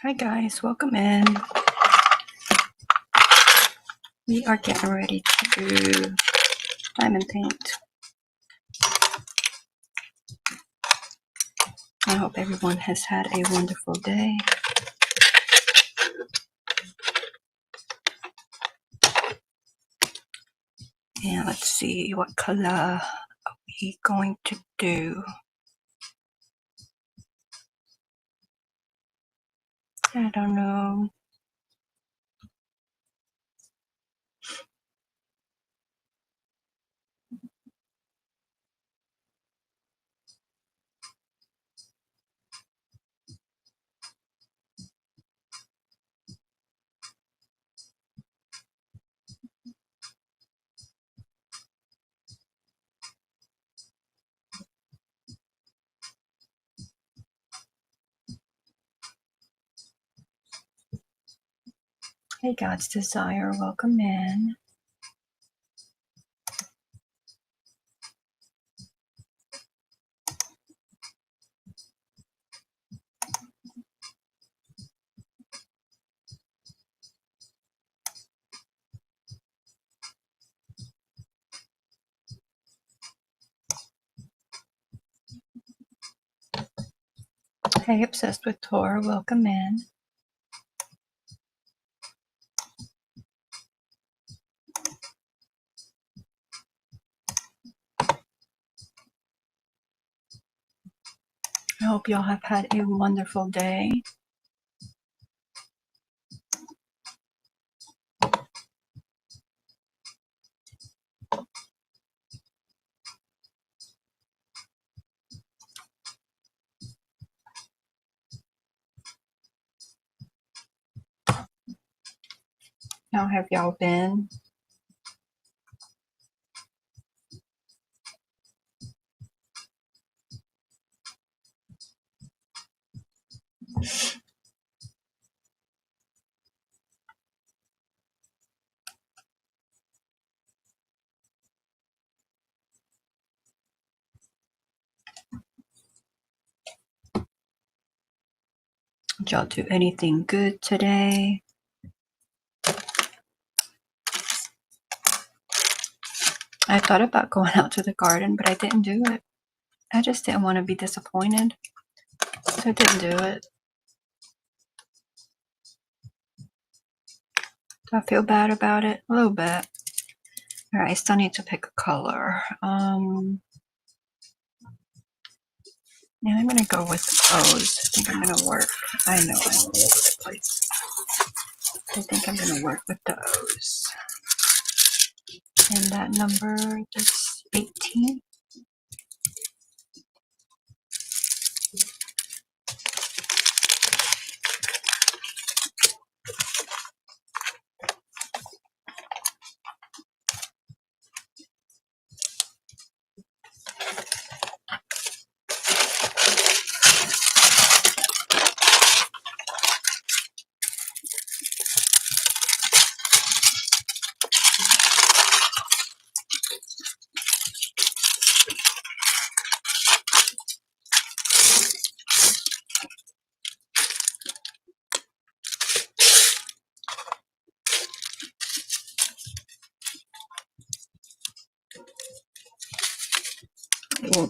Hi guys, welcome in. We are getting ready to do diamond paint. I hope everyone has had a wonderful day. And let's see, what color are we going to do? I don't know. Hey God's Desire, welcome in. Hey Obsessed with Tor, welcome in. I hope y'all have had a wonderful day. How have y'all been? Did y'all do anything good today? I thought about going out to the garden, but I didn't do it. I just didn't want to be disappointed, so I didn't do it. Do I feel bad about it? A little bit. All right, I still need to pick a color. Yeah, I'm gonna go with those. I think I'm gonna work. I know I'm all over the place. I think I'm gonna work with those. And that number is 18.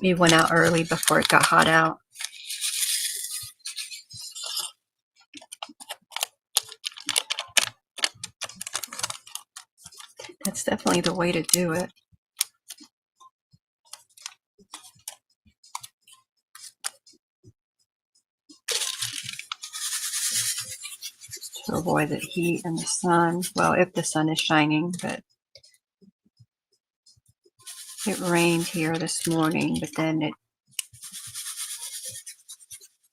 We went out early before it got hot out. That's definitely the way to do it. To avoid the heat and the sun. Well, if the sun is shining, but it rained here this morning, but then it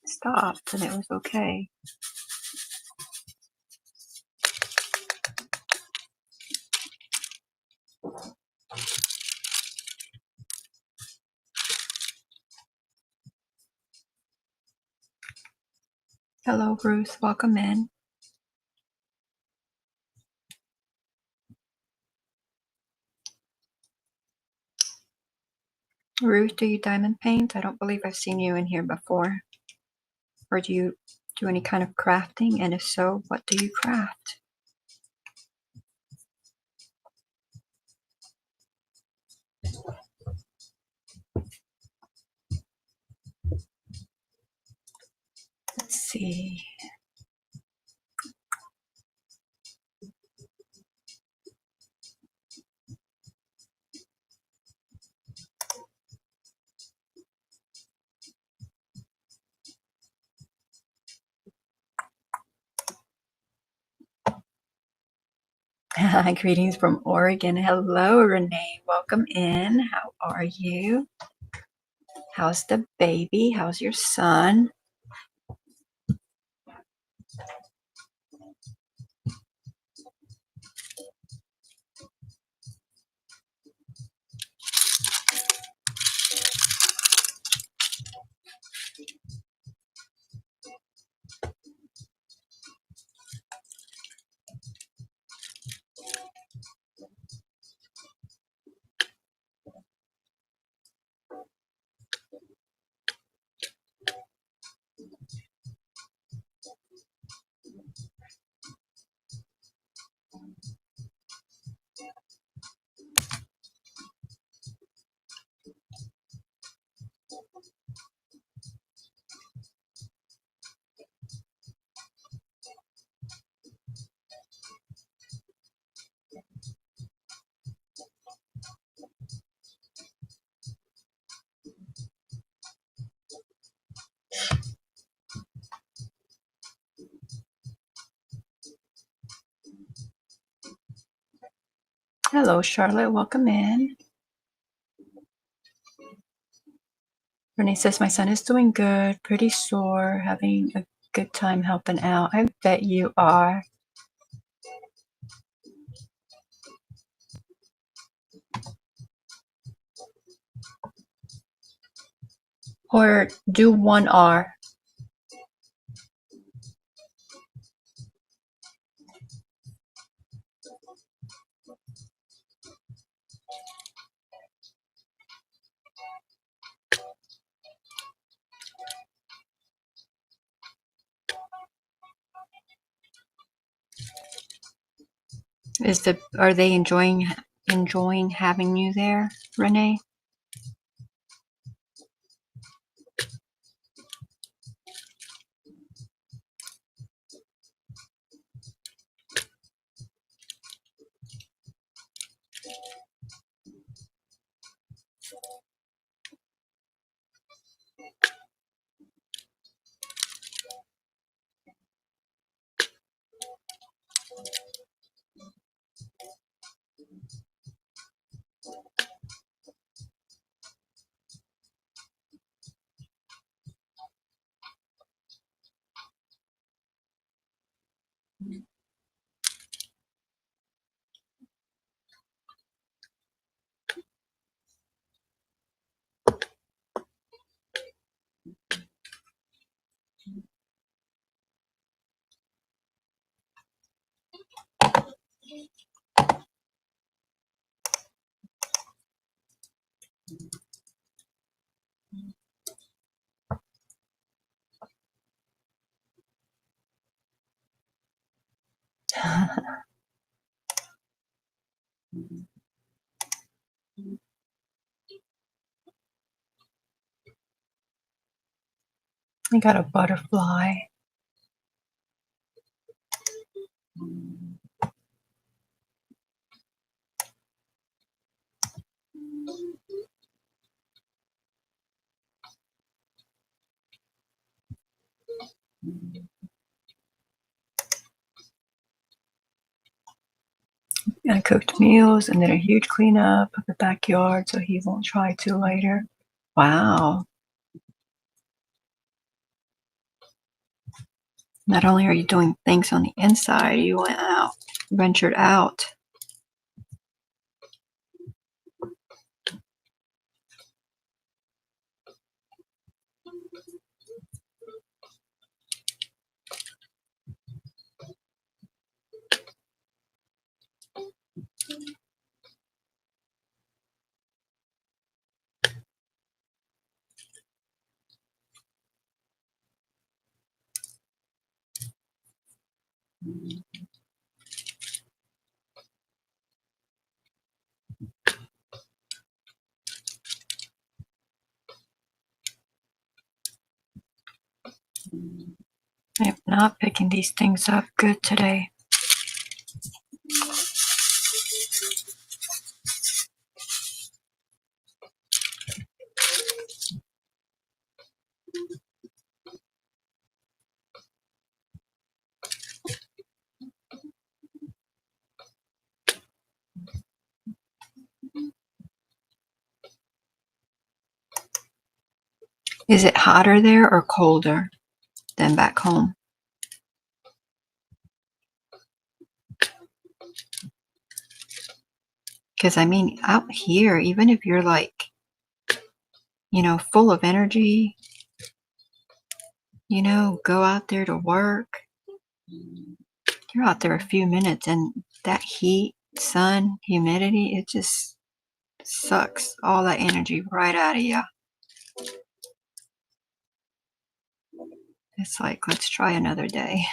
stopped and it was okay. Hello, Ruth. Welcome in. Ruth, do you diamond paint? I don't believe I've seen you in here before. Or do do any kind of crafting? And if so, what do you craft? Let's see. Greetings from Oregon. Hello, Renee. Welcome in. How are you? How's the baby? How's your son? Hello, Charlotte. Welcome in. Renee says, my son is doing good, pretty sore, having a good time helping out. I bet you are. Or do one R. Are they enjoying having you there, Renee? I got a butterfly. I cooked meals and did a huge cleanup of the backyard so he won't try to later. Wow. Not only are you doing things on the inside, you went out, ventured out. I'm not picking these things up good today. Is it hotter there or colder than back home? Because I mean, out here, even if you're like, full of energy, go out there to work, you're out there a few minutes and that heat, sun, humidity, it just sucks all that energy right out of you. It's like, let's try another day.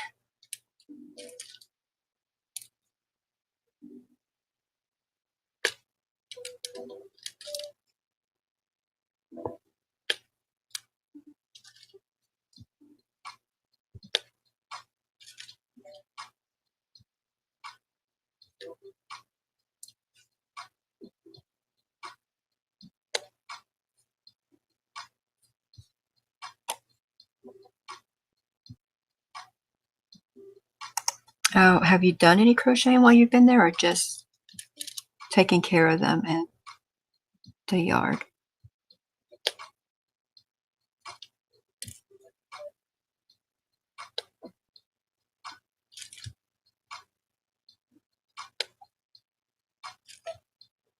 Oh, have you done any crocheting while you've been there or just taking care of them in the yard?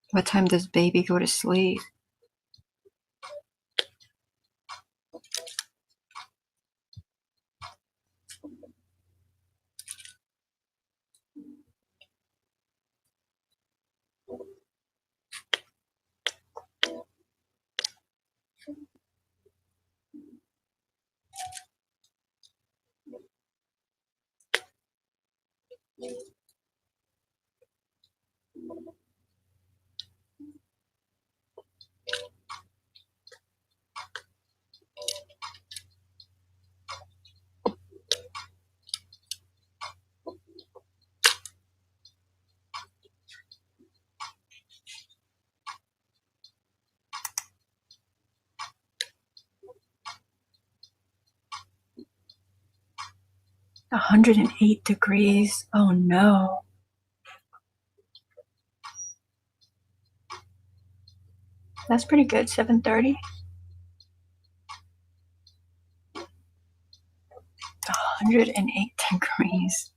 What time does baby go to sleep? One 108 degrees. Oh no. That's pretty good. 7:30. 108 degrees.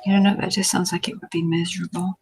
You don't know, that just sounds like it would be miserable.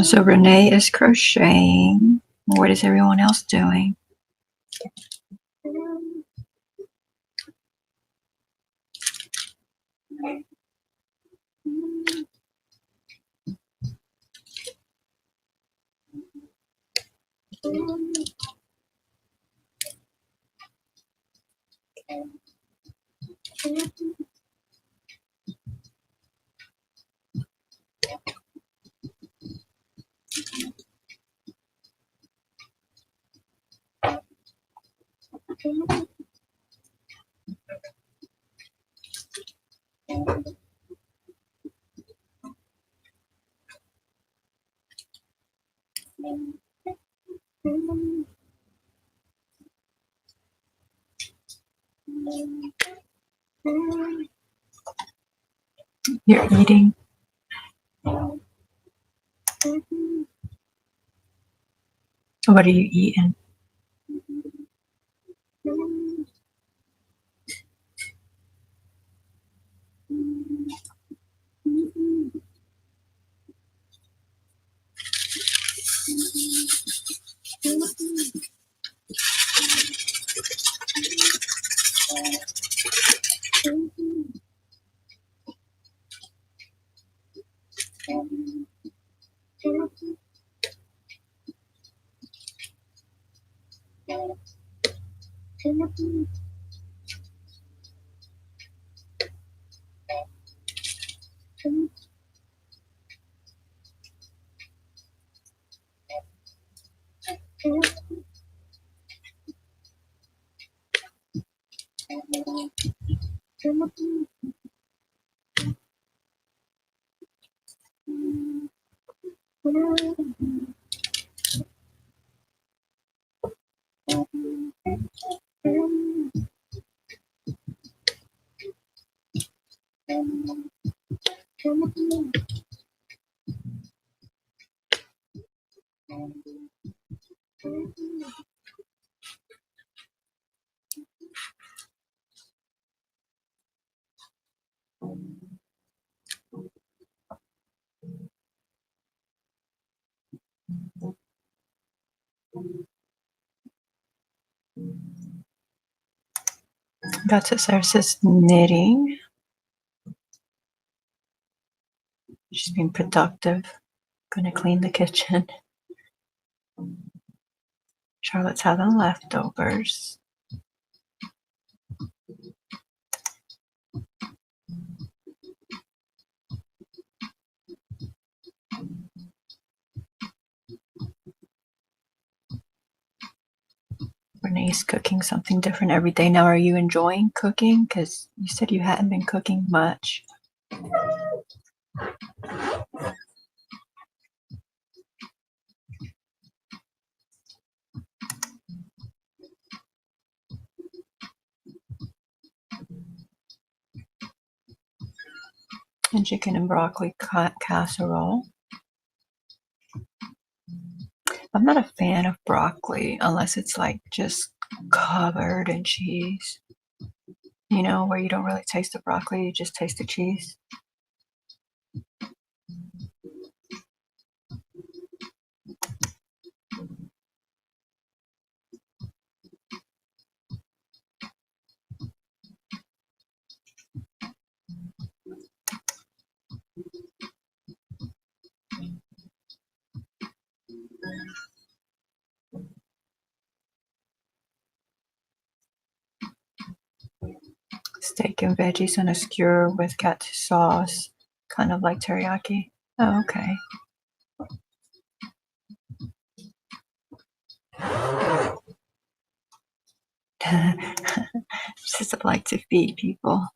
So Renee is crocheting. What is everyone else doing? You're eating. What are you eating? That's it. Sarah says knitting. She's being productive. Gonna clean the kitchen. Charlotte's having leftovers. Renee's cooking something different every day. Now, are you enjoying cooking? Because you said you hadn't been cooking much. and chicken and broccoli casserole. I'm not a fan of broccoli unless it's like just covered in cheese. You know, where you don't really taste the broccoli, you just taste the cheese. Steak and veggies on a skewer with katsu sauce, kind of like teriyaki. Oh, okay. Just like to feed people.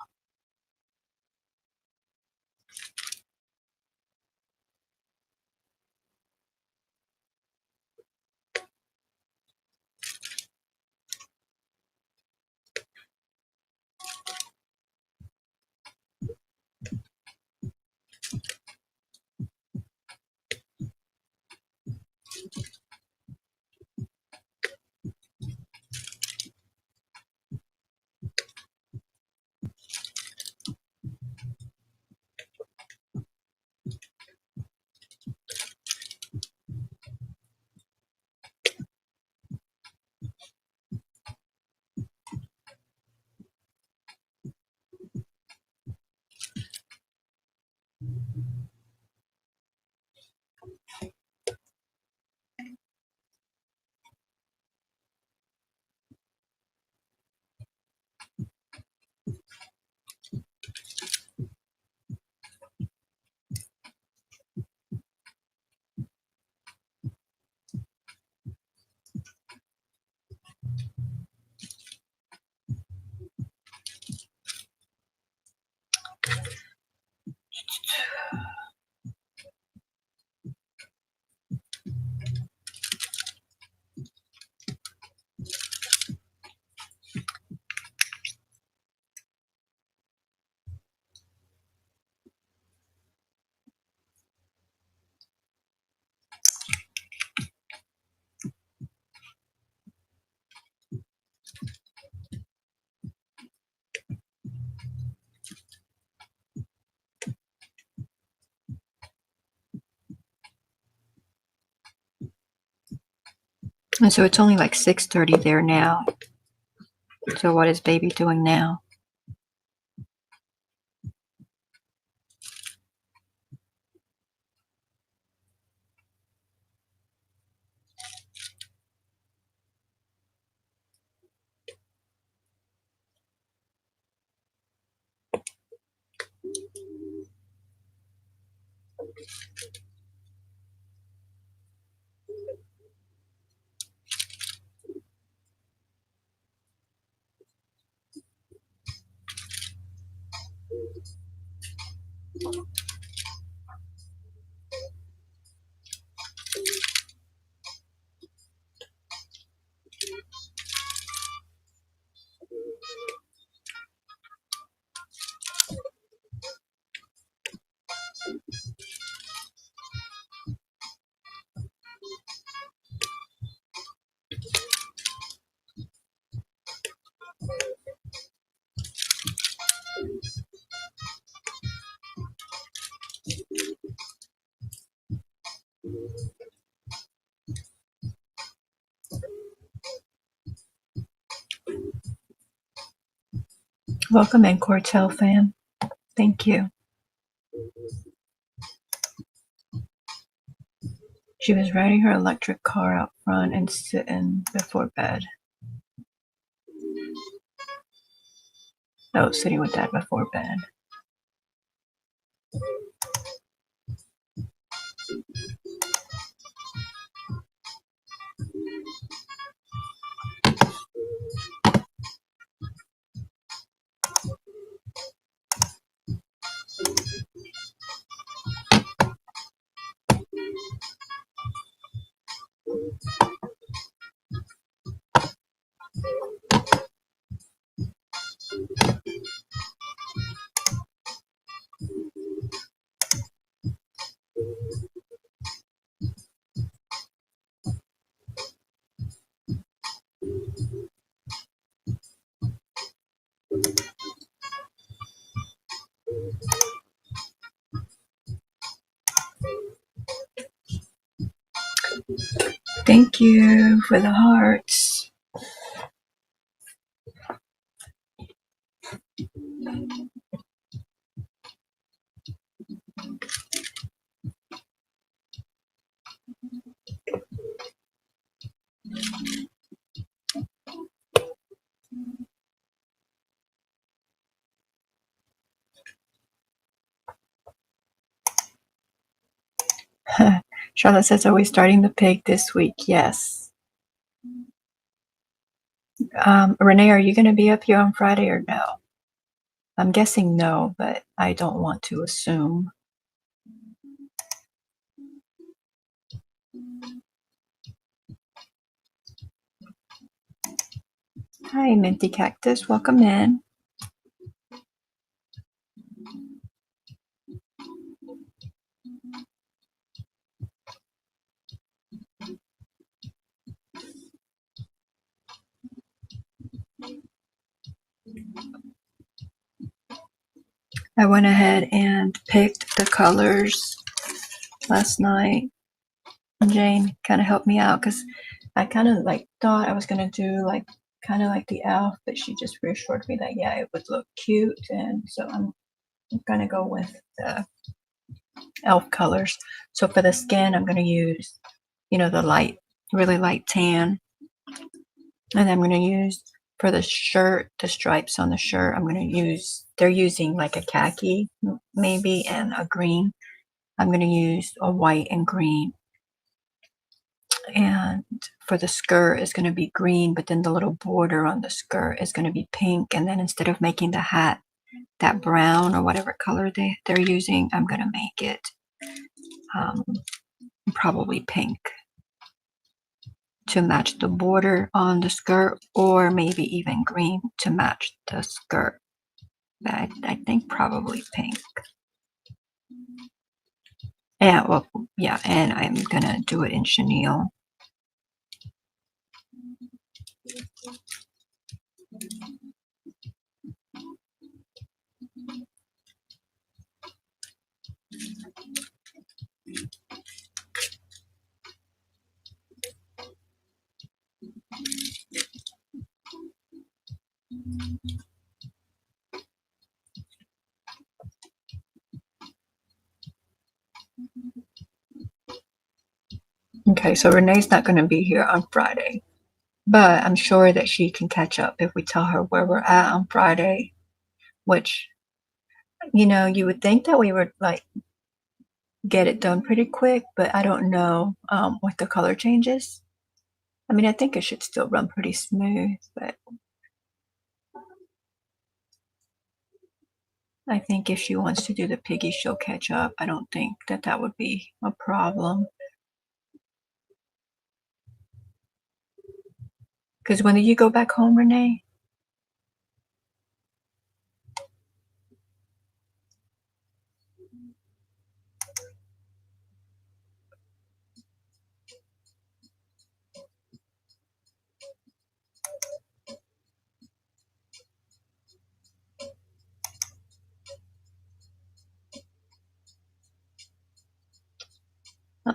And so it's only like 6:30 there now. So what is baby doing now? Welcome in, Cortel fam. Thank you. She was riding her electric car out front and sitting before bed. No, sitting with dad before bed. Thank you for the hearts. Charlotte says, are we starting the pig this week? Yes. Renee, are you going to be up here on Friday or no? I'm guessing no, but I don't want to assume. Hi, Minty Cactus. Welcome in. I went ahead and picked the colors last night. Jane kind of helped me out because I kind of like thought I was going to do like kind of like the elf, but she just reassured me that, yeah, it would look cute. And so I'm going to go with the elf colors. So for the skin, I'm going to use, the light, really light tan. And I'm going to use for the shirt, the stripes on the shirt, they're using like a khaki maybe and a green. I'm going to use a white and green. And for the skirt, it's going to be green, but then the little border on the skirt is going to be pink. And then instead of making the hat that brown or whatever color they're using, I'm going to make it probably pink to match the border on the skirt, or maybe even green to match the skirt. But I think probably pink. And and I'm going to do it in chenille. Okay, so Renee's not going to be here on Friday, but I'm sure that she can catch up if we tell her where we're at on Friday, which, you would think that we would like get it done pretty quick, but I don't know with the color changes. I mean, I think it should still run pretty smooth, but I think if she wants to do the piggy, she'll catch up. I don't think that would be a problem. Because when did you go back home, Renee?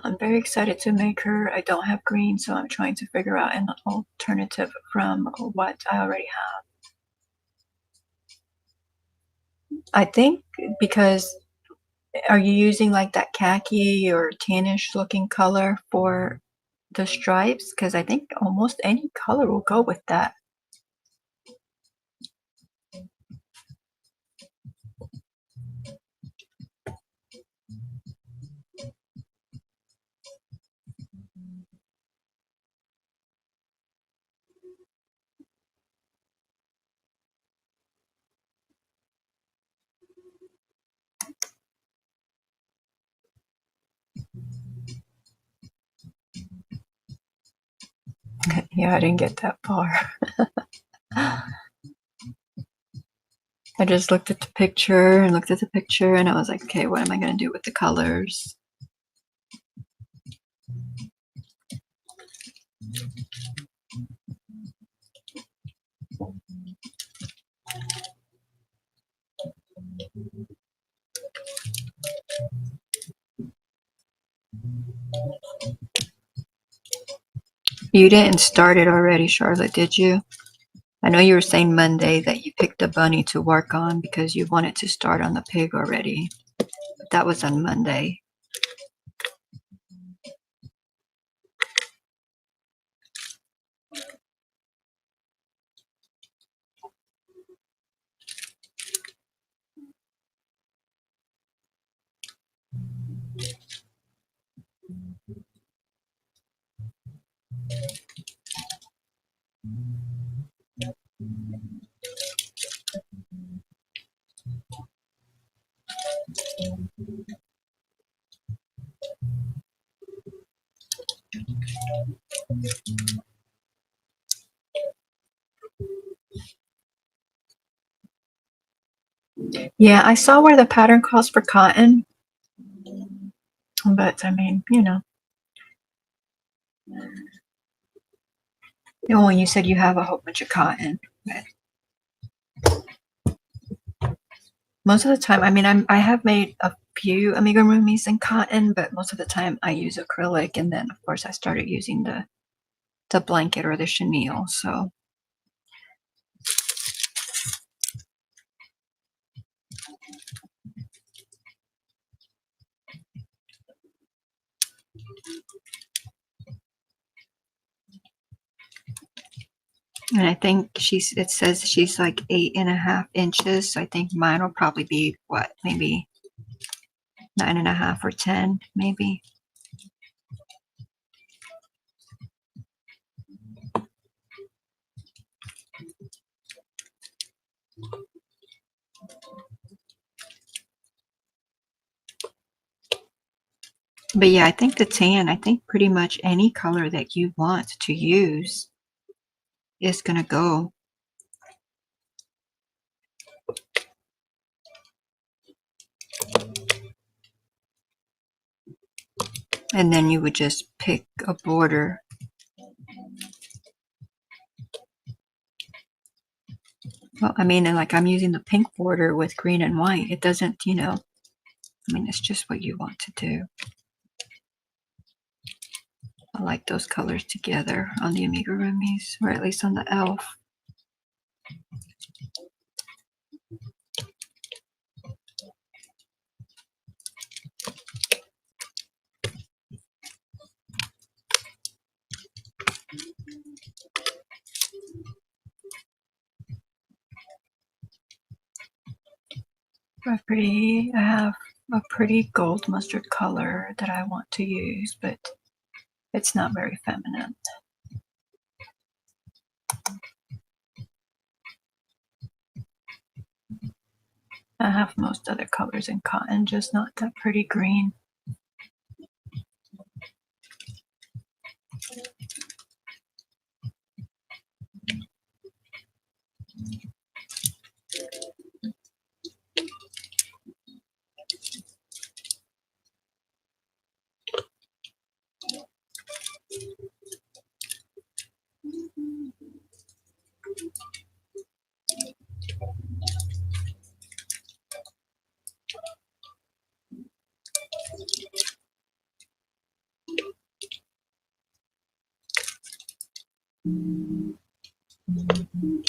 I'm very excited to make her. I don't have green, so I'm trying to figure out an alternative from what I already have. I think because are you using like that khaki or tannish looking color for the stripes? Because I think almost any color will go with that. Yeah, I didn't get that far. I just looked at the picture and looked at the picture and I was like, okay, what am I going to do with the colors? You didn't start it already, Charlotte, did you? I know you were saying Monday that you picked a bunny to work on because you wanted to start on the pig already. But that was on Monday. Yeah, I saw where the pattern calls for cotton. But I mean, you know. Oh, you said you have a whole bunch of cotton. But most of the time, I mean, I have made a few amigurumis in cotton, but most of the time I use acrylic, and then of course I started using the blanket or the chenille. So and I think it says she's like 8.5 inches. So I think mine will probably be what, maybe 9.5 or 10, maybe. But yeah, I think the tan, I think pretty much any color that you want to use is gonna go. And then you would just pick a border. Well, I mean, and like I'm using the pink border with green and white. It doesn't, you know, I mean, it's just what you want to do. I like those colors together on the amigurumis, or at least on the elf. I have a pretty gold mustard color that I want to use, but it's not very feminine. I have most other colors in cotton, just not that pretty green.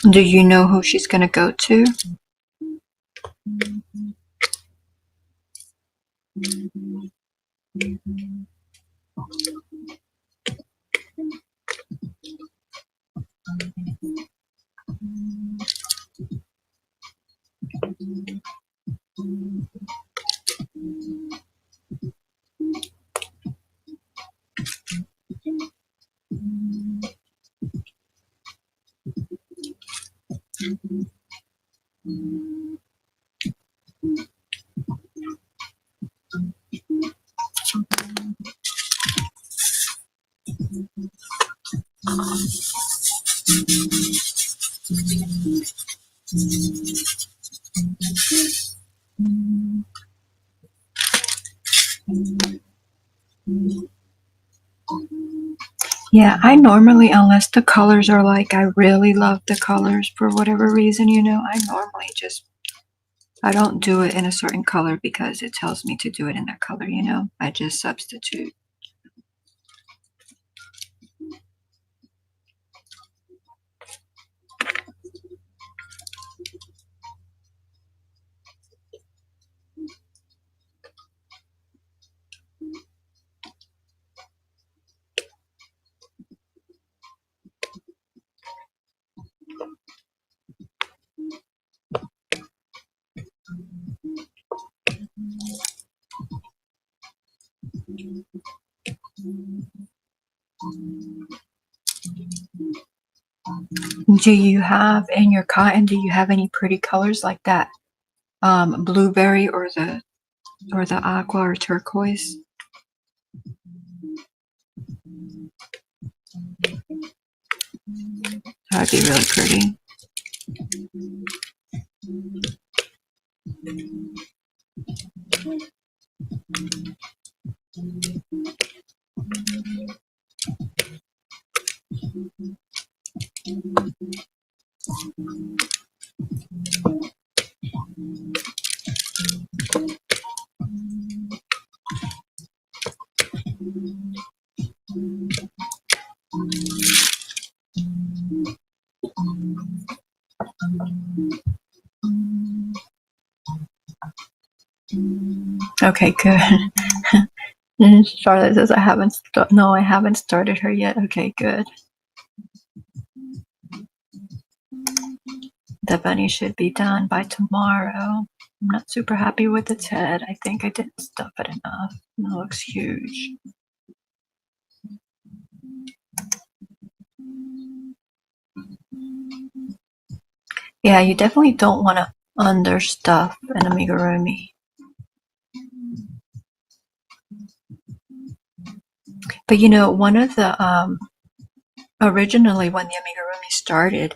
Do you know who she's going to go to? Yeah, I normally, unless the colors are like, I really love the colors for whatever reason, you know, I normally just, I don't do it in a certain color because it tells me to do it in that color, you know, I just substitute. Do you have in your cotton, do you have any pretty colors like that? Blueberry or the aqua or turquoise? That'd be really pretty. Okay, good. Charlotte says I haven't started her yet. Okay, good. The bunny should be done by tomorrow. I'm not super happy with its head. I think I didn't stuff it enough. It looks huge. Yeah, you definitely don't want to understuff an amigurumi. But you know, one of the originally when the amigurumi started,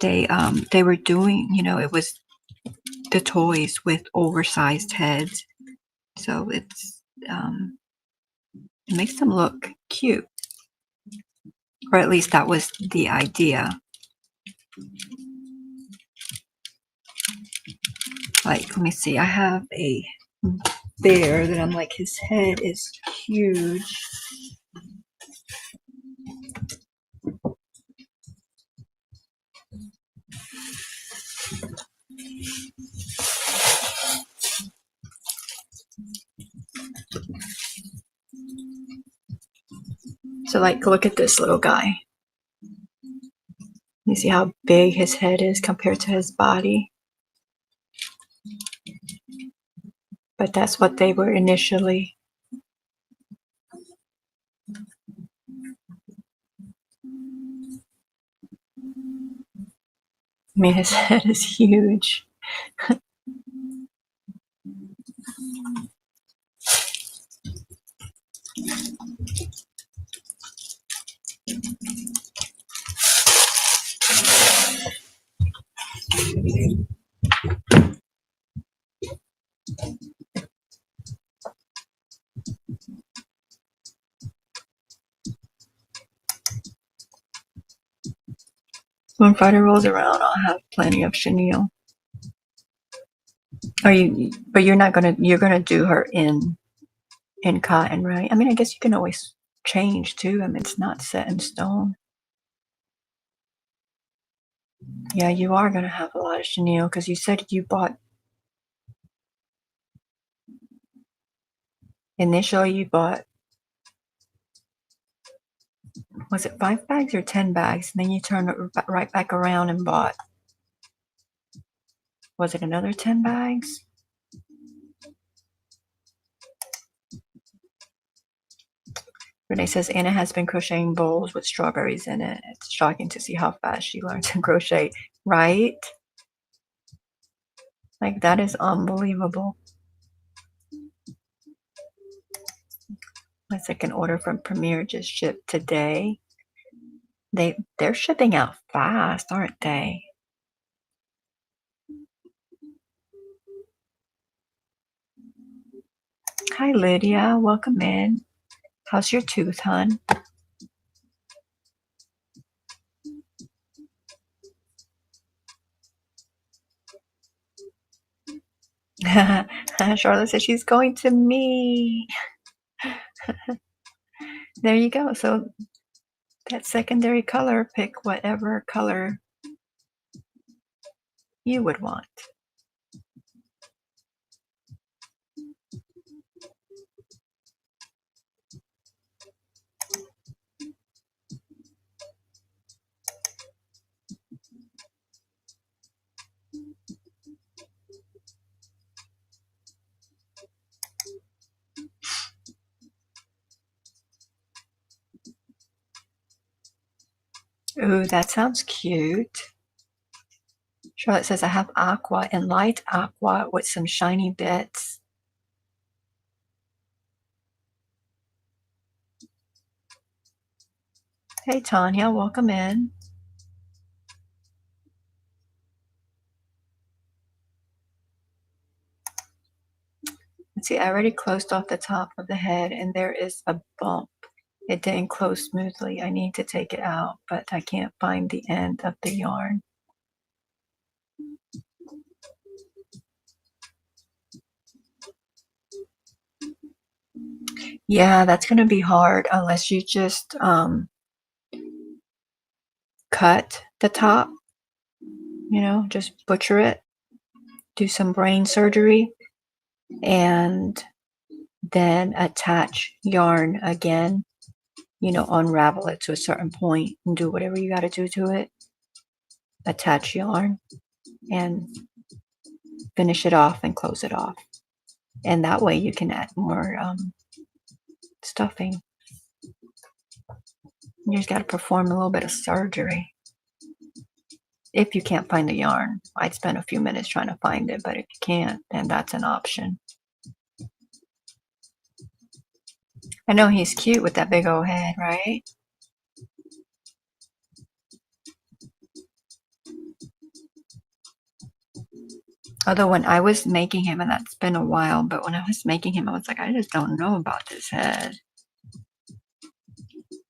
they were doing, you know, it was the toys with oversized heads, so it's it makes them look cute, or at least that was the idea. Like, let me see, I have a bear that I'm like, his head is huge. So like, look at this little guy. You see how big his head is compared to his body? But that's what they were initially. I mean, his head is huge. When Friday rolls around, I'll have plenty of chenille. But you're not gonna, you're gonna do her in cotton, right? I mean, I guess you can always change too. I mean, it's not set in stone. Yeah, you are gonna have a lot of chenille because you said you bought, initially you bought, was it 5 bags or 10 bags? And then you turned it right back around and bought, was it another 10 bags? Renee says Anna has been crocheting bowls with strawberries in it. It's shocking to see how fast she learned to crochet, right? Like, that is unbelievable. My second order from Premier just shipped today. They're shipping out fast, aren't they? Hi, Lydia. Welcome in. How's your tooth, hun? Charlotte says she's going to me. There you go. So that secondary color, pick whatever color you would want. Ooh, that sounds cute. Charlotte says, I have aqua and light aqua with some shiny bits. Hey, Tanya, welcome in. Let's see, I already closed off the top of the head and there is a bump. It didn't close smoothly. I need to take it out, but I can't find the end of the yarn. Yeah, that's going to be hard unless you just cut the top, you know, just butcher it, do some brain surgery, and then attach yarn again, you know, unravel it to a certain point and do whatever you got to do to it. Attach yarn and finish it off and close it off. And that way you can add more stuffing. You just got to perform a little bit of surgery. If you can't find the yarn, I'd spend a few minutes trying to find it, but if you can't, then that's an option. I know he's cute with that big old head, right? Although when I was making him, and that's been a while, but when I was making him, I was like, I just don't know about this head.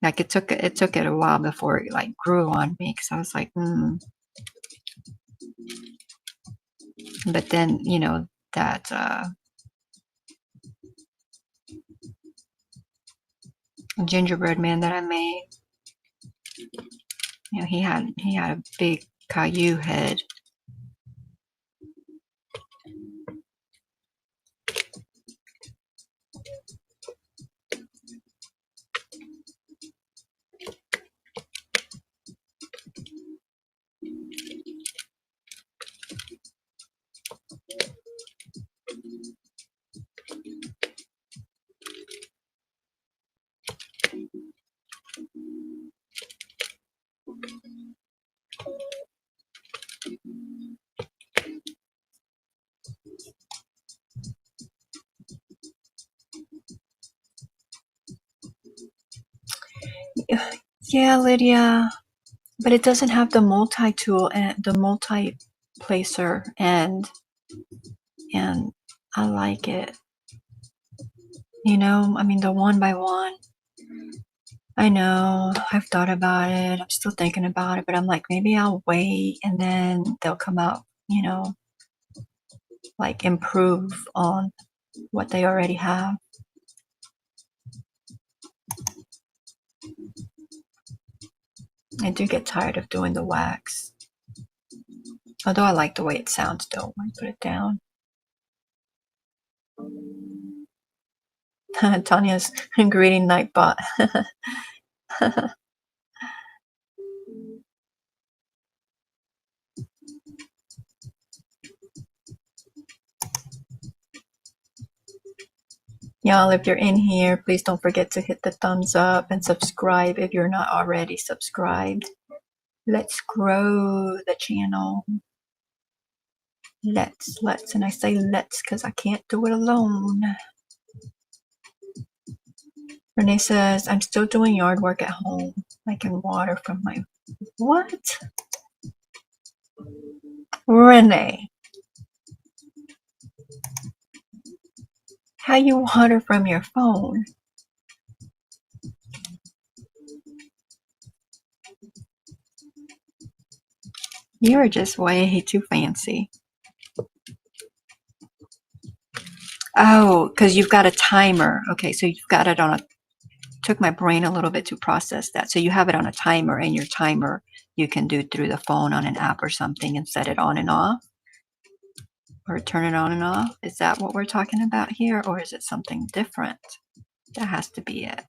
Like it took it a while before it like grew on me because I was like, But then, you know, that gingerbread man that I made, you know, he had a big Caillou head. Yeah, Lydia, but it doesn't have the multi-tool and the multi-placer, and I like it. You know, I mean, the one by one. I know, I've thought about it. I'm still thinking about it, but I'm like, maybe I'll wait and then they'll come out, you know, like improve on what they already have. I do get tired of doing the wax. Although I like the way it sounds though when I put it down. Tanya's greeting Nightbot. Y'all, if you're in here, please don't forget to hit the thumbs up and subscribe if you're not already subscribed. Let's grow the channel. Let's, and I say let's because I can't do it alone. Renee says, I'm still doing yard work at home. I can water from my... What? Renee. How you water from your phone? You're just way too fancy. Oh, because you've got a timer. Okay, so you've got it on a... Took my brain a little bit to process that. So you have it on a timer, and your timer you can do through the phone on an app or something and set it on and off. Or turn it on and off. Is that what we're talking about here? Or is it something different? That has to be it.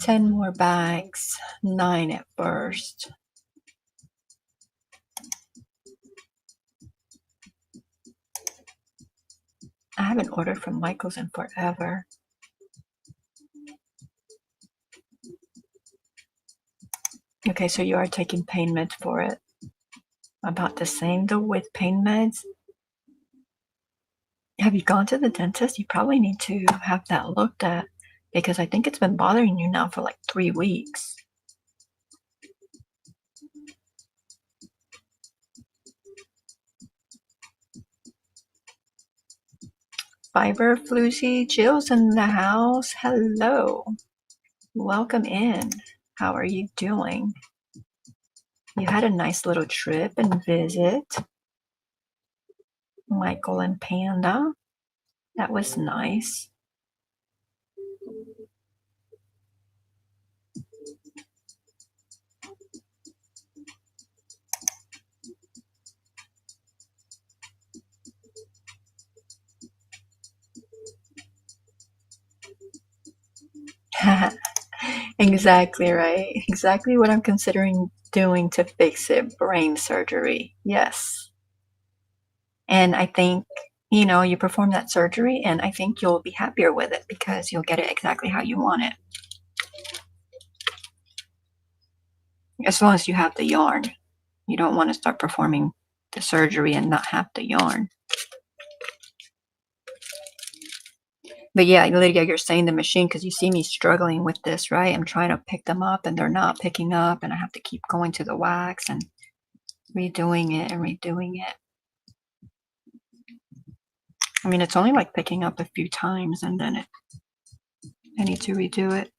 Ten more bags, 9 at first. I haven't ordered from Michael's in forever. Okay, so you are taking pain meds for it. About the same though with pain meds. Have you gone to the dentist? You probably need to have that looked at because I think it's been bothering you now for like 3 weeks. Fiber Floozy, Jill's in the house. Hello. Welcome in. How are you doing? You had a nice little trip and visit. Michael and Panda. That was nice. Exactly right. Exactly what I'm considering doing to fix it. Brain surgery. Yes. And I think, you perform that surgery and I think you'll be happier with it because you'll get it exactly how you want it. As long as you have the yarn. You don't want to start performing the surgery and not have the yarn. But yeah, Lydia, you're saying the machine because you see me struggling with this, right? I'm trying to pick them up and they're not picking up and I have to keep going to the wax and redoing it and redoing it. I mean, it's only like picking up a few times and then I need to redo it.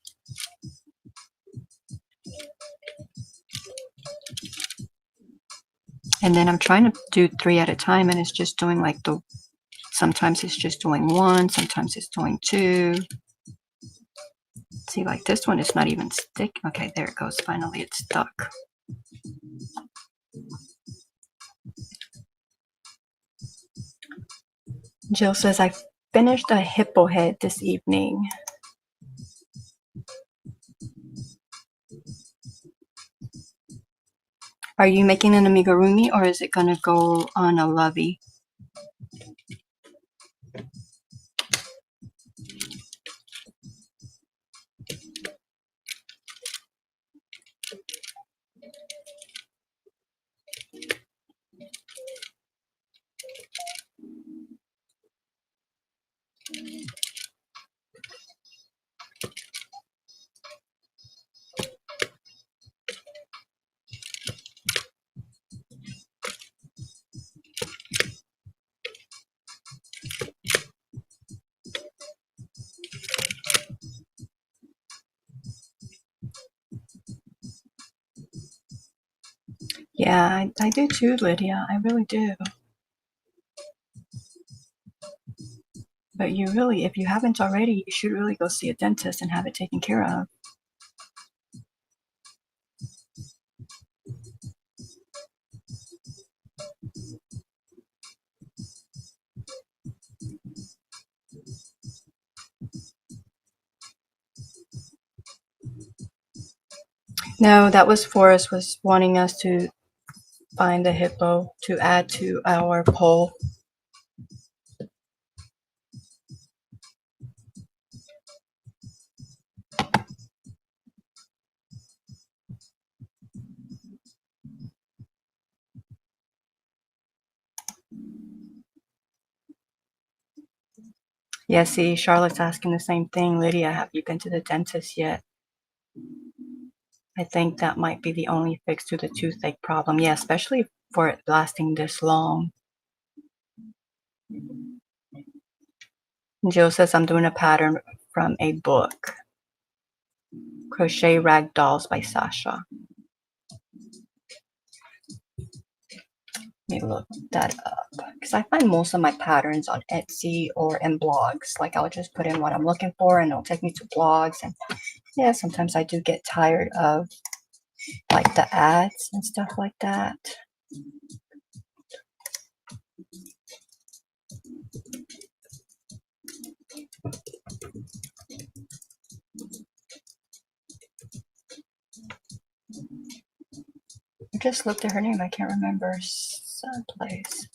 And then I'm trying to do 3 at a time and it's just doing like sometimes it's just doing 1, sometimes it's doing 2. See, like this one is not even stick. Okay, there it goes. Finally, it's stuck. Jill says, I finished a hippo head this evening. Are you making an amigurumi or is it going to go on a lovey? Yeah, I do too, Lydia. I really do. But you really, if you haven't already, you should really go see a dentist and have it taken care of. No, that was Forrest was wanting us to find the hippo to add to our poll. Yeah, see, Charlotte's asking the same thing. Lydia, have you been to the dentist yet? I think that might be the only fix to the toothache problem. Yeah, especially for it lasting this long. Jill says I'm doing a pattern from a book. Crochet Rag Dolls by Sasha. Let me look that up because I find most of my patterns on Etsy or in blogs. Like I'll just put in what I'm looking for and it'll take me to blogs. And yeah, sometimes I do get tired of like the ads and stuff like that. I just looked at her name. I can't remember someplace.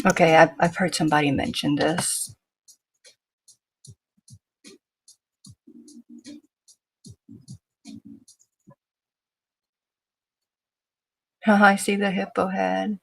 Okay, I've heard somebody mention this. I see the hippo head.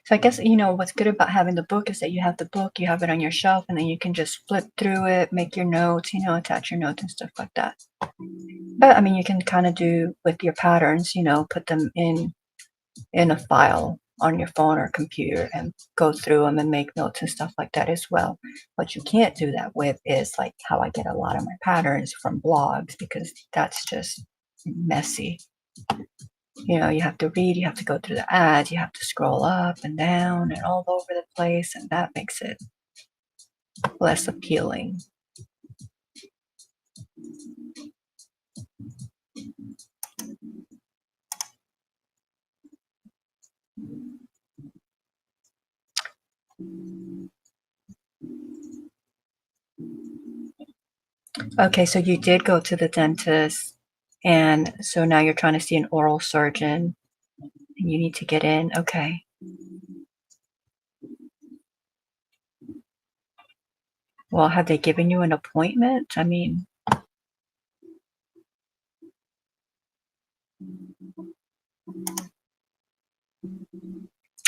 So I guess, what's good about having the book is that you have the book, you have it on your shelf, and then you can just flip through it, make your notes, attach your notes and stuff like that. But I mean, you can kind of do with your patterns, put them in a file on your phone or computer and go through them and make notes and stuff like that as well. What you can't do that with is like how I get a lot of my patterns from blogs, because that's just messy. You have to read, you have to go through the ads, you have to scroll up and down and all over the place, and that makes it less appealing. Okay, so you did go to the dentist, and so now you're trying to see an oral surgeon, and you need to get in. Okay. Well, have they given you an appointment? I mean,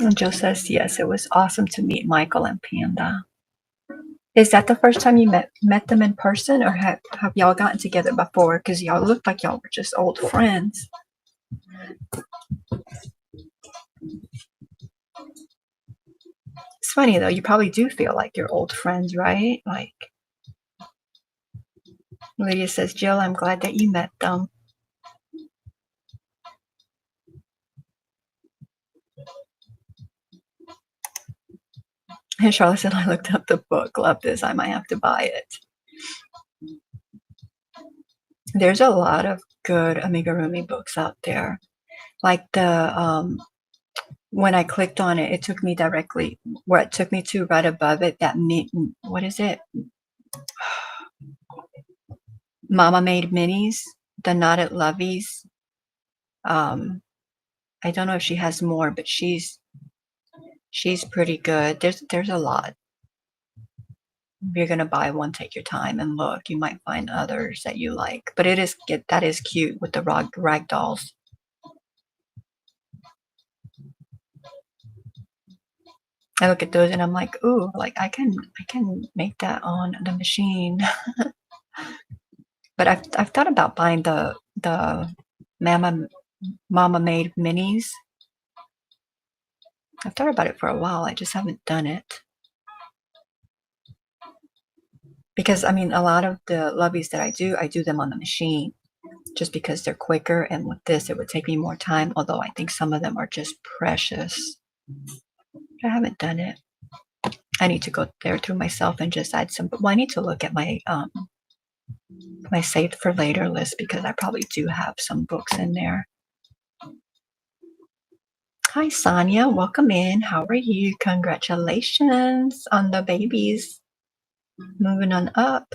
and Joe says, yes, it was awesome to meet Michael and Panda. Is that the first time you met them in person, or have y'all gotten together before? Because y'all looked like y'all were just old friends. It's funny though, you probably do feel like you're old friends, right? Like, Lydia says, Jill, I'm glad that you met them. And Charlotte said, I looked up the book, love this, I might have to buy it. There's a lot of good amigurumi books out there. Like when I clicked on it, it took me directly where it took me to right above it, what is it? Mama Made Minis, the Knotted Lovies. I don't know if she has more, but she's pretty good. There's a lot. If you're gonna buy one, take your time and look. You might find others that you like. But that is cute with the rag dolls. I look at those and I'm like, ooh, like I can make that on the machine. But I've thought about buying the Mama Made Minis. I've thought about it for a while. I just haven't done it. Because I mean, a lot of the lovies that I do them on the machine, just because they're quicker. And with this, it would take me more time. Although I think some of them are just precious. But I haven't done it. I need to go there through myself and just add some. Well, I need to look at my my saved for later list, because I probably do have some books in there. Hi, Sonia. Welcome in. How are you? Congratulations on the babies. Moving on up.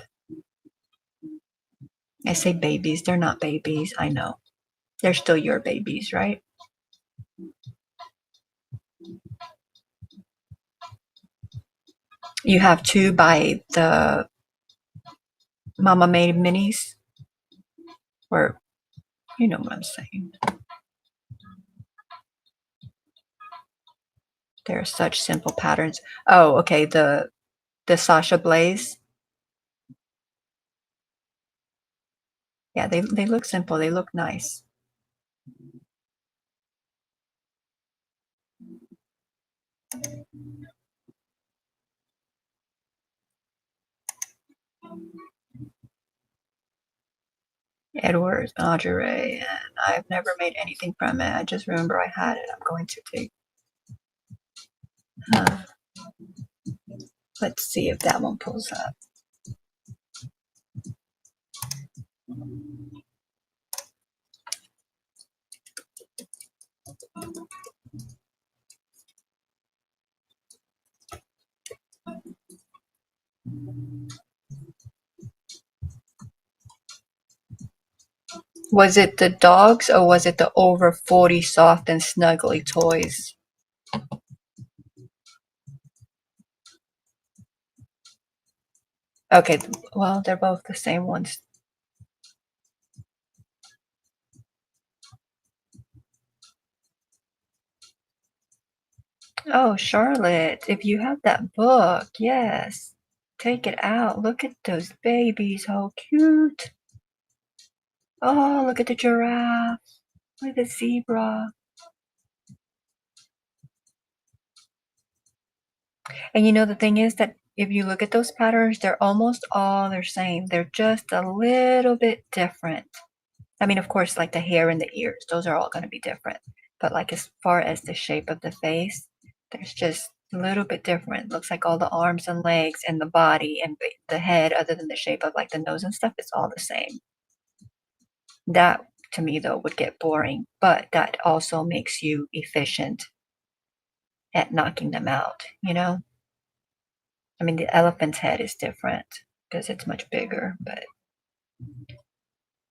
I say babies. They're not babies. I know. They're still your babies, right? You have two by the Mama Made Minis? Or, you know what I'm saying. They're such simple patterns. Oh, okay. The Sasha Blaze. Yeah, they look simple. They look nice. Edward Audrey, and I've never made anything from it. I just remember I had it. I'm going to take. Let's see if that one pulls up. Was it the dogs or was it the over 40 soft and snuggly toys? Okay, well, they're both the same ones. Oh, Charlotte, if you have that book, yes. Take it out. Look at those babies. How cute. Oh, look at the giraffe. Look at the zebra. And you know, the thing is that if you look at those patterns, they're almost all the same. They're just a little bit different. I mean, of course, like the hair and the ears, those are all going to be different. But like as far as the shape of the face, there's just a little bit different. Looks like all the arms and legs and the body and the head, other than the shape of like the nose and stuff, it's all the same. That to me though would get boring, but that also makes you efficient at knocking them out, you know? I mean, the elephant's head is different because it's much bigger, but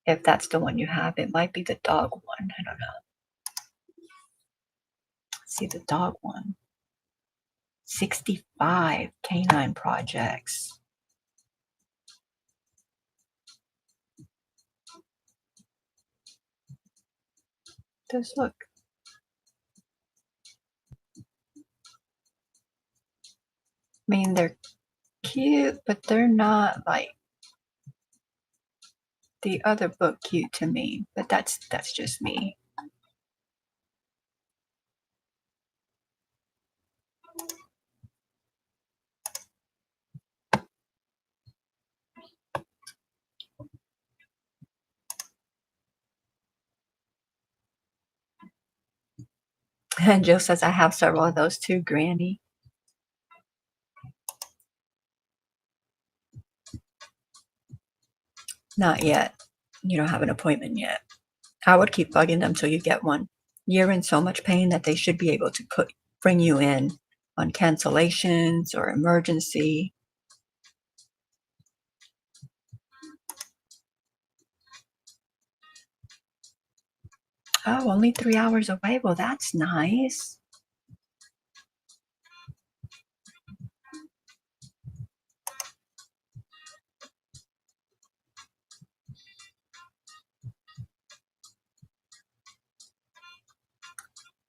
if that's the one you have, it might be the dog one. I don't know. Let's see the dog one. 65 canine projects. Just look. I mean, they're cute, but they're not like the other book cute to me. But that's just me. And Jill says, I have several of those too, Granny. Not yet. You don't have an appointment yet. I would keep bugging them till you get one. You're in so much pain that they should be able to bring you in on cancellations or emergency. Oh, only 3 hours away. Well, that's nice.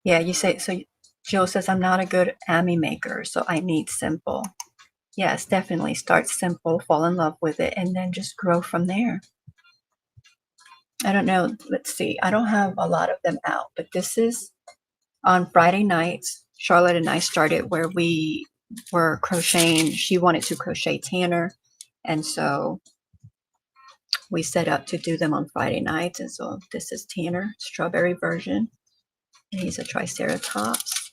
Yeah, you say, so Jill says, I'm not a good Ami maker, so I need simple. Yes, definitely start simple, fall in love with it, and then just grow from there. I don't know. Let's see. I don't have a lot of them out, but this is on Friday nights. Charlotte and I started where we were crocheting. She wanted to crochet Tanner, and so we set up to do them on Friday nights. And so this is Tanner, strawberry version, and he's a Triceratops.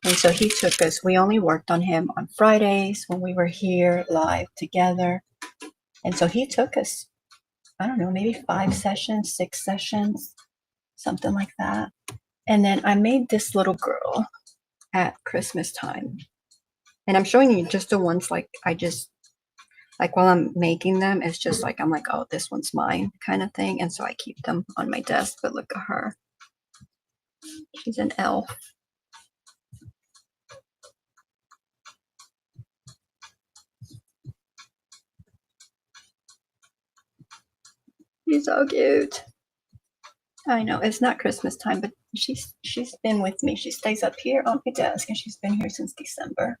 And so he took us, we only worked on him on Fridays when we were here live together. And so he took us, I don't know, maybe 5 sessions, 6 sessions, something like that. And then I made this little girl at Christmas time. And I'm showing you just the ones like like while I'm making them, it's just like, I'm like, oh, this one's mine kind of thing. And so I keep them on my desk, but look at her. She's an elf. She's so cute. I know it's not Christmas time, but she's been with me. She stays up here on my desk, and she's been here since December.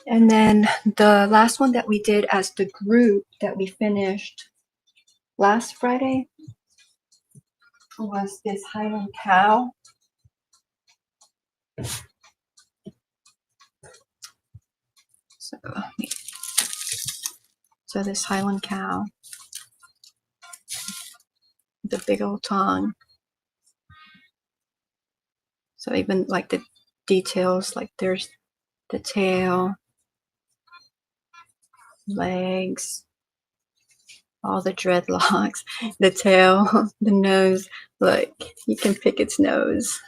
And then the last one that we did as the group that we finished last Friday was this Highland cow. So this Highland cow, the big old tongue. So even like the details, like there's the tail, legs, all the dreadlocks, the tail, the nose. Look, you can pick its nose.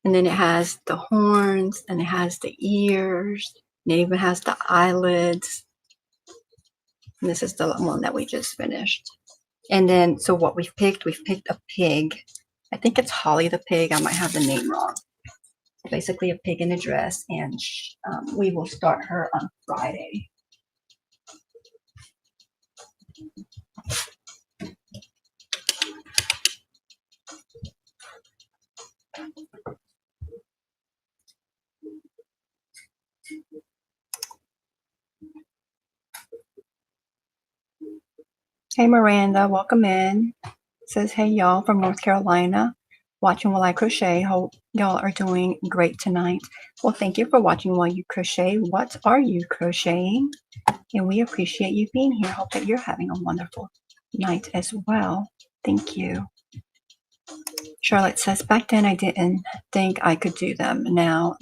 And then it has the horns, and it has the ears, and it even has the eyelids. And this is the one that we just finished. And then, so what we've picked a pig. I think it's Holly the pig. I might have the name wrong. Basically a pig in a dress, and we will start her on Friday. Hey Miranda, welcome in. Says, hey y'all from North Carolina, watching while I crochet. Hope y'all are doing great tonight. Well, thank you for watching while you crochet. What are you crocheting? And we appreciate you being here. Hope that you're having a wonderful night as well. Thank you. Charlotte says, back then I didn't think I could do them. Now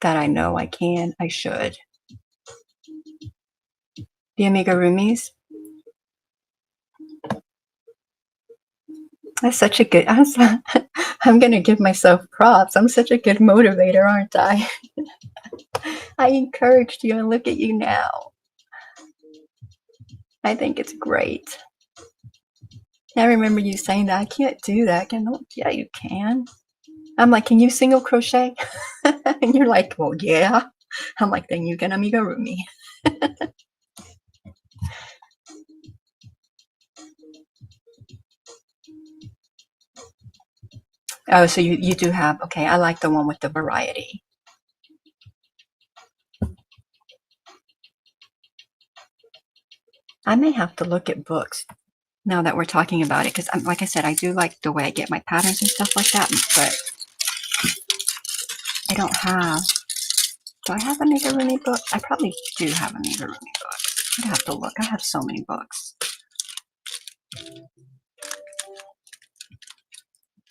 that I know I can, I should. The amigurumis. That's such a good, I'm going to give myself props. I'm such a good motivator, aren't I? I encouraged you, and look at you now. I think it's great. I remember you saying that I can't do that. Yeah, you can. I'm like, can you single crochet? And you're like, well, yeah. I'm like, then you can amigurumi. Oh, so you do have, okay, I like the one with the variety. I may have to look at books now that we're talking about it, because like I said, I do like the way I get my patterns and stuff like that, but I don't have, do I have an amigurumi book? I probably do have an amigurumi book. I'd have to look. I have so many books.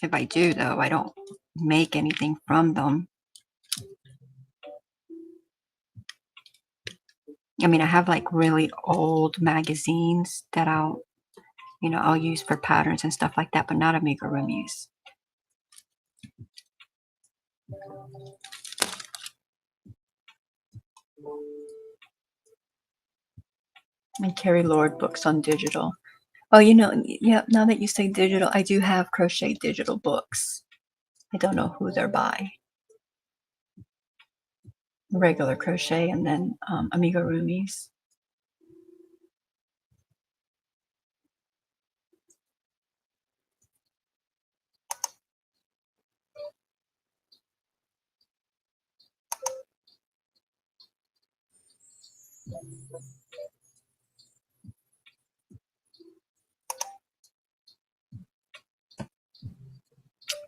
If I do, though, I don't make anything from them. I mean, I have like really old magazines that I'll use for patterns and stuff like that, but not amigurumis. And Carrie Lord books on digital. Oh, yeah, now that you say digital, I do have crochet digital books. I don't know who they're by. Regular crochet and then amigurumis.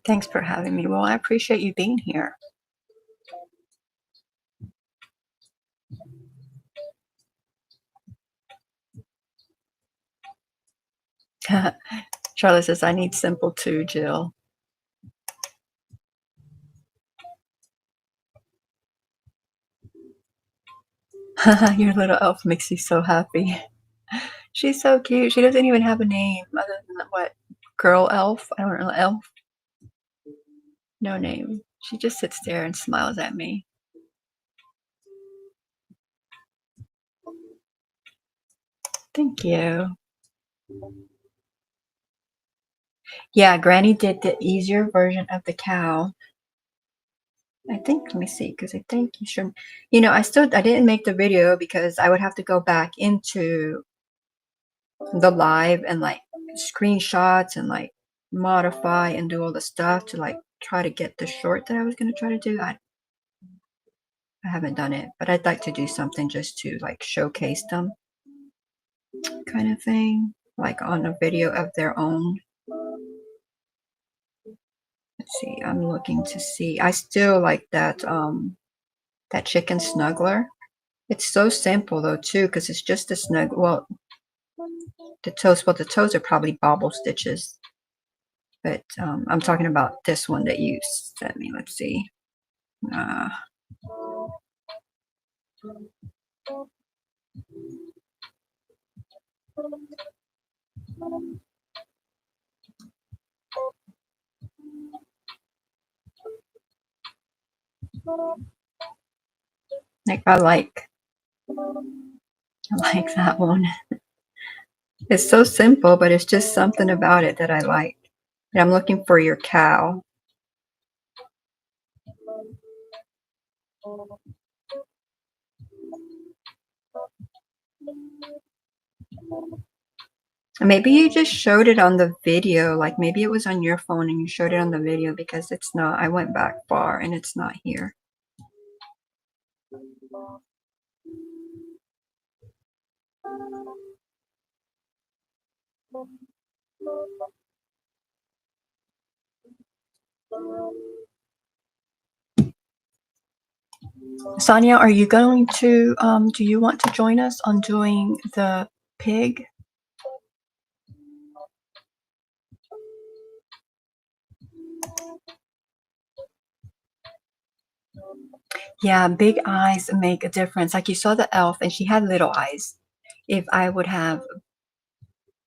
Thanks for having me. Well, I appreciate you being here. Charlotte says, I need simple too, Jill. Your little elf makes you so happy. She's so cute. She doesn't even have a name other than what? Girl elf? I don't know. Elf? No name. She just sits there and smiles at me. Thank you. Yeah, Granny did the easier version of the cow. I think, let me see, because I think you should, I didn't make the video because I would have to go back into the live and like screenshots and like modify and do all the stuff to like try to get the short that I was going to try to do. I haven't done it, but I'd like to do something just to like showcase them kind of thing, like on a video of their own. Let's see, I'm looking to see. I still like that that chicken snuggler. It's so simple though too, because it's just a snug. Well, the toes are probably bobble stitches, but I'm talking about this one that you sent me. Let's see. Uh, Like I like that one. It's so simple, but it's just something about it that I like. And I'm looking for your cow. Maybe you just showed it on the video, like maybe it was on your phone and you showed it on the video, because it's not. I went back far and it's not here. Sonia, are you going to, do you want to join us on doing the pig? Yeah, big eyes make a difference. Like you saw the elf and she had little eyes. If I would have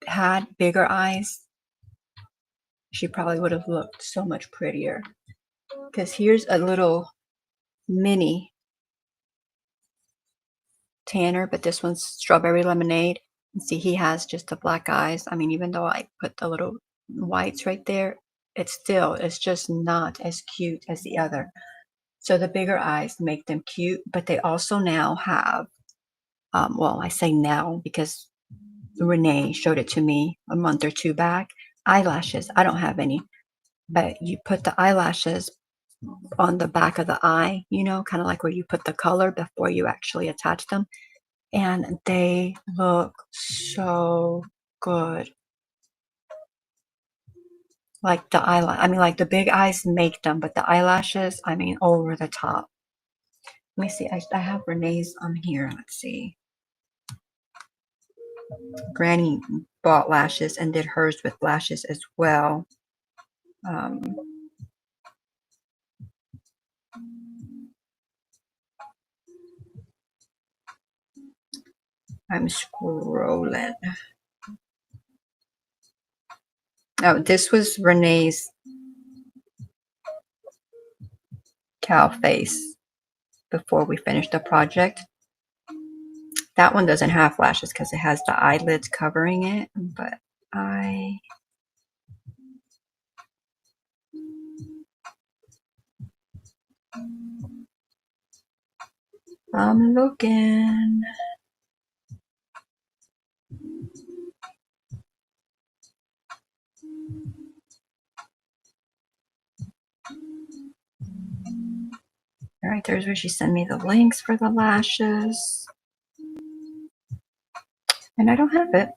had bigger eyes, she probably would have looked so much prettier. Because here's a little mini Tanner, but this one's strawberry lemonade. And see, he has just the black eyes. I mean, even though I put the little whites right there, it's just not as cute as the other. So the bigger eyes make them cute, but they also now have, well, I say now because Renee showed it to me a month or two back, eyelashes. I don't have any, but you put the eyelashes on the back of the eye, you know, kind of like where you put the color before you actually attach them. And they look so good. Like the eyelash, I mean, like the big eyes make them, but the eyelashes, I mean, over the top. Let me see. I have Renee's on here. Let's see. Granny bought lashes and did hers with lashes as well. I'm scrolling. Oh, this was Renee's cow face before we finished the project. That one doesn't have lashes because it has the eyelids covering it, but I'm looking. All right, there's where she sent me the links for the lashes. And I don't have it.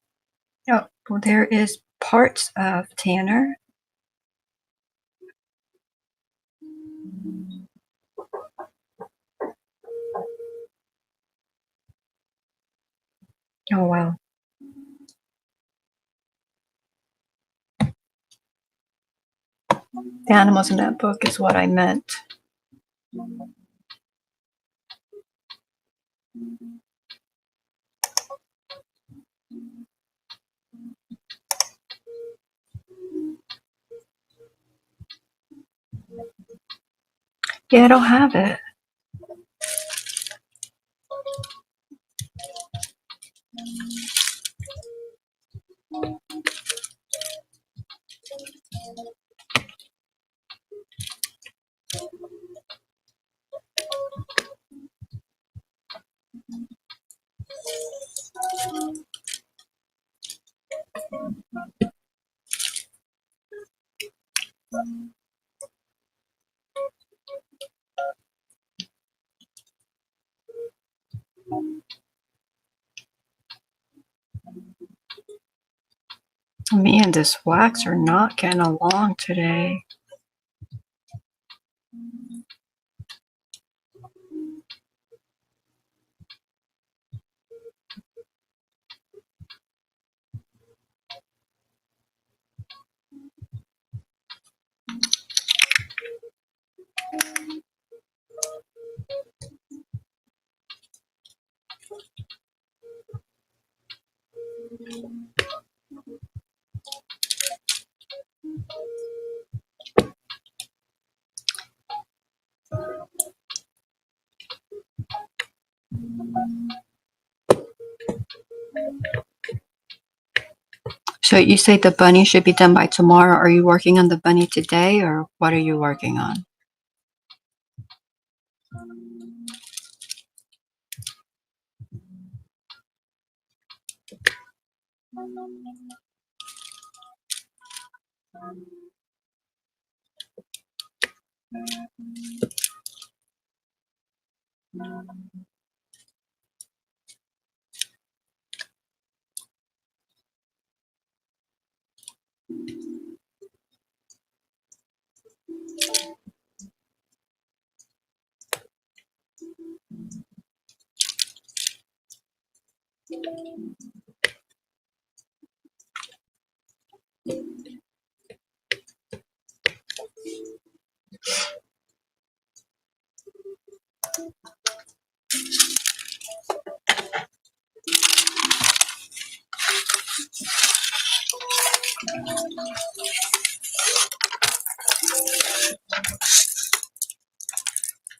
Oh, well, there is parts of Tanner. Oh, wow. The animals in that book is what I meant. Yeah, I don't have it. Me and this wax are not getting along today. So you say the bunny should be done by tomorrow. Are you working on the bunny today, or what are you working on?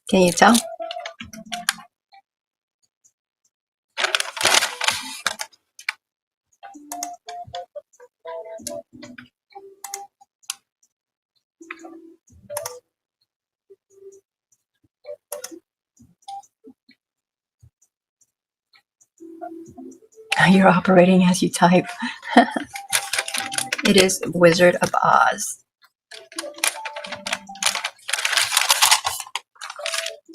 Can you tell? You're operating as you type. It is Wizard of Oz.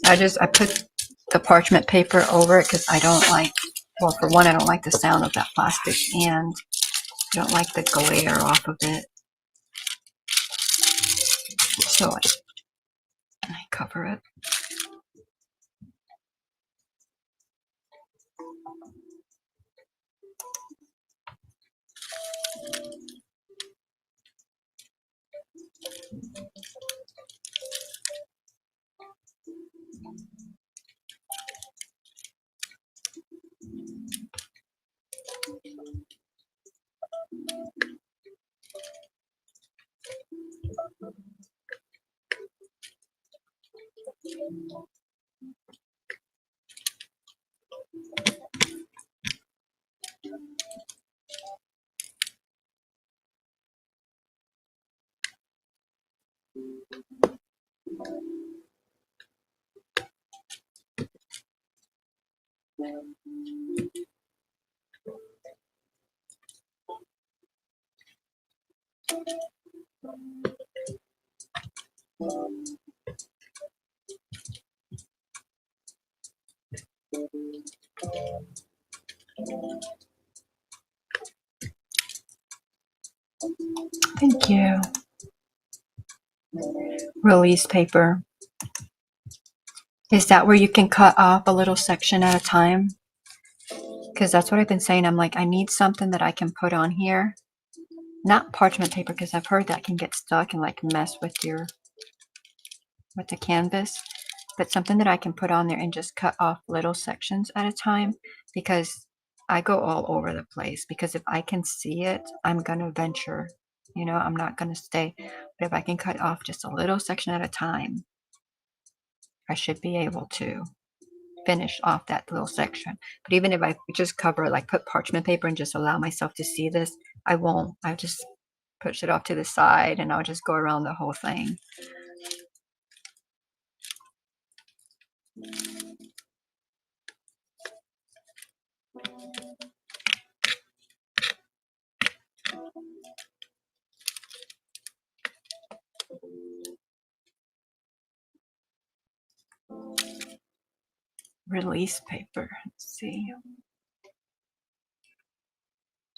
I put the parchment paper over it because I don't like, well, for one, I don't like the sound of that plastic, and I don't like the glare off of it. So I cover it. Thank you. Release paper. Is that where you can cut off a little section at a time? Because that's what I've been saying. I'm like, I need something that I can put on here. Not parchment paper, because I've heard that can get stuck and like mess with the canvas. But something that I can put on there and just cut off little sections at a time, because I go all over the place. Because if I can see it, I'm going to venture. I'm not going to stay. But if I can cut off just a little section at a time, I should be able to finish off that little section. But even if I just cover, like put parchment paper and just allow myself to see this, I won't. I just push it off to the side and I'll just go around the whole thing. Release paper. Let's see.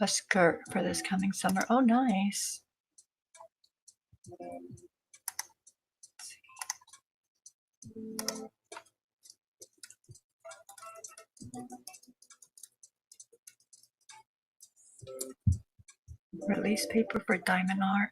A skirt for this coming summer. Oh, nice. Release paper for diamond art.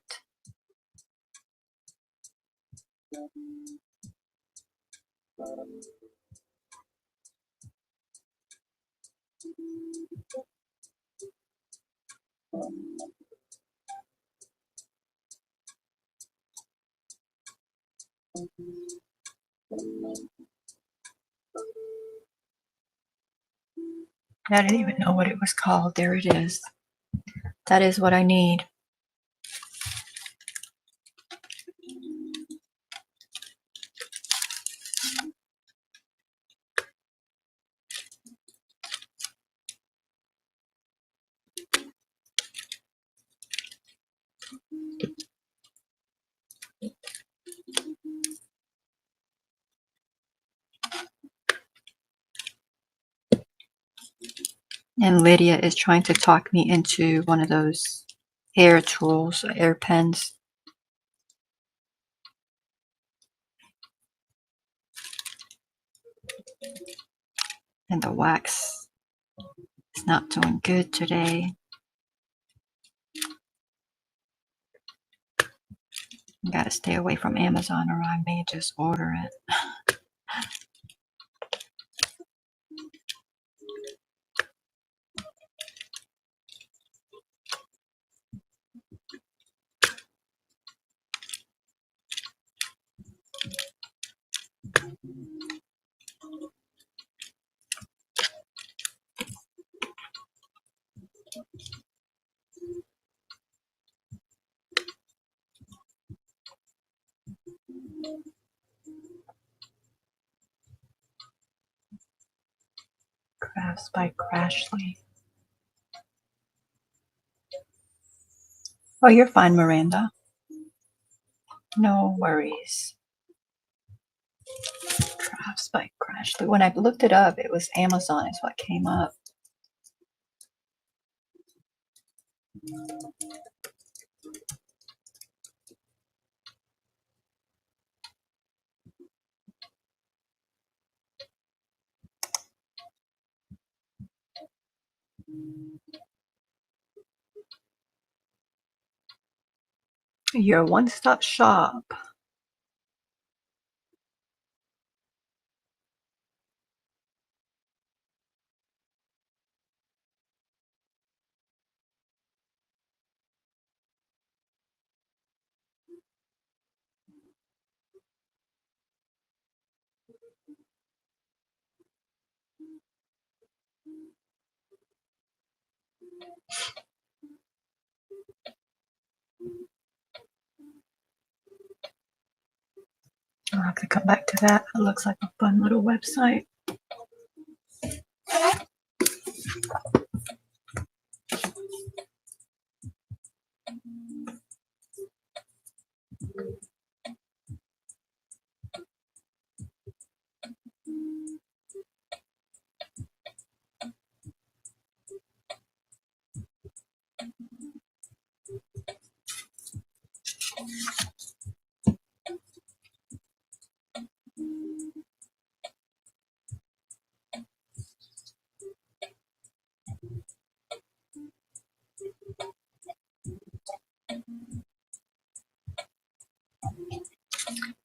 I didn't even know what it was called. There it is. That is what I need. And Lydia is trying to talk me into one of those air tools, air pens. And the wax is not doing good today. I gotta stay away from Amazon or I may just order it. Crafts by Crashly. Oh, you're fine, Miranda. No worries. Crafts by Crashly. When I looked it up, it was Amazon is what came up. Your one-stop shop. I'll have to come back to that. It looks like a fun little website.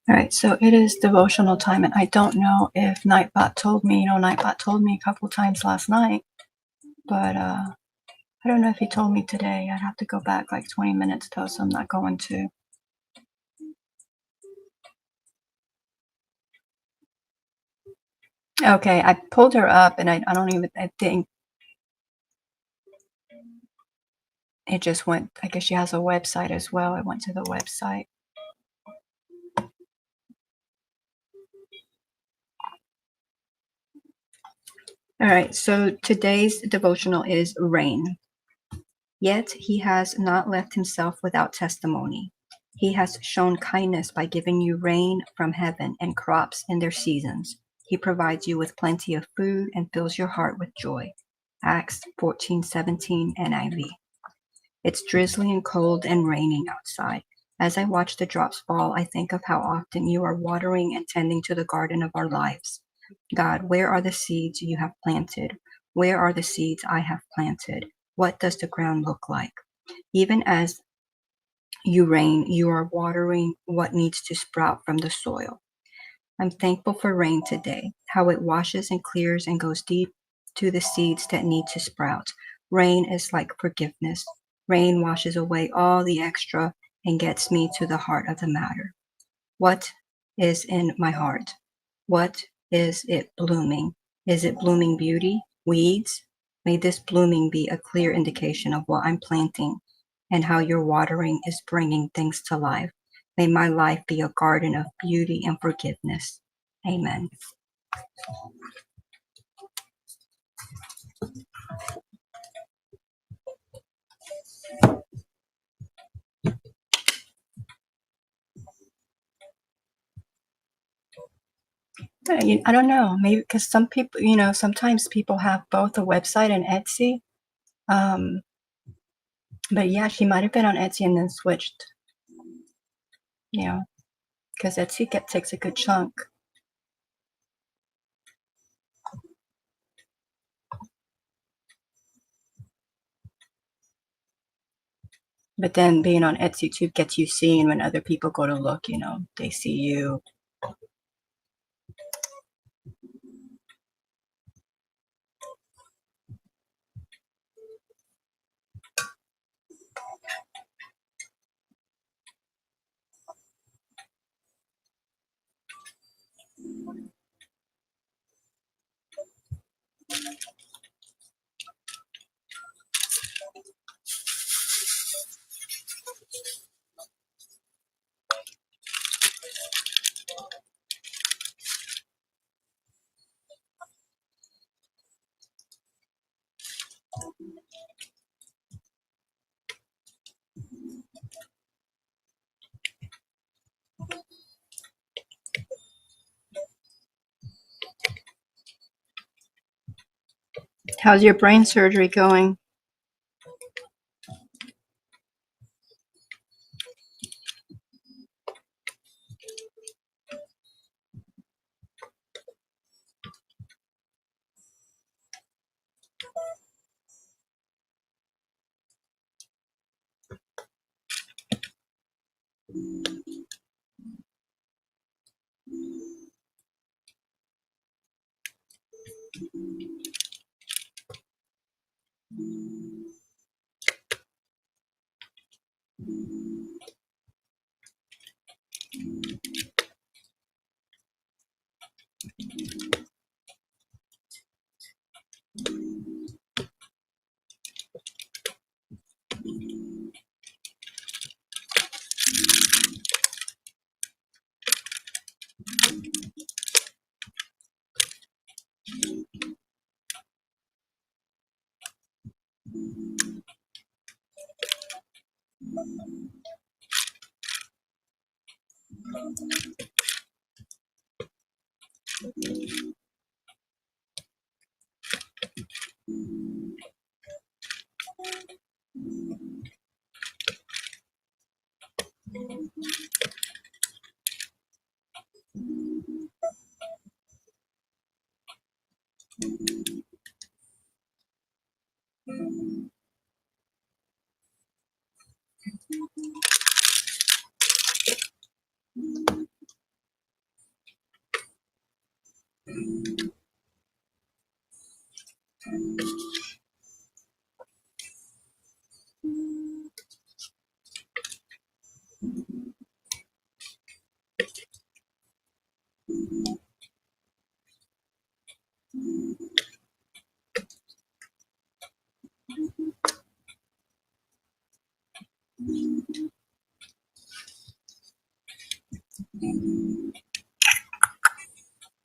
All right, so it is devotional time, and I don't know if Nightbot told me. Nightbot told me a couple times last night, but I don't know if he told me today. I'd have to go back like 20 minutes though, so I'm not going to. Okay, I pulled her up, and I think it just went. I guess she has a website as well. I went to the website. All right, so today's devotional is rain. Yet he has not left himself without testimony. He has shown kindness by giving you rain from heaven and crops in their seasons. He provides you with plenty of food and fills your heart with joy. Acts 14:17 NIV. It's drizzly and cold and raining outside. As I watch the drops fall, I think of how often you are watering and tending to the garden of our lives. God, where are the seeds you have planted? Where are the seeds I have planted? What does the ground look like? Even as you rain, you are watering what needs to sprout from the soil. I'm thankful for rain today, how it washes and clears and goes deep to the seeds that need to sprout. Rain is like forgiveness. Rain washes away all the extra and gets me to the heart of the matter. What is in my heart? What is it blooming? Is it blooming beauty? Weeds? May this blooming be a clear indication of what I'm planting and how your watering is bringing things to life. May my life be a garden of beauty and forgiveness. Amen. I don't know, maybe because some people, sometimes people have both a website and Etsy. But yeah, she might have been on Etsy and then switched, because Etsy takes a good chunk. But then being on Etsy too gets you seen when other people go to look, they see you. How's your brain surgery going?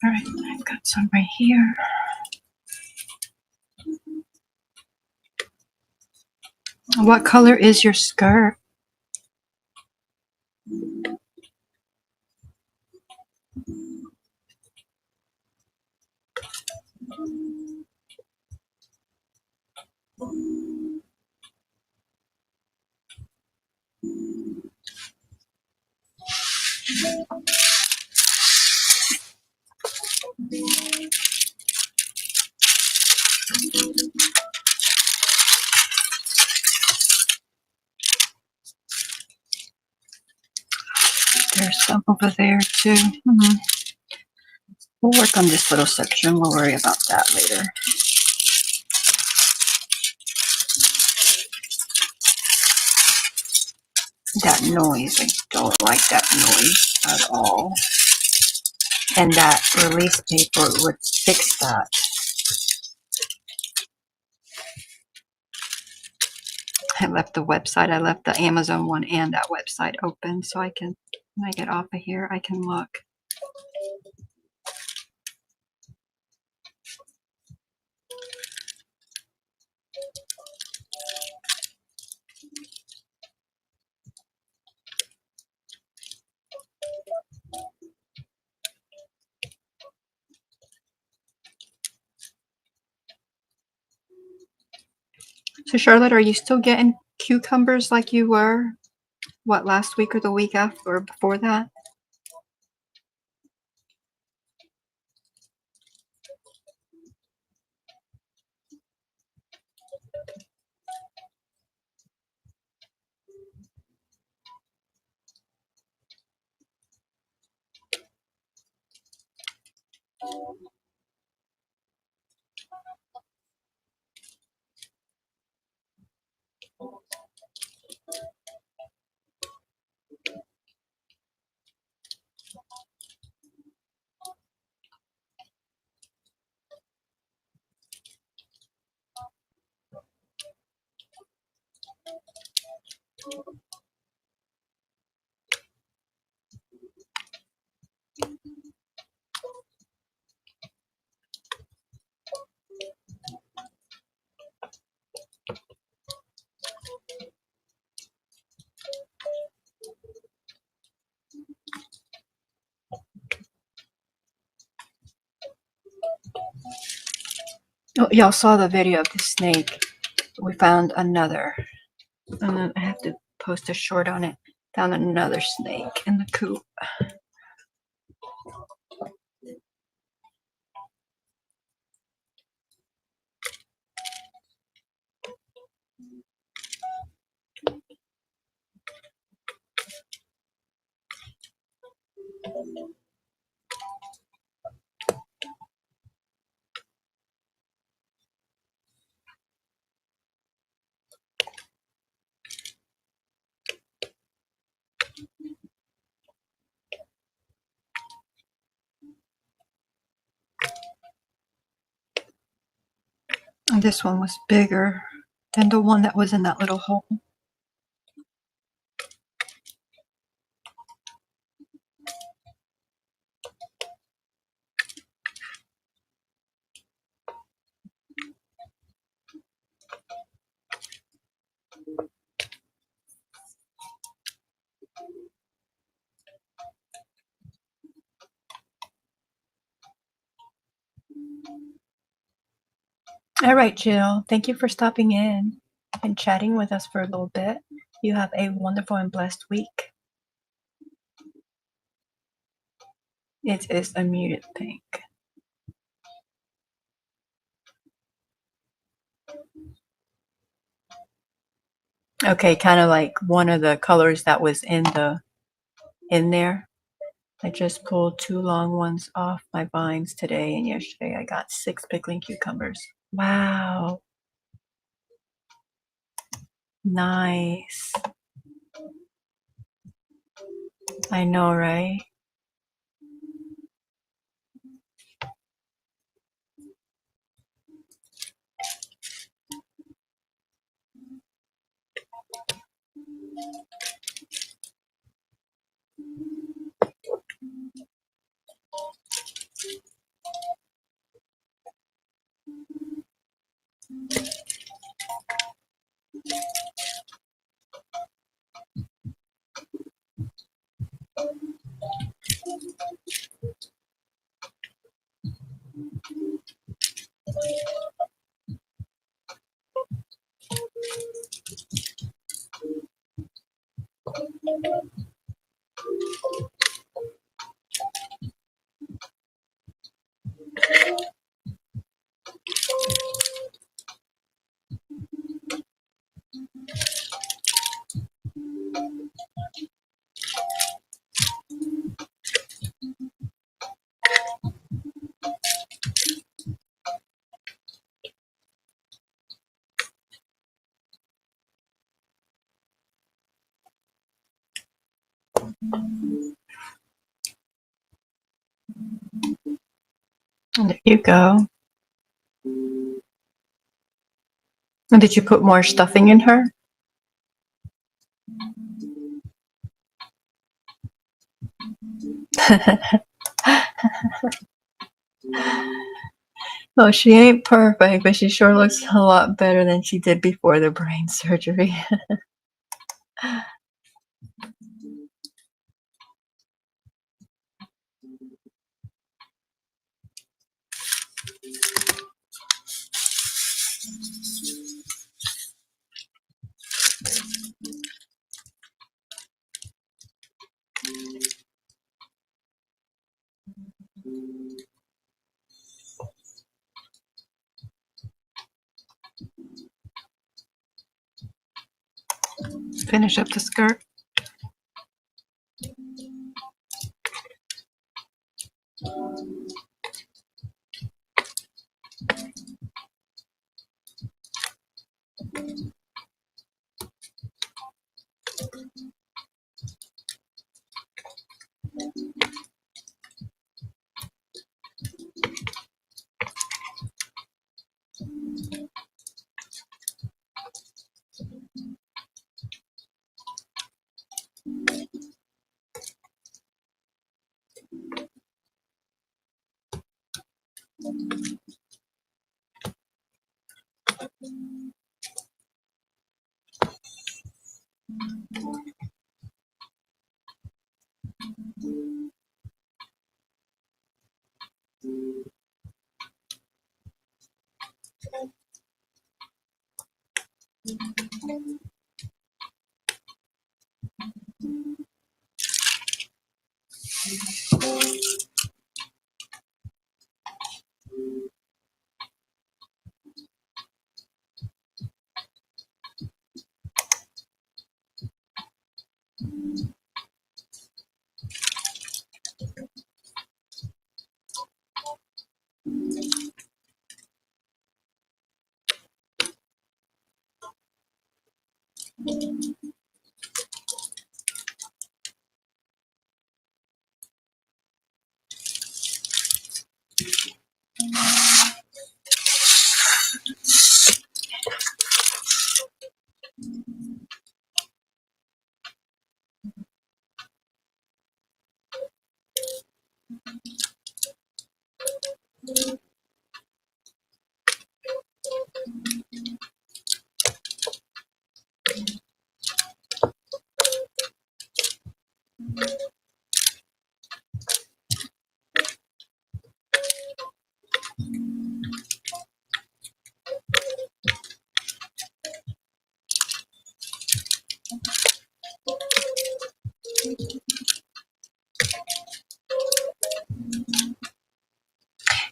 All right, I've got some right here. What color is your skirt? There's some over there too. We'll work on this little section. We'll worry about that later. That noise, I don't like that noise at all. And that release paper would fix that. I left the website, I left the Amazon one and that website open so I can, when I get off of here, I can look. So Charlotte, are you still getting cucumbers like you were, what, last week or the week after or before that? Oh, y'all saw the video of the snake. We found another. And then I have to post a short on it. Found another snake in the coop. And this one was bigger than the one that was in that little hole. All right, Jill. Thank you for stopping in and chatting with us for a little bit. You have a wonderful and blessed week. It is a muted pink. Okay, kind of like one of the colors that was in there. I just pulled 2 long ones off my vines today, and yesterday I got 6 pickling cucumbers. Wow. Nice. I know, right? And there you go. And did you put more stuffing in her? Well, she ain't perfect, but she sure looks a lot better than she did before the brain surgery. Finish up the skirt.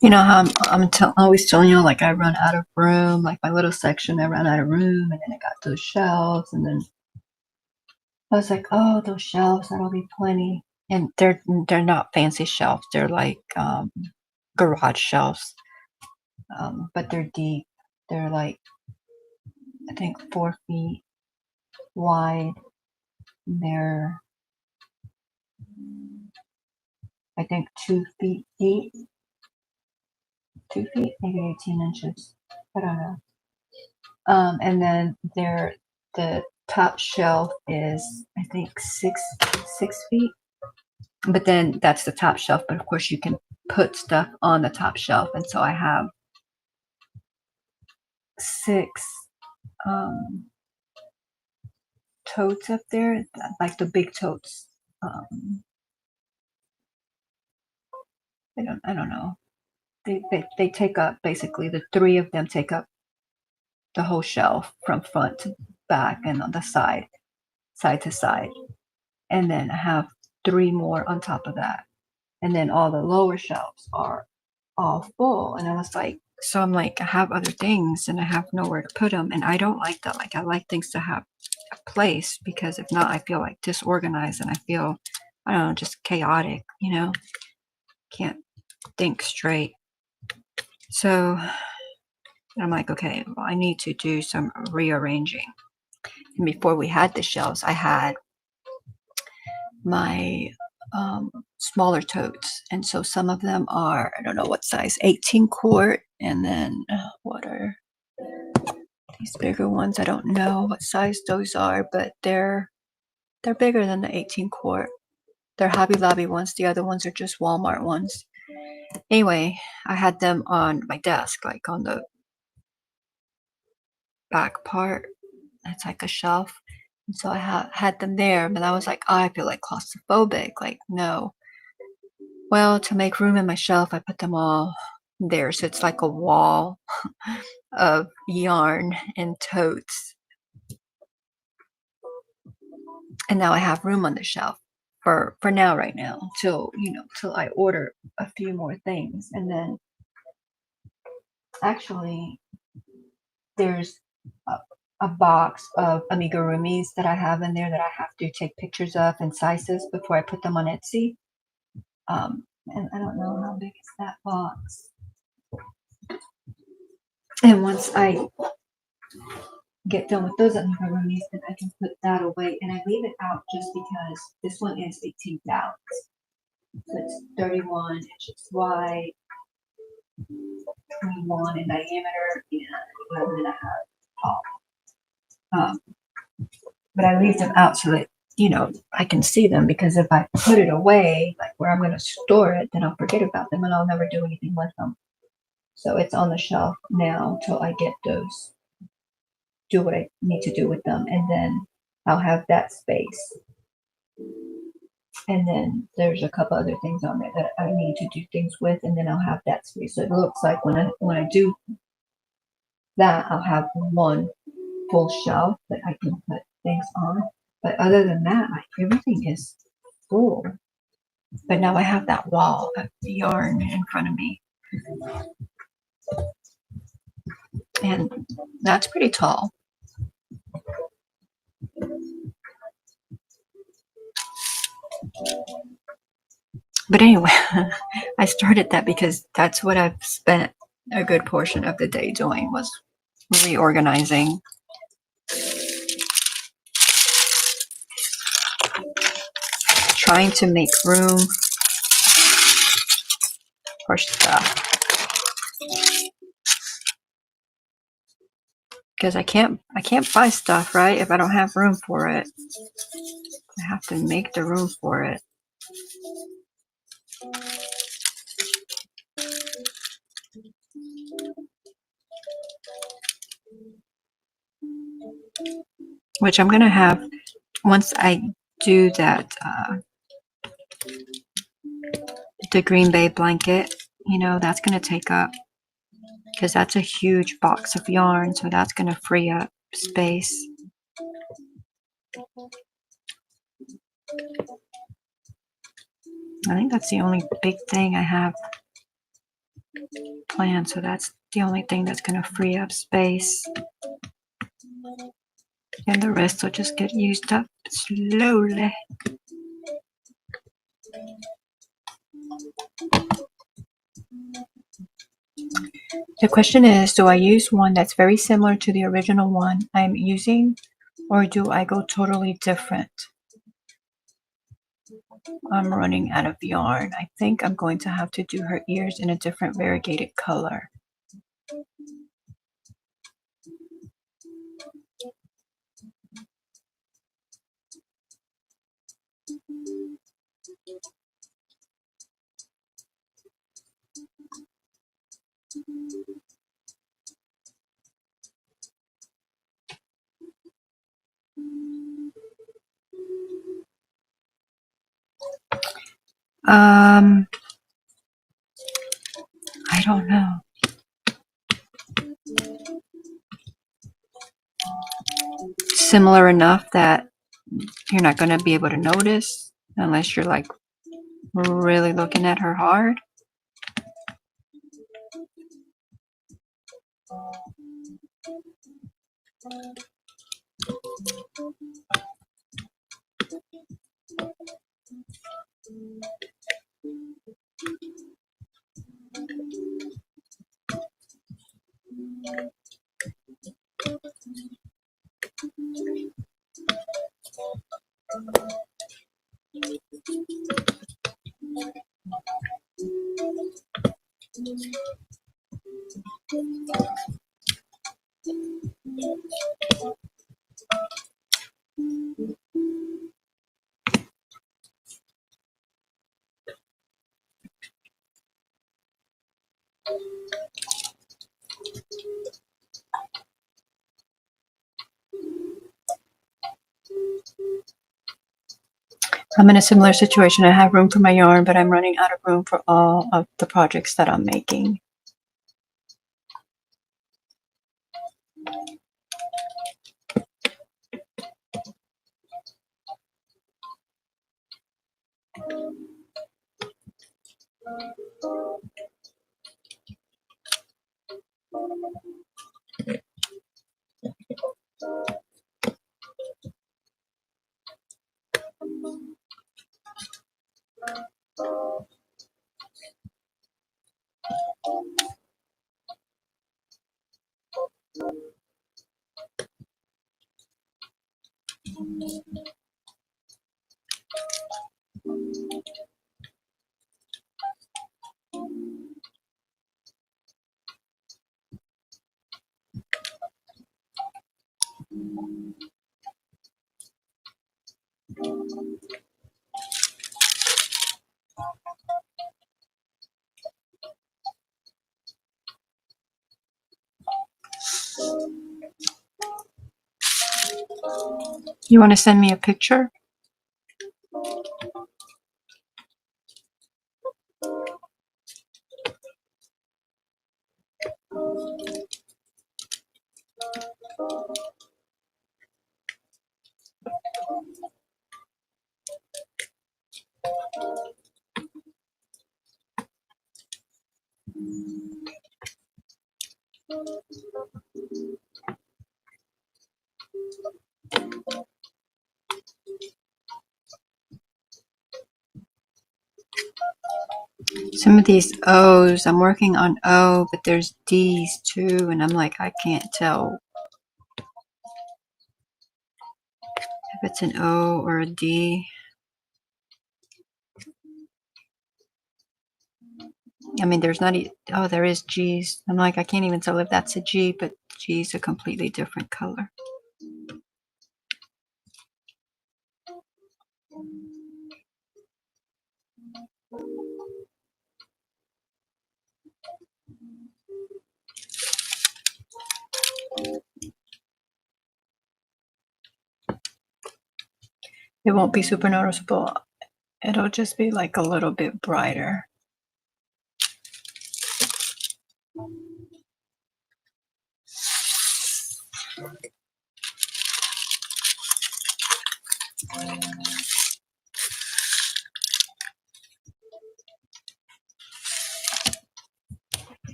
You know how I'm always telling you, like I run out of room, like my little section, I ran out of room, and then I got those shelves, and then I was like, oh, those shelves, that'll be plenty. And they're not fancy shelves. They're like garage shelves, but they're deep. They're like I think 4 feet wide. They're I think 2 feet deep. 2 feet, maybe 18 inches. I don't know. And then the top shelf is I think 6 feet. But then that's the top shelf. But of course you can put stuff on the top shelf, and so I have 6 um, totes up there, like the big totes. I don't know. They take up basically the 3 of them take up the whole shelf from front to back and on the side to side. And then I have 3 more on top of that. And then all the lower shelves are all full. And I was like, so I'm like, I have other things and I have nowhere to put them. And I don't like that. Like, I like things to have a place, because if not, I feel like disorganized and I feel, I don't know, just chaotic, you know, can't think straight. So I'm like, okay, well, I need to do some rearranging. And before we had the shelves, I had my smaller totes, and so some of them are, I don't know what size, 18 quart, and then what are these bigger ones? I don't know what size those are, but they're They're bigger than the 18 quart. They're Hobby Lobby ones. The other ones are just Walmart ones. Anyway, I had them on my desk, like on the back part. It's like a shelf. And so I had them there, but I was like, oh, I feel like claustrophobic. Like, no. Well, to make room in my shelf, I put them all there. So it's like a wall of yarn and totes. And now I have room on the shelf for now, right now, till I order a few more things. And then actually there's a box of amigurumis that I have in there that I have to take pictures of and sizes before I put them on Etsy. And I don't know how big is that box. And once I get done with those amigurumis, then I can put that away. And I leave it out just because this one is 18 thou. So it's 31 inches wide, 21 in diameter, and 11 and a half tall. But I leave them out so that, I can see them, because if I put it away, like where I'm going to store it, then I'll forget about them and I'll never do anything with them. So it's on the shelf now till I get those, do what I need to do with them, and then I'll have that space. And then there's a couple other things on there that I need to do things with, and then I'll have that space. So it looks like when I do that, I'll have one full shelf that I can put things on. But other than that, everything is full. But now I have that wall of yarn in front of me. And that's pretty tall. But anyway, I started that because that's what I've spent a good portion of the day doing, was reorganizing. Trying to make room for stuff. Because I can't buy stuff, right, if I don't have room for it. I have to make the room for it. Which I'm gonna have, once I do that, the Green Bay blanket, that's gonna take up, because that's a huge box of yarn, so that's gonna free up space. I think that's the only big thing I have planned, so that's the only thing that's gonna free up space. And the rest will just get used up slowly. The question is, do I use one that's very similar to the original one I'm using, or do I go totally different? I'm running out of yarn. I think I'm going to have to do her ears in a different variegated color. I don't know. Similar enough that you're not going to be able to notice unless you're like really looking at her hard. I'm in a similar situation. I have room for my yarn, but I'm running out of room for all of the projects that I'm making. You want to send me a picture? Some of these O's, I'm working on O, but there's D's too, and I'm like, I can't tell if it's an O or a D. I mean, there's not, oh, there is G's. I'm like, I can't even tell if that's a G, but G's a completely different color. It won't be super noticeable. It'll just be like a little bit brighter.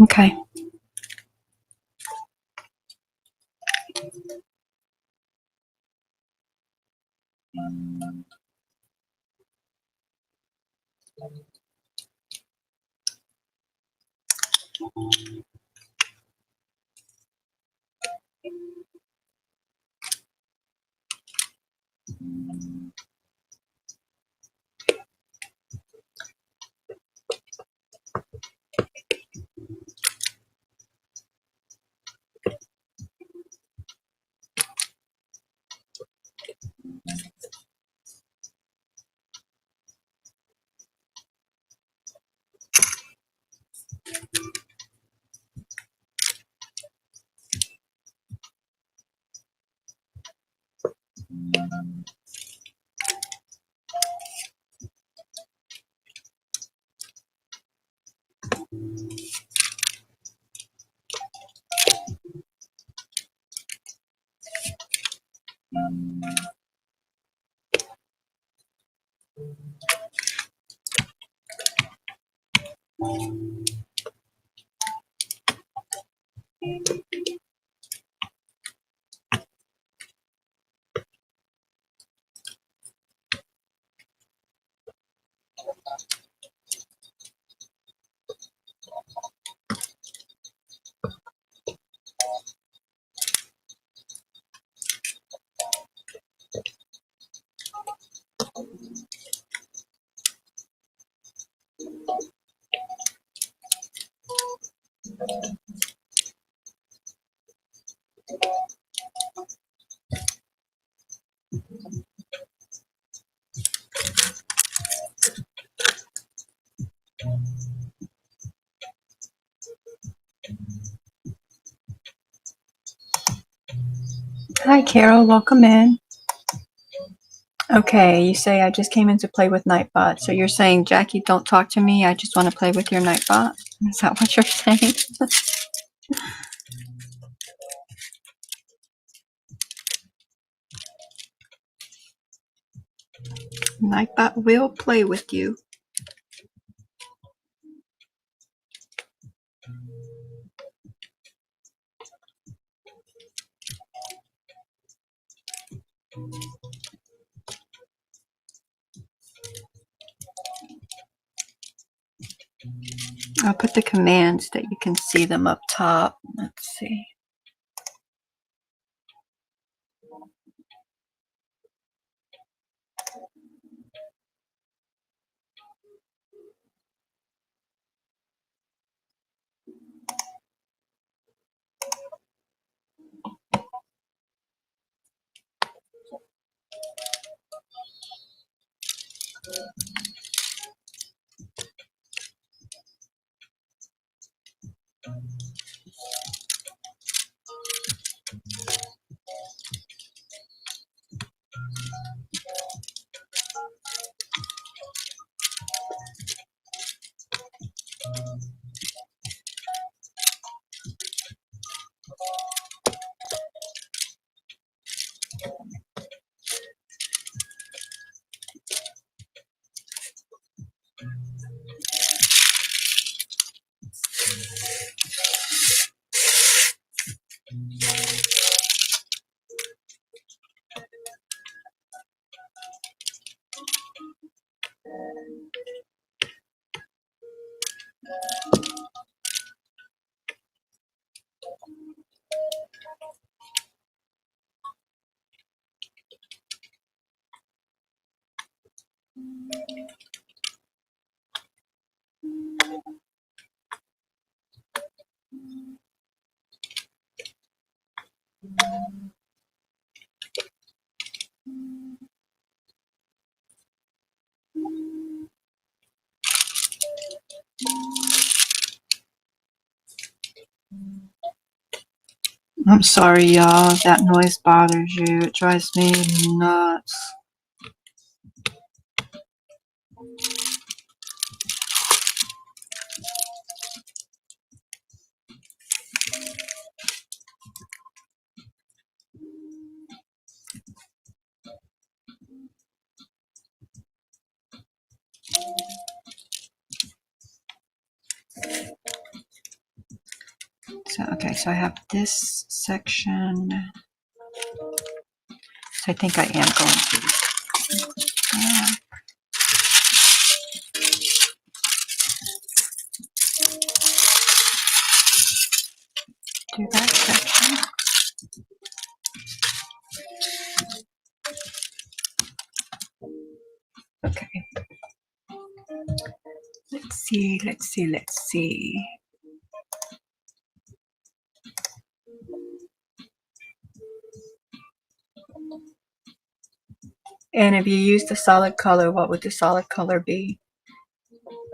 Okay. Hi, Carol. Welcome in. Okay, you say I just came in to play with Nightbot. So you're saying, Jackie, don't talk to me. I just want to play with your Nightbot. Is that what you're saying? Nightbot will play with you. I'll put the commands that you can see them up top. Let's see. I'm sorry, y'all. If that noise bothers you, it drives me nuts. So, okay, so I have this section. So I think I am going to do that section. Okay. Let's see. And if you use the solid color, what would the solid color be?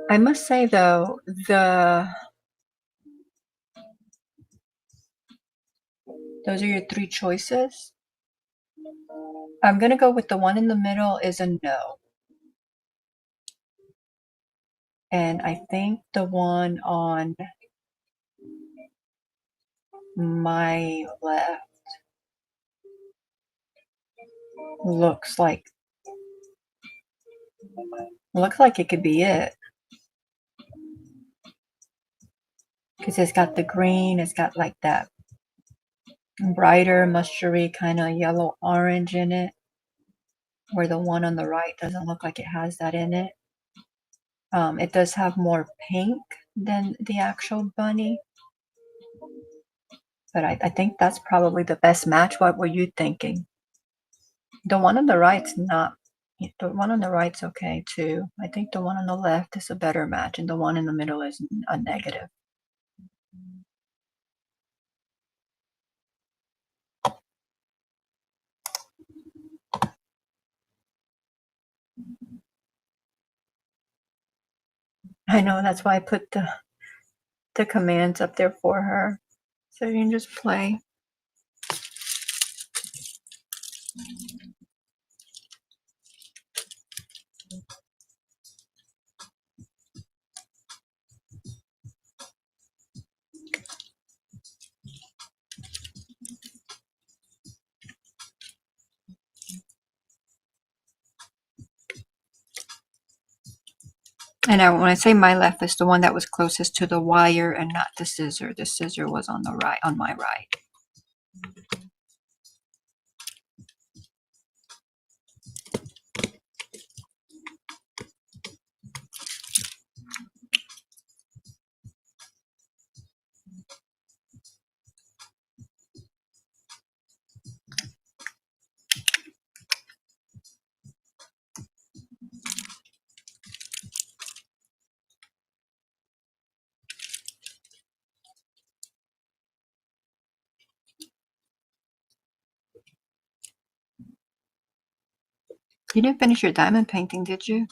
I must say though, those are your three choices. I'm gonna go with the one in the middle is a no. And I think the one on my left looks like it could be it. because it's got the green, it's got like that brighter mustardy kind of yellow orange in it, where the one on the right doesn't look like it has that in it. It does have more pink than the actual bunny, but I think that's probably the best match. What were you thinking? The one on the right's not, the one on the right's okay too. I think the one on the left is a better match, and the one in the middle is a negative. I know, that's why I put the commands up there for her, so you can just play. And when I say my left, it's the one that was closest to the wire and not the scissor. The scissor was on the right, on my right. You didn't finish your diamond painting, did you?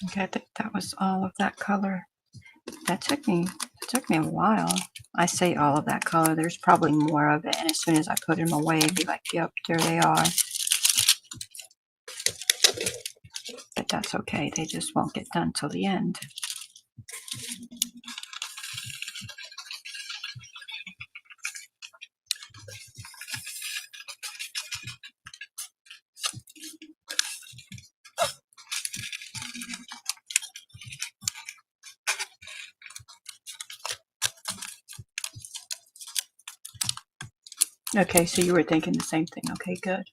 Okay, I think that was all of that color. That took me a while. I say all of that color. There's probably more of it, and as soon as I put them away, it'd be like, yep, there they are. But that's okay. They just won't get done till the end. Okay, so you were thinking the same thing. Okay, good.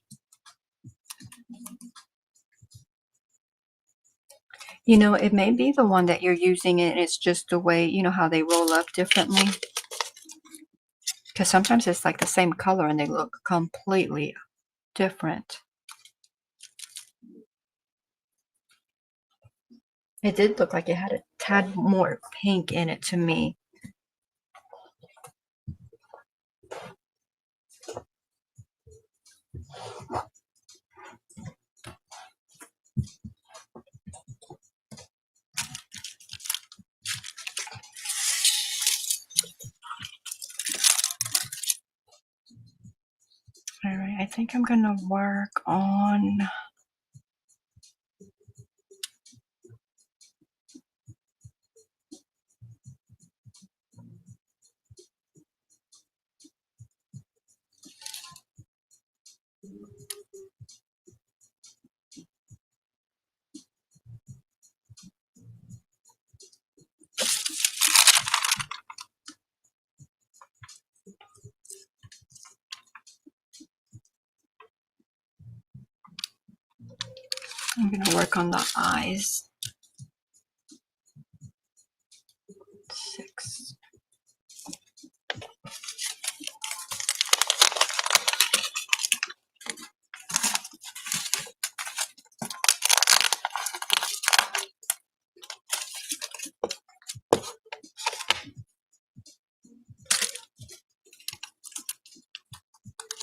You know, it may be the one that you're using, and it's just the way, you know, how they roll up differently. Because sometimes it's like the same color and they look completely different. It did look like it had a tad more pink in it to me. All right, I think I'm gonna work on the eyes. 6.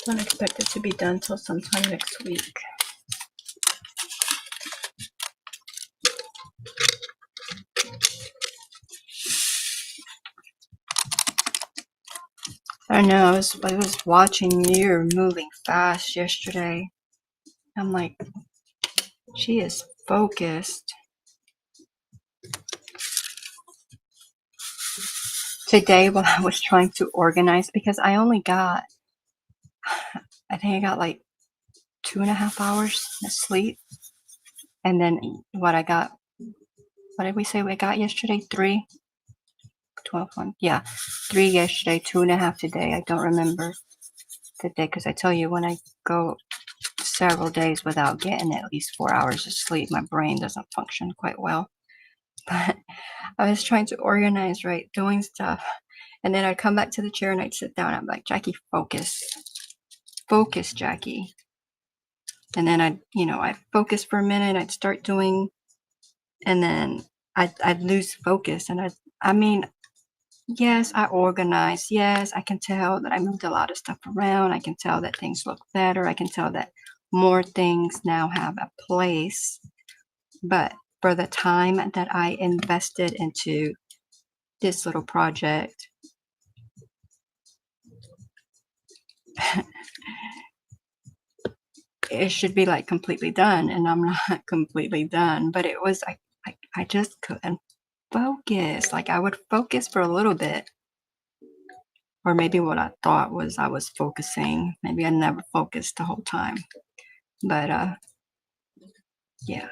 Don't expect it to be done till sometime next week. I don't know, I was watching you moving fast yesterday. I'm like, she is focused. Today, while I was trying to organize, because I only got, I think I got like 2.5 hours of sleep. And then what did we say we got yesterday? 3? 12, 1. Yeah, 3 yesterday, 2.5 today. I don't remember the day, because I tell you, when I go several days without getting at least 4 hours of sleep, my brain doesn't function quite well. But I was trying to organize, right, doing stuff, and then I'd come back to the chair and I'd sit down. I'm like, Jackie, focus, Jackie. And then I'd focus for a minute. I'd start doing, and then I'd lose focus. And I mean, yes, I organized. Yes, I can tell that I moved a lot of stuff around. I can tell that things look better. I can tell that more things now have a place. But for the time that I invested into this little project, it should be like completely done, and I'm not completely done. But it was, I just couldn't focus. Like, I would focus for a little bit, or maybe what I thought was I was focusing. Maybe I never focused the whole time. But yeah.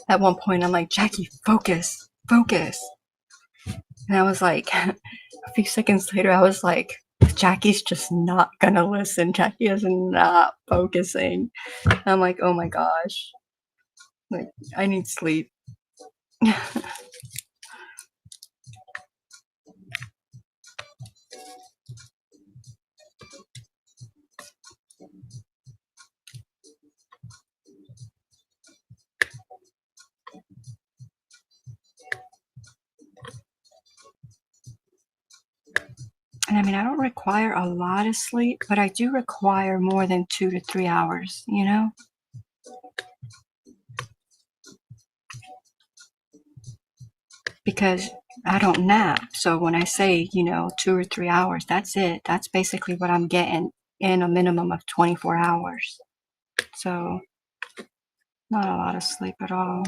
At one point, I'm like, Jackie, focus, focus. And I was like, a few seconds later, I was like, Jackie's just not gonna listen. Jackie is not focusing. I'm like, oh my gosh. Like, I need sleep. And I mean, I don't require a lot of sleep, but I do require more than 2 to 3 hours, you know? Because I don't nap. So when I say, 2 or 3 hours, that's it. That's basically what I'm getting in a minimum of 24 hours. So not a lot of sleep at all.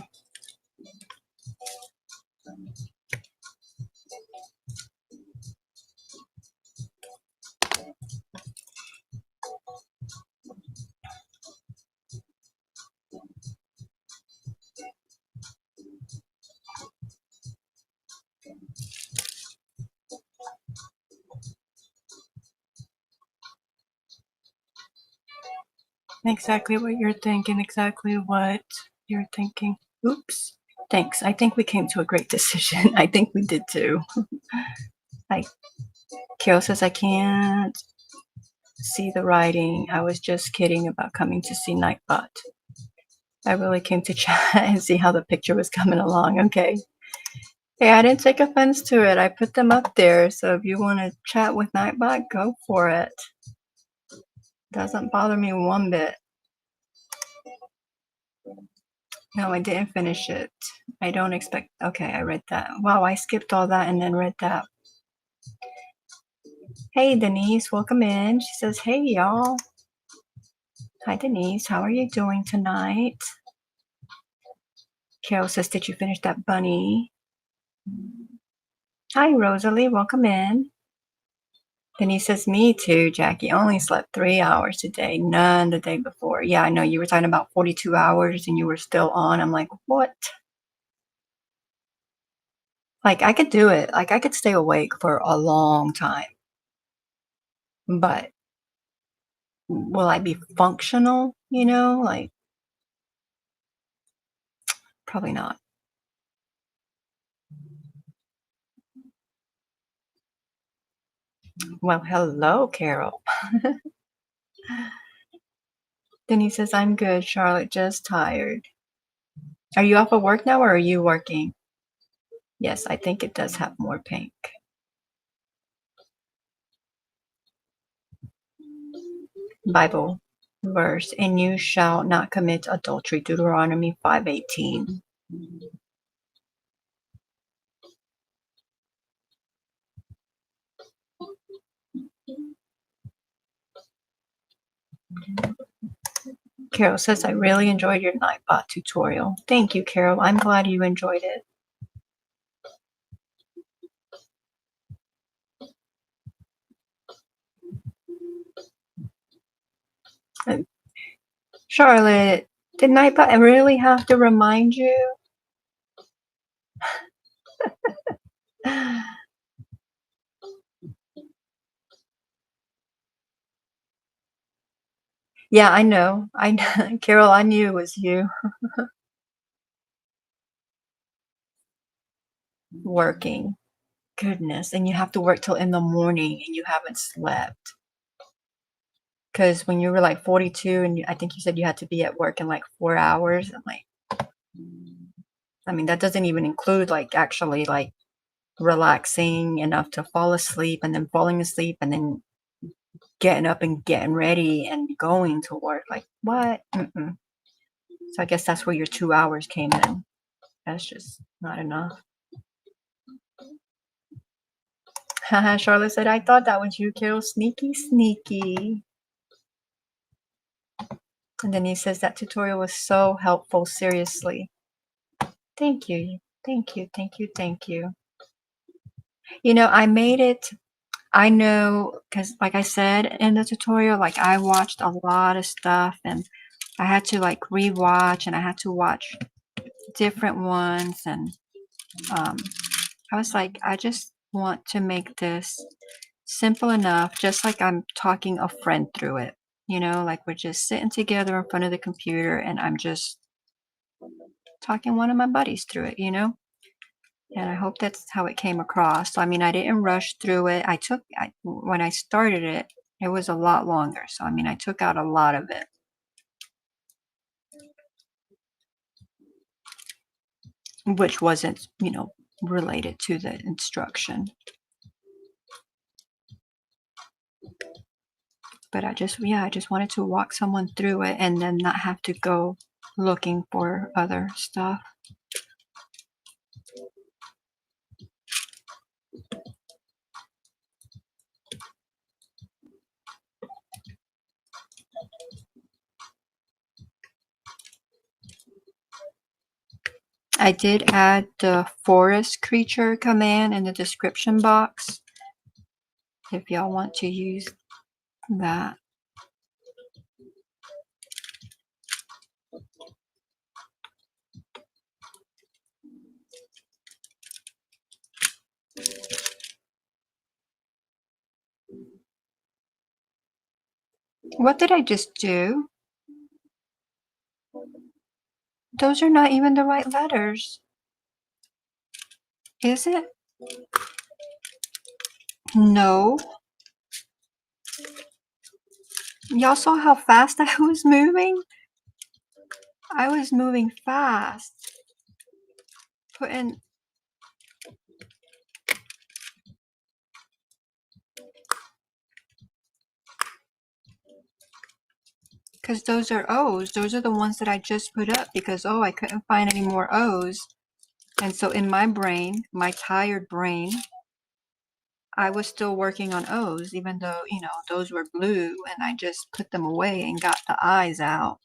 Exactly what you're thinking. Exactly what you're thinking. Oops. Thanks. I think we came to a great decision. I think we did too. Like, Kale says I can't see the writing. I was just kidding about coming to see Nightbot. I really came to chat and see how the picture was coming along. Okay. Hey, I didn't take offense to it. I put them up there. So if you want to chat with Nightbot, go for it. Doesn't bother me one bit. No, I didn't finish it. I don't expect. Okay, I read that. Wow, I skipped all that and then read that. Hey, Denise, welcome in. She says, hey, y'all. Hi, Denise. How are you doing tonight? Carol says, did you finish that bunny? Hi, Rosalie. Welcome in. Denise says, me too, Jackie. Only slept 3 hours today, none the day before. Yeah, I know you were talking about 42 hours and you were still on. I'm like, what? Like, I could do it. Like, I could stay awake for a long time. But will I be functional? Like, probably not. Well, hello, Carol. Then he says, I'm good, Charlotte, just tired. Are you off of work now or are you working? Yes, I think it does have more pink. Bible verse, and you shall not commit adultery, Deuteronomy 5:18. Carol says, I really enjoyed your Nightbot tutorial. Thank you, Carol. I'm glad you enjoyed it. And Charlotte, did Nightbot really have to remind you? Yeah, I know. Carol, I knew it was you working. Goodness, and you have to work till in the morning and you haven't slept. Because when you were like 42 and I think you said you had to be at work in like 4 hours, I'm like, I mean, that doesn't even include like actually like relaxing enough to fall asleep and then falling asleep and then getting up and getting ready and going to work. Like, what? Mm-mm. So I guess that's where your 2 hours came in. That's just not enough. Haha, Charlotte said, I thought that was you, Carol. Sneaky, sneaky. And then he says, that tutorial was so helpful, seriously. Thank you. Thank you. Thank you. Thank you. You know, I made it. I know, because like I said in the tutorial, like I watched a lot of stuff and I had to like rewatch and I had to watch different ones. And I was like, I just want to make this simple enough, just like I'm talking a friend through it. You know, like we're just sitting together in front of the computer and I'm just talking one of my buddies through it, you know? And I hope that's how it came across. So, I mean, I didn't rush through it. When I started it, it was a lot longer. So, I mean, I took out a lot of it, which wasn't, you know, related to the instruction. But I just wanted to walk someone through it and then not have to go looking for other stuff. I did add the forest creature command in the description box if y'all want to use that. What did I just do? Those are not even the right letters. Is it? No. Y'all saw how fast I was moving? I was moving fast. Putting... Because those are O's. Those are the ones that I just put up because, oh, I couldn't find any more O's. And so in my brain, my tired brain, I was still working on O's, even though, you know, those were blue and I just put them away and got the I's out.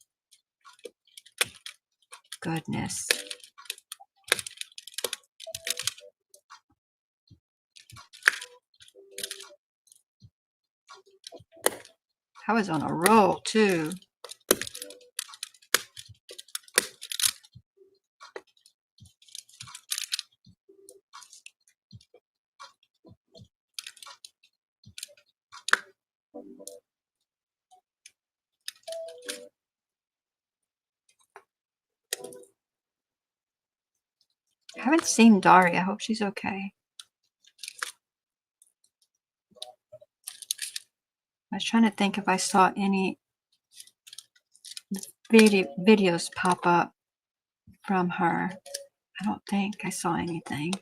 Goodness. I was on a roll too. I haven't seen Daria. I hope she's okay. I was trying to think if I saw any videos pop up from her. I don't think I saw anything.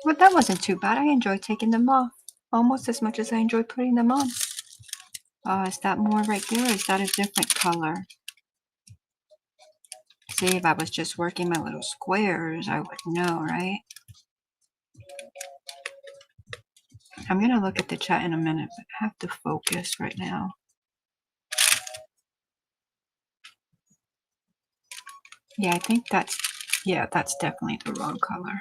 Well, that wasn't too bad. I enjoyed taking them off almost as much as I enjoyed putting them on. Oh, is that more right there? Or is that a different color? See, if I was just working my little squares, I would know, right? I'm going to look at the chat in a minute, but I have to focus right now. Yeah, I think that's definitely the wrong color.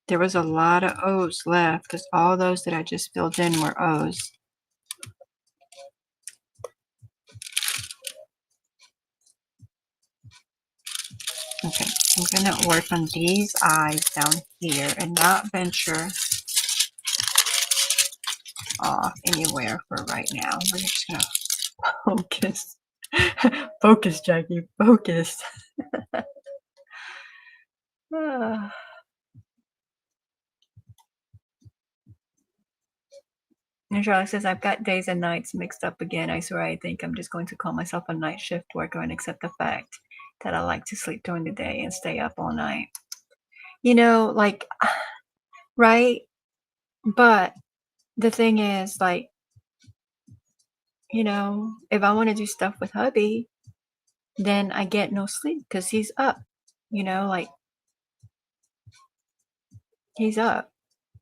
There was a lot of O's left because all those that I just filled in were O's. Okay, I'm gonna work on these eyes down here and not venture off anywhere for right now. We're just gonna focus. Focus, Jackie, focus. And Charlotte says, I've got days and nights mixed up again. I swear I think I'm just going to call myself a night shift worker and accept the fact that I like to sleep during the day and stay up all night. You know, like, right? But the thing is, like, you know, if I want to do stuff with hubby, then I get no sleep because he's up, you know, like he's up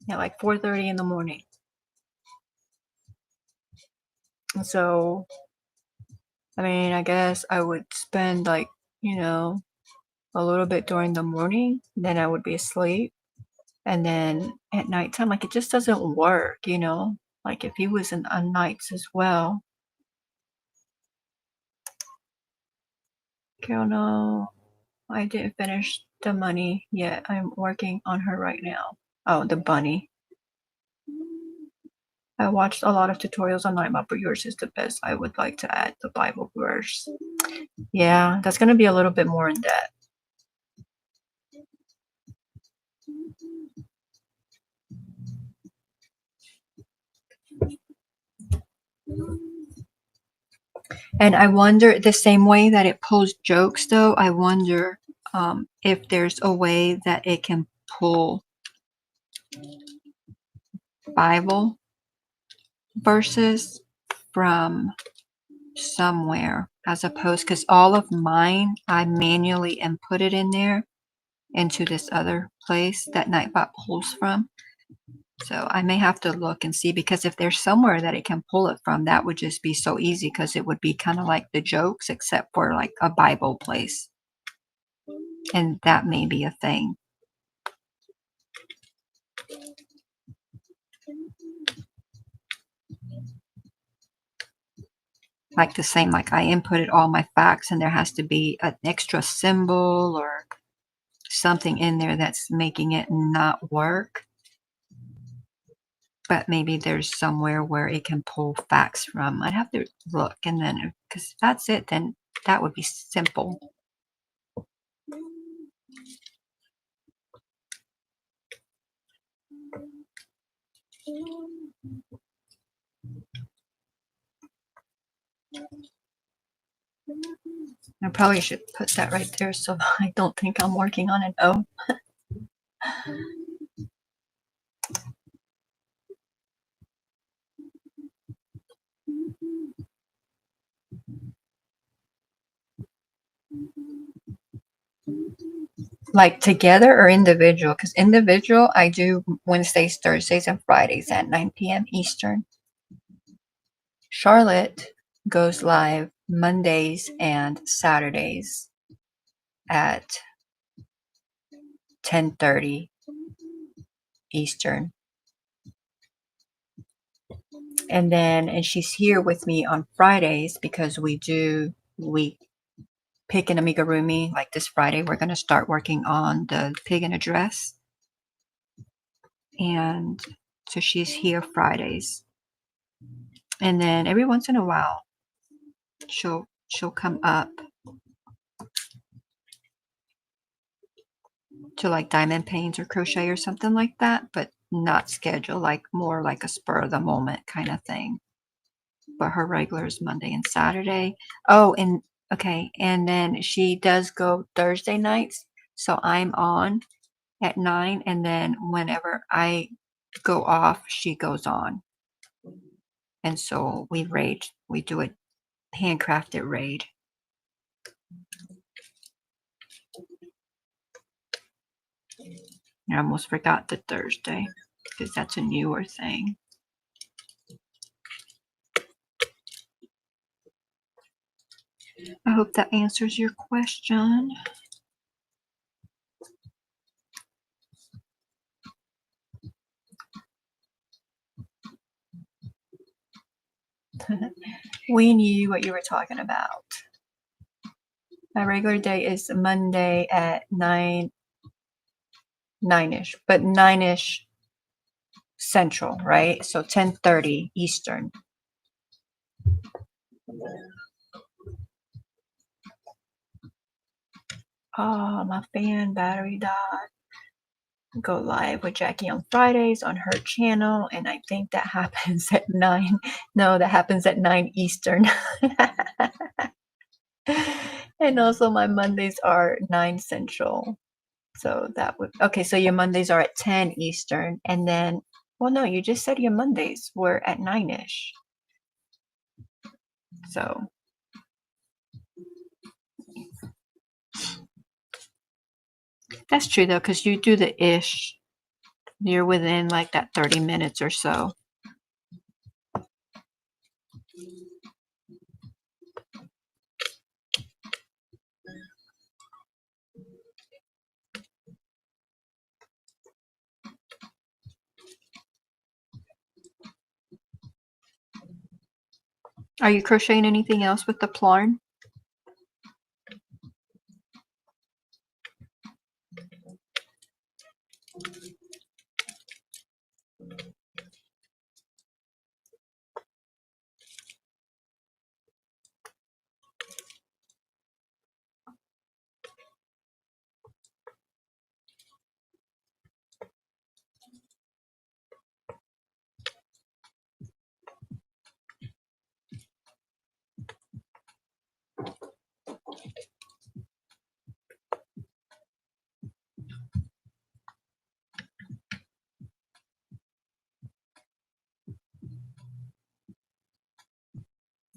at like 4:30 in the morning. And so, I mean, I guess I would spend like, you know, a little bit during the morning, then I would be asleep. And then at nighttime, like it just doesn't work, you know, like if he was on nights as well. Carol, no, I didn't finish the money yet. I'm working on her right now. Oh, the bunny. I watched a lot of tutorials on Nightmare, but yours is the best. I would like to add the Bible verse. Yeah, that's going to be a little bit more in depth. And I wonder, the same way that it pulls jokes, though, I wonder if there's a way that it can pull Bible verses from somewhere, as opposed, because all of mine, I manually input it in there into this other place that Nightbot pulls from. So I may have to look and see, because if there's somewhere that it can pull it from, that would just be so easy, because it would be kind of like the jokes, except for like a Bible place. And that may be a thing. Like the same, like I inputted all my facts and there has to be an extra symbol or something in there that's making it not work. But maybe there's somewhere where it can pull facts from. I'd have to look, and then, because if that's it, then that would be simple. I probably should put that right there so I don't think I'm working on an O. Like together or individual? Because individual, I do Wednesdays, Thursdays, and Fridays at 9 p.m. Eastern. Charlotte goes live Mondays and Saturdays at 10:30 Eastern. And she's here with me on Fridays because we pick an amigurumi. Like this Friday, we're going to start working on the pig in a dress. And so she's here Fridays. And then every once in a while, she'll come up to like diamond paints or crochet or something like that, but not scheduled, like more like a spur of the moment kind of thing. But her regular is Monday and Saturday. Oh, and okay, and then she does go Thursday nights, so I'm on at 9, and then whenever I go off, she goes on. And so we raid, we do a handcrafted raid. I almost forgot the Thursday because that's a newer thing. I hope that answers your question. We knew what you were talking about. My regular day is Monday at 9-ish, but 9-ish Central, right? So 10:30 Eastern. Oh, my fan battery died. Go live with Jackie on Fridays on her channel, and I think that happens at 9. No, that happens at 9 Eastern. And also my Mondays are 9 Central. So that would, okay, so your Mondays are at 10 Eastern, and then, well, no, you just said your Mondays were at 9-ish. So that's true though, because you do the ish. You're within like that 30 minutes or so. Are you crocheting anything else with the Plarn?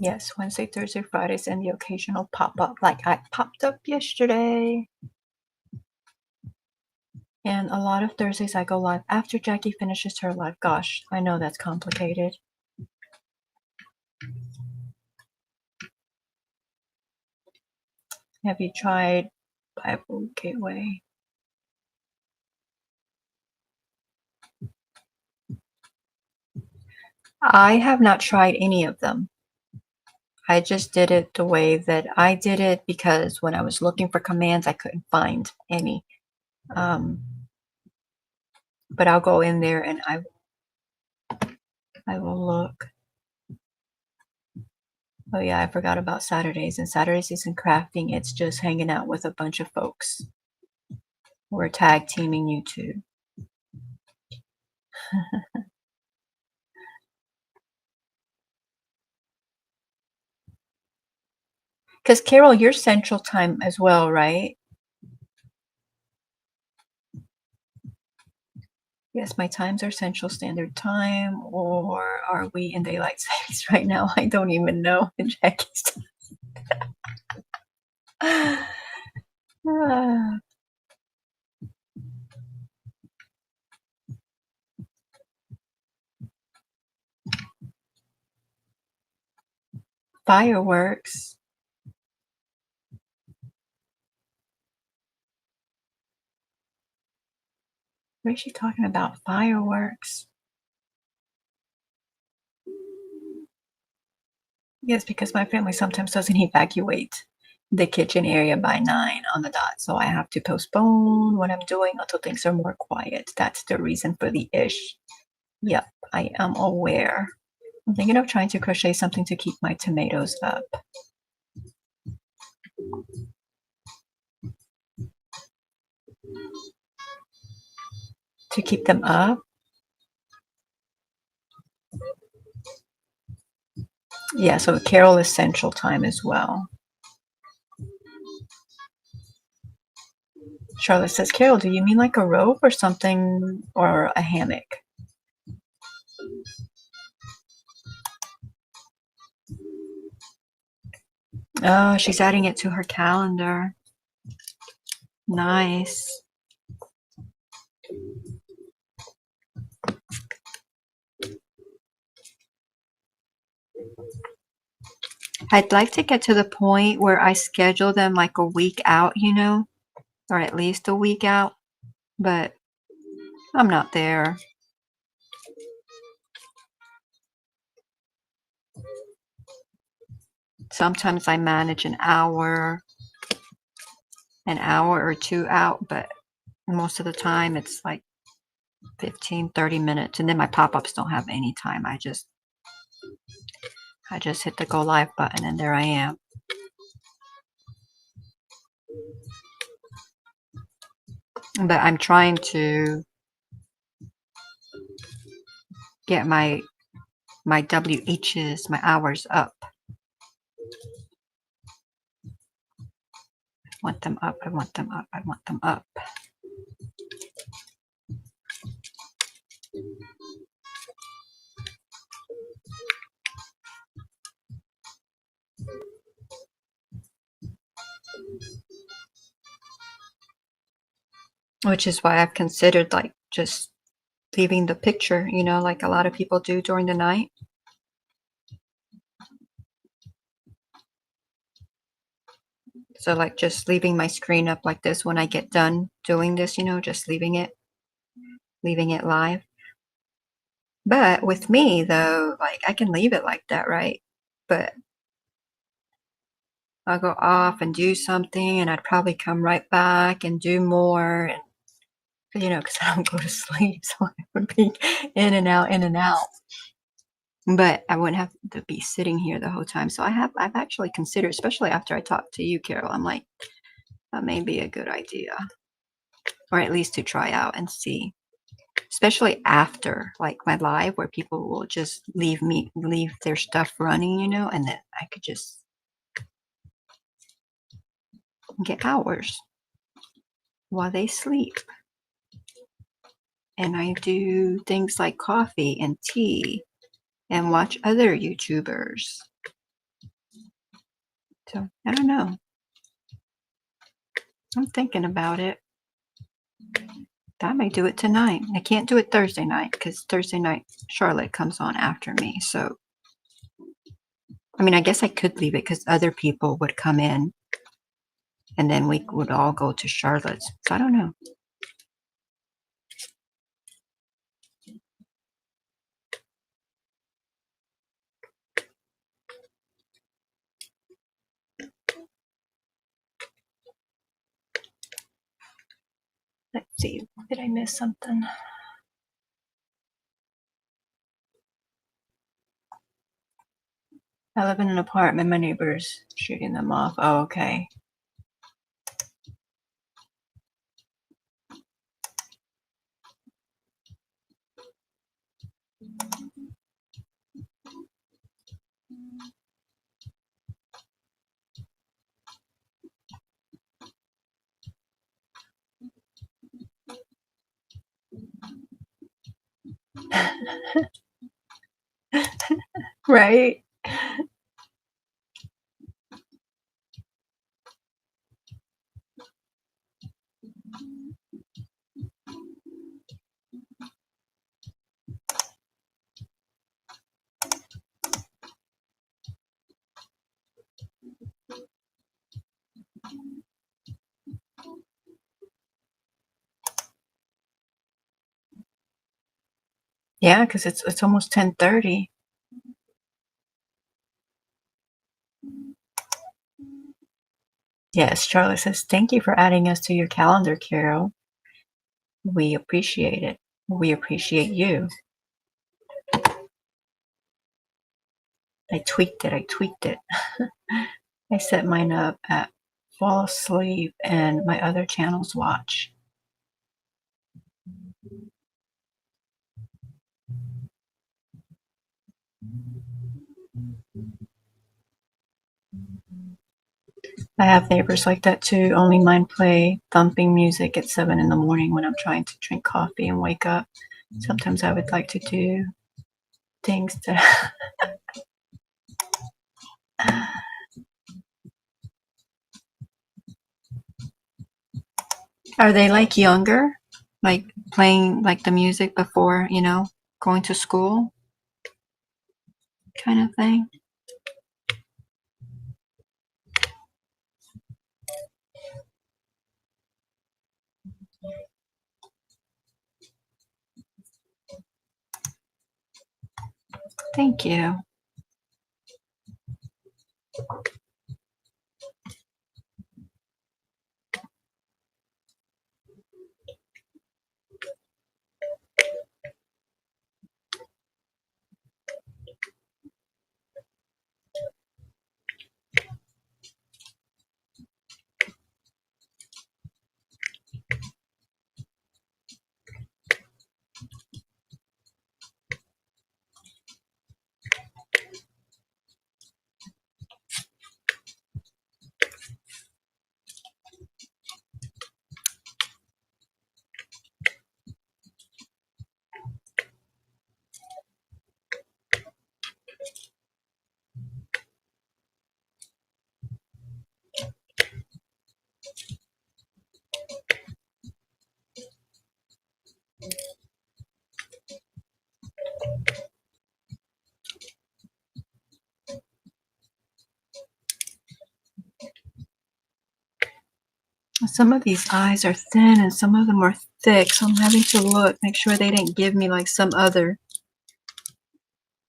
Yes, Wednesday, Thursday, Fridays, and the occasional pop-up, like I popped up yesterday. And a lot of Thursdays I go live after Jackie finishes her live. Gosh, I know that's complicated. Have you tried Bible Gateway? I have not tried any of them. I just did it the way that I did it because when I was looking for commands, I couldn't find any. But I'll go in there and I will look. Oh yeah, I forgot about Saturdays. And Saturdays isn't crafting, it's just hanging out with a bunch of folks. We're tag teaming YouTube. Because Carol, you're Central Time as well, right? Yes, my times are Central Standard Time, or are we in daylight savings right now? I don't even know. Jackie's. Fireworks. What is she talking about? Fireworks. Yes, because my family sometimes doesn't evacuate the kitchen area by 9 on the dot. So I have to postpone what I'm doing until things are more quiet. That's the reason for the ish. Yep, I am aware. I'm thinking of trying to crochet something to keep my tomatoes up. To keep them up? Yeah, so Carol is Central Time as well. Charlotte says, Carol, do you mean like a rope or something, or a hammock? Oh, she's adding it to her calendar. Nice. I'd like to get to the point where I schedule them like a week out, you know, or at least a week out, but I'm not there. Sometimes I manage an hour or two out, but most of the time it's like 15, 30 minutes. And then my pop-ups don't have any time. I just hit the go live button and there I am. But I'm trying to get my WHs, my hours up. I want them up, I want them up, I want them up. Which is why I've considered like just leaving the picture, you know, like a lot of people do during the night. So like just leaving my screen up like this when I get done doing this, you know, just leaving it live. But with me though, like I can leave it like that, right? But I'll go off and do something and I'd probably come right back and do more, and you know, because I don't go to sleep, so I would be in and out, in and out. But I wouldn't have to be sitting here the whole time. So I've actually considered, especially after I talked to you, Carol, I'm like, that may be a good idea. Or at least to try out and see. Especially after like my live where people will just leave their stuff running, you know, and then I could just get hours while they sleep. And I do things like coffee and tea and watch other YouTubers. So I don't know. I'm thinking about it. I may do it tonight. I can't do it Thursday night because Thursday night Charlotte comes on after me. So, I mean, I guess I could leave it because other people would come in and then we would all go to Charlotte's. So I don't know. Let's see. Did I miss something? I live in an apartment. My neighbor's shooting them off. Oh, okay. Right? Yeah, because it's almost 10:30. Yes, Charlotte says, thank you for adding us to your calendar, Carol. We appreciate it. We appreciate you. I tweaked it. I set mine up at fall asleep and my other channels watch. I have neighbors like that too. Only mine play thumping music at 7 in the morning when I'm trying to drink coffee and wake up. Sometimes I would like to do things to. Are they like younger? Like playing like the music before, going to school kind of thing? Thank you. Some of these eyes are thin and some of them are thick, so I'm having to look, make sure they didn't give me like some other,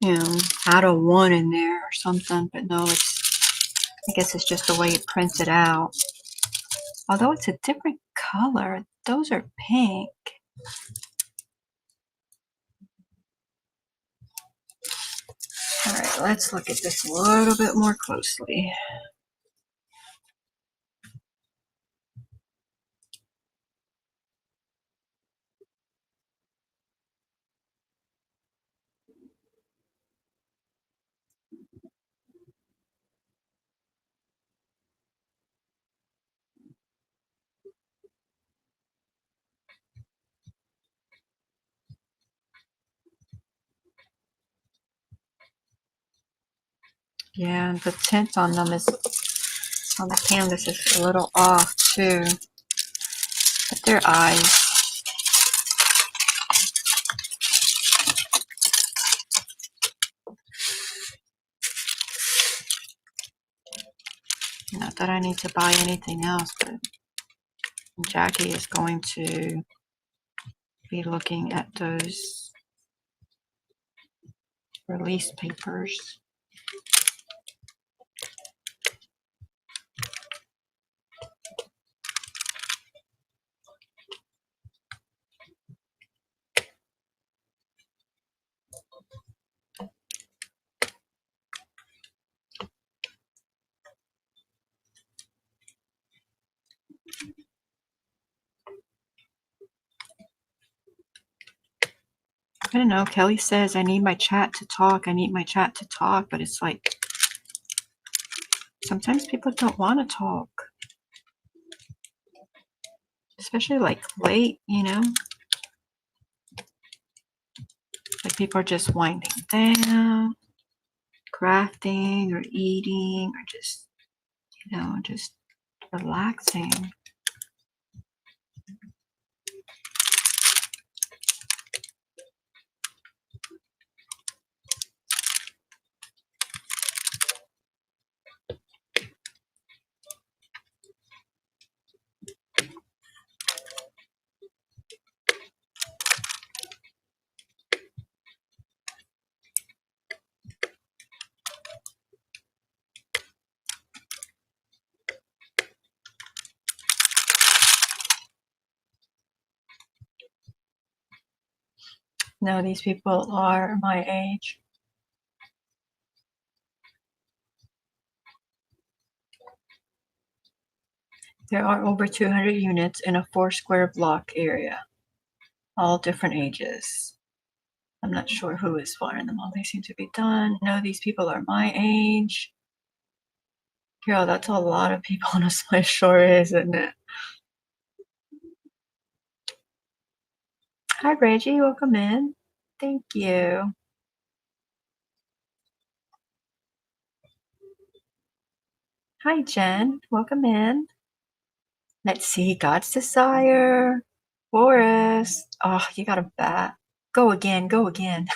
add a 1 in there or something, but no, I guess it's just the way it prints it out. Although it's a different color, those are pink. All right, let's look at this a little bit more closely. Yeah, the tint on them is, on the canvas is a little off too. But their eyes. Not that I need to buy anything else, but Jackie is going to be looking at those release papers. I don't know. Kelly says, I need my chat to talk. I need my chat to talk. But it's like, sometimes people don't want to talk. Especially like late, Like people are just winding down, crafting or eating or just relaxing. No, these people are my age. There are over 200 units in a 4-square block area, all different ages. I'm not sure who is flying them all. They seem to be done. No, these people are my age. Carol, that's a lot of people on a Swiss shore, isn't it? Hi, Reggie. Welcome in. Thank you. Hi, Jen. Welcome in. Let's see. God's Desire. Forest. Oh, you got a bat. Go again. Go again.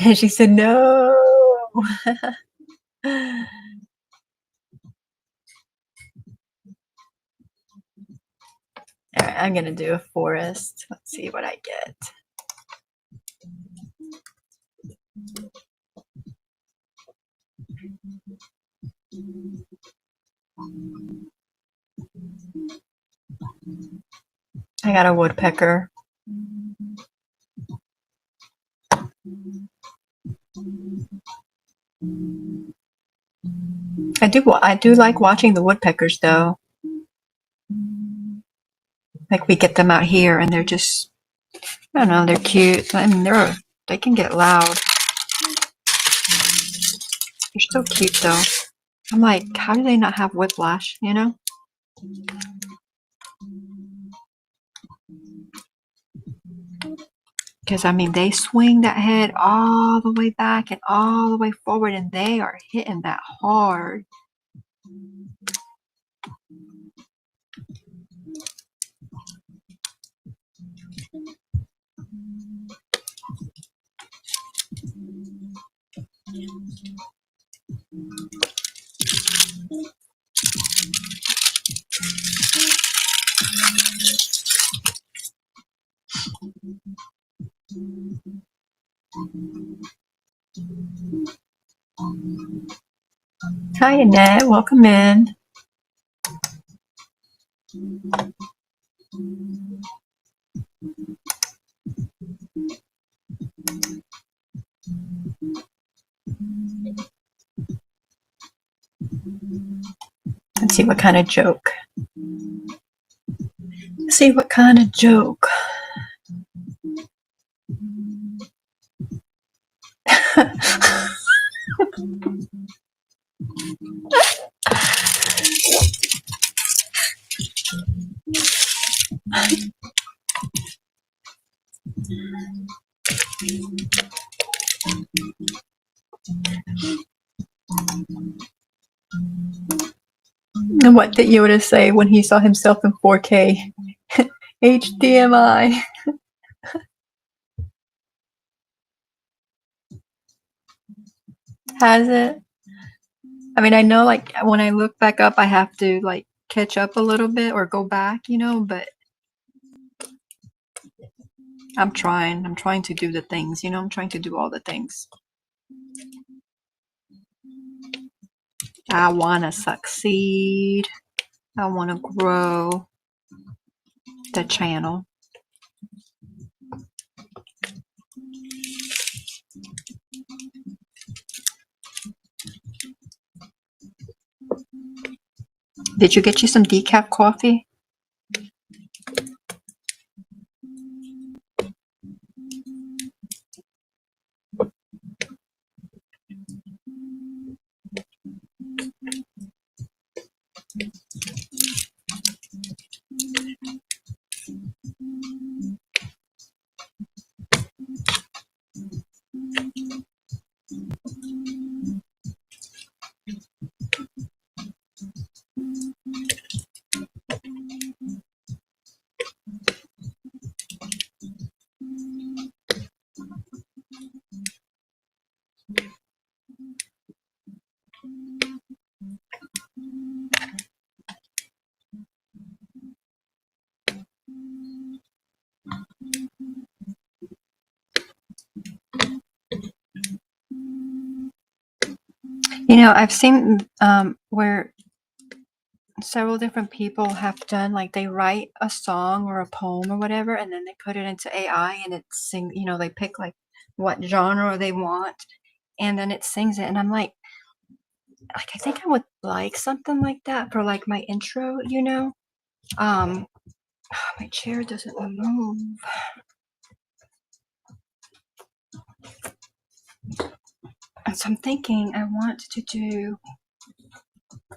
And she said, no. All right, I'm going to do a forest. Let's see what I get. I got a woodpecker. I do like watching the woodpeckers though. Like we get them out here and they're just, I don't know, they're cute. I mean, they can get loud. They're so cute though. I'm like, how do they not have whiplash, you know? Because I mean, they swing that head all the way back and all the way forward and they are hitting that hard. Hi, Annette. Welcome in. Let's see what kind of joke. Let's see what kind of joke. And what did Yoda say when he saw himself in 4K? HDMI. Has it? I mean, I know like when I look back up, I have to like catch up a little bit or go back, you know, but I'm trying. I'm trying to do the things, you know, I'm trying to do all the things. I want to succeed. I want to grow the channel. Did you get you some decaf coffee? You know, I've seen where several different people have done, like, they write a song or a poem or whatever, and then they put it into AI and it sing they pick, like, what genre they want, and then it sings it, and I'm like, I think I would like something like that for, like, my intro, you know? My chair doesn't move. And so I'm thinking I want to do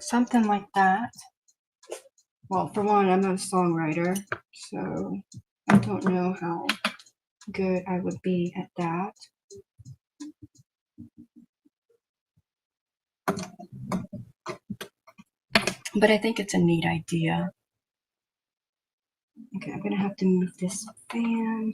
something like that. Well, for one, I'm not a songwriter, so I don't know how good I would be at that. But I think it's a neat idea. Okay, I'm gonna have to move this fan.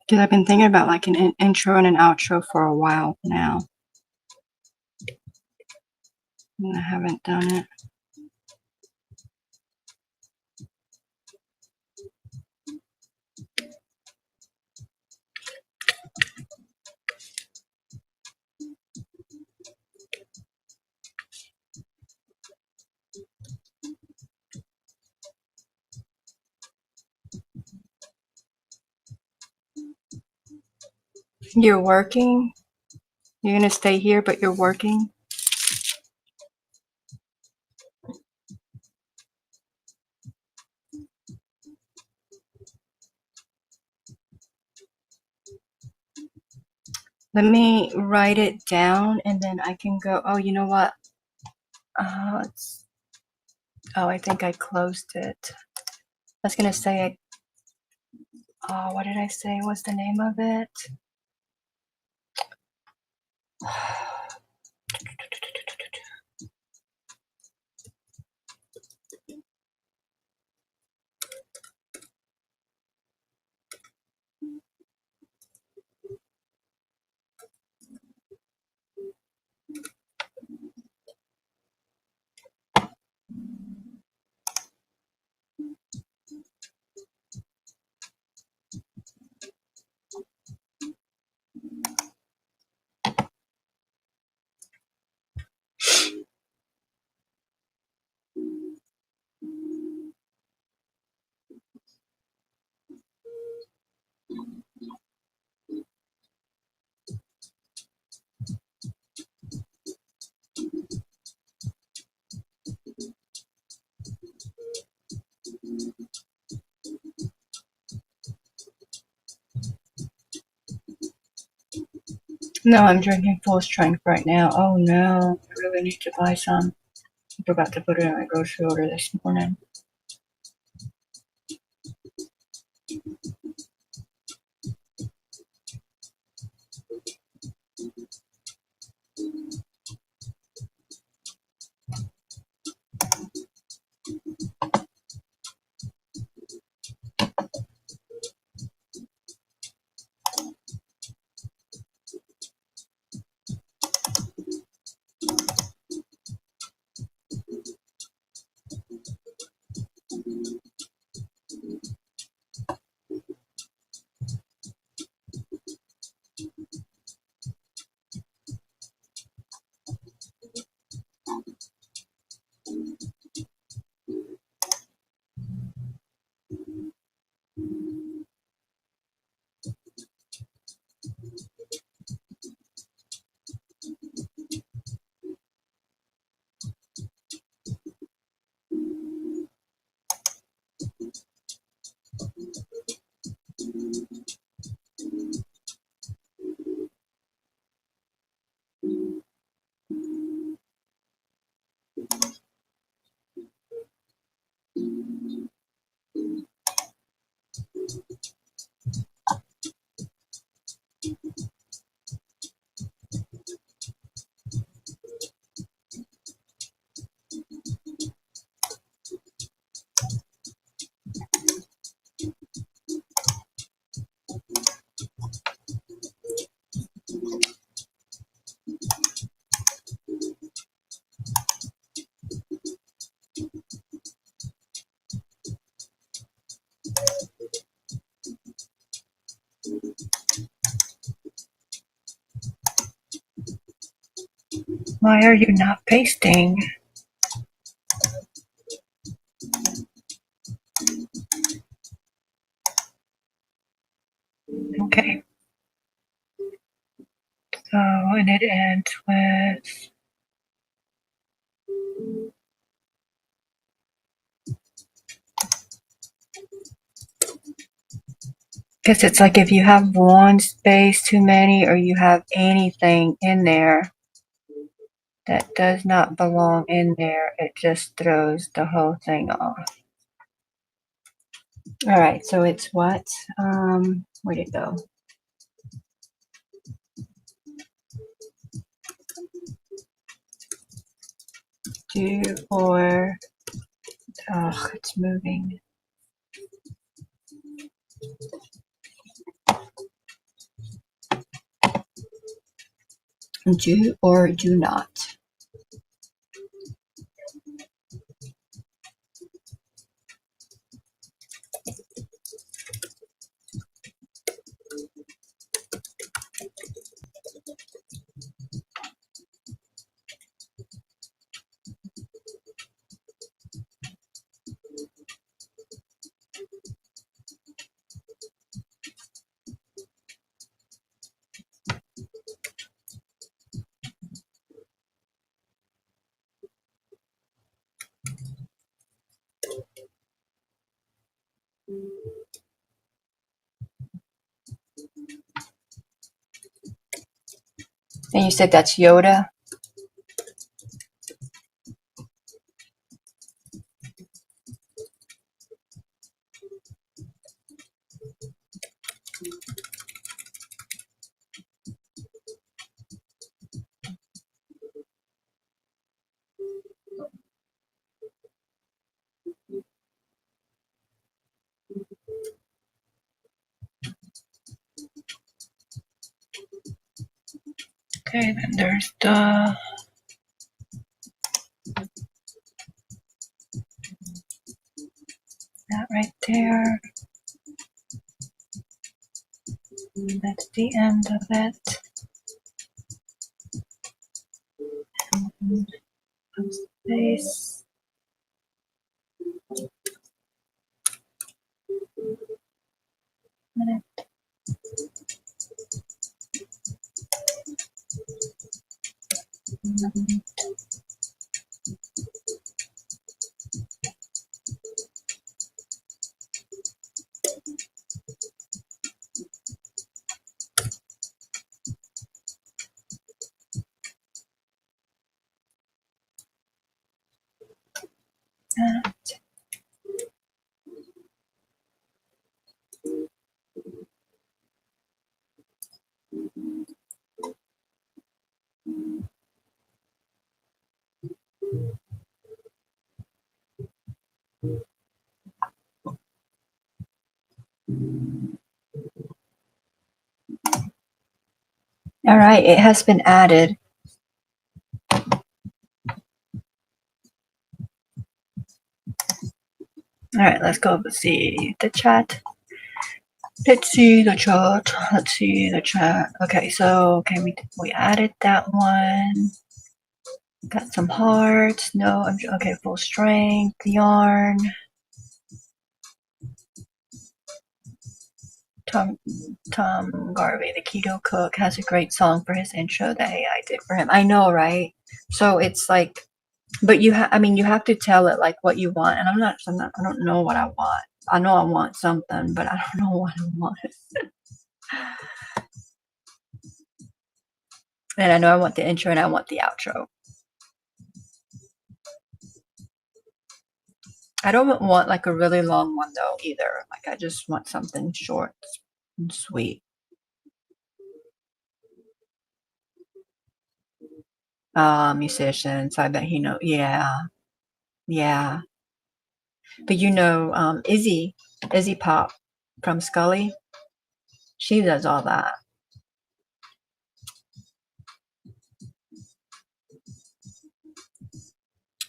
Because I've been thinking about like an intro and an outro for a while now. And I haven't done it. You're working? You're gonna stay here, but you're working? Let me write it down and then I can go. Oh, you know what? Oh, I think I closed it. I was gonna say what did I say was the name of it? No, I'm drinking full strength right now. Oh no, I really need to buy some. I forgot to put it in my grocery order this morning. Why are you not pasting? Okay. So, and it ends with because it's like if you have one space too many or you have anything in there that does not belong in there, it just throws the whole thing off. All right, so it's what? Where'd it go? Do or, oh, it's moving. Do or do not. And you said that's Yoda? Okay, then there's the that right there. That's the end of it. Space. All right, it has been added. All right, let's go see the chat. Let's see the chat. Let's see the chat. Okay, so okay, we added that one. Got some hearts. No, okay. Full strength yarn. Tom Garvey, the keto cook, has a great song for his intro that AI did for him. I know, right? So it's like, but I mean, you have to tell it like what you want. And I don't know what I want. I know I want something, but I don't know what I want. And I know I want the intro and I want the outro. I don't want like a really long one though either. Like I just want something short and sweet. Musicians. I bet he know. Yeah, yeah. But you know, Izzy Pop from Scully, she does all that.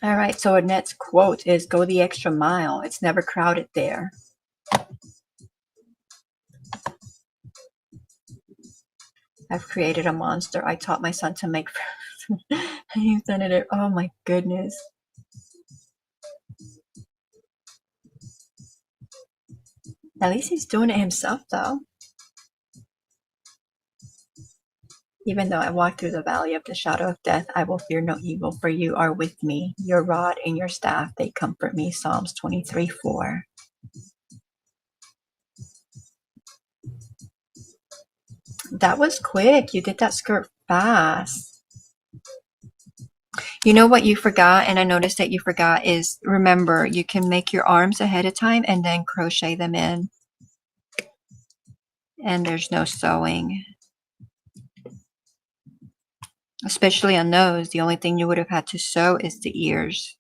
All right, so Annette's quote is, "Go the extra mile. It's never crowded there." I've created a monster. I taught my son to make he's done it. Oh my goodness. At least he's doing it himself though. Even though I walk through the valley of the shadow of death, I will fear no evil, for you are with me. Your rod and your staff, they comfort me. Psalms 23:4. That was quick. You did that skirt fast. You know what you forgot, and I noticed that you forgot, is remember, you can make your arms ahead of time and then crochet them in. And there's no sewing. Especially on those, the only thing you would have had to sew is the ears.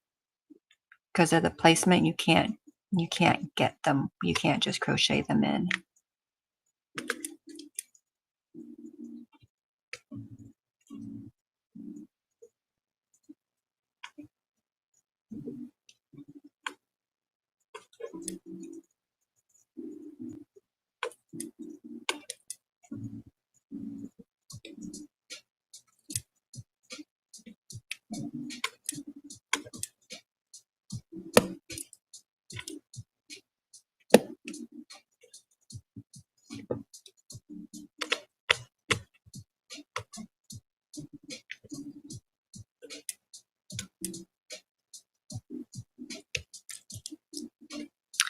Because of the placement, you can't get them. You can't just crochet them in.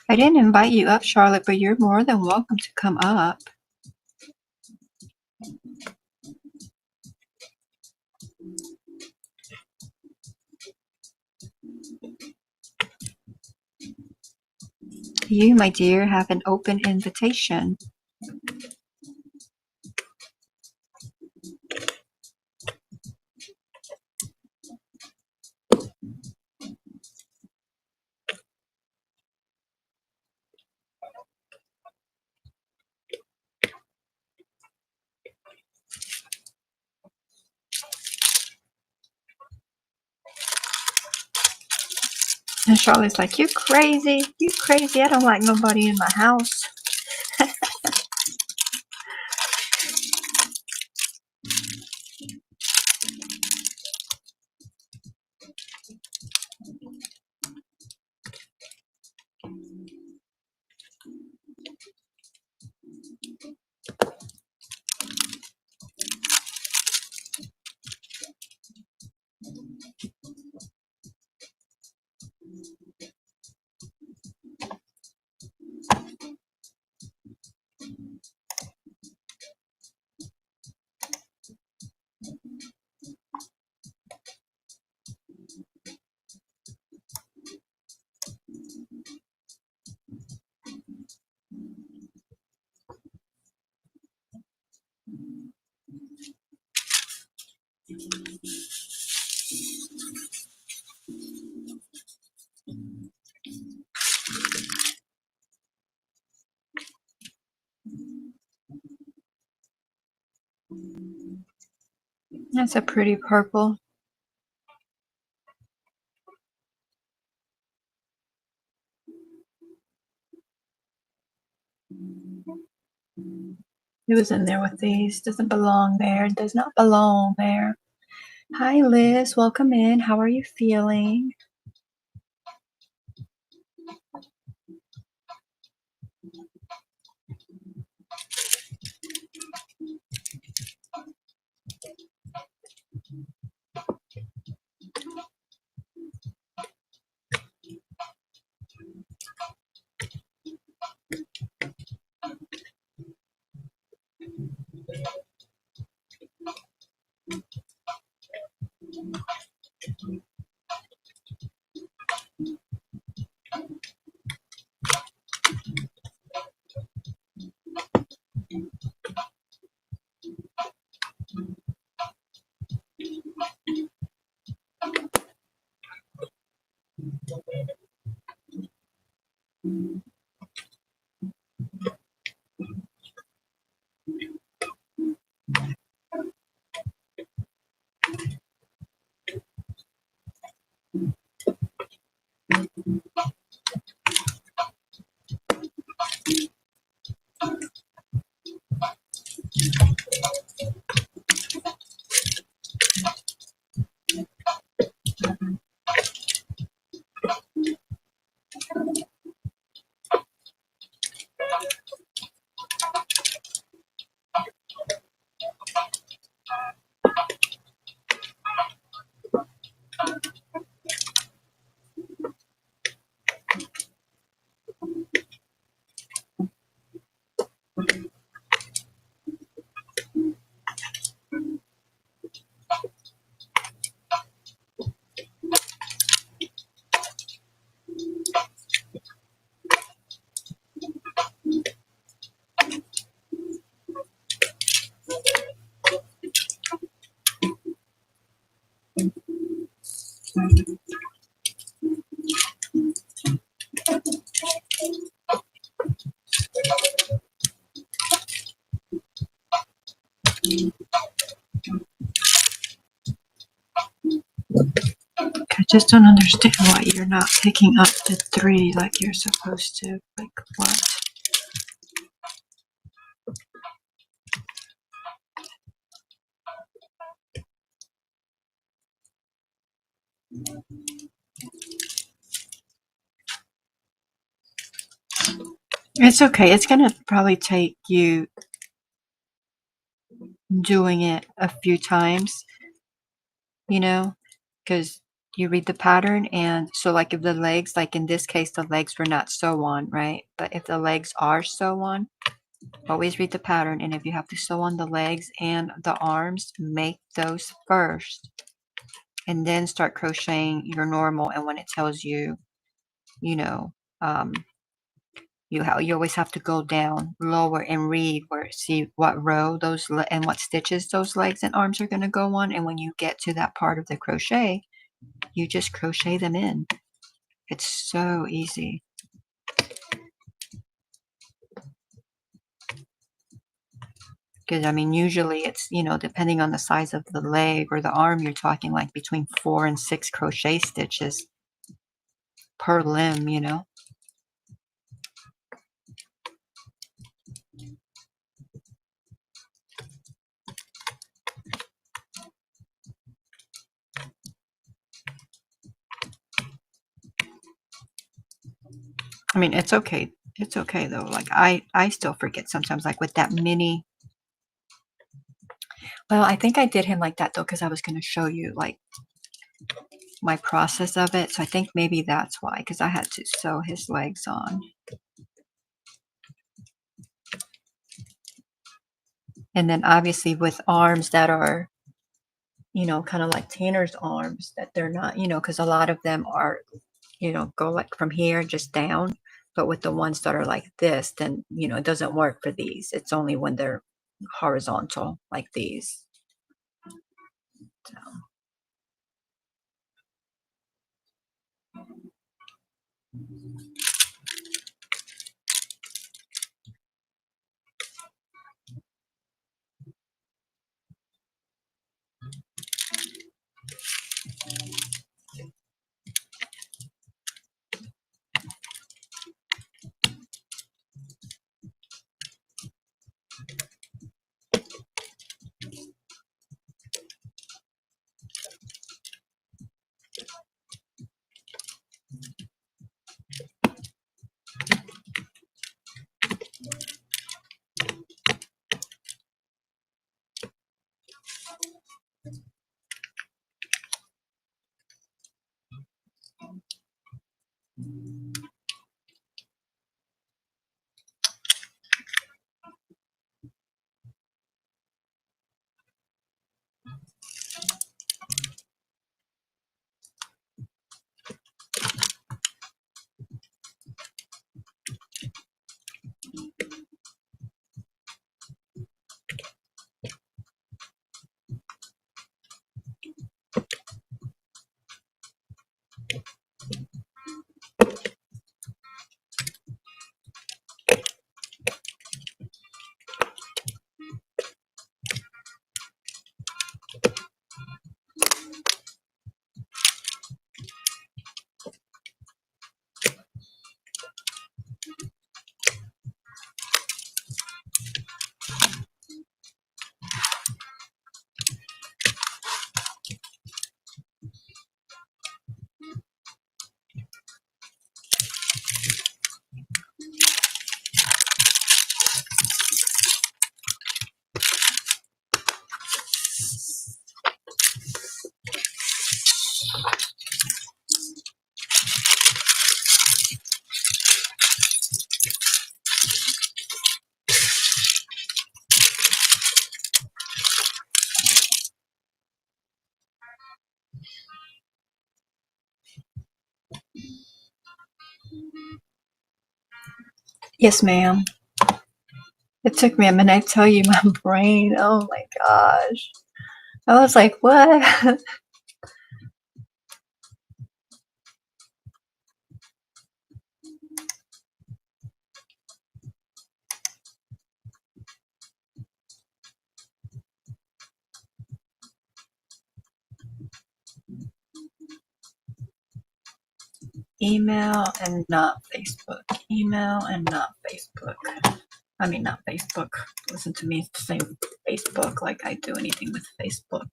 I didn't invite you up, Charlotte, but you're more than welcome to come up. You, my dear, have an open invitation. And Charlotte's like, you crazy. You crazy. I don't like nobody in my house. That's a pretty purple. It was in there with these. Doesn't belong there. Does not belong there. Hi, Liz. Welcome in. How are you feeling? I just don't understand why you're not picking up the 3 like you're supposed to. Like, what? It's okay. It's going to probably take you doing it a few times, you know, because you read the pattern. And so, like, if the legs, like in this case, the legs were not sew on, right? But if the legs are sew on, always read the pattern. And if you have to sew on the legs and the arms, make those first and then start crocheting your normal. And when it tells you, you know, you always have to go down lower and read where see what row those and what stitches those legs and arms are going to go on. And when you get to that part of the crochet, you just crochet them in. It's so easy. Because I mean, usually it's, you know, depending on the size of the leg or the arm, you're talking like between 4 and 6 crochet stitches per limb, you know. I mean, it's okay. It's okay though. Like I still forget sometimes, like with that mini. Well, I think I did him like that though, because I was going to show you like my process of it. So I think maybe that's why, because I had to sew his legs on. And then obviously with arms that are, you know, kind of like Tanner's arms, that they're not, you know, because a lot of them are, you know, go like from here just down. But with the ones that are like this, then, you know, it doesn't work for these. It's only when they're horizontal like these. So. Yes, ma'am. It took me a minute. I tell you, my brain. Oh my gosh. I was like, what? Email and not Facebook. Email and not Facebook. I mean, not Facebook. Listen to me say Facebook like I do anything with Facebook.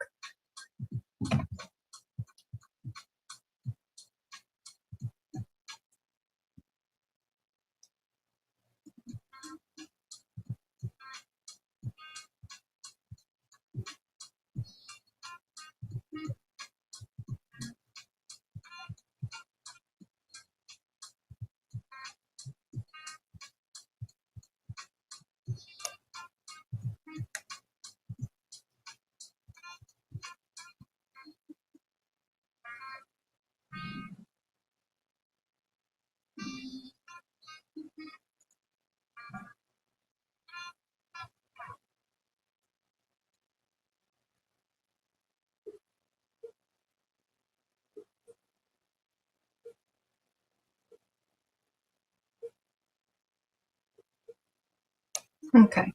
Okay.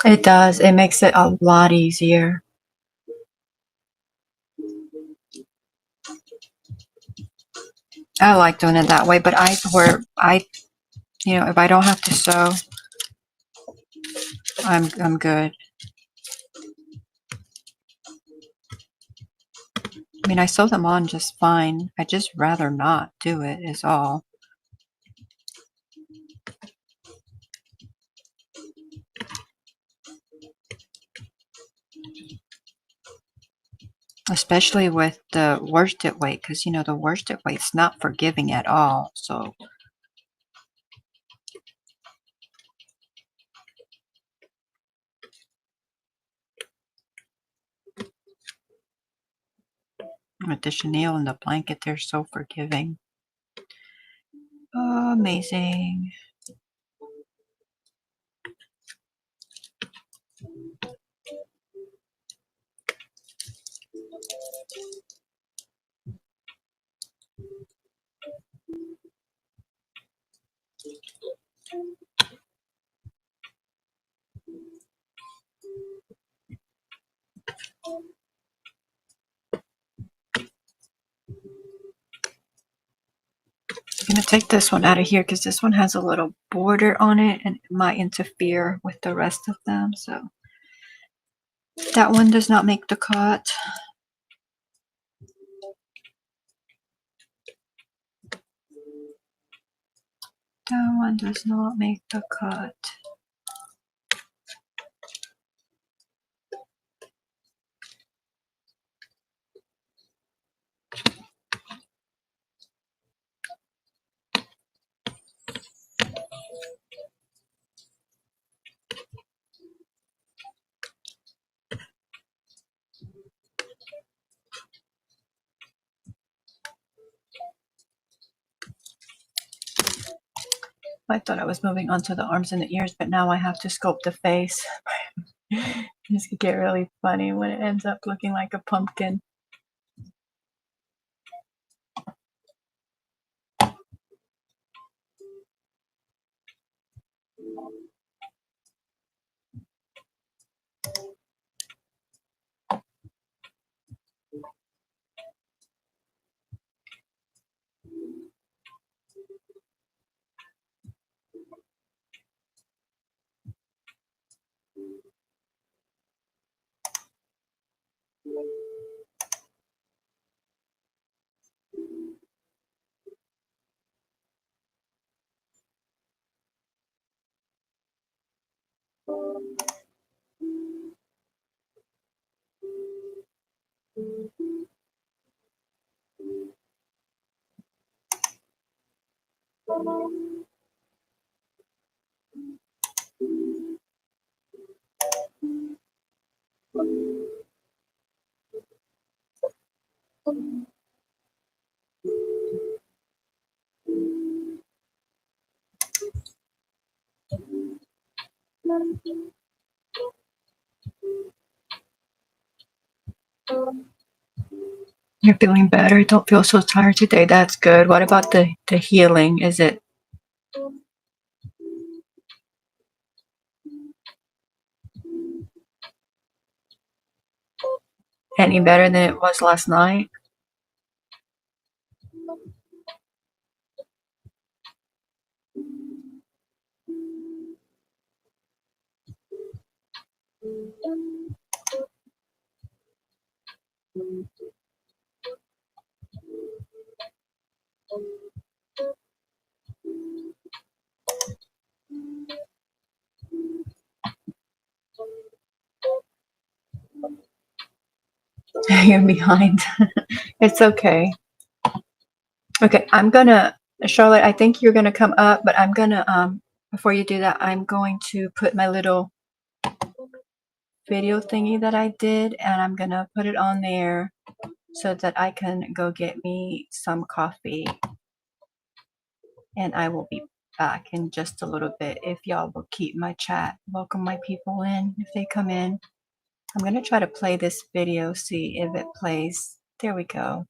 It does. It makes it a lot easier. I like doing it that way, but if I don't have to sew, I'm good. I mean, I sew them on just fine. I just rather not do it is all. Especially with the worsted weight, because the worsted weight's not forgiving at all. So with the chenille and the blanket, they're so forgiving. Oh, amazing. I'm going to take this one out of here because this one has a little border on it and it might interfere with the rest of them. So that one does not make the cut. That one does not make the cut. I thought I was moving on to the arms and the ears, but now I have to sculpt the face. This could get really funny when it ends up looking like a pumpkin. You're feeling better. Don't feel so tired today. That's good. What about the healing? Is it any better than it was last night? You're behind. It's okay. Okay, I'm gonna, Charlotte, I think you're gonna come up, but I'm gonna, before you do that, I'm going to put my little video thingy that I did, and I'm gonna put it on there so that I can go get me some coffee, and I will be back in just a little bit if y'all will keep my chat. Welcome my people in if they come in. I'm gonna try to play this video, see if it plays. There we go.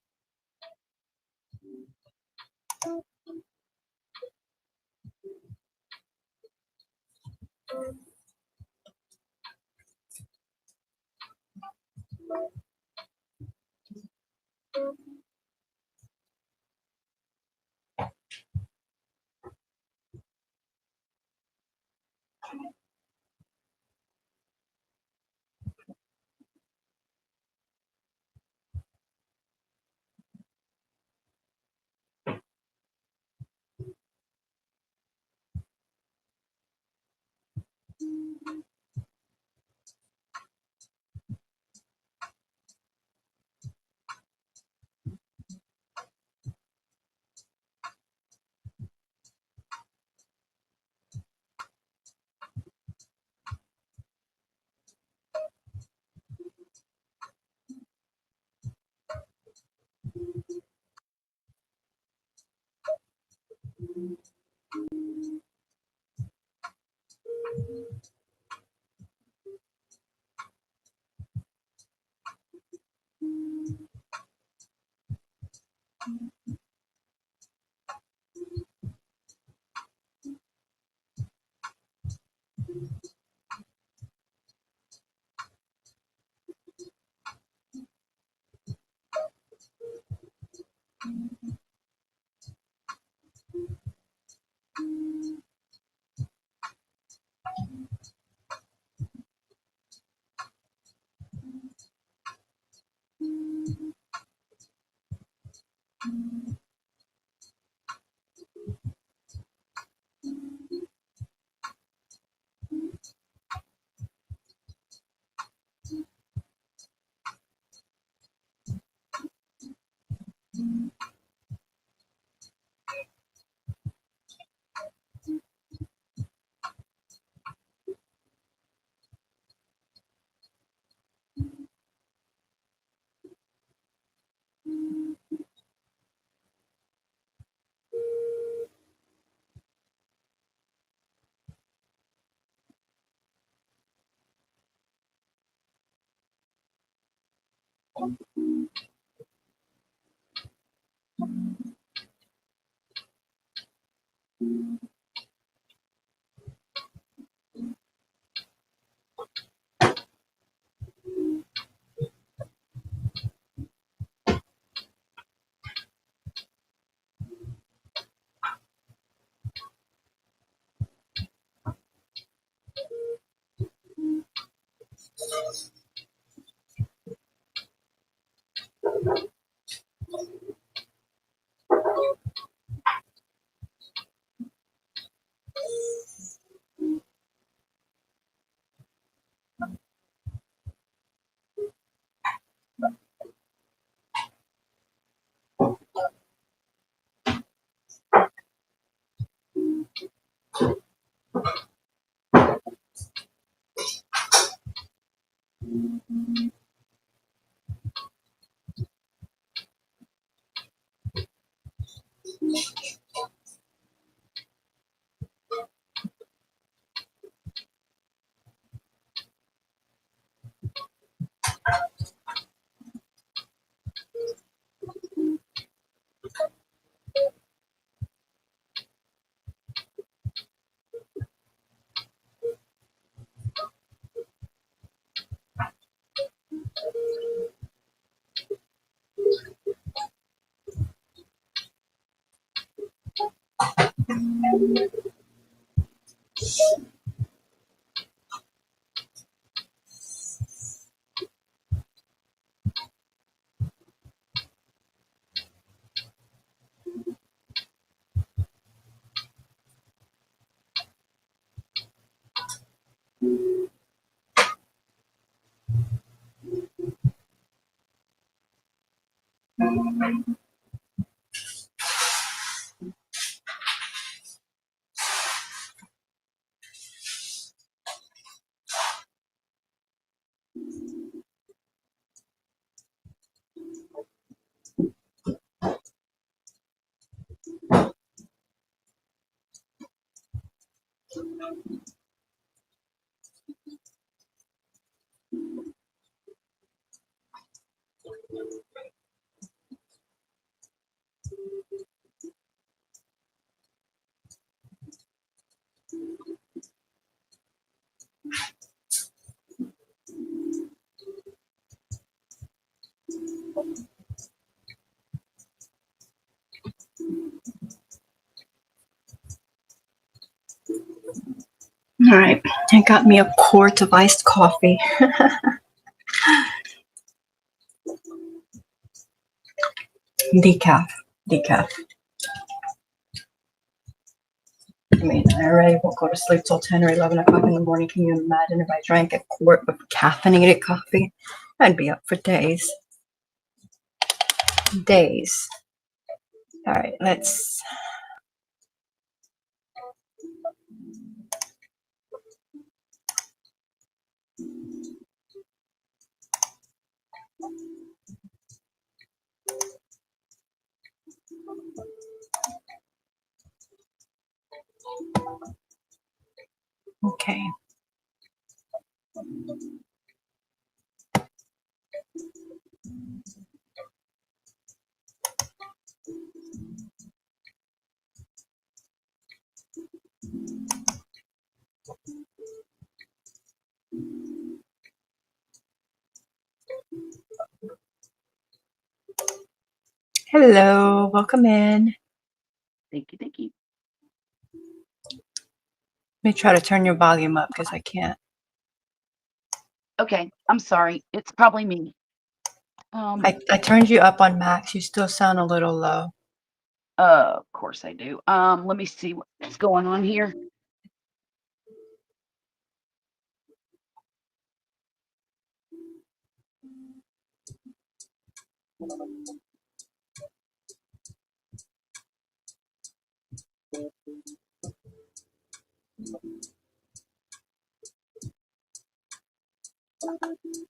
All right, I got me a quart of iced coffee. Decaf. I mean, I already won't go to sleep till 10 or 11 o'clock in the morning. Can you imagine if I drank a quart of caffeinated coffee? I'd be up for days. All right, let's. Okay. Hello, welcome in. Thank you. Let me try to turn your volume up because I can't. Okay, I'm sorry. It's probably me. I turned you up on max. You still sound a little low. Of course I do. Let me see what's going on here.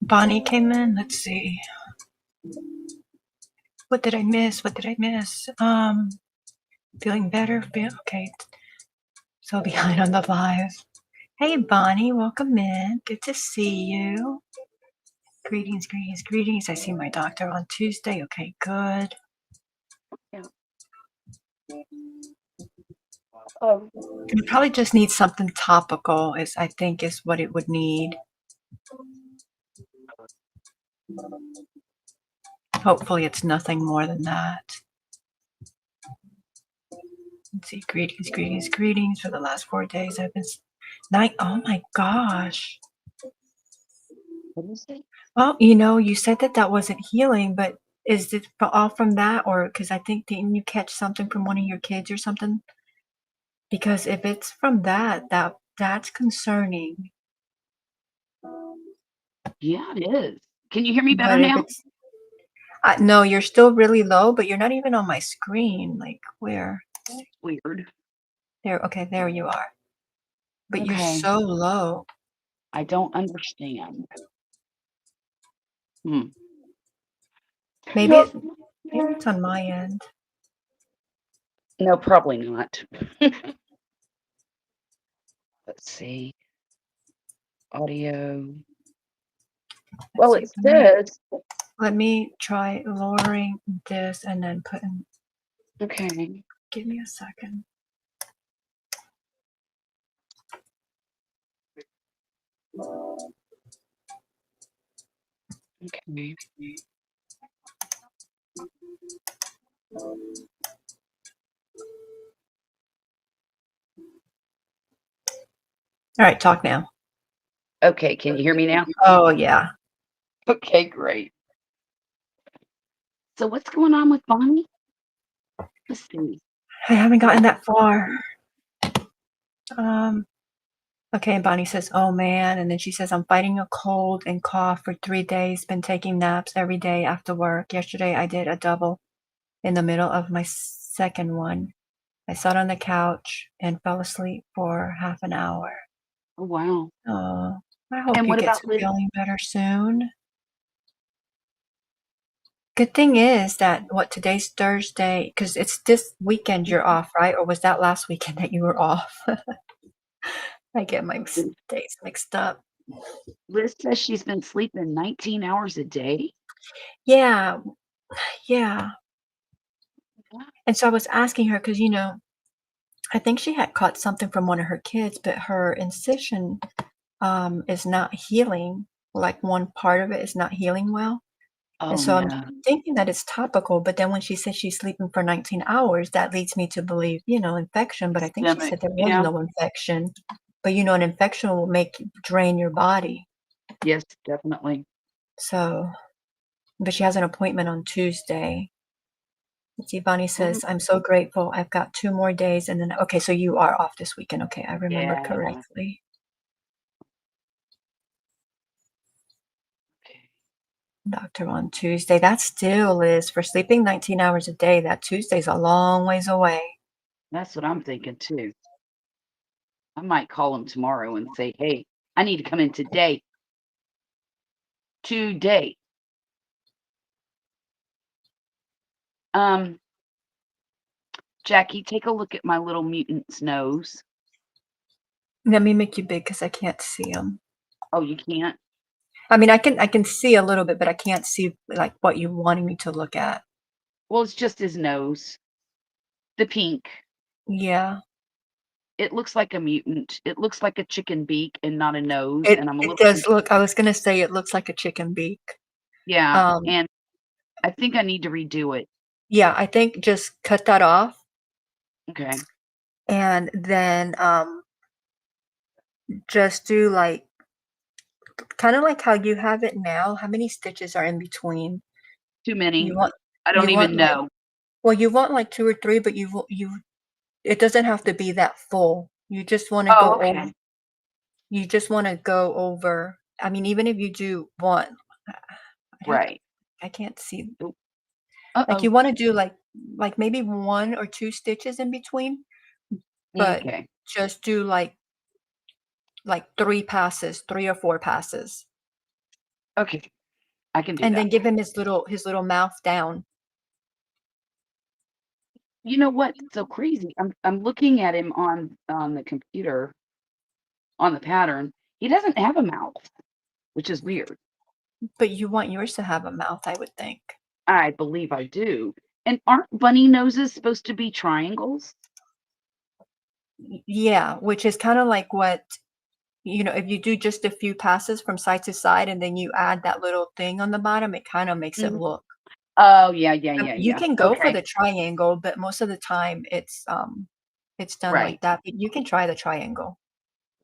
Bonnie came in. Let's see. What did I miss? Feeling better? Okay. So behind on the live. Hey, Bonnie, welcome in. Good to see you. Greetings. I see my doctor on Tuesday. Okay, good. Yeah. You probably just need something topical, I think is what it would need. Hopefully it's nothing more than that. Let's see, greetings. For the last 4 days I've been oh my gosh. What is it? Well, you said that wasn't healing, but is it all from that, or because I think didn't you catch something from one of your kids or something? Because if it's from that's concerning. Yeah, it is. Can you hear me better But if now? it's no, you're still really low, but you're not even on my screen. Like where? Weird. There. Okay, there you are. But you're Okay. so low. I don't understand. Maybe it's on my end. No, probably not. Let's see. Audio. Well, it says. Let me try lowering this and then putting. Okay. Give me a second. Okay. All right, talk now. Okay, can you hear me now? Oh, yeah. Okay, great. So what's going on with Bonnie? Let's see. I haven't gotten that far. Okay, and Bonnie says, oh man, and then she says, I'm fighting a cold and cough for 3 days, been taking naps every day after work. Yesterday I did a double in the middle of my second one. I sat on the couch and fell asleep for half an hour. Oh, wow. Oh, I hope And you what get about to feeling better soon. Good thing is that today's Thursday, because it's this weekend you're off, right? Or was that last weekend that you were off? I get my days mixed up. Liz says she's been sleeping 19 hours a day? Yeah. Wow. And so I was asking her because, I think she had caught something from one of her kids, but her incision is not healing. Like one part of it is not healing well. And Oh, so I'm no. thinking that it's topical, but then when she said she's sleeping for 19 hours, that leads me to believe, infection. But I think she Systemic. said there was Yeah. no infection. But you know, an infection will drain your body. Yes, definitely. So, but she has an appointment on Tuesday. Ivani Mhm. says, I'm so grateful. I've got 2 more days and then okay, so you are off this weekend. Okay, I remembered Yeah. correctly. Okay. Doctor on Tuesday. That still is for sleeping 19 hours a day. That Tuesday's a long ways away. That's what I'm thinking too. I might call him tomorrow and say, "Hey, I need to come in today." Today. Um, Jackie, take a look at my little mutant's nose. Let me make you big because I can't see them. Oh, you can't? I mean, I can see a little bit, but I can't see like what you wanted me to look at. Well, it's just his nose. The pink. Yeah, It looks like a mutant. It looks like a chicken beak and not a nose, it and I'm a it little does look. I was gonna say it looks like a chicken beak. yeah, Um, and I think I need to redo it. yeah, I think just cut that off Okay. and then just do like kind of like how you have it now. How many stitches are in between? Too many. You want I don't you even want like know. well, you want like 2 or 3, but you it doesn't have to be that full. You just wanna Oh, go over okay. you just wanna go over I mean, even if you do 1 I'd have to Right. I can't see. Oop. Like, Uh-oh. you wanna do, like, maybe 1 or 2 stitches in between, but Okay. just do, like 3 passes, 3 or 4 passes, Okay. I can do and that. then give him his little mouth down. You know what's so crazy? I'm looking at him on the computer on the pattern. He doesn't have a mouth, which is weird. But you want yours to have a mouth, I would think. I believe I do. And aren't bunny noses supposed to be triangles? Yeah, which is kinda like what if you do just a few passes from side to side and then you add that little thing on the bottom, it kinda makes it Mhm. look Oh, yeah, yeah, I mean, yeah, you yeah. can go for Okay. the triangle, but most of the time it's done like Right. that, but you can try the triangle.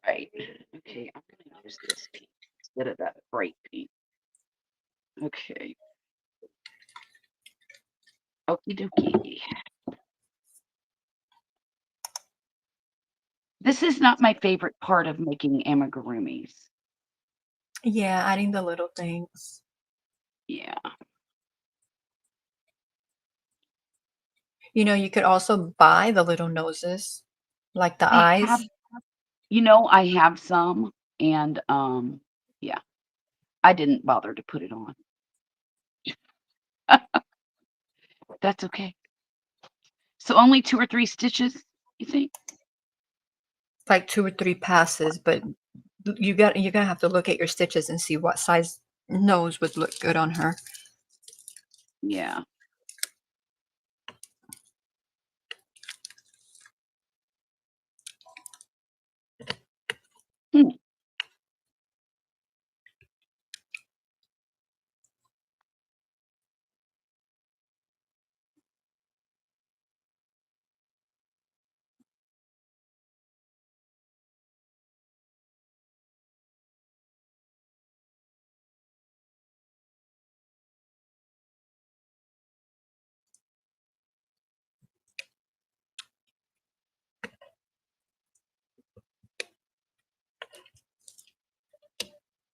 Right. Okay, I'm gonna use this pink instead of that bright pink. Okay. Okie dokie. This is not my favorite part of making amigurumis. Yeah, adding the little things. Yeah. You could also buy the little noses, like the I have eyes. I have some and, yeah, I didn't bother to put it on. That's okay. So only 2 or 3 stitches, you think? Like 2 or 3 passes, but you're gonna have to look at your stitches and see what size nose would look good on her. Yeah. Hmm.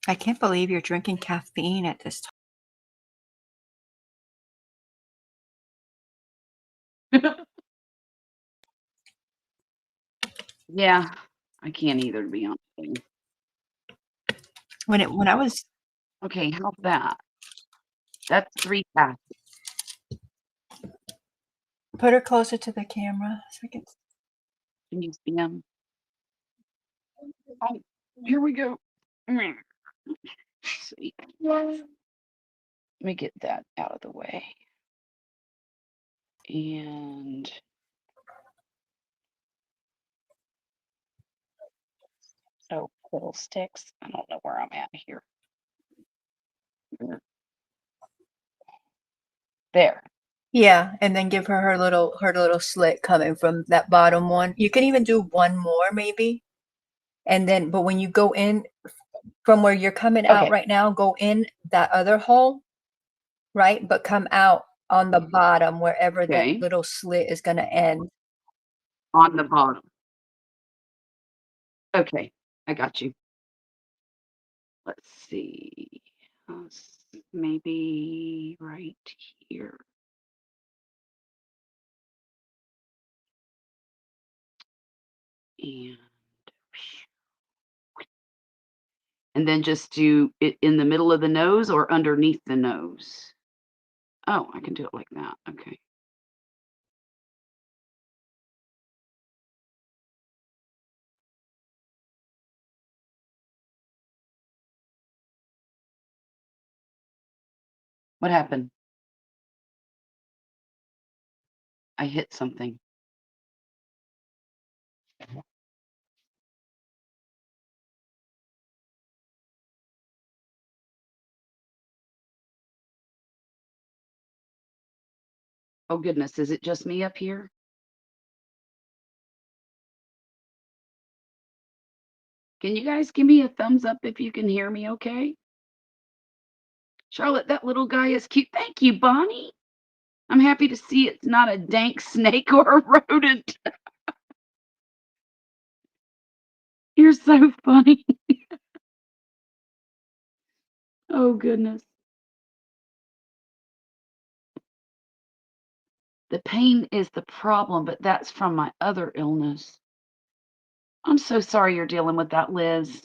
I can't believe you're drinking caffeine at this Yeah, I can't either, to be honest with you. when I was Okay, how's that? That's 3 passes. put her closer to the camera so I can Can you see 'em? Oh, here we go. See. Let me get that out of the way. And oh, little sticks. I don't know where I'm at here. There. Yeah, and then give her little slit coming from that bottom one. You can even do one more maybe. And then, but when you go in from where you're coming out Okay. right now, go in that other hole, right? But come out on the bottom wherever that Okay. little slit is going to end. On the bottom. Okay. I got you. Let's see. Maybe right here. And then just do it in the middle of the nose or underneath the nose. Oh, I can do it like that. Okay. What happened? I hit something. Oh goodness, is it just me up here? Can you guys give me a thumbs up if you can hear me okay? Charlotte, that little guy is cute. Thank you, Bonnie. I'm happy to see it's not a dank snake or a rodent. You're so funny. Oh goodness. The pain is the problem, but that's from my other illness. I'm so sorry you're dealing with that, Liz.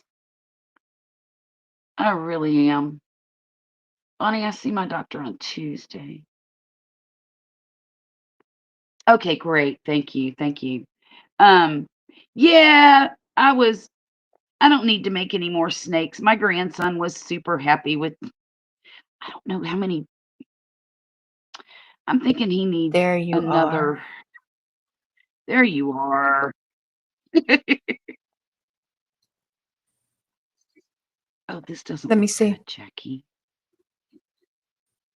I really am. Bonnie, I see my doctor on Tuesday. Okay, great. Thank you. Thank you. Um, yeah, I don't need to make any more snakes. My grandson was super happy with, I don't know how many. I'm thinking he needs There you another. are. There you are. Oh, this doesn't Let me look see. good, Jackie.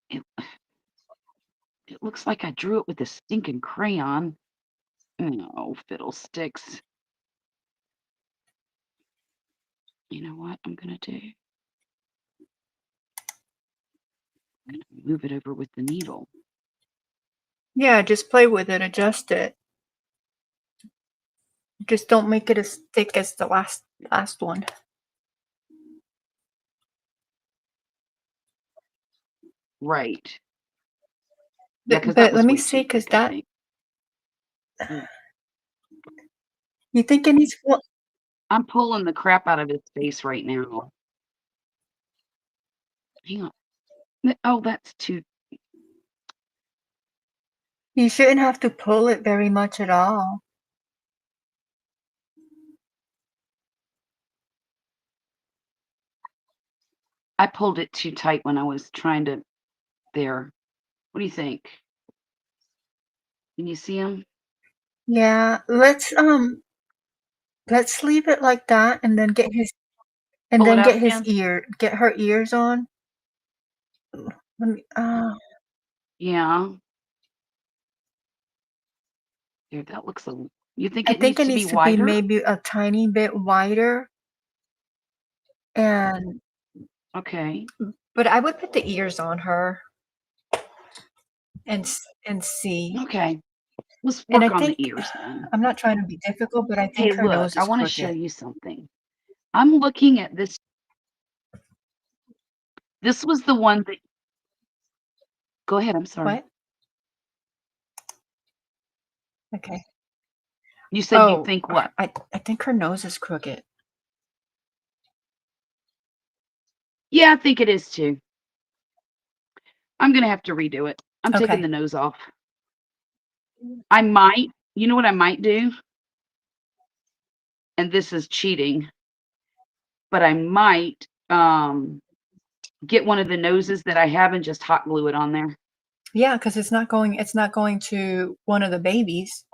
It, it looks like I drew it with a stinking crayon. Oh, fiddlesticks. You know what I'm gonna do? I'm gonna move it over with the needle. Yeah, just play with it, adjust it. Just don't make it as thick as the last one. Right. Yeah, because that But let was me way see, too because thick, I that think. Mm. you think it needs what? I'm pulling the crap out of his face right now. Hang on. Oh, that's too. You shouldn't have to pull it very much at all. I pulled it too tight when I was trying to. There. What do you think? Can you see him? Yeah, let's leave it like that and then get his Pull it out get again? her ears on. Let me Yeah. There, that looks a. You think I it think needs it to be needs to be wider? maybe a tiny bit wider and Okay. but I would put the ears on her and see. Okay. Let's And I work on the think ears then. I'm not trying to be difficult, but I Hey, think her look, nose I is want to show crooked. you something. I'm looking at this. This was the one that. Go ahead. I'm sorry. What? Okay. You said you Oh, think what? I think her nose is crooked. Yeah, I think it is too. I'm gonna have to redo it. I'm taking Okay. the nose off. I might. You know what I might do? And this is cheating, but I might get one of the noses that I have and just hot glue it on there. Yeah, because it's not going to one of the babies,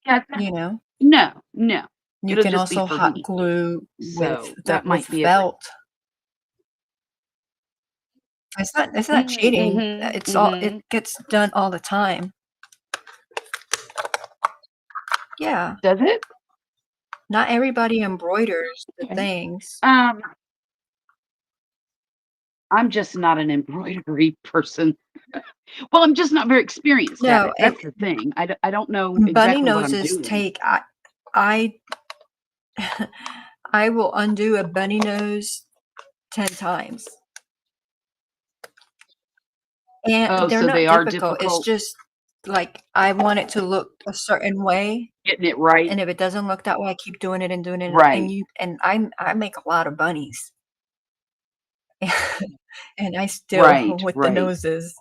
Yeah. you know. No, no. You It'll can just be also for hot me. glue So that with might be a good. felt. It's not cheating. Mm-hmm. It's all it Mm-hmm. gets done all the time. Yeah. Does it? Not everybody embroiders the Okay. things. I'm just not an embroidery person. Well, I'm just not very experienced at No, it. and That's the thing. I don't know bunny exactly what I'm noses doing. take I I will undo a bunny nose 10 times. And Oh, they're so not they are difficult. It's difficult just like I want it to look a certain way, getting it right. and if it doesn't look that way, I keep doing it and doing it, and Right. I make a lot of bunnies. And I still Right, with the right. noses.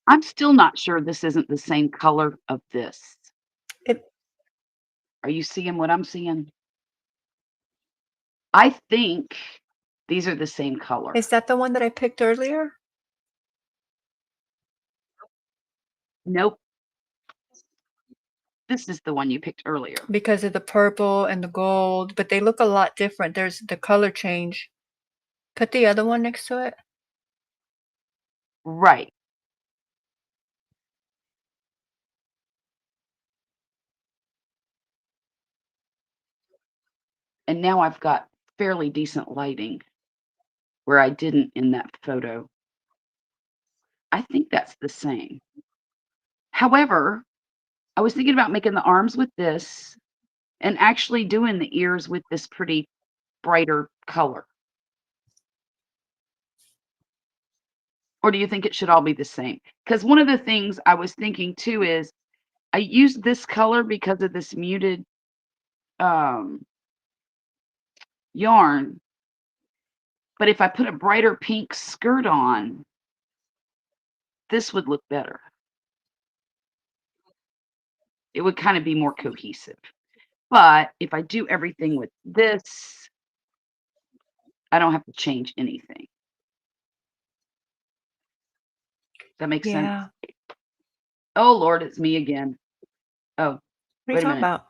I'm still not sure this isn't the same color of this. It Are you seeing what I'm seeing? I think these are the same color. Is that the one that I picked earlier? Nope, this is the one you picked earlier. Because of the purple and the gold, but they look a lot different. There's the color change. Put the other one next to it. Right. And now I've got fairly decent lighting where I didn't in that photo. I think that's the same. However, I was thinking about making the arms with this and actually doing the ears with this pretty brighter color. Or do you think it should all be the same? Because one of the things I was thinking too is I used this color because of this muted um, yarn, but if I put a brighter pink skirt on, this would look better. It would kind of be more cohesive. But if I do everything with this, I don't have to change anything. Does that make sense? Yeah. Oh Lord, it's me again. Oh, What are you wait a talking minute. about?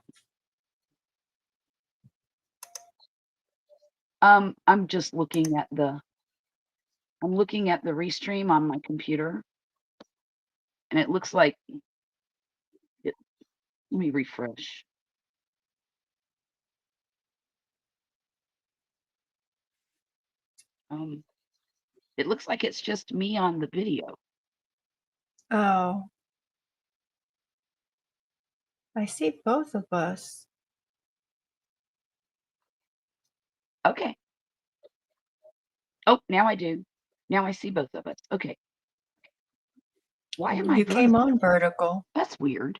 I'm just looking at the restream on my computer, and it looks like it, let me refresh. Um, it looks like it's just me on the video. Oh, I see both of us. Okay. Oh, now I do. Now I see both of us. Okay. Why am I You came vertical? on vertical. That's weird.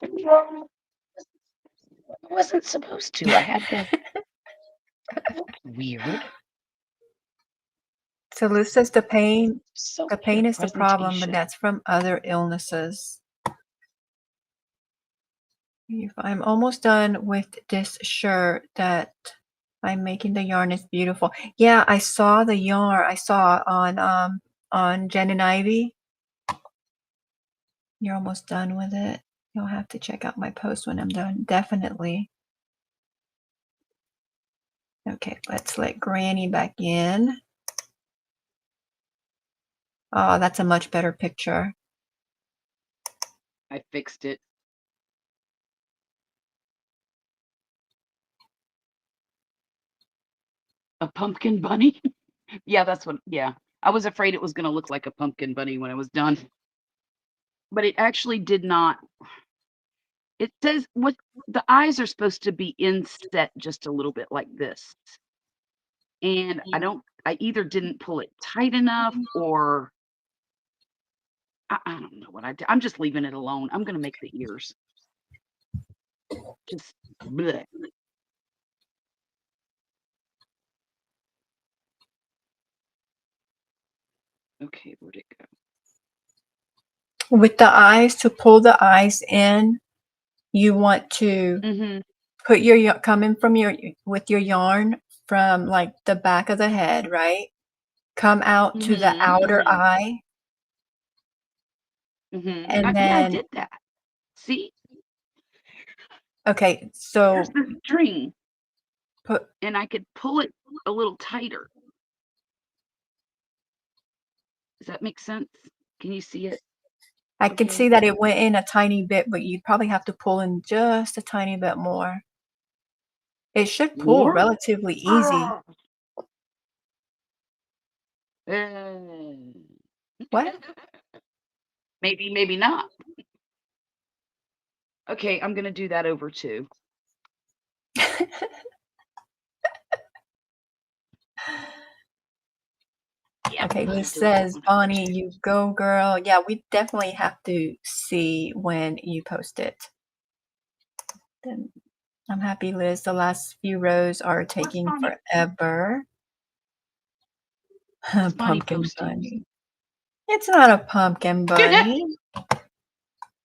I wasn't supposed to. I had to. That's weird. So Liz says the So pain weird is the problem, but presentation. that's from other illnesses. I'm almost done with this shirt that I'm making. The yarn is beautiful. Yeah, I saw the yarn. I saw on Jen and Ivy. You're almost done with it. You'll have to check out my post when I'm done. Definitely. Okay, let's let Granny back in. Oh, that's a much better picture. I fixed it. A pumpkin bunny? Yeah, that's what, yeah. I was afraid it was going to look like a pumpkin bunny when I was done. But it actually did not. It says what the eyes are supposed to be inset just a little bit like this. And I either didn't pull it tight enough or I don't know what I did. I'm just leaving it alone. I'm going to make the ears. Just bleh. Okay, where'd it go? With the eyes, to pull the eyes in, you want to Mm-hmm. put your coming from with your yarn from like the back of the head, right? Come out to the Mm-hmm. outer Mm-hmm. eye, Mm-hmm. and Yeah, I then did that. See, okay, there's so the string, put and I could pull it a little tighter. Does that make sense? Can you see it? I could Okay. see that it went in a tiny bit, but you'd probably have to pull in just a tiny bit more. It should pull More? relatively easy. Ah. Uh, What? maybe, maybe not. Okay, I'm gonna do that over too. Yep, Okay, I'll Liz do that says, one over Bonnie, too. you go, girl. Yeah, we definitely have to see when you post it. Then I'm happy, Liz. The last few rows are What's taking Bonnie? forever. What's Bonnie Pumpkin posting? bunny. It's not a pumpkin bunny.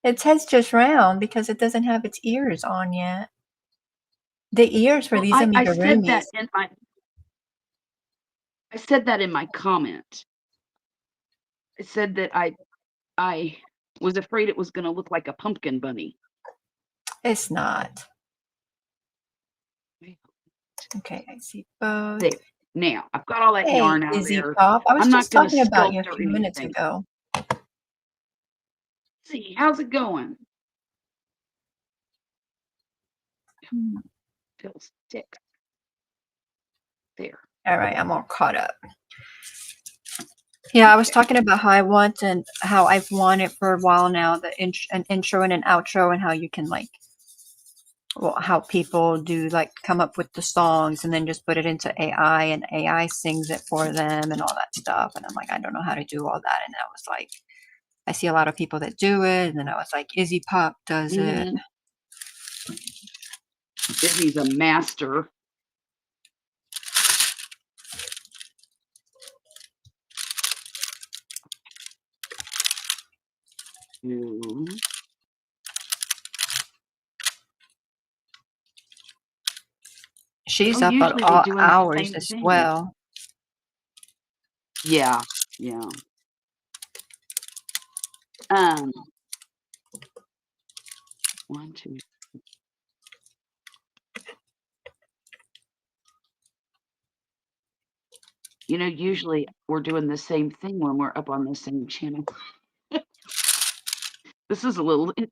Its head's just round because it doesn't have its ears on yet. The ears for Well, these I said that amigurumis. in my comment. I said that I was afraid it was gonna look like a pumpkin bunny. It's not. Okay, I see both. There. Now, I've got all that Hey, yarn out of Izzy there. Pop. I was I'm not just gonna talking about you a sculpt or few minutes anything. ago. See, how's it going? Hmm. Feels thick. There. All right, I'm all caught up. Yeah, I was Okay. talking about how I want and how I've wanted for a while now, an intro and an outro, and how you can like, well, how people do like come up with the songs and then just put it into AI and AI sings it for them and all that stuff. And I'm like, I don't know how to do all that. And I was like, I see a lot of people that do it. And then I was like, Izzy Pop does it. Mhm. Izzy's a master. Mhm. She's Oh, up at usually they all doing the hours same as thing. well. Yeah, yeah. Um, 1, 2. Usually we're doing the same thing when we're up on the same channel. This is a little it's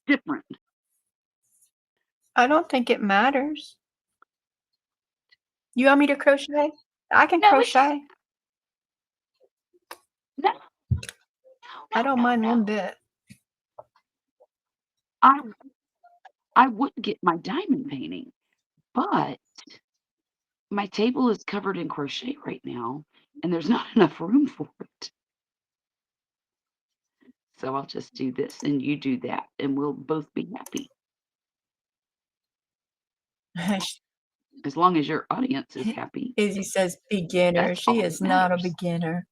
different. I don't think it matters. You want me to crochet? I can No, it's crochet. no, no, I no, don't no, mind no. one bit. I I would get my diamond painting, but my table is covered in crochet right now, and there's not enough room for it. So I'll just do this and you do that, and we'll both be happy. As long as your audience is happy, Izzy says beginner. that's She all is that not a matters. beginner.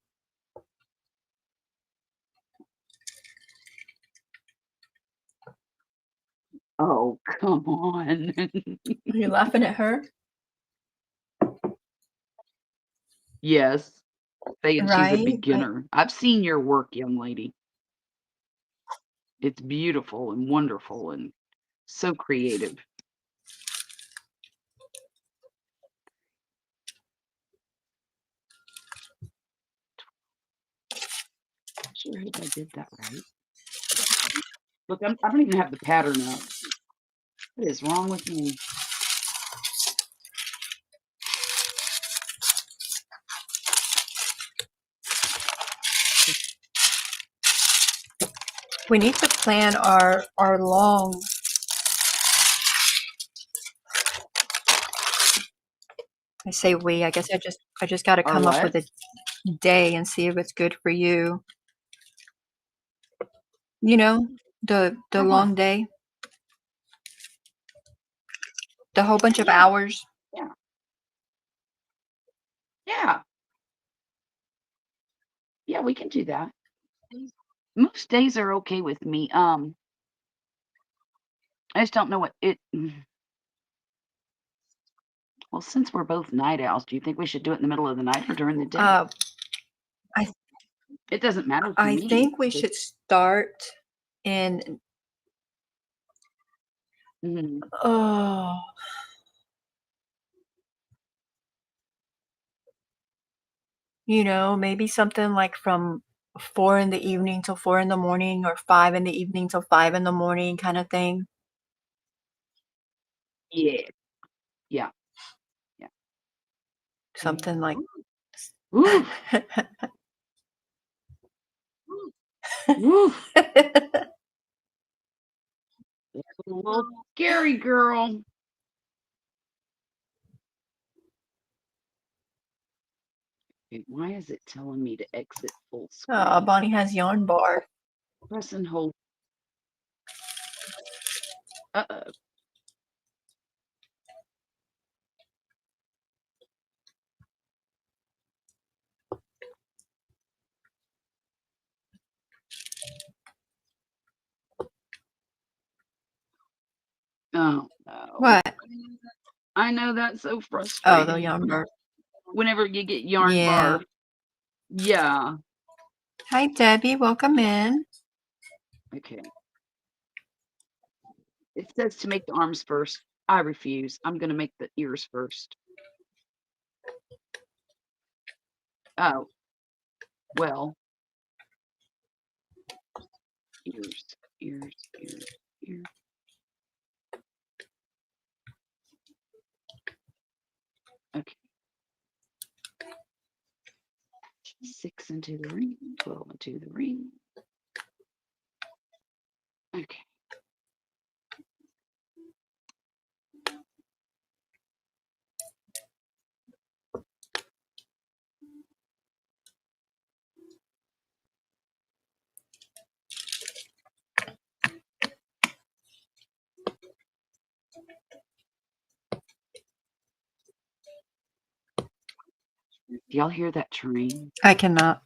Oh, come on. Are you laughing at her? Yes, saying she's a Right? beginner. I've seen your work, young lady. It's beautiful and wonderful and so creative. Sure hope I did that right. Look, I don't even have the pattern up. What is wrong with me? We need to plan our long. I say we. I guess I just got to Or come up with what? a day and see if it's good for you. You know, the Or what? long day, the whole bunch of Yeah, hours. yeah, yeah, yeah, we can do that. Most days are okay with me. I just don't know what it well, since we're both night owls, do you think we should do it in the middle of the night or during the day? Uh, I It doesn't matter to I me. think we Just should start in. mhm. Oh, maybe something like from 4 in the evening till 4 in the morning or 5 in the evening till 5 in the morning kind of thing. Yeah. Yeah. Yeah. Something like Ooh. Ooh. That's a little scary, girl. Okay, why is it telling me to exit full screen? Bonnie has yarn bar. Press and hold. Uh-oh. Oh, no. What? I know that's so Oh, the frustrating. yarn bar. Whenever you get yarn Yeah. bar. Yeah. Hi, Debbie. Welcome in. Okay. It says to make the arms first. I refuse. I'm going to make the ears first. Oh, well. Ears, ears, ears, ears. Okay. 6 into the ring, 12 into the ring. Okay. Do y'all hear that train? I cannot.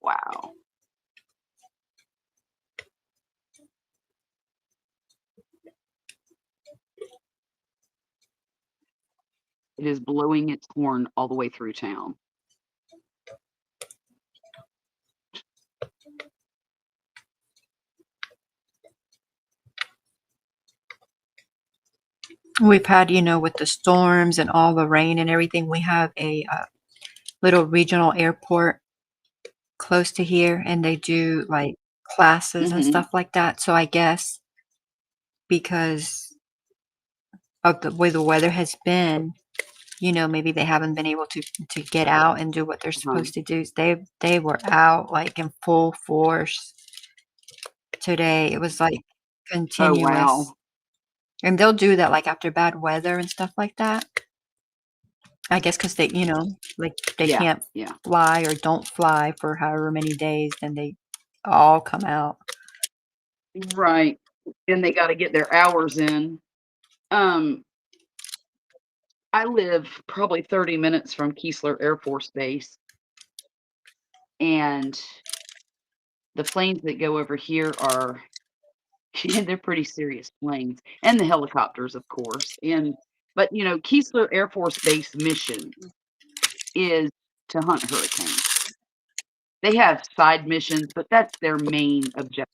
Wow. It is blowing its horn all the way through town. We've had, with the storms and all the rain and everything, we have a little regional airport close to here, and they do like classes and stuff like that. So I guess because of the way the weather has been, maybe they haven't been able to get out and do what they're supposed to do. They were out like in full force today. It was like Oh, continuous. wow. And they'll do that like after bad weather and stuff like that. I guess because they, like they Yeah. can't Yeah. fly or don't fly for however many days, then they all come out. Right. And they got to get their hours in. I live probably 30 minutes from Keesler Air Force Base, and the planes that go over here are they're pretty serious planes, and the helicopters, of course. But Keesler Air Force Base mission is to hunt hurricanes. They have side missions, but that's their main objective.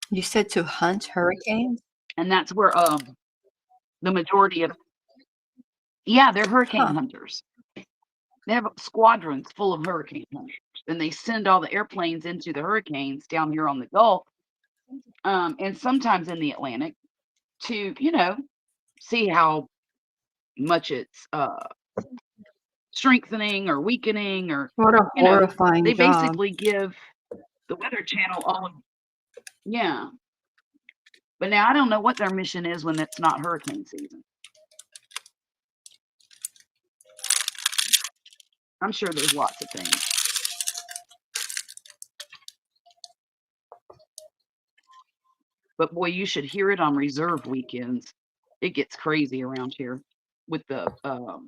You said to hunt hurricanes? And that's where the majority of they're hurricane Huh. hunters. They have squadrons full of hurricane hunters, and they send all the airplanes into the hurricanes down here on the Gulf, and sometimes in the Atlantic to, see how much it's strengthening or weakening, or What a horrifying they job. basically give the Weather Channel all of But now I don't know what their mission is when it's not hurricane season. I'm sure there's lots of things. But boy, you should hear it on reserve weekends. It gets crazy around here with the what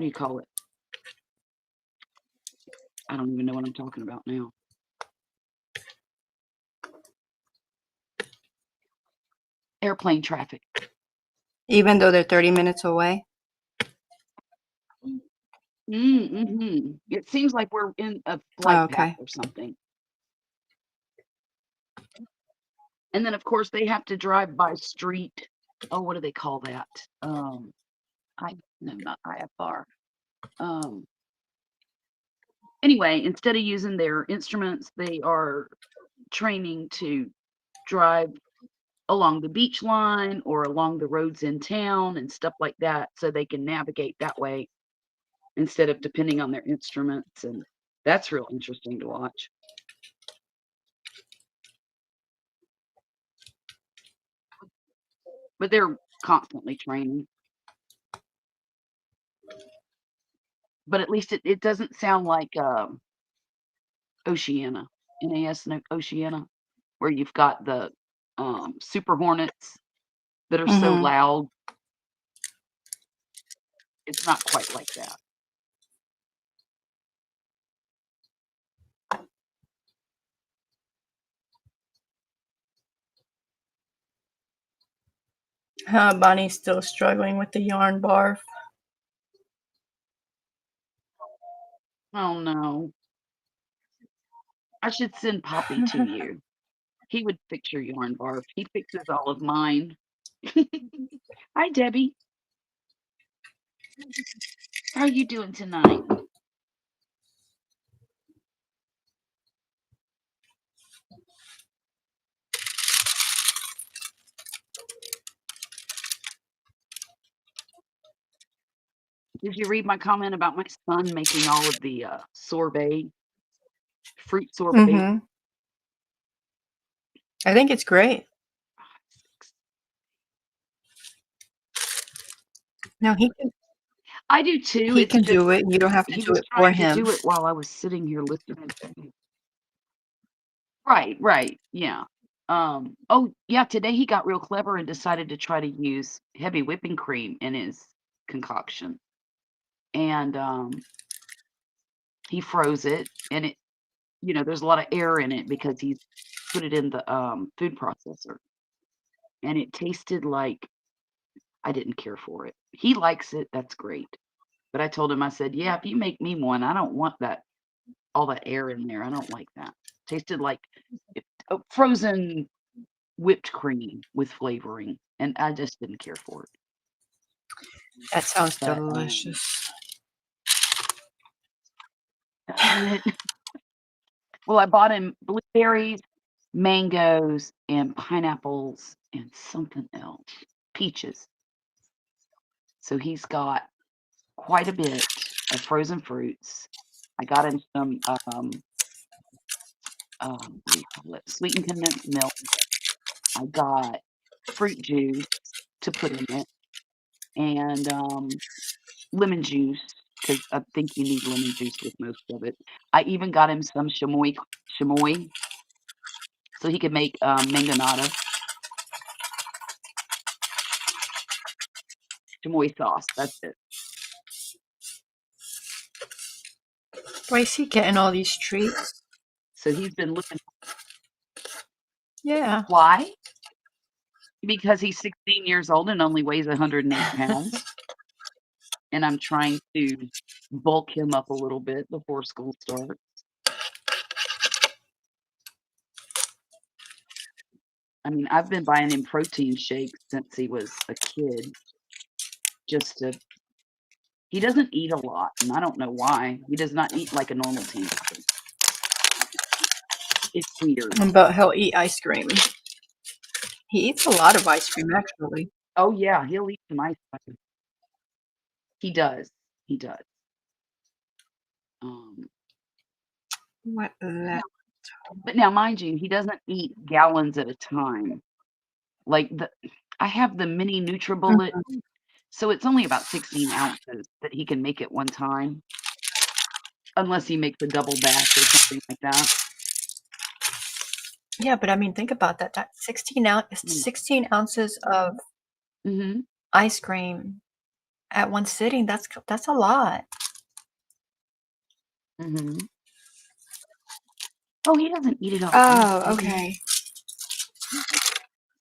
do you call it? I don't even know what I'm talking about now. Airplane traffic. Even though they're 30 minutes away? Mm-hmm. It seems like we're in a flight path or something. And then, of course, they have to drive by street oh, what do they call that? I no, not IFR. Anyway, instead of using their instruments, they are training to drive along the beach line or along the roads in town and stuff like that, so they can navigate that way instead of depending on their instruments, and that's real interesting to watch. But they're constantly training. But at least it doesn't sound like Oceana, NAS Oceana, where you've got the Super Hornets that are so Mm-hmm. loud. It's not quite like that. Bonnie's still struggling with the yarn barf. Oh no. I should send Poppy to you. He would fix your yarn barf. He fixes all of mine. Hi, Debbie. How are you doing tonight? Did you read my comment about my son making all of the sorbet, fruit sorbet? Mm-hmm. I think it's great. No, he can. I do too. He It's can just do it. You don't have to he do was it for trying to him. do it while I was sitting here listening to him. Right, yeah. Oh yeah, today he got real clever and decided to try to use heavy whipping cream in his concoction. And he froze it, and it, there's a lot of air in it because he's put it in the food processor. And it tasted like, I didn't care for it. He likes it, that's great. But I told him, I said, yeah, if you make me one, I don't want all that air in there. I don't like that. Tasted like frozen whipped cream with flavoring, and I just didn't care for it. That sounds But, delicious. Doesn't it? Well, I bought him blueberries, mangoes, and pineapples, and something else, peaches. So he's got quite a bit of frozen fruits. I got him some what do you call it? Sweetened condensed milk. I got fruit juice to put in it, and lemon juice, because I think you need lemon juice with most of it. I even got him some chamoy, so he could make mangonada. Chamoy sauce, that's it. Why is he getting all these treats? So he's been looking. Yeah. Why? Because he's 16 years old and only weighs 108 pounds. And I'm trying to bulk him up a little bit before school starts. I mean, I've been buying him protein shakes since he was a kid. He doesn't eat a lot, and I don't know why. He does not eat like a normal teenager. It's weird. But he'll eat ice cream. He eats a lot of ice cream, actually. Oh yeah, he'll eat some ice cream. He does. He does. What that? But now, mind you, he doesn't eat gallons at a time. Like I have the mini NutriBullet, so it's only about 16 ounces that he can make at one time, unless he makes a double batch or something like that. Yeah, but I mean, think about that. That's 16 ounces of ice cream at one sitting. That's a lot. Oh, he doesn't eat it all. Oh, okay.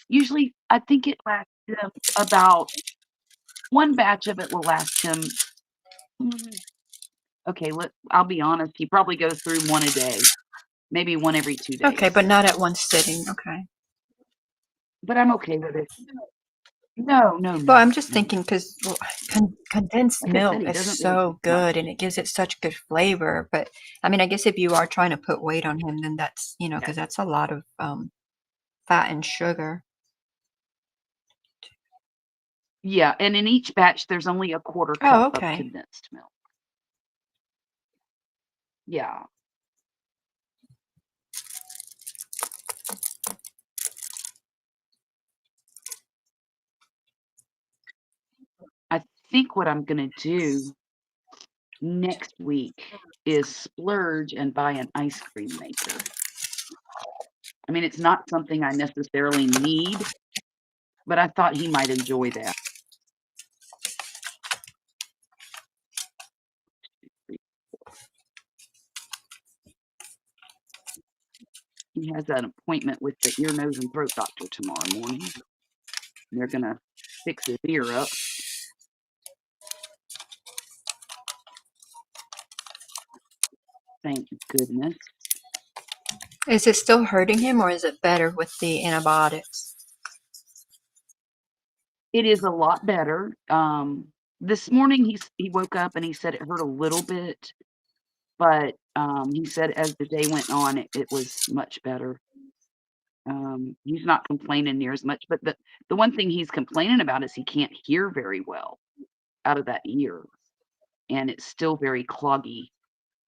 Usually, I think it lasts him about one batch of it will last him. Okay, I'll be honest. He probably goes through one a day, maybe one every 2 days. Okay, but not at one sitting. Okay. But I'm okay with it. No, no, Well, I'm no, just no. thinking because condensed Like I said, milk he is doesn't really so eat much. good and it gives it such good flavor. But I mean, I guess if you are trying to put weight on him, then that's, Yeah. because that's a lot of fat and sugar. Yeah, and in each batch, there's only a quarter Oh, cup of okay. condensed milk. Yeah. I think what I'm gonna do next week is splurge and buy an ice cream maker. I mean, it's not something I necessarily need, but I thought he might enjoy that. He has an appointment with the ear, nose, and throat doctor tomorrow morning. And they're gonna fix his ear up. Thank goodness. Is it still hurting him or is it better with the antibiotics? It is a lot better. This morning he woke up and he said it hurt a little bit, but he said as the day went on, it was much better. He's not complaining near as much, but the one thing he's complaining about is he can't hear very well out of that ear, and it's still very cloggy.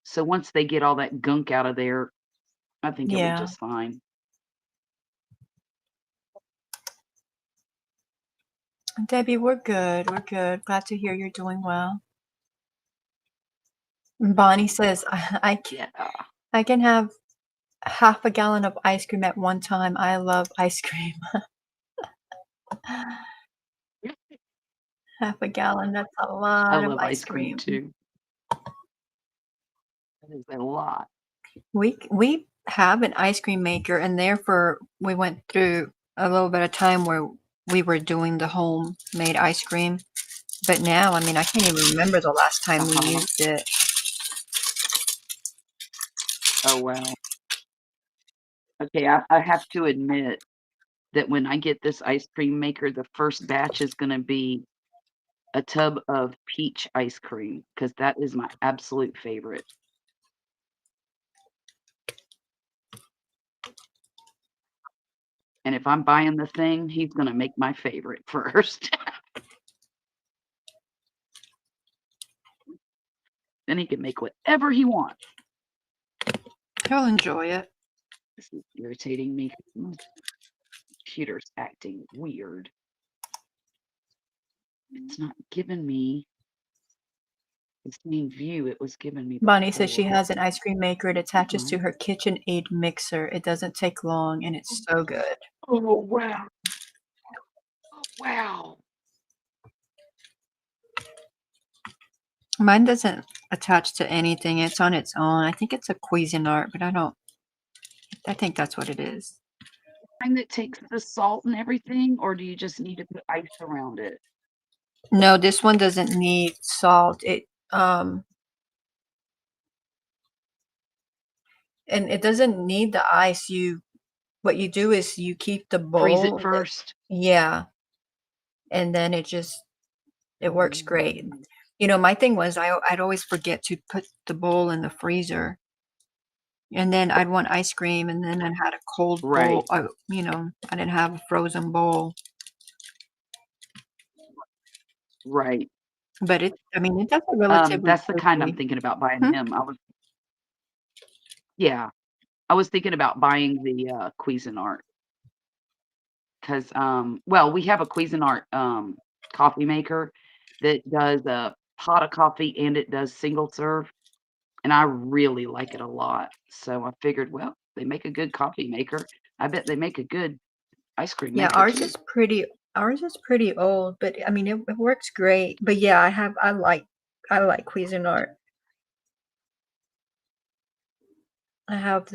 So once they get all that gunk out of there, I think he'll be Yeah. just fine. Debbie, we're good. We're good. Glad to hear you're doing well. Bonnie says, Yeah. I can have half a gallon of ice cream at one time. I love ice cream. Half a gallon, that's a I lot of love ice ice cream cream. too. That is a lot. We have an ice cream maker, and therefore we went through a little bit of time where we were doing the homemade ice cream. But now, I mean, I can't even remember the last time we Uh-huh. used it. Oh, wow. Okay, I have to admit that when I get this ice cream maker, the first batch is gonna be a tub of peach ice cream because that is my absolute favorite. And if I'm buying the thing, he's gonna make my favorite first. Then he can make whatever he wants. He'll enjoy it. This is irritating me. My computer's acting weird. It's not giving me the same view it was giving me Bonnie says she before. has an ice cream maker. It attaches to Mhm. her KitchenAid mixer. It doesn't take long, and it's so good. Oh, wow. Oh, wow. Mine doesn't attach to anything. It's on its own. I think it's a Cuisinart, but I think that's what it is. Kind that takes the salt and everything, or do you just need to put ice around it? No, this one doesn't need salt. And it doesn't need the ice. What you do is you keep the Freeze it bowl. first? Yeah, and then it works great. Mm. My thing was I'd always forget to put the bowl in the freezer, and then I'd want ice cream, and then I had a cold bowl. Right, I didn't have a frozen bowl, right. but I mean, it does it relatively That's the kind I'm quickly. thinking about buying Hmm? him. Yeah, I was thinking about buying the, Cuisinart 'cause, well, we have a Cuisinart, coffee maker that does a pot of coffee and it does single serve, and I really like it a lot. So I figured, well, they make a good coffee maker. I bet they make a good ice cream Yeah, maker too. ours is pretty old, but I mean, it works great. But yeah, I like Cuisinart. I have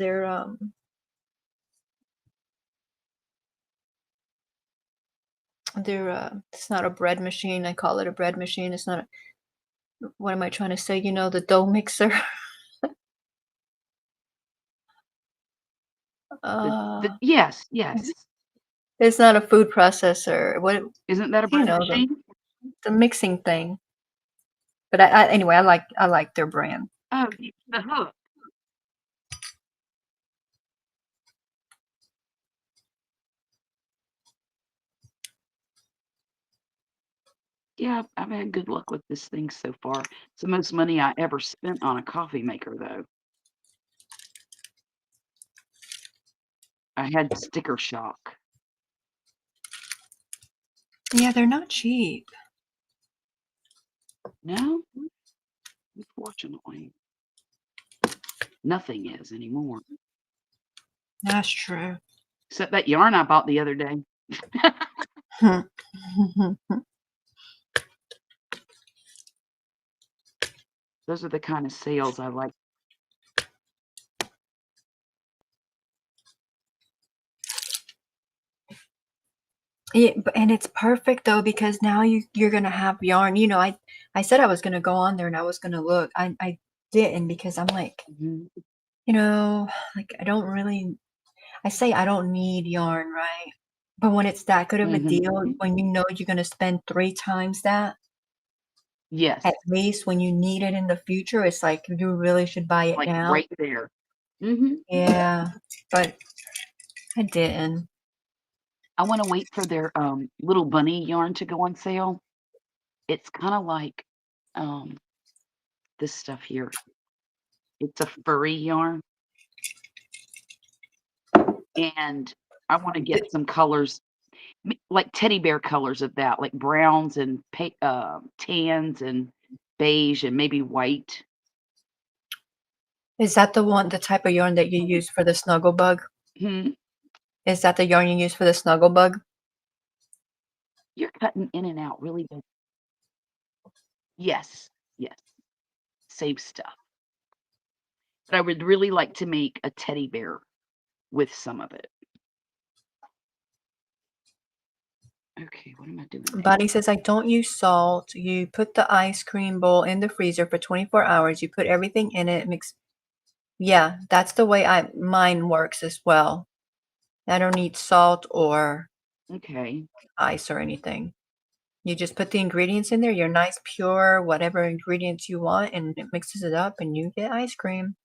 it's not a bread machine. I call it a bread machine. It's not what am I trying to say? The dough mixer. The Uh, yes, yes. It's not a food processor. What Isn't that a you bread know, machine? the mixing thing. But anyway, I like their brand. Oh, the hook. Yeah, I've had good luck with this thing so far. It's the most money I ever spent on a coffee maker, though. I had sticker shock. Yeah, they're not cheap. No, unfortunately, nothing is anymore. That's true. Except that yarn I bought the other day. Those are the kind of sales I like. Yeah, and it's perfect though because now you're gonna have yarn. You know, I said I was gonna go on there and I was gonna look. I didn't because I'm like, Mhm. you know, like I don't really. I say I don't need yarn, right? But when it's that good of a Mhm. deal, when you know you're gonna spend 3 times that, Yes, at least when you need it in the future, it's like you really should buy it like now. right there. Mhm. Yeah, but I didn't. I wanna wait for their, little bunny yarn to go on sale. It's kinda like, um, this stuff here. It's a furry yarn, and I wanna get some colors, like teddy bear colors of that, like browns and tans and beige and maybe white. Is that the type of yarn that you use for the snuggle bug? Mhm. Is that the yarn you use for the snuggle bug? You're cutting in and out really good. Yes, yes, same stuff. But I would really like to make a teddy bear with some of it. Okay, what am I doing next? Bonnie says, I don't use salt. You put the ice cream bowl in the freezer for 24 hours. You put everything in it, mix. Yeah, that's the way mine works as well. I don't need salt or Okay. ice or anything. You just put the ingredients in there, your nice pure whatever ingredients you want, and it mixes it up and you get ice cream.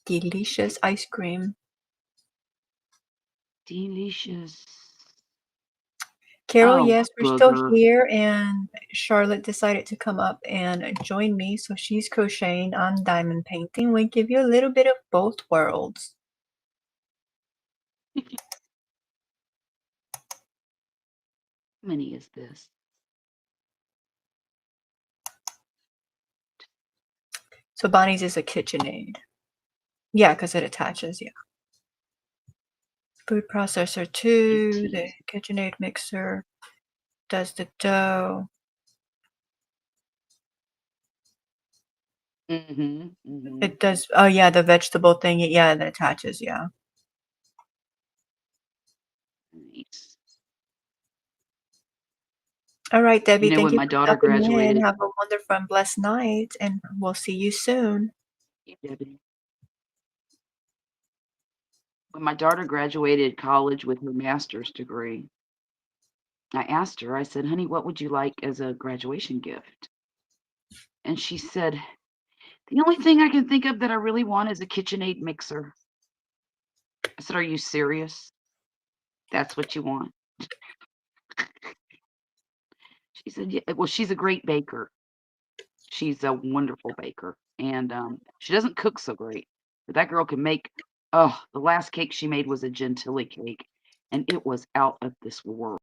Delicious ice cream. Delicious. Carol, Oh, yes, we're still booger. here, and Charlotte decided to come up and join me, so she's crocheting on diamond painting. We give you a little bit of both worlds. How many is this? So Bonnie's is a KitchenAid. Yeah, because it attaches, yeah. Food processor too, the 18. KitchenAid mixer does the dough. Mhm, mhm. It does, oh yeah, the vegetable thing, yeah, it attaches, yeah. Nice. All right, You Debbie, know, thank when you my for daughter stopping in. graduated, Have a wonderful and blessed night, and we'll see you soon. Debbie, when my daughter graduated college with her master's degree, I asked her, I said, honey, what would you like as a graduation gift? And she said, the only thing I can think of that I really want is a KitchenAid mixer. I said, are you serious? That's what you want? She said, yeah. Well, she's a great baker. She's a wonderful baker, and, she doesn't cook so great, but that girl can make. Oh, the last cake she made was a Gentilly cake, and it was out of this world.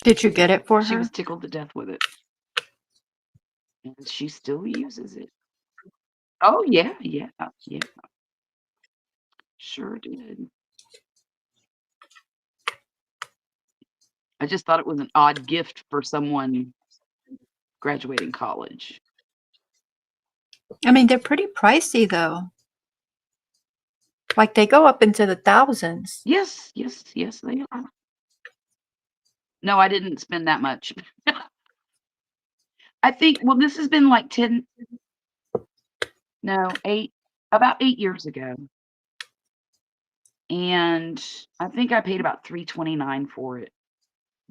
Did you get it for She was her? tickled to death with it, and she still uses it. Oh, yeah, yeah, yeah, sure did. I just thought it was an odd gift for someone graduating college. I mean, they're pretty pricey though. Like they go up into the thousands. Yes, yes, yes, they are. No, I didn't spend that much. I think, well, this has been like 10. No, about 8 years ago. And I think I paid about $329 for it,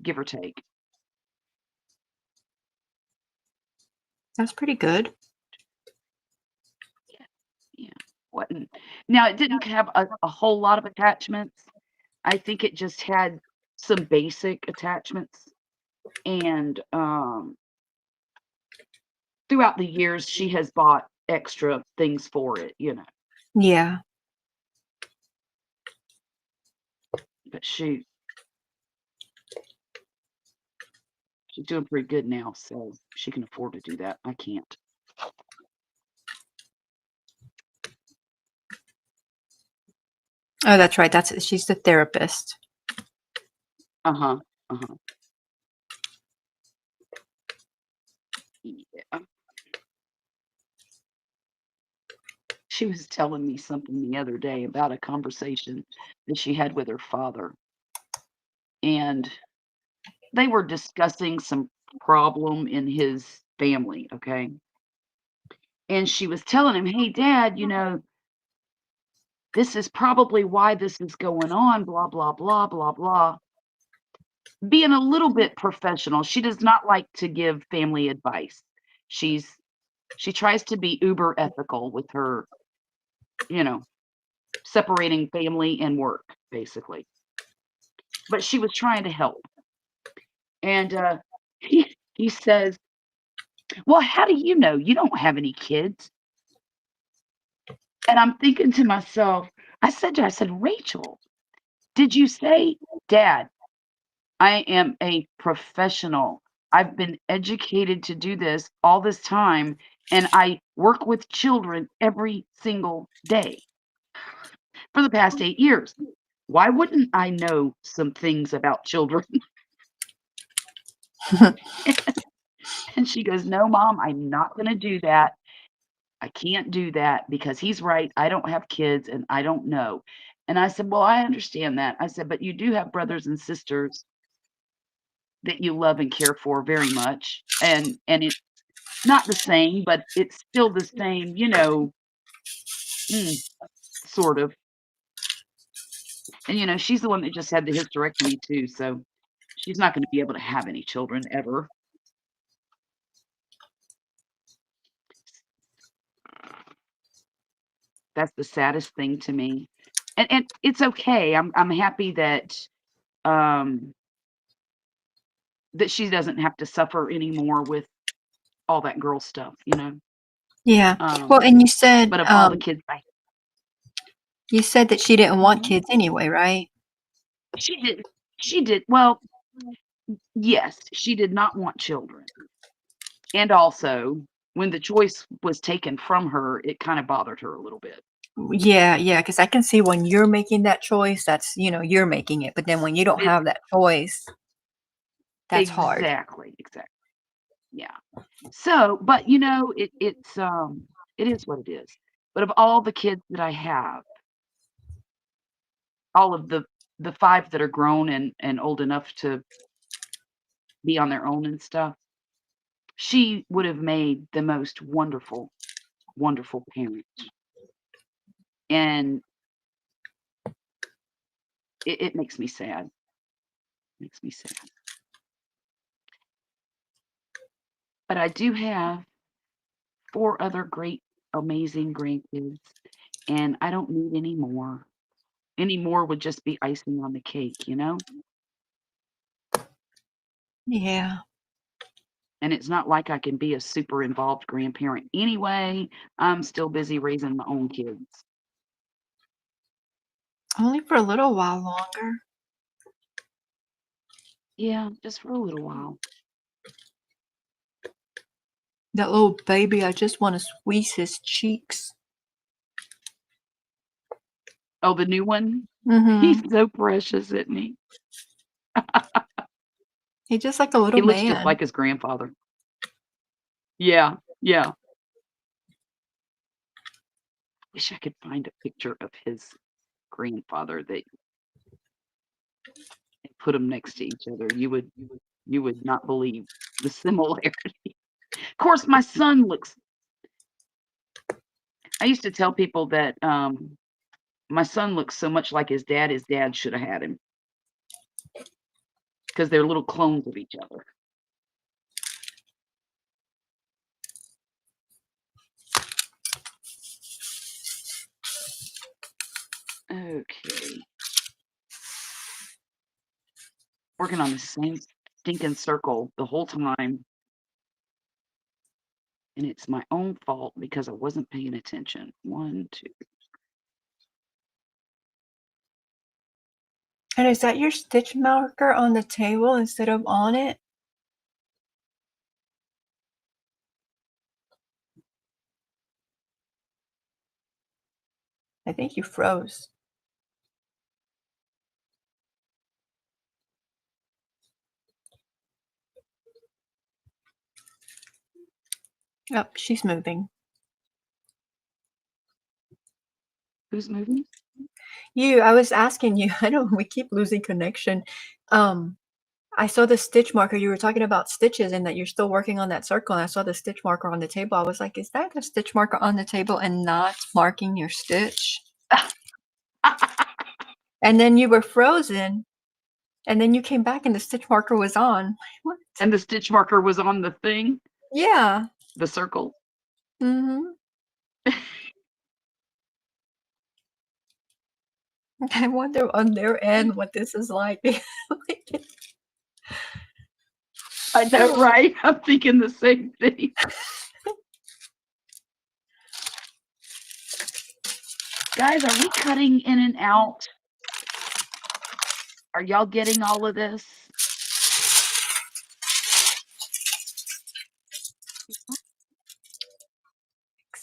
give or take. That's pretty good. Yeah. Wasn't now it didn't have a whole lot of attachments. I think it just had some basic attachments. And throughout the years, she has bought extra things for it, Yeah. But shoot, she's doing pretty good now, so she can afford to do that. I can't. Oh, that's right. She's the therapist. Uh-huh. Uh-huh. Yeah. She was telling me something the other day about a conversation that she had with her father, and they were discussing some problem in his family, okay? And she was telling him, "Hey, Dad, this is probably why this is going on, blah, blah, blah, blah, blah." Being a little bit professional. She does not like to give family advice. She tries to be uber ethical with her, you know, separating family and work, basically. But she was trying to help. And he says, "Well, how do you know? You don't have any kids." And I'm thinking to myself, I said, "Rachel, did you say, Dad, I am a professional. I've been educated to do this all this time, and I work with children every single day for the past 8 years. Why wouldn't I know some things about children?" And she goes, "No, Mom, I'm not going to do that. I can't do that because he's right. I don't have kids and I don't know." And I said, "Well, I understand that." I said, "But you do have brothers and sisters that you love and care for very much. And it's not the same, but it's still the same, mm, sort of." And she's the one that just had the hysterectomy too, so she's not going to be able to have any children ever. That's the saddest thing to me. And it's okay. I'm happy um that she doesn't have to suffer anymore with all that girl stuff. Yeah. Well, Um, and but of all the kids you said that she didn't want kids anyway, right? she did well, yes, she did not want children. And also, when the choice was taken from her, it kind of bothered her a little bit. Yeah, yeah, because I can see when you're making that choice, that's, you're making it. But then when you don't It have that choice, that's hard. exactly. Yeah. So, but it is what it is. But of all the kids that I have, all of the five that are grown and old enough to be on their own and stuff, she would have made the most wonderful, wonderful parent. And it makes me sad. Makes me sad. But I do have 4 other great, amazing grandkids, and I don't need any more. Any more would just be icing on the cake. Yeah. And it's not like I can be a super involved grandparent anyway. I'm still busy raising my own kids. Only for a little while longer. Yeah, just for a little while. That little baby, I just want to squeeze his cheeks. Oh, the new one? He's Mm-hmm. so precious, isn't he? He's just like a little He looks just man. like his grandfather. Yeah, yeah. Wish I could find a picture of his grandfather that and put them next to each other. You would not believe the similarity. Of course, my son looks I used to tell people that my son looks so much like his dad should have had him because they're little clones of each other. Okay. Working on the same stinking circle the whole time. And it's my own fault because I wasn't paying attention. 1, 2. And is that your stitch marker on the table instead of on it? I think you froze. Oh, she's moving. Who's moving? I was asking you, I know we keep losing connection. I saw the stitch marker. You were talking about stitches and that you're still working on that circle. And I saw the stitch marker on the table. I was like, is that the stitch marker on the table and not marking your stitch? And then you were frozen. And then you came back and the stitch marker was on. What? And the stitch marker was on the thing? Yeah. The circle? Mm-hmm. I wonder on their end what this is like. I know, right? I'm thinking the same thing. Guys, are we cutting in and out? Are y'all getting all of this?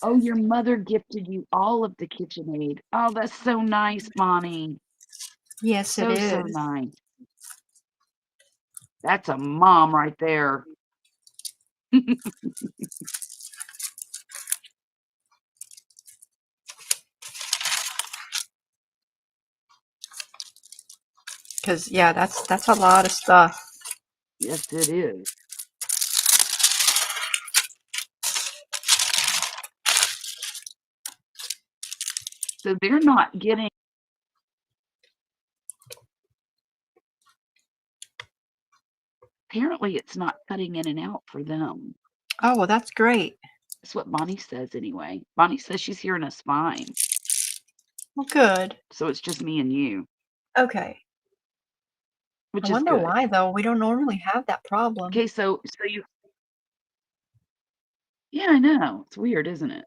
Oh, your mother gifted you all of the KitchenAid. Oh, that's so nice, Bonnie. Yes, So, it is. so nice. That's a mom right there. Because yeah, that's a lot of stuff. Yes, it is. So they're not getting. Apparently, it's not cutting in and out for them. Oh, well, that's great. That's what Bonnie says anyway. Bonnie says she's hearing us fine. Well, good. So it's just me and you. Okay. Which I is wonder good. why though. We don't normally have that problem. Okay, so you. Yeah, I know. It's weird, isn't it?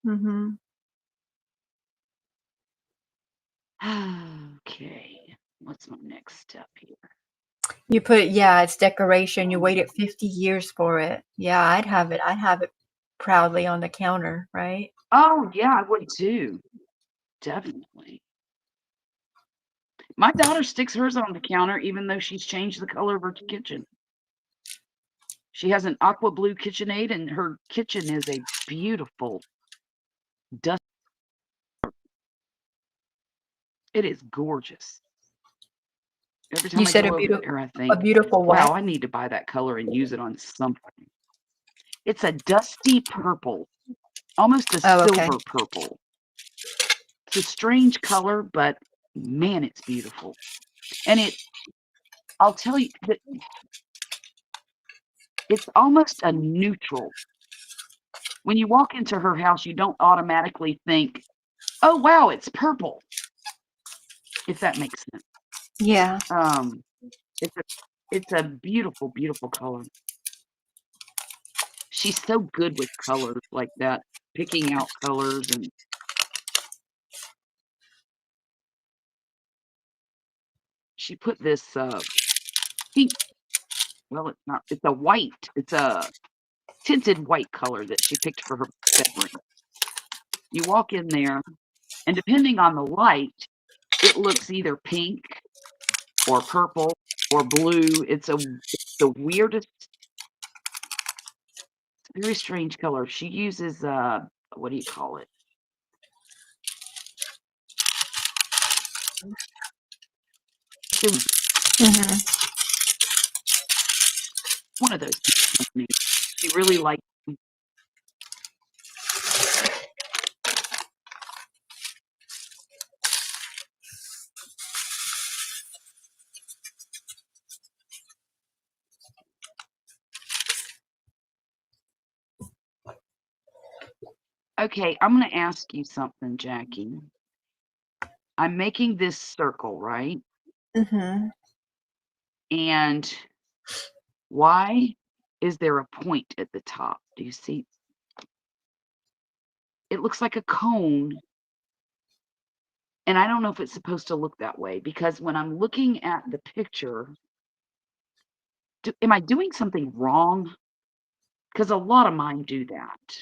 Mm-hmm. Okay. What's my next step here? You put it, yeah, it's decoration. You waited 50 years for it. Yeah, I'd have it proudly on the counter, right? Oh, yeah, I would too. Definitely. My daughter sticks hers on the counter even though she's changed the color of her kitchen. She has an aqua blue KitchenAid and her kitchen is a beautiful dust. It is gorgeous. Every time You I said go over there, I think, a beautiful what? wow, I need to buy that color and use it on something. It's a dusty purple, almost a silver purple. It's a strange color, but man, it's beautiful. And I'll tell you that it's almost a neutral. When you walk into her house, you don't automatically think, oh, wow, it's purple. If that makes sense. Yeah. It's a beautiful, beautiful color. She's so good with colors like that, picking out colors and she put this pink. Well, it's not. It's a white. It's a tinted white color that she picked for her bedroom. You walk in there, and depending on the light, it looks either pink or purple or blue. It's the weirdest, very strange color. She uses what do you call it? Mm-hmm. One of those companies. She really likes. Okay, I'm going to ask you something, Jackie. I'm making this circle, right? Mm-hmm. And why is there a point at the top? Do you see? It looks like a cone. And I don't know if it's supposed to look that way because when I'm looking at the picture, am I doing something wrong? Because a lot of mine do that.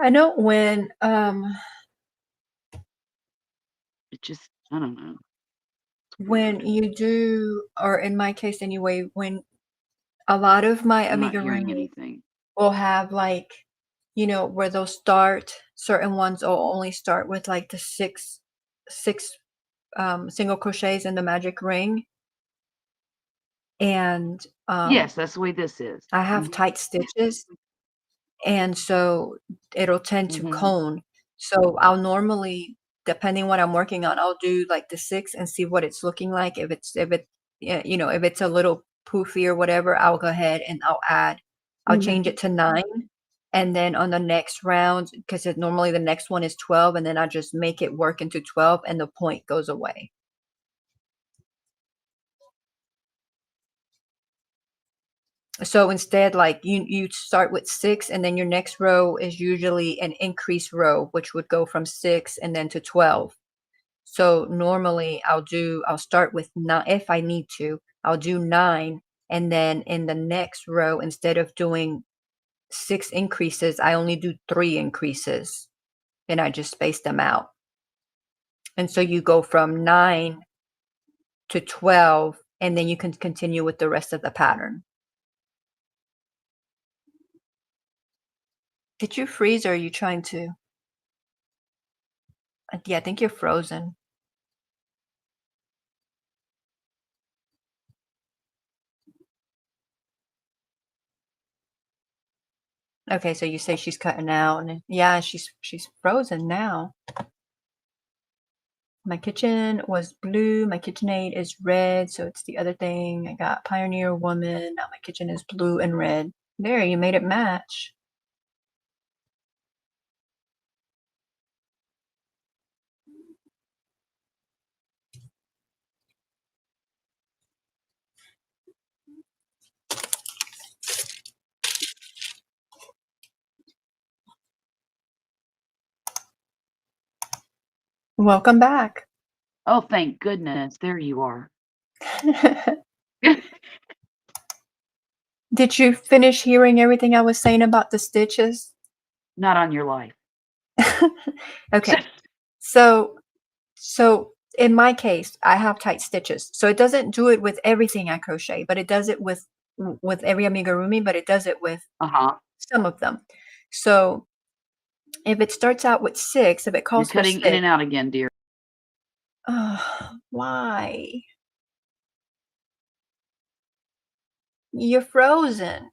I know It just, I don't know. when you do, or in my case anyway, when a lot of my I'm not hearing amigurumi anything. will have like, where they'll start, certain ones will only start with like the six single crochets in the magic ring. And Yes, that's the way this is. I have tight stitches, and so it'll tend to Mhm. cone. So I'll normally, depending what I'm working on, I'll do like the 6 and see what it's looking like. Yeah, if it's a little poofy or whatever, I'll go ahead and I'll change it to 9. And then on the next round, because normally the next one is 12, and then I just make it work into 12 and the point goes away. So instead, like you start with 6, and then your next row is usually an increased row, which would go from 6 and then to 12. So normally I'll start with 9 if I need to. I'll do 9, and then in the next row, instead of doing 6 increases, I only do 3 increases, and I just space them out. And so you go from 9 to 12, and then you can continue with the rest of the pattern. Did you freeze, or are you trying to? Yeah, I think you're frozen. Okay, so you say she's cutting out, and yeah, she's frozen now. My kitchen was blue. My KitchenAid is red, so it's the other thing. I got Pioneer Woman. Now my kitchen is blue and red. There, you made it match. Welcome back. Oh, thank goodness. There you are. Did you finish hearing everything I was saying about the stitches? Not on your life. Okay. So in my case, I have tight stitches. So it doesn't do it with everything I crochet, but it does it with every amigurumi, but it does it with some of them. So if it starts out with 6, if it You're calls for cutting in 6. and out again, dear. Why? You're frozen.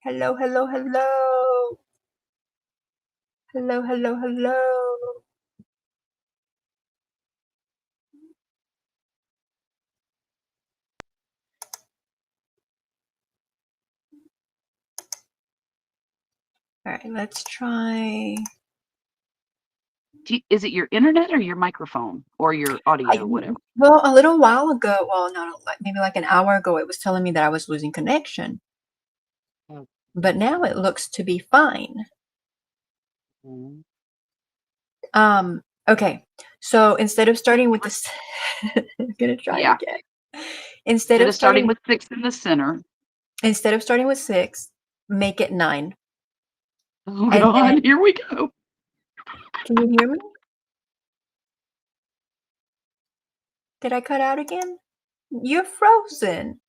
Hello, hello, hello. Hello, hello, hello. All right, let's try. Is it your internet or your microphone or your audio, whatever? Well, a little while ago, well, not like maybe like an hour ago, it was telling me that I was losing connection. Oh. But now it looks to be fine. Mhm. Okay. So instead of starting with this, I'm gonna try Yeah. again. Instead of starting with 6 in the center. Instead of starting with 6, make it 9. Oh And then, God, here we go. can you hear me? Did I cut out again? You're frozen.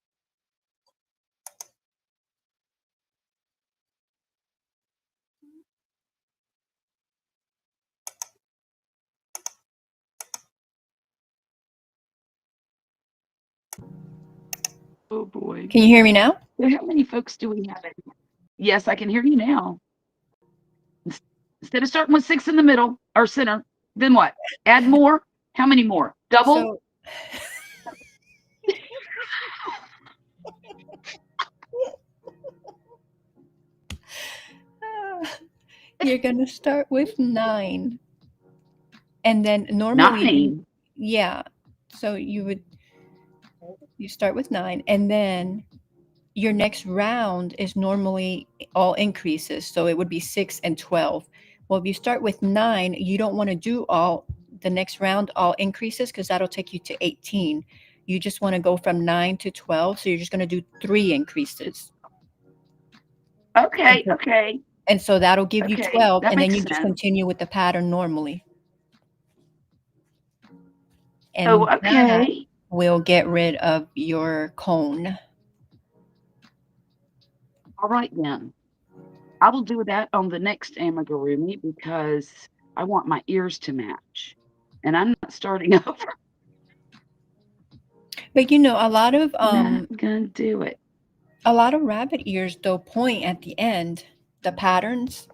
Oh boy. Can you hear me now? How many folks do we have in here? Yes, I can hear you now. Instead of starting with 6 in the middle or center, then what? Add more? How many more? Double? So You're gonna start with 9. And then normally, 9. yeah. So you start with 9, and then your next round is normally all increases. So it would be 6 and 12. Well, if you start with 9, you don't want to do all the next round, all increases, because that'll take you to 18. You just want to go from 9 to 12. So you're just going to do 3 increases. Okay, okay, And so that'll give you okay. 12. That And then makes you just sense. continue with the pattern normally. Oh, And that okay. will get rid of your cone. All right then. I will do that on the next amigurumi because I want my ears to match, and I'm not starting over. But a lot of Not gonna do it. rabbit ears though point at the end, the patterns.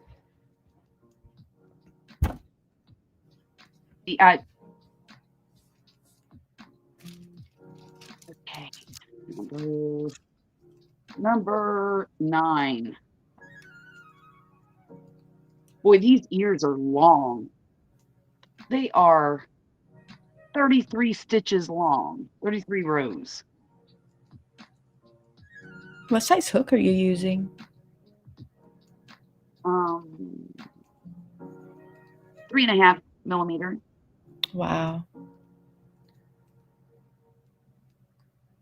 Okay. Number 9. Boy, these ears are long. They are 33 stitches long, 33 rows. What size hook are you using? 3.5 millimeter. Wow.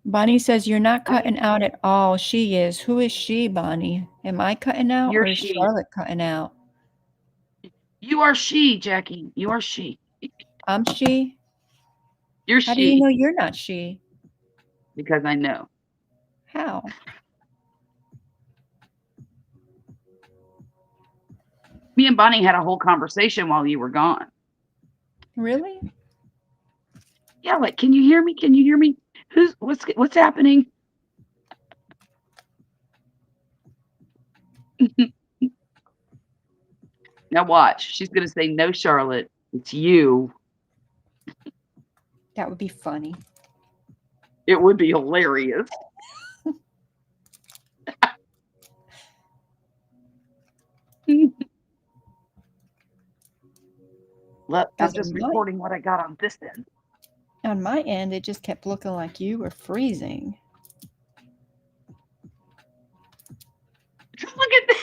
Bonnie says you're not cutting out at all. She is. Who is she, Bonnie? Am I cutting out You're or is she. Charlotte cutting out? You are she, Jackie. You are she. I'm she. You're How do you she. know you're not she? Because I know. How? Me and Bonnie had a whole conversation while you were gone. Really? Yeah, like, can you hear me? Can you hear me? What's happening? Now watch. She's gonna say, "No, Charlotte, it's you." That would be funny. It would be hilarious. Look, I'm just recording what I got on this end. On my end, it just kept looking like you were freezing. Look at this.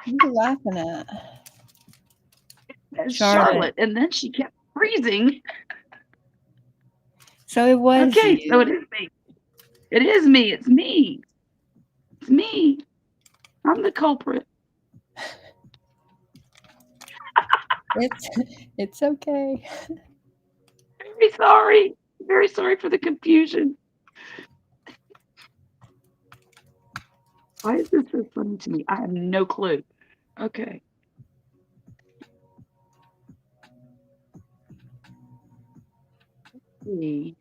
What are you laughing at? That's Charlotte. And then she kept freezing. So it was Okay, you. so it is me. It is me. It's me. It's me. I'm the culprit. It's okay. Very sorry. Very sorry for the confusion. Why is this so funny to me? I have no clue. Okay. Let's see.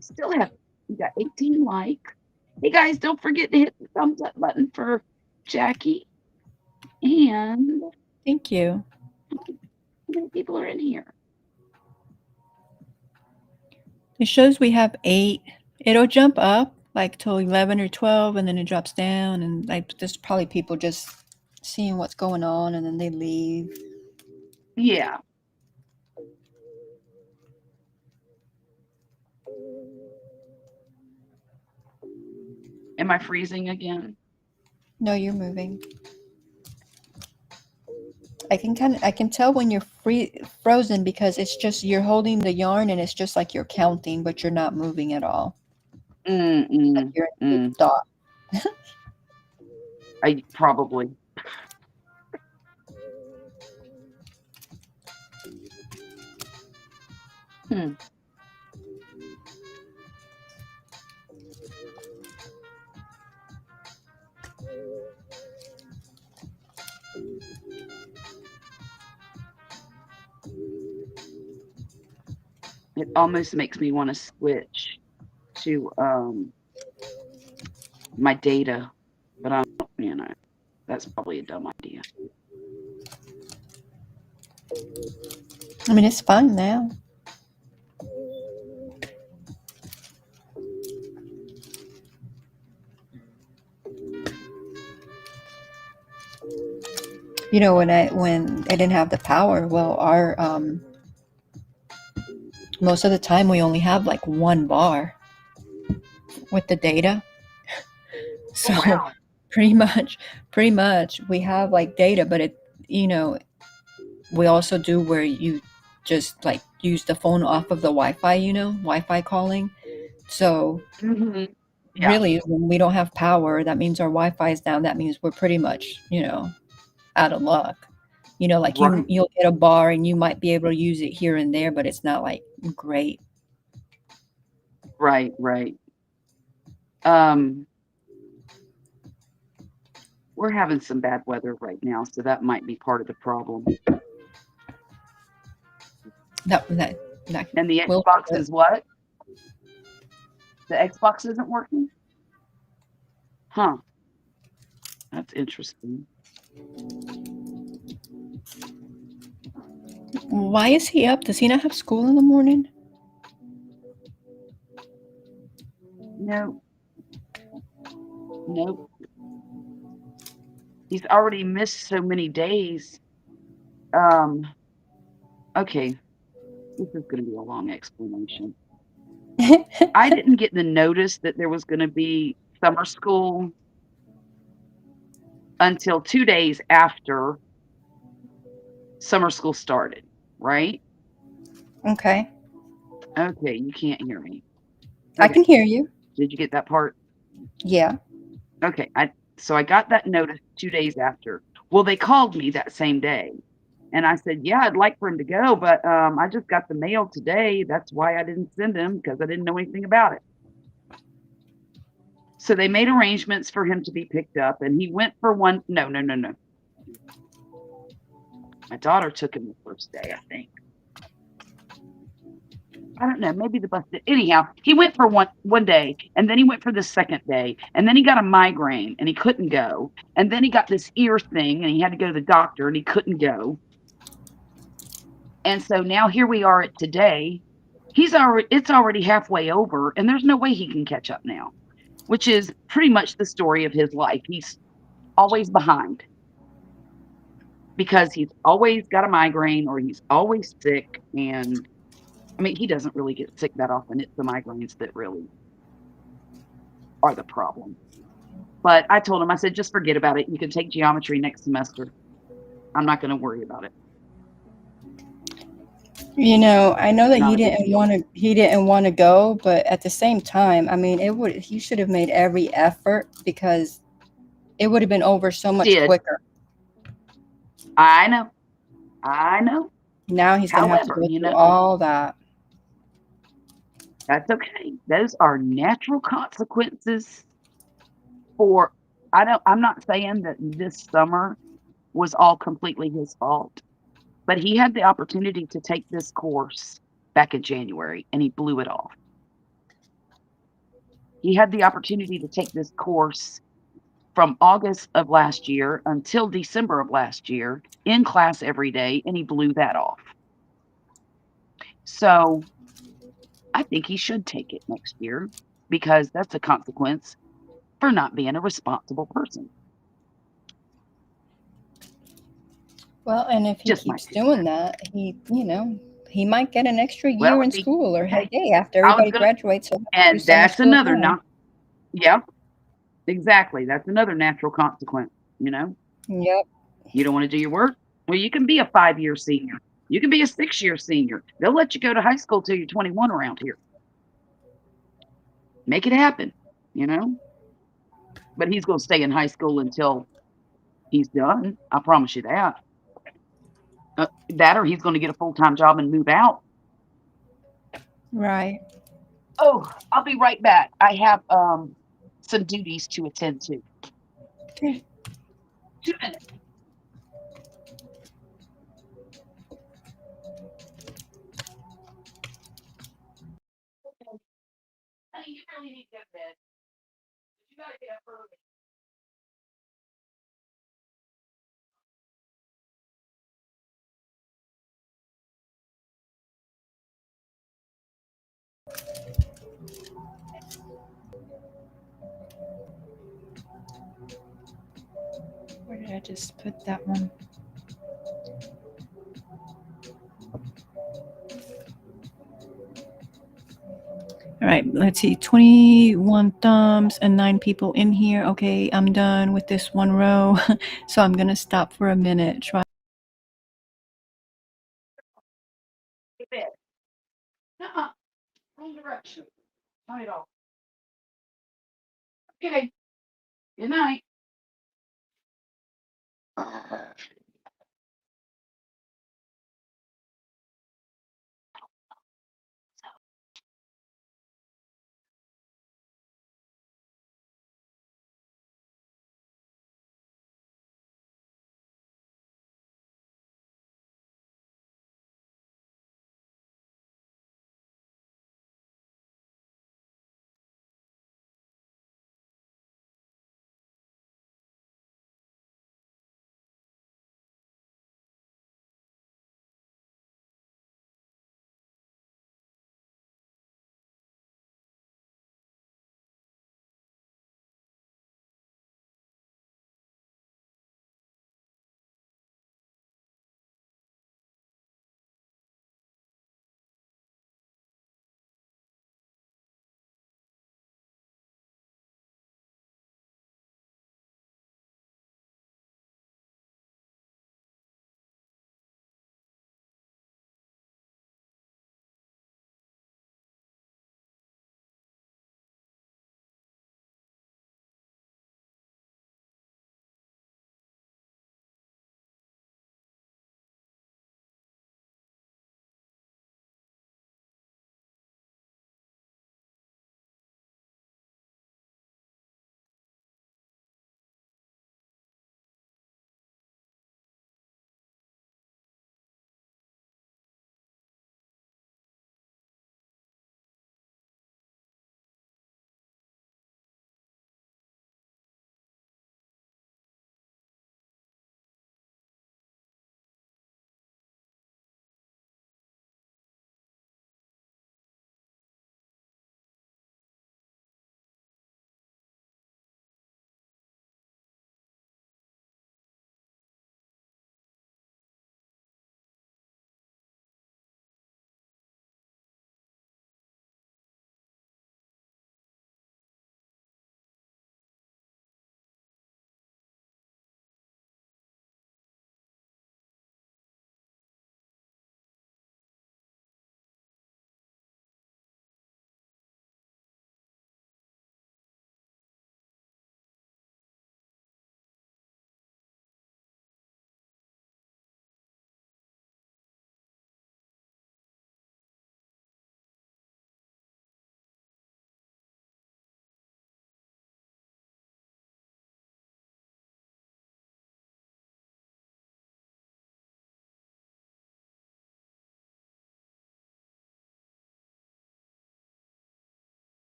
Still have, we got 18 likes. Hey guys, don't forget to hit the thumbs up button for Jackie. And Thank you. how many people are in here? It shows we have 8. It'll jump up like till 11 or 12, and then it drops down. And like there's probably people just seeing what's going on, and then they leave. Yeah. Am I freezing again? No, you're moving. I can tell when you're frozen because it's just you're holding the yarn and it's just like you're counting, but you're not moving at all. Like you're in a stop. I probably. It almost makes me want to switch to my data, but that's probably a dumb idea. I mean, it's fun now. when I didn't have the power, well, our most of the time we only have like one bar with the data. So Oh, wow. pretty much we have like data, but you know, we also do where you just like use the phone off of the Wi-Fi, Wi-Fi calling. So Hmm. Yeah. really, when we don't have power, that means our Wi-Fi is down. That means we're pretty much, out of luck. Like Right. you'll get a bar and you might be able to use it here and there, but it's not like great. Right. Right. Um, we're having some bad weather right now, so that might be part of the problem. That And the will Xbox do it. is what? The Xbox isn't working? Huh. That's interesting. Why is he up? Does he not have school in the morning? No, nope. He's already missed so many days. Um, okay, this is gonna be a long explanation. I didn't get the notice that there was gonna be summer school until 2 days after summer school started, right? Okay. Okay, you can't hear me. I Okay, can hear you. did you get that part? Yeah. Okay, I got that notice 2 days after. Well, they called me that same day, and I said, "Yeah, I'd like for him to go, but, I just got the mail today. That's why I didn't send him because I didn't know anything about it." So they made arrangements for him to be picked up, and he went for one. No, no, no, no. My daughter took him the first day, I think. I don't know, maybe the bus did. Anyhow, he went for one day, and then he went for the second day, and then he got a migraine, and he couldn't go, and then he got this ear thing, and he had to go to the doctor, and he couldn't go. And so now here we are at today. It's already halfway over, and there's no way he can catch up now, which is pretty much the story of his life. He's always behind because he's always got a migraine or he's always sick. And I mean, he doesn't really get sick that often. It's the migraines that really are the problem. But I told him, I said, just forget about it. You can take geometry next semester. I'm not going to worry about it. I know that Not a big deal. he didn't want to go, but at the same time, I mean, he should have made every effort because it would have been over so much Did. quicker. I know. I know. Now he's going to have to However, go through all that. that's okay. Those are natural consequences for I'm not saying that this summer was all completely his fault, but he had the opportunity to take this course back in January and he blew it off. He had the opportunity to take this course from August of last year until December of last year in class every day, and he blew that off. So I think he should take it next year because that's a consequence for not being a responsible person. Well, and if he Just my keeps 2 cents. doing that, he might get an extra Well, year in if he school, or hey, hey, after I was everybody gonna graduates, he'll have to do and summer that's school another again. not yeah, exactly, that's another natural consequence, you know? Yep. You don't wanna do your work? Well, you can be a 5-year senior. You can be a 6-year senior. They'll let you go to high school till you're 21 around here. Make it happen, you know? But he's gonna stay in high school until he's done, I promise you that. That or he's gonna get a full-time job and move out. Right. Oh, I'll be right back. I have, some duties to attend to. Okay. 2 minutes. Honey, you really need to go to bed. You gotta get up early. Where did I just put that one? All right, let's see, 21 thumbs and 9 people in here. Okay, I'm done with this one row. So I'm gonna stop for a minute. Try. Uh-uh. Wrong direction. Not at all. Okay. Good night.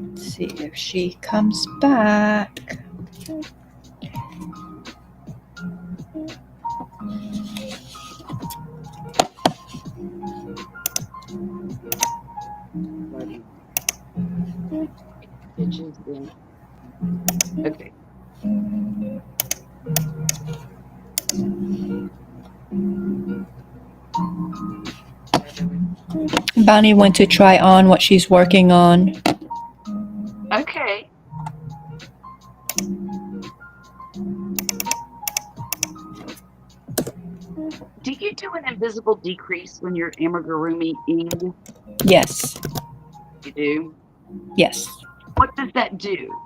Let's see if she comes back. Buddy. Stitches in. Okay. Bonnie went to try on what she's working on. Okay. Do you do an invisible decrease when you're amigurumiing? Yes, You do? yes. What does that do?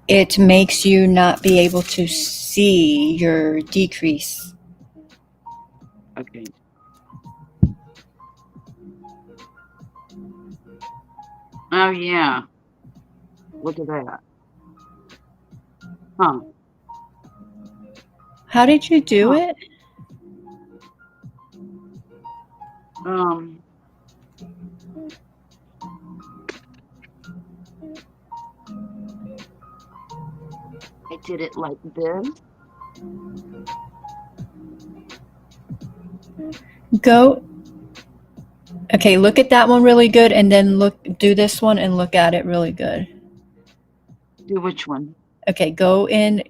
It makes you not be able to see your decrease. Okay. Oh, yeah. Look at that. Huh. How did you do Huh. it? Um, I did it like this. Go. Okay, look at that one really good, and then do this one and look at it really good. Do which one? Okay, go in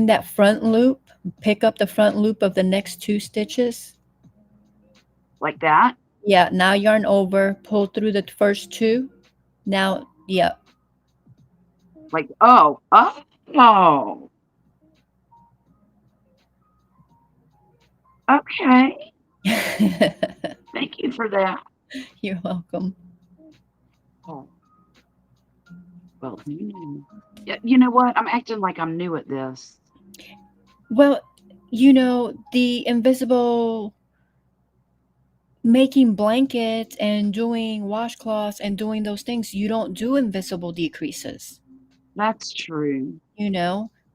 that front loop, pick up the front loop of the next 2 stitches. Like that? Yeah, now yarn over, pull through the first 2. Now, yeah. Like, oh, oh. Okay. Thank you for that. You're welcome. Oh. Well, yeah, you know what? I'm acting like I'm new at this. Well, the invisible making blankets and doing washcloths and doing those things, you don't do invisible decreases, That's true.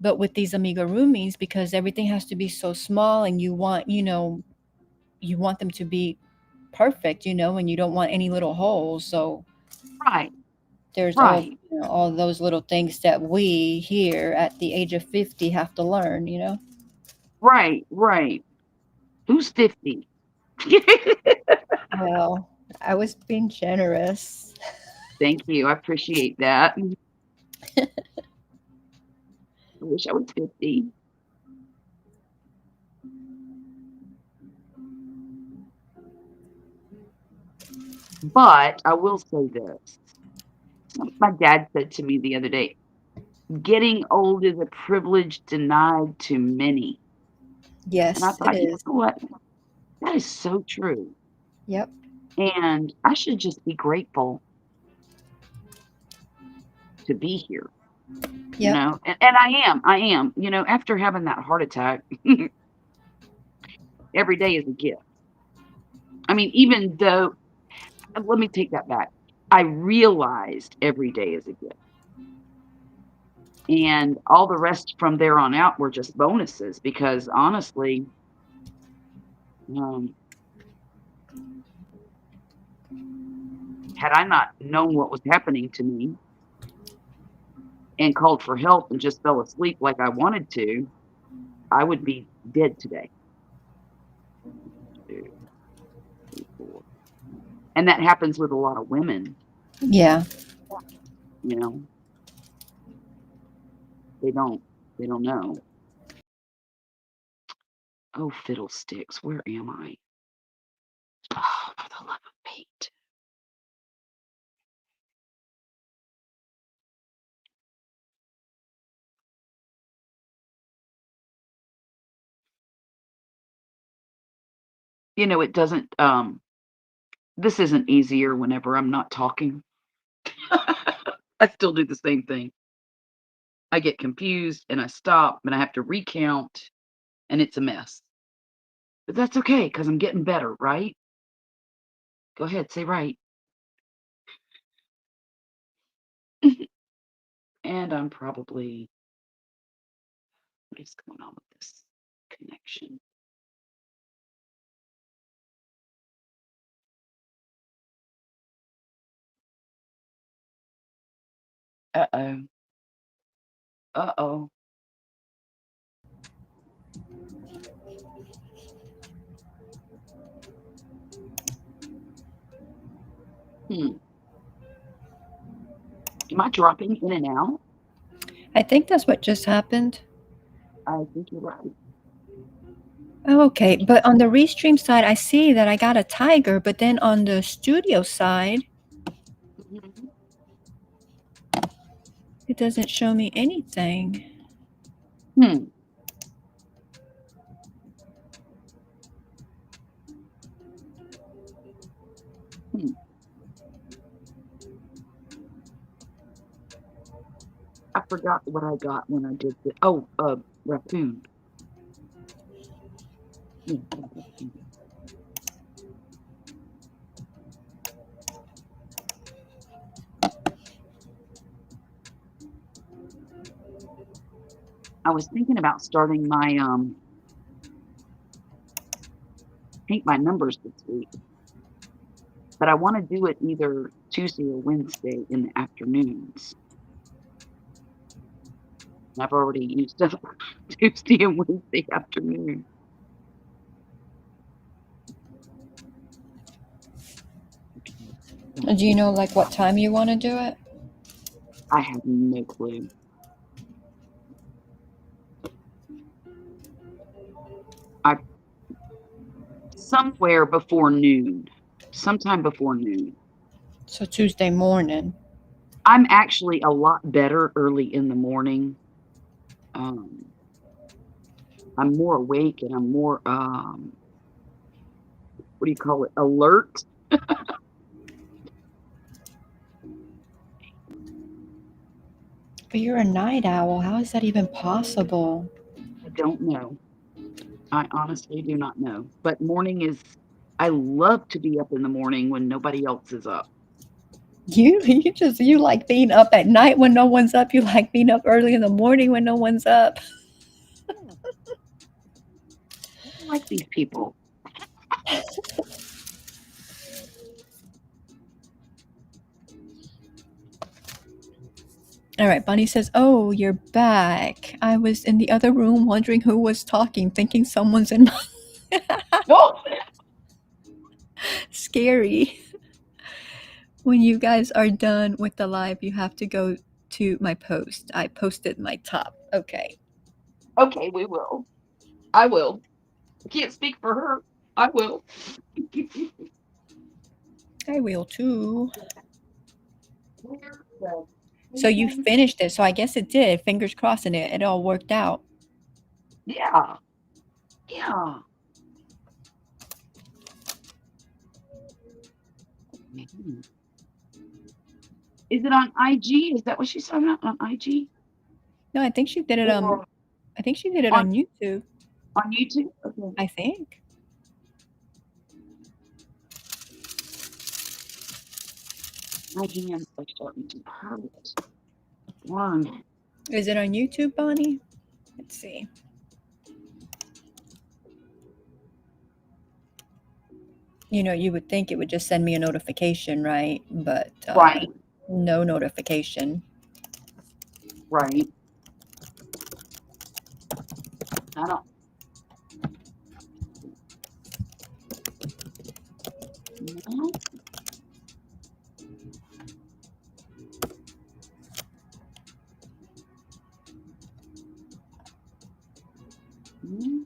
but with these amigurumis, because everything has to be so small and you want them to be perfect, and you don't want any little holes, so Right, there's right, all those little things that we here at the age of 50 have to learn. right, right. Who's 50? Well, I was being generous. Thank you. I appreciate that. I wish I was 50. But I will say this. My dad said to me the other day, getting old is a privilege denied to many. And I Yes, it thought, you is. know what? That is so true. Yep. And I should just be grateful to be here, Yep. And I am, after having that heart attack, every day is a gift. I mean, even though, let me take that back. I realized every day is a gift. And all the rest from there on out were just bonuses because honestly, um, had I not known what was happening to me and called for help and just fell asleep like I wanted to, I would be dead today. 2, 3, 4. And that happens with a lot of women, Yeah. you know. They don't they don't know. Oh, fiddlesticks, where am I? Oh, for the love of Pete. It doesn't, this isn't easier whenever I'm not talking. I still do the same thing. I get confused and I stop and I have to recount and it's a mess. But that's okay because I'm getting better, right? Go ahead, say right. And I'm probably, what is going on with this connection? Uh-oh. Uh-oh. Hmm. Am I dropping in and out? I think that's what just happened. I think you're right. Oh, okay, but on the Restream side, I see that I got a tiger, but then on the studio side, Mhm. it doesn't show me anything. Hmm. Hmm. I forgot what I got when I did the raccoon. Yeah, raccoon. I was thinking about starting my paint by numbers this week, but I want to do it either Tuesday or Wednesday in the afternoons. I've already used up Tuesday and Wednesday afternoon. Do you know like what time you want to do it? I have no clue. I somewhere before noon, sometime before noon. So Tuesday morning. I'm actually a lot better early in the morning. Um, I'm more awake and I'm more what do you call it? Alert. But you're a night owl. How is that even possible? I don't know. I honestly do not know. But morning is I love to be up in the morning when nobody else is up. You like being up at night when no one's up. You like being up early in the morning when no one's up. Yeah. I don't like these people. All right, Bunny says, "Oh, you're back. I was in the other room wondering who was talking, thinking someone's in my Oh, scary. When you guys are done with the live, you have to go to my post. I posted my top. Okay. okay, we will. I will. I can't speak for her. I will. I will too. Where the So you freaking- finished it. So I guess it did. Fingers crossing it all worked out. Yeah. Yeah. Mhm. Is it on IG? Is that what she's talking about on IG? No, I think she did it Or I think she did it on on YouTube. on YouTube? Okay. I think. My hands are starting to hurt. Darn. Is it on YouTube, Bonnie? Let's see. You know, you would think it would just send me a notification, right? But Right, no notification. right. I don't know. Mm,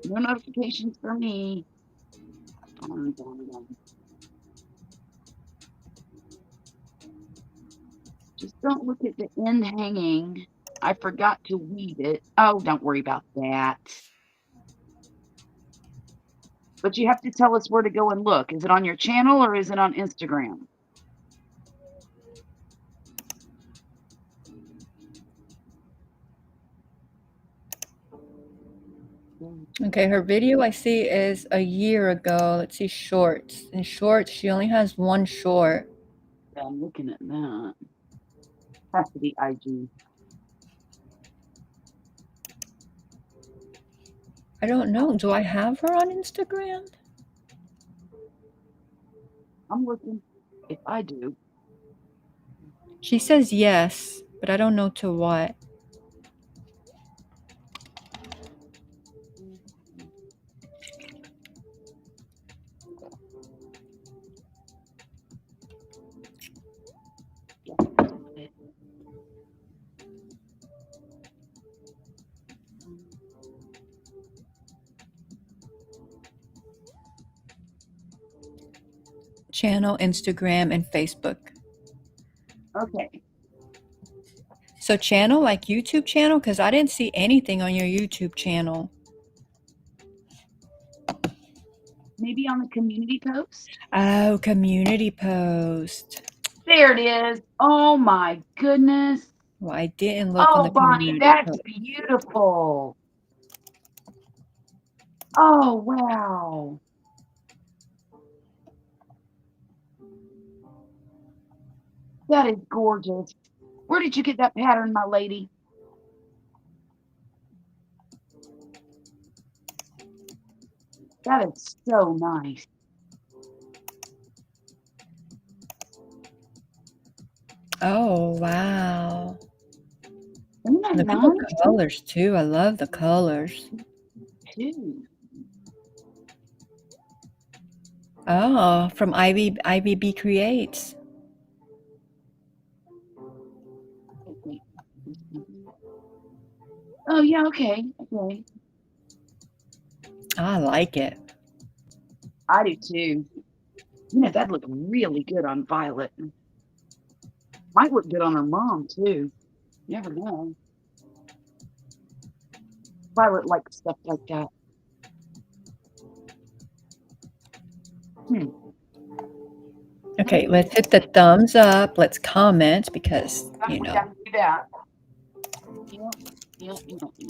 no notifications for me. Darn, darn, darn. Just don't look at the end hanging. I forgot to weed it. Oh, don't worry about that. But you have to tell us where to go and look. Is it on your channel or is it on Instagram? Okay, her video I see is a year ago. Let's see shorts. In shorts, she only has one short. Yeah, I'm looking at that. Has to be IG. I don't know. Do I have her on Instagram? I'm looking. If I do. She says yes, but I don't know to what. Yeah, got it. Channel, Instagram, and Facebook. Okay. So channel, like YouTube channel? Because I didn't see anything on your YouTube channel. Maybe on the community post. Oh, community post. There it is. Oh my goodness. Well, I didn't look on Oh, the Bonnie, community that's post. beautiful. Oh, wow. That is gorgeous. Where did you get that pattern, my lady? That is so nice. Oh, wow. Isn't that Look at the nice? colors too. I love the colors. Too. Oh, from IVB Creates. Oh, yeah, okay. Okay. I like it. I do too. You know, that'd look really good on Violet. Might look good on her mom too. You never know. Violet likes stuff like that. Hmm. Okay, let's hit the thumbs up. Let's comment because, you We know. got to do that. Yeah, yeah, yeah, yeah.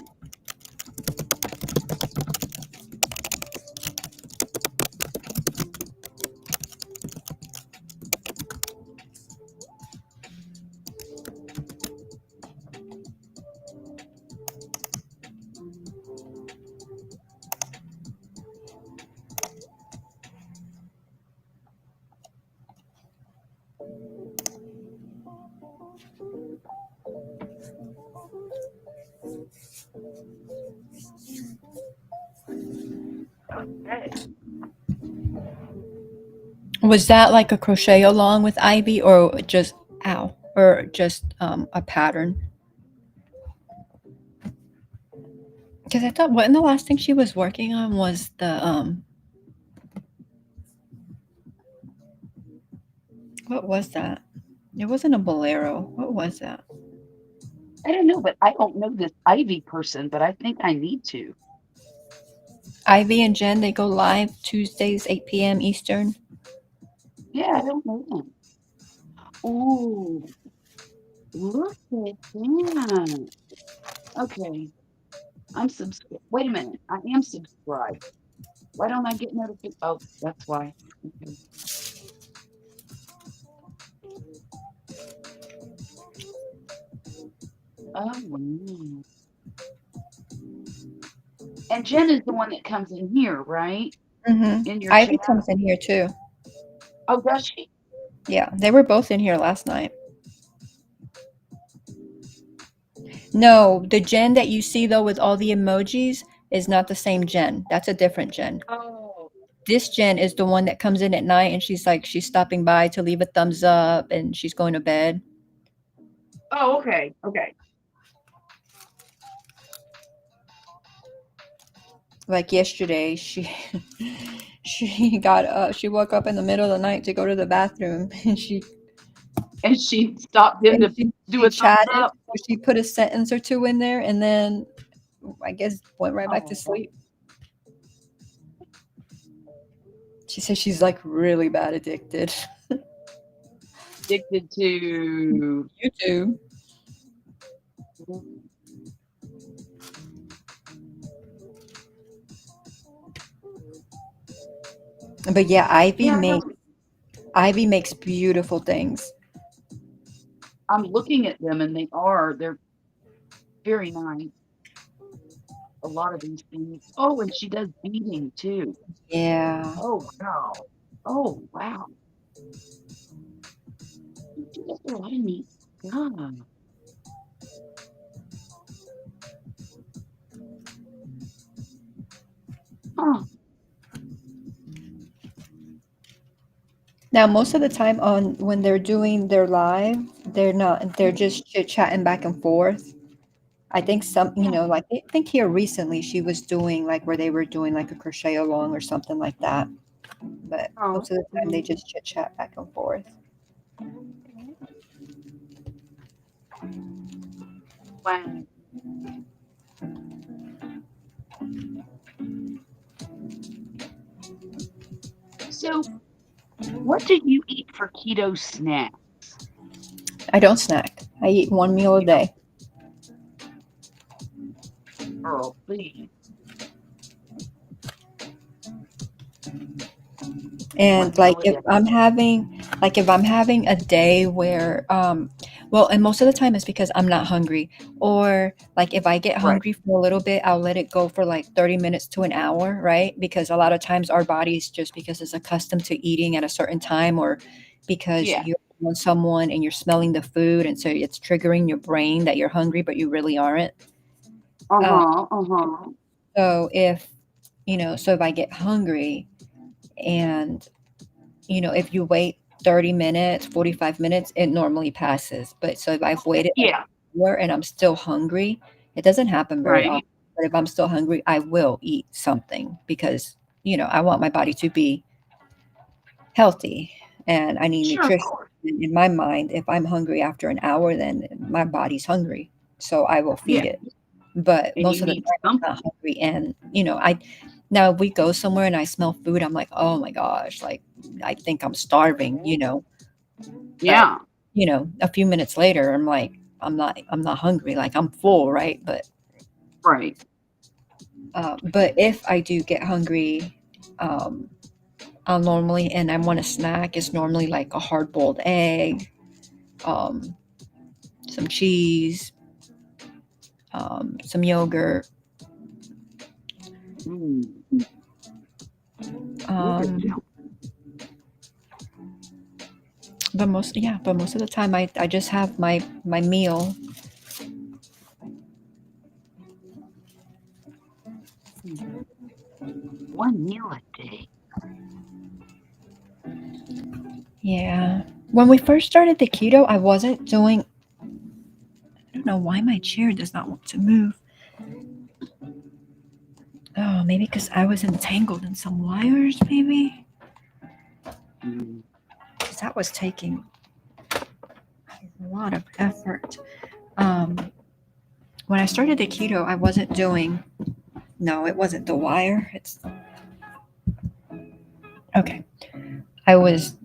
Okay. Was that like a crochet along with Ivy or just, ow, or just a pattern? Because I thought, wasn't the last thing she was working on was the, what was that? It wasn't a bolero. What was that? I don't know, but I don't know this Ivy person, but I think I need to. Ivy and Jen, they go live Tuesdays, 8 p.m. Eastern. Yeah, I don't know them. Ooh, look at that. Okay, I'm subscribed. Wait a minute, I am subscribed. Why don't I get notifications? Oh, that's why. Okay. Oh, wow. And Jen is the one that comes in here, right? In your Ivy chat. comes in here too. Oh, does she? Yeah, they were both in here last night. No, the Jen that you see though with all the emojis is not the same Jen. That's a different Jen. Oh. This Jen is the one that comes in at night and she's like, she's stopping by to leave a thumbs up and she's going to bed. Oh, okay. Okay. Like yesterday, she she got up, she woke up in the middle of the night to go to the bathroom and And she stopped in to do she a thumbs chatted. up. She put a sentence or two in there and then I guess went right back to Oh, sleep. She says she's like really bad addicted. addicted to. YouTube. But yeah, Yeah, Ivy makes beautiful things. I'm looking at them and they're very nice. A lot of these things. Oh, and she does beading too. Yeah. Oh, wow. Oh, wow. She does a lot of neat Ah. Huh. Now, most of the time on when they're doing their live, they're just chit-chatting back and forth. I think some, like I think here recently she was doing like where they were doing like a crochet along or something like that. But Oh. most of the time they just chit-chat back and forth. Wow. So, what do you eat for keto snack? I don't snack. I eat one meal a You don't, day. girl, please. One And like meal a if day. I'm having a day where well, and most of the time it's because I'm not hungry, or like if I get Right. hungry for a little bit, I'll let it go for like 30 minutes to an hour, right? Because a lot of times our bodies, just because it's accustomed to eating at a certain time, or because Yeah. you're with someone and you're smelling the food and so it's triggering your brain that you're hungry but you really aren't. uh, Uh-huh. Uh-huh. so if I get hungry, and if you wait 30 minutes, 45 minutes, it normally passes. But so if I've waited like Yeah. an hour and I'm still hungry, it doesn't happen very often. Right. But if I'm still hungry, I will eat something because, I want my body to be healthy and I need Sure, of nutrition. course. In my mind, if I'm hungry after an hour, then my body's hungry. So I will feed Yeah. it. But And most you of the need time I'm something. not hungry. And, now if we go somewhere and I smell food, I'm like, oh my gosh, like I think I'm starving, but Yeah. a few minutes later I'm like, I'm not hungry, like I'm full, right? Right. But if I do get hungry, um I'll normally, and I want a snack, it's normally like a hard boiled egg, um some cheese, some yogurt, Mm. Yogurt um sounds but most of the time I just have my meal. good. One meal a day. Yeah. When we first started the keto, I wasn't doing, I don't know why my chair does not want to move. Oh, maybe because I was entangled in some wires, maybe? Mm. Because that was taking a lot of effort. Um, when I started the keto, I wasn't doing, no, it wasn't the wire. It's, okay. I was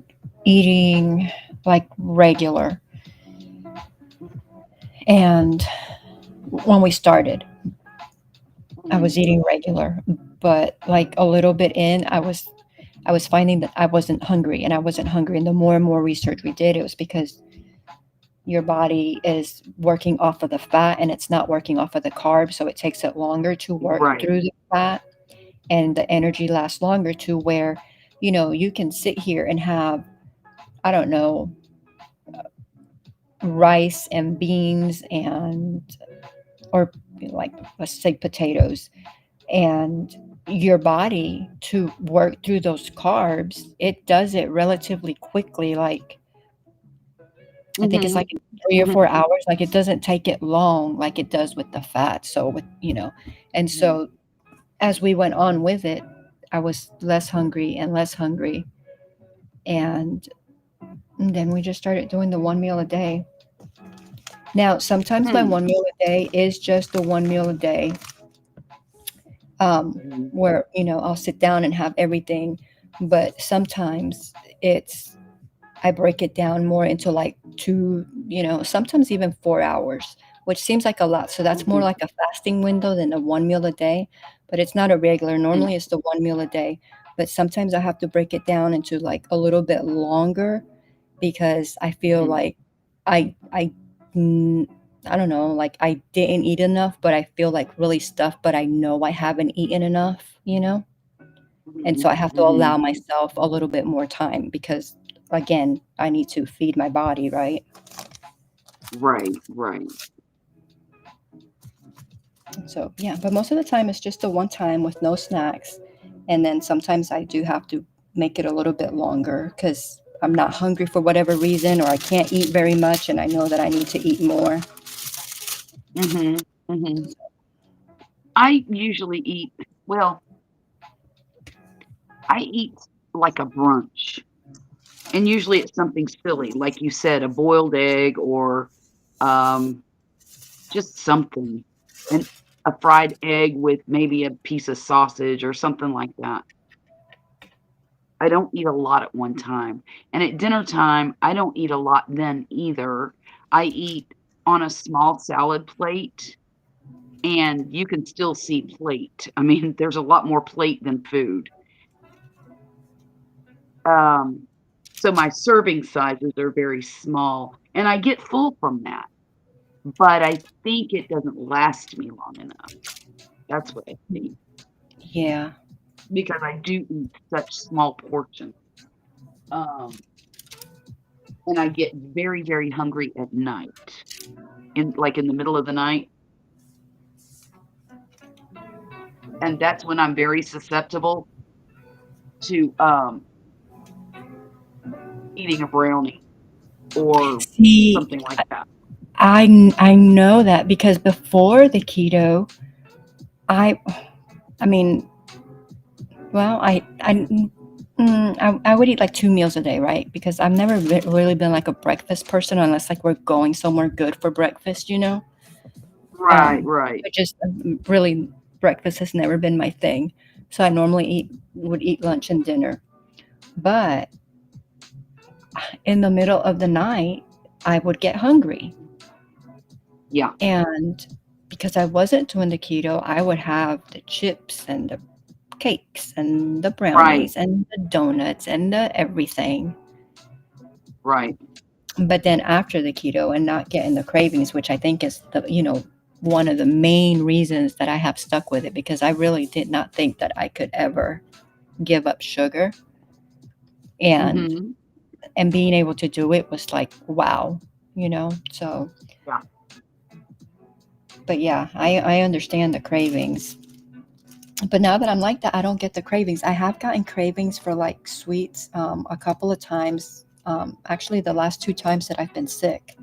eating like regular. And when we started, I was Mm. eating regular, but like a little bit in, I was finding that I wasn't hungry and I wasn't hungry. And the more and more research we did, it was because your body is working off of the fat and it's not working off of the carbs. So it takes it longer to work Right. through the fat and the energy lasts longer to where, you can sit here and have, I don't know, rice and beans or like, let's say potatoes, and your body to work through those carbs, it does it relatively quickly. Like I think it's Mm-hmm. like 3 or 4 Mm-hmm. hours. Like it doesn't take it long like it does with the fat. So and so as we went on with it, I was less hungry and less hungry, and then we just started doing the one meal a day. Now sometimes my Mm-hmm. one meal a day is just the one meal a day, Mm-hmm. where I'll sit down and have everything, but sometimes it's I break it down more into like two, sometimes even 4 hours, which seems like a lot. So that's more Mm-hmm. like a fasting window than a one meal a day, but it's not a regular. Normally it's the one meal a day, but sometimes I have to break it down into like a little bit longer because I feel Mm-hmm. like I mm, I don't know, like I didn't eat enough, but I feel like really stuffed, but I know I haven't eaten enough. And Mm-hmm. so I have to Mm-hmm. allow myself a little bit more time because, again, I need to feed my body, right? Right, right. So yeah, but most of the time it's just the one time with no snacks, and then sometimes I do have to make it a little bit longer because I'm not hungry for whatever reason, or I can't eat very much, and I know that I need to eat more. Mhm, mhm. I usually eat well, I eat like a brunch, and usually it's something silly, like you said, a boiled egg or, um, just something, and a fried egg with maybe a piece of sausage or something like that. I don't eat a lot at one time, and at dinner time, I don't eat a lot then either. I eat on a small salad plate, and you can still see plate. I mean, there's a lot more plate than food. Um, so my serving sizes are very small, and I get full from that, but I think it doesn't last me long enough. That's what I think, Yeah, because I do eat such small portions. Um, and I get very, very hungry at night, in the middle of the night, and that's when I'm very susceptible to, eating a brownie or see, something like that. I know that because before the keto, I I mean, well, I would eat like 2 meals a day, right? Because I've never really been like a breakfast person unless like we're going somewhere good for breakfast, you know. Right, right. But just really breakfast has never been my thing. So I normally would eat lunch and dinner. But in the middle of the night, I would get hungry. Yeah, And because I wasn't doing the keto, I would have the chips and the cakes and the right, brownies and the donuts and the everything. right. But then after the keto and not getting the cravings, which I think is one of the main reasons that I have stuck with it, because I really did not think that I could ever give up sugar, and Mhm. being able to do it was like wow, you know. So Yeah. but yeah, I understand the cravings. But now that I'm like that, I don't get the cravings. I have gotten cravings for like sweets a couple of times. Actually, the last two times that I've been sick,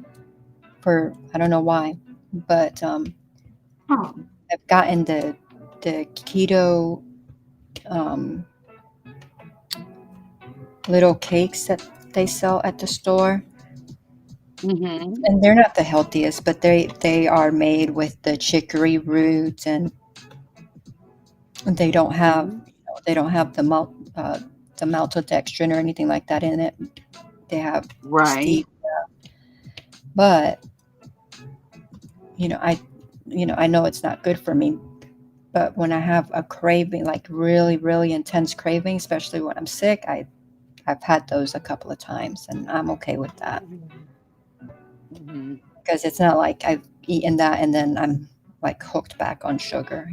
for I don't know why, but Huh. I've gotten the keto um, little cakes that they sell at the store, Mhm. and they're not the healthiest, but they are made with the chicory roots, and they don't have Mhm. they don't have the maltodextrin or anything like that in it. They have Right. stevia, but I I know it's not good for me. But when I have a craving, like really, really intense craving, especially when I'm sick, I've had those a couple of times, and I'm okay with that Mhm. Mhm. because it's not like I've eaten that and then I'm like hooked back on sugar,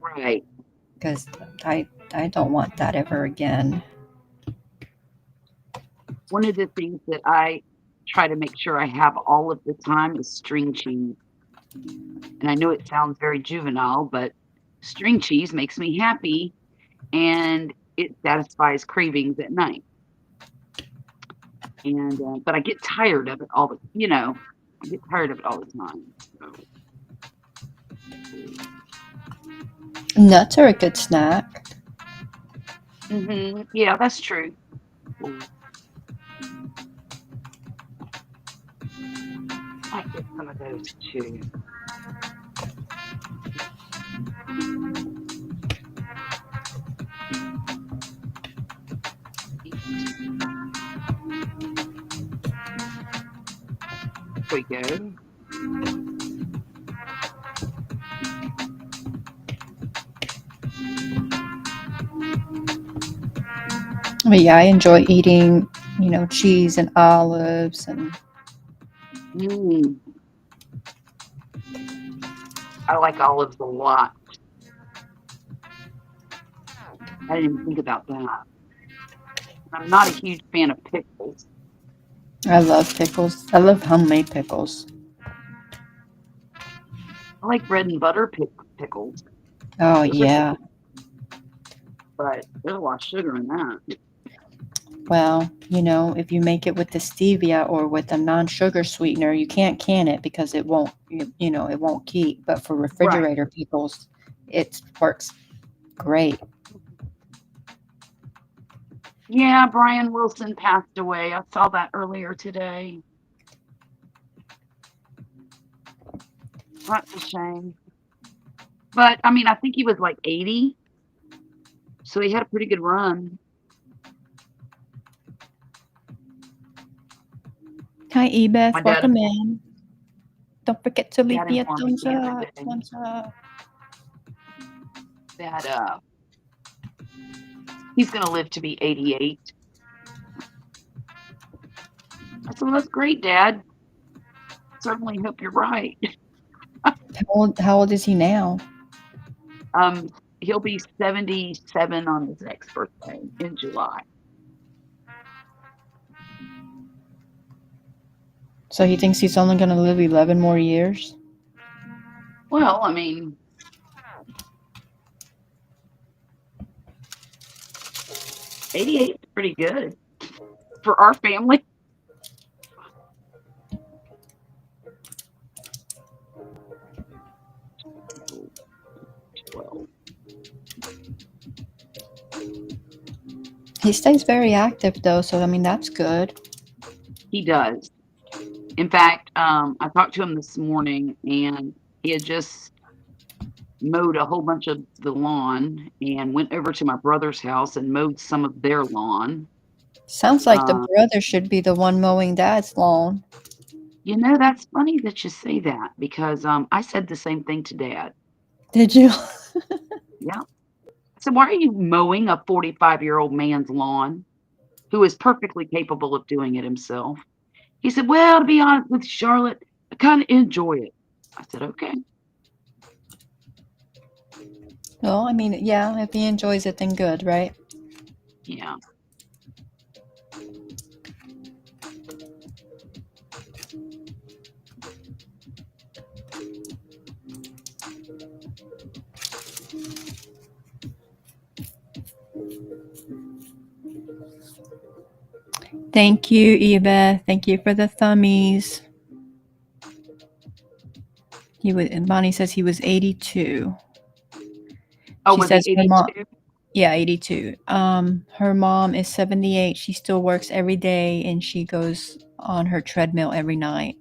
Right. because I don't want that ever again. One of the things that I try to make sure I have all of the time is string cheese, and I know it sounds very juvenile, but string cheese makes me happy, and it satisfies cravings at night, and, but I get tired of it I get tired of it all the time, so Nuts are a good snack. mhm, yeah, that's true. Might get some of those too. There we go. But yeah, I enjoy eating, cheese and olives and Mm, I like olives a lot. I didn't even think about that. I'm not a huge fan of pickles. I love pickles. I love homemade pickles. I like bread and butter pickles. Oh Those are yeah. good, but there's a lot of sugar in that. Well, if you make it with the stevia or with a non-sugar sweetener, you can't can it because it won't, it won't keep. But for Right. refrigerator pickles, it works great. Yeah, Brian Wilson passed away. I saw that earlier today. That's a shame. But I mean, I think he was like 80, so he had a pretty good run. Hi, My Ebeth. dad, Welcome in. Don't forget to leave dad me a informed thumbs me the other up. day Thumbs up. that he's gonna live to be 88. I said, well, that's great, Dad. Certainly hope you're right. How old is he now? Um, he'll be 77 on his next birthday in July. So he thinks he's only going to live 11 more years? Well, I mean, 88 is pretty good for our family. Well, He stays very active though, so I mean that's good. he does. In fact, I talked to him this morning, and he had just mowed a whole bunch of the lawn and went over to my brother's house and mowed some of their lawn. Sounds like the Uh, brother should be the one mowing dad's lawn. that's funny that you say that because I said the same thing to Dad. Did you? Yeah. So why are you mowing a 45-year-old man's lawn who is perfectly capable of doing it himself? He said, well, to be honest with you, Charlotte, I kind of enjoy it. I said, okay. Well, I mean, yeah, if he enjoys it, then good, right? Yeah. Thank you, Eva. Thank you for the thummies. Bonnie says he was 82. Oh, She was he says her mom, 82? yeah, 82. Her mom is 78. She still works every day and she goes on her treadmill every night.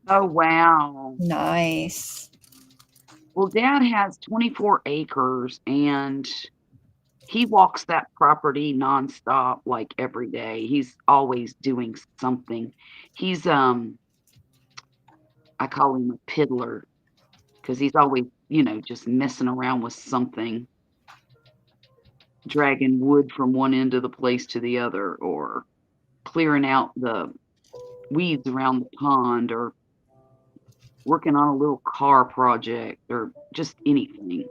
Oh, wow. Nice. Well, Dad has 24 acres and he walks that property nonstop, like every day. He's always doing something. He's I call him a piddler because he's always, just messing around with something, dragging wood from one end of the place to the other, or clearing out the weeds around the pond, or working on a little car project, or just anything.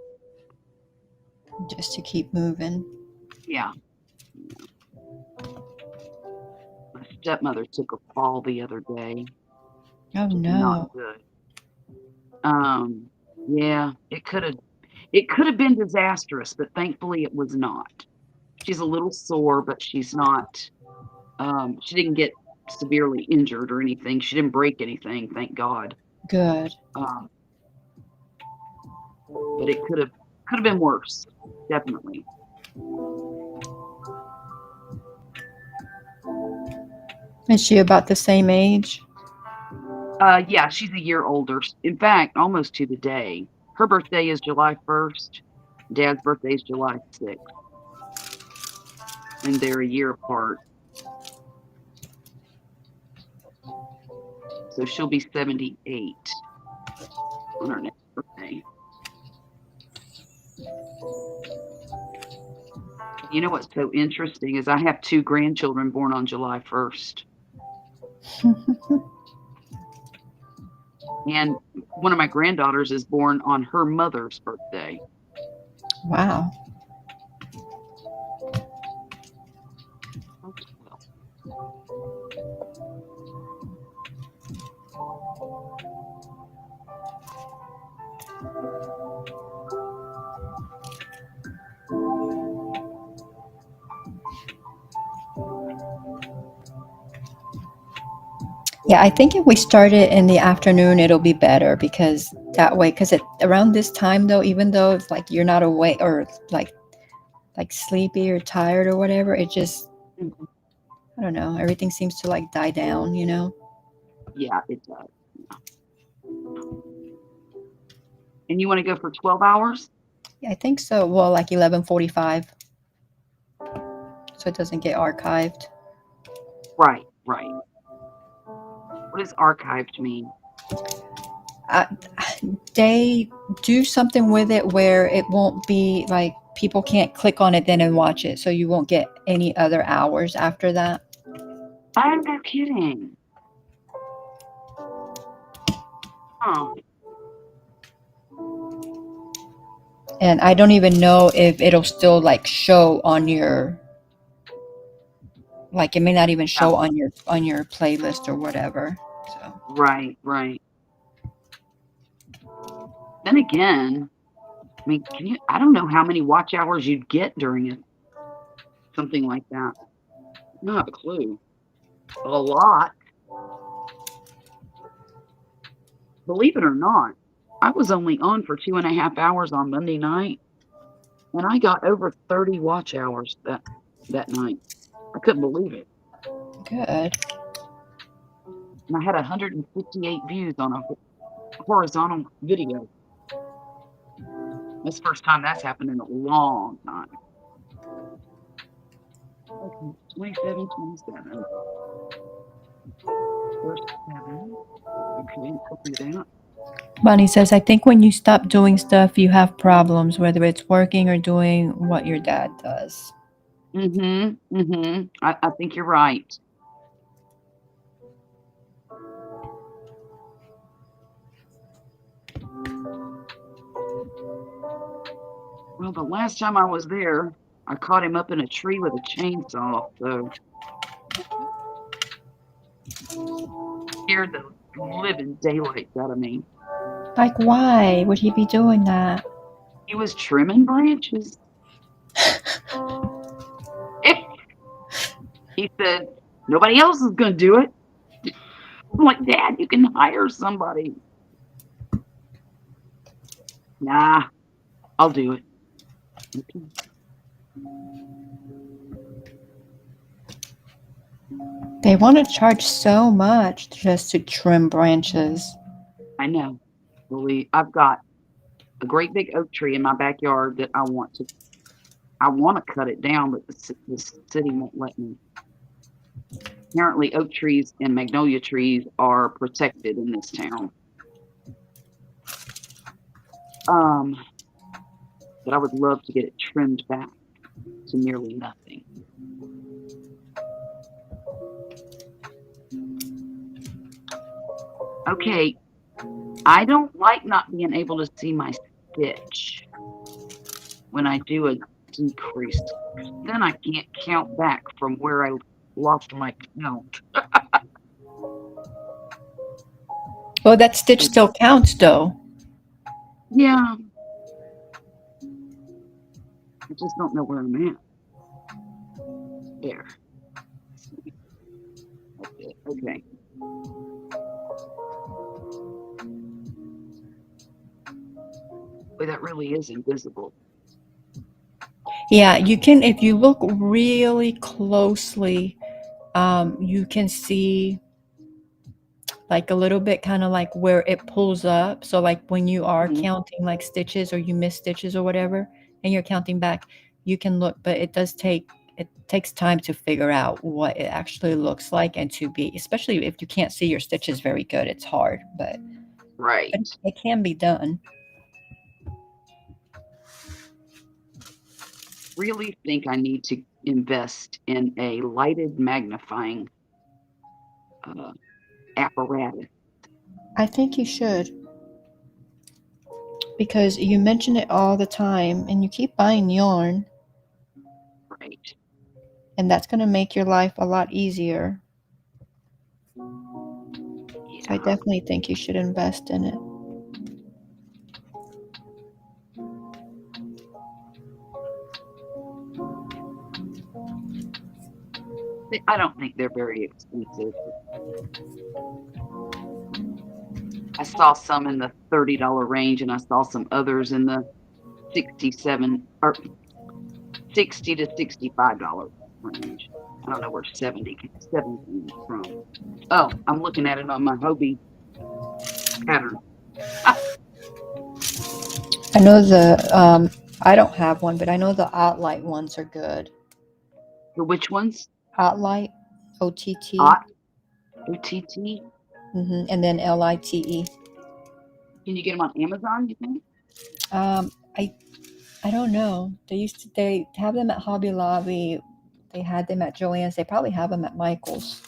Just to keep moving. Yeah. My stepmother took a fall the other day. Oh Not no. good. Yeah, it could have been disastrous, but thankfully it was not. She's a little sore, but she's not she didn't get severely injured or anything. She didn't break anything, thank God. Good. Um, but it could have been worse, definitely. Is she about the same age? Yeah, she's a year older. In fact, almost to the day. Her birthday is July 1st. Dad's birthday is July 6th, and they're a year apart. So she'll be 78 on her next birthday. You know what's so interesting is I have 2 grandchildren born on July 1st, and one of my granddaughters is born on her mother's birthday. Wow. Well, Yeah, I think if we start it in the afternoon, it'll be better because that way, because around this time though, even though it's like you're not awake or like sleepy or tired or whatever, it just Mhm. I don't know, everything seems to like die down, you know? Yeah, it does. And you want to go for 12 hours? Yeah, I think so. Well, like 11:45, so it doesn't get archived. Right, right. What does archived mean? Uh, they do something with it where it won't be like people can't click on it then and watch it, so you won't get any other hours after that. I'm no kidding. Huh. And I don't even know if it'll still like show on your like it may not even Yeah. show on your playlist or whatever. So Right, right. Then again, I mean, I don't know how many watch hours you'd get during something like that. Not a clue. A lot. Believe it or not, I was only on for 2.5 hours on Monday night, and I got over 30 watch hours that night. I couldn't believe it. good. And I had 158 views on a horizontal video. That's the first time that's happened in a long time. Okay, 27, 27. First 7. Okay, copy that. Bonnie says, I think when you stop doing stuff, you have problems, whether it's working or doing what your dad does. Mm-hmm. Mm-hmm. I think you're right. Well, the last time I was there, I caught him up in a tree with a chainsaw, so scared the living daylights out of me. Like, why would he be doing that? He was trimming branches. He said, nobody else is going to do it. I'm like, Dad, you can hire somebody. Nah, I'll do it. Okay. They want to charge so much just to trim branches. I know. I've got a great big oak tree in my backyard that I want to cut it down, but the city won't let me. Apparently, oak trees and magnolia trees are protected in this town. Um, but I would love to get it trimmed back to nearly nothing. Okay, I don't like not being able to see my stitch when I do a decrease. Then I can't count back from where I lost my count. Well, that stitch still counts, though. Yeah, I just don't know where I'm at. There. That's it. Okay. Boy, that really is invisible. Yeah, you can, if you look really closely, you can see like a little bit kind of like where it pulls up. So like when you are Mhm. counting like stitches or you miss stitches or whatever, and you're counting back, you can look, but it takes time to figure out what it actually looks like and to be, especially if you can't see your stitches very good, it's hard, but Right. it can be done. Really think I need to invest in a lighted magnifying uh, apparatus. I think you should because you mention it all the time and you keep buying yarn, Right. and that's going to make your life a lot easier. So I Yeah. definitely think you should invest in it. I don't think they're very expensive. I saw some in the $30 range, and I saw some others in the 67 or 60 to $65 range. I don't know where 70 came from. Oh, I'm looking at it on my Hobie pattern. I know I don't have one, but I know the Ottlight ones are good. The which ones? Ottlight, OTT, OTT. and then LITE. Can you get them on Amazon, you think? I don't know. They have them at Hobby Lobby. They had them at Joann's. They probably have them at Michael's.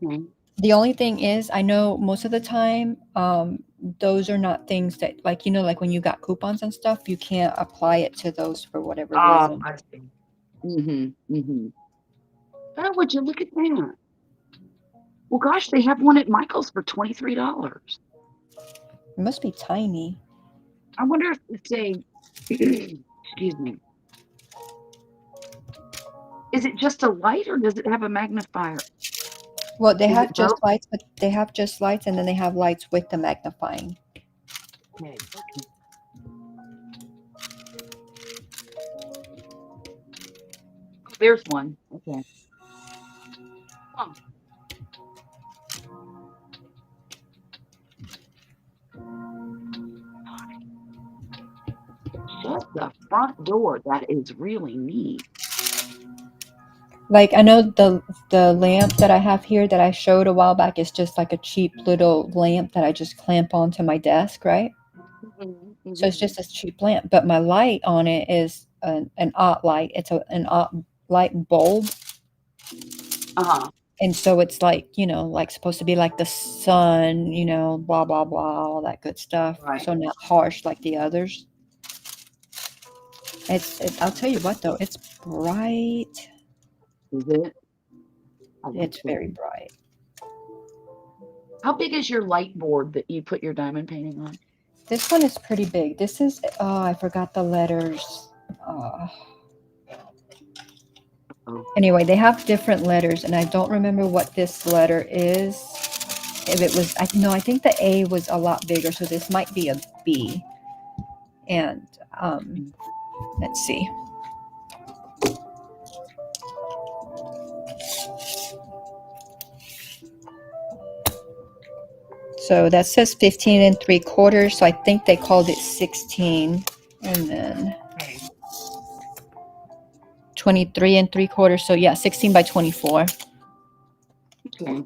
Okay. The only thing is, I know most of the time, those are not things that, like, like when you got coupons and stuff, you can't apply it to those for whatever Oh, reason. I see. Oh, would you look at that? Well, gosh, they have one at Michael's for $23. It must be tiny. I wonder if it's a, excuse me. Is it just a light or does it have a magnifier? Well, they Is have it just both? lights, but they have just lights, and then they have lights with the magnifying. Okay. There's one. Okay. Huh. Shut the front door. That is really neat. Like, I know the lamp that I have here that I showed a while back is just like a cheap little lamp that I just clamp onto my desk, right? So it's just a cheap lamp, but my light on it is an OT light. It's an OT light bulb. And so it's like, like supposed to be like the sun, blah, blah, blah, all that good stuff. Right. So not harsh like the others. I'll tell you what though, it's bright. Is it? It's very bright. How big is your light board that you put your diamond painting on? This one is pretty big. This is, I forgot the letters. Anyway, they have different letters, and I don't remember what this letter is. If it was, I think the A was a lot bigger, so this might be a B. And let's see. So that says 15 3/4. So I think they called it 16, and then 23 3/4. So yeah, 16 by 24. Okay.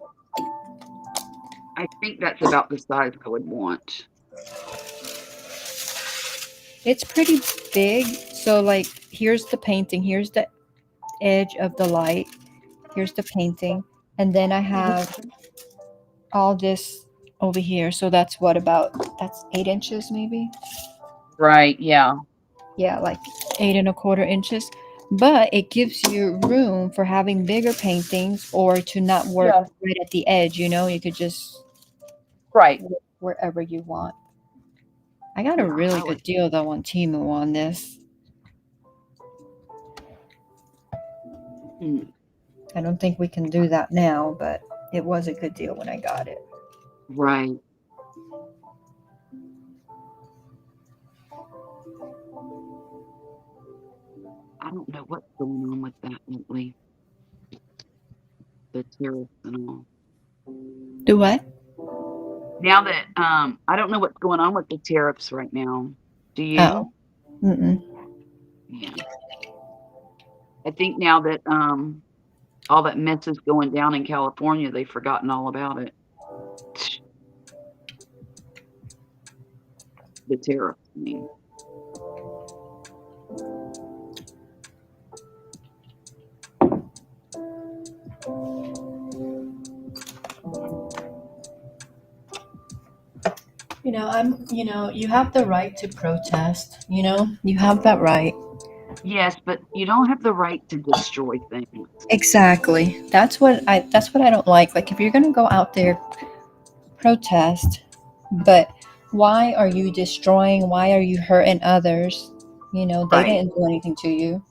I think that's about the size I would want. It's pretty big. So like, here's the painting. Here's the edge of the light. Here's the painting. And then I have all this over here. So that's that's 8 inches maybe. Right. Yeah. Yeah, like 8 1/4 inches. But it gives you room for having bigger paintings or to not work right at the edge. You could just right wherever you want. I got a really good deal though on Temu on this. I don't think we can do that now, but it was a good deal when I got it. Right. I don't know what's going on with that lately. The tariffs and all. Do what? Now that I don't know what's going on with the tariffs right now. Do you? Oh. Mm-mm. Yeah. I think now that all that mess is going down in California, they've forgotten all about it. The tariffs, I mean. You have the right to protest, you have that right. Yes, but you don't have the right to destroy things. Exactly. That's what I don't like. Like, if you're going to go out there, protest, but why are you destroying? Why are you hurting others? They didn't do anything to you.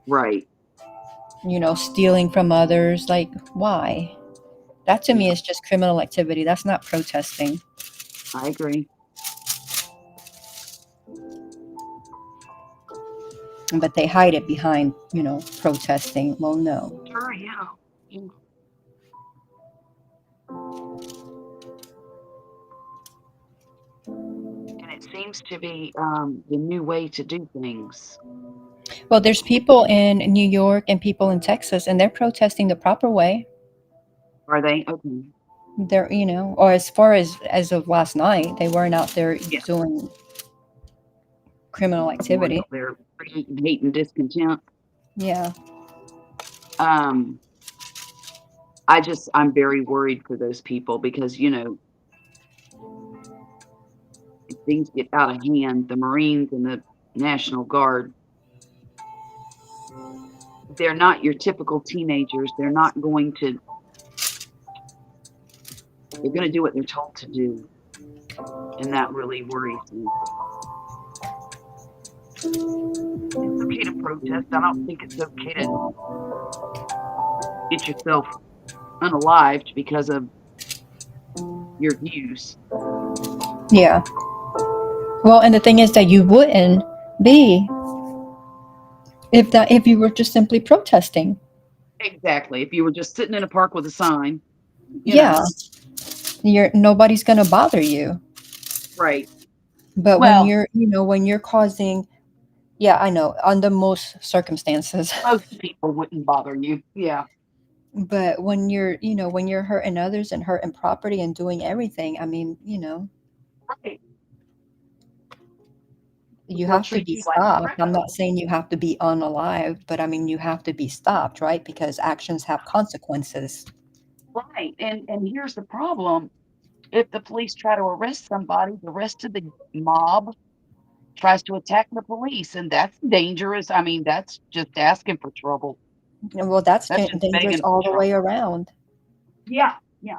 Right. stealing from others. Like, why? That to me Yeah, is just criminal activity. That's not protesting. I agree. But they hide it behind, protesting. Well, no. Sure, yeah. Yeah. And it seems to be the new way to do things. Well, there's people in New York and people in Texas, and they're protesting the proper way. Are they? Okay. They're, or as far as of last night, they weren't out there Yeah. doing criminal They weren't activity. out there creating hate and discontent. Yeah. Um, I'm very worried for those people because, if things get out of hand, the Marines and the National Guard, they're not your typical teenagers. They're going to do what they're told to do. And that really worries me. It's okay to protest. I don't think it's okay to get yourself unalived because of your views. Yeah. Well, and the thing is that you wouldn't be if you were just simply protesting. Exactly. If you were just sitting in a park with a sign, Yeah. Nobody's going to bother you. Right. But Well, when you're causing, yeah, I know, under most circumstances. most people wouldn't bother you. Yeah. But when you're hurting others and hurting property and doing everything, I mean, Right. you They'll have to treat be you like stopped. I'm crap. not saying you have to be unalive, but I mean, you have to be stopped, right? Because actions have consequences. Right. And here's the problem. If the police try to arrest somebody, the rest of the mob tries to attack the police, and that's dangerous. I mean, that's just asking for trouble. Well, that's That's just dangerous begging for all the way trouble. around. Yeah. Yeah.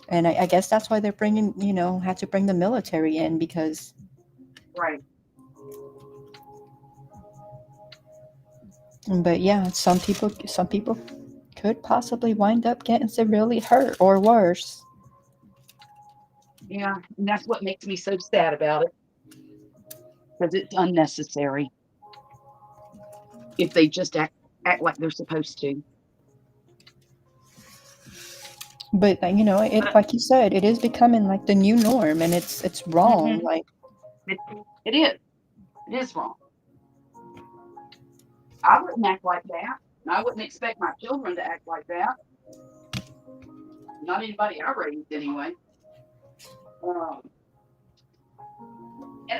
And I guess that's why they're bringing, had to bring the military in because, Right. but yeah, some people could possibly wind up getting severely hurt or worse. Yeah. And that's what makes me so sad about it because it's unnecessary if they just act like they're supposed to. But But like you said, it is becoming like the new norm, and it's wrong. mhm, Like, it, it is. It is wrong. I wouldn't act like that. And I wouldn't expect my children to act like that. Not anybody I raised anyway. Um,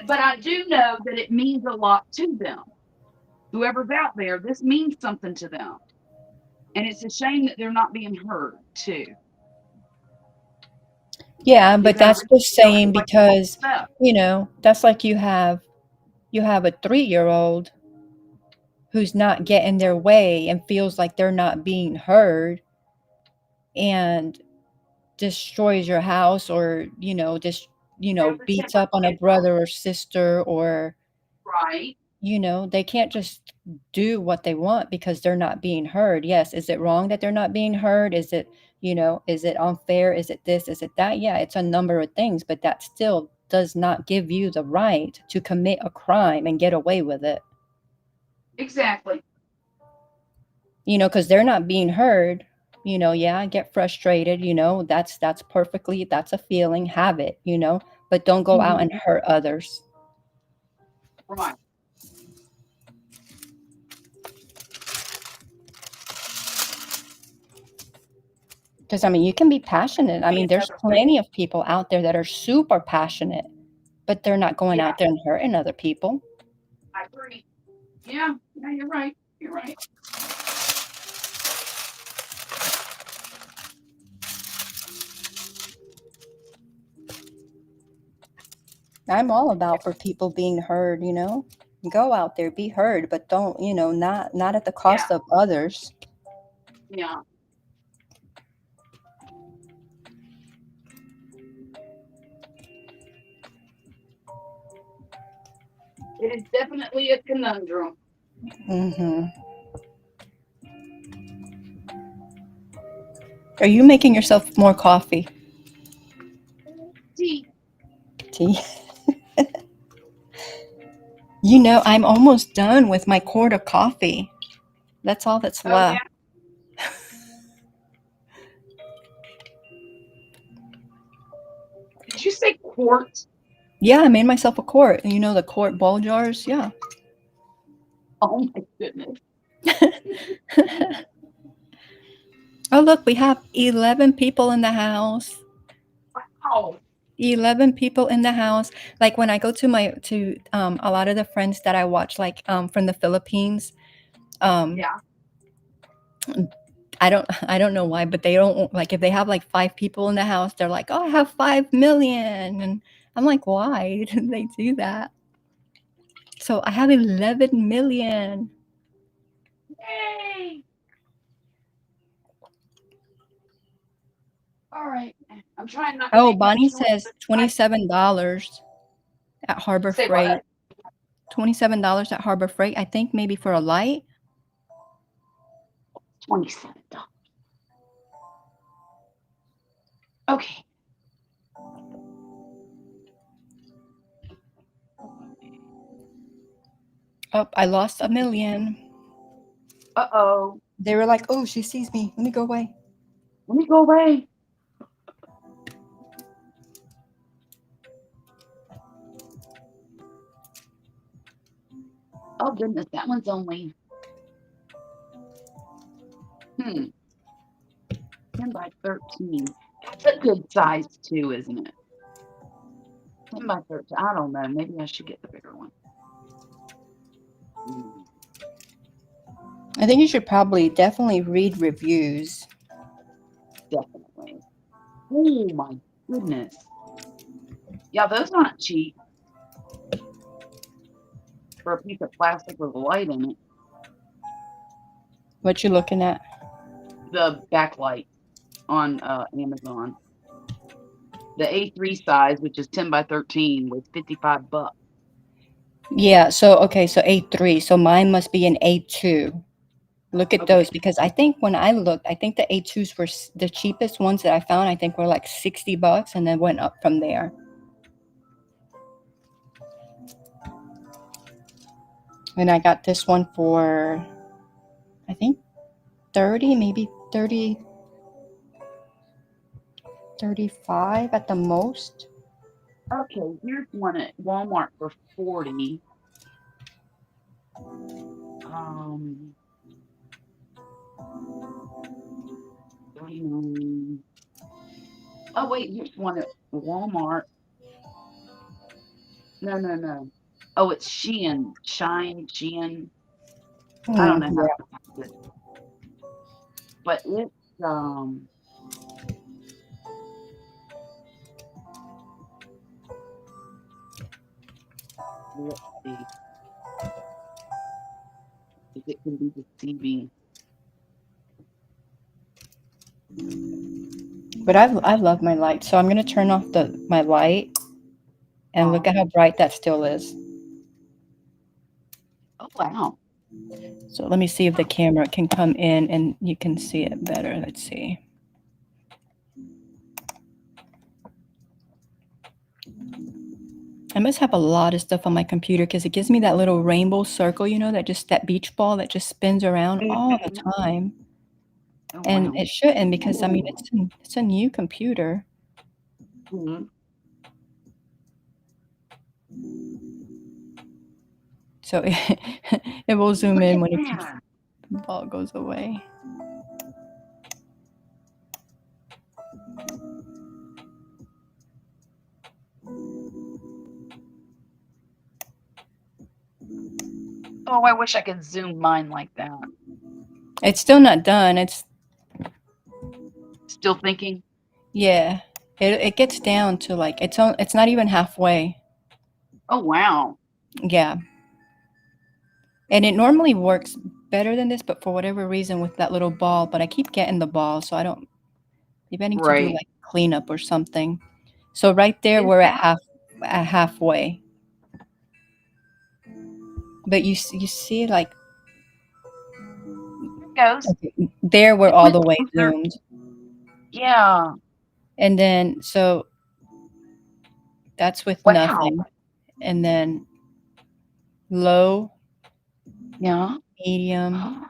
but I do know that it means a lot to them. Whoever's out there, this means something to them. And it's a shame that they're not being heard too. yeah, You but gotta that's just tell saying everybody because stuff. that's like you have a 3-year-old who's not getting their way and feels like they're not being heard and destroys your house or just There's a beats difference up on a in problem. brother or sister or Right. they can't just do what they want because they're not being heard. Yes, is it wrong that they're not being heard? Is it unfair? Is it this? Is it that? Yeah, it's a number of things, but that still does not give you the right to commit a crime and get away with it. Exactly. Because they're not being heard. Yeah, I get frustrated, that's a feeling, have it, but don't go out and Mhm. hurt others. Right. Because I mean, you can be passionate. I Be mean, there's another thing. plenty of people out there that are super passionate, but they're not going Yeah, out there and hurting other people. I agree. Yeah, yeah, you're right. You're right. I'm all about for people being heard, go out there, be heard, but don't, not at the Yeah, cost of others. yeah. It is definitely a conundrum. Hmm. Are you making yourself more coffee? See, Tea. You know, I'm almost done with my quart of coffee. That's all that's oh yeah. left. Did you say quart? Yeah, I made myself a quart. You know, the quart bowl jars? Yeah. Oh my goodness. Oh, look, we have 11 people in the house. Wow. 11 people in the house. Like when I go to a lot of the friends that I watch, like from the Philippines, Yeah. I don't know why, but they don't, like, if they have like 5 people in the house, they're like, oh, I have 5 million. And I'm like, why did they do that? So I have 11 million. Yay. All right. I'm trying not to Oh, make much Bonnie noise. says $27 at Harbor Say Freight. what? $27 at Harbor Freight. I think maybe for a light. $27. Okay. Oh, I lost a million. Uh-oh. They were like, oh, she sees me. Let me go away. Let me go away. Oh goodness, that one's only 10 by 13. That's a good size too, isn't it? 10 by 13. I don't know. Maybe I should get the bigger one. I think you should definitely read reviews. Definitely. Oh my goodness. Yeah, those aren't cheap for a piece of plastic with a light in it. What you looking at? The backlight on Amazon. The A3 size, which is 10 by 13, was $55. Yeah, so okay, so A3. So mine must be an A2. Look at Okay. those, because I think when I looked, I think the A2s were the cheapest ones that I found. I think were like $60 and then went up from there. And I got this one for, I think 30, maybe 30, 35 at the most. Okay, here's one at Walmart for 40. Um, 39. Oh wait, here's one at Walmart. No. Oh, it's Shein. Shein. I don't know how Yeah. to pronounce it. But it's let's see. If it can be deceiving. But I love my light. So I'm gonna turn off my light and look at how bright that still is. Oh wow. So let me see if the camera can come in and you can see it better. Let's see. I must have a lot of stuff on my computer because it gives me that little rainbow circle, you know, that beach ball that just spins around all the time. Oh, And wow. it shouldn't, because I mean it's a new computer. Mhm. So it will zoom Look in at when that. the ball goes away. Oh, I wish I could zoom mine like that. It's still not done. It's Still thinking? yeah. It gets down to like it's not even halfway. Oh wow. Yeah. And it normally works better than this, but for whatever reason with that little ball, but I keep getting the ball, so maybe I need to do Right. like cleanup or something. So right there Is we're that at halfway. But you see like goes? okay, there we're It all went the way closer. zoomed. Yeah. And then, so that's with Wow. nothing. And then low, Yeah. medium,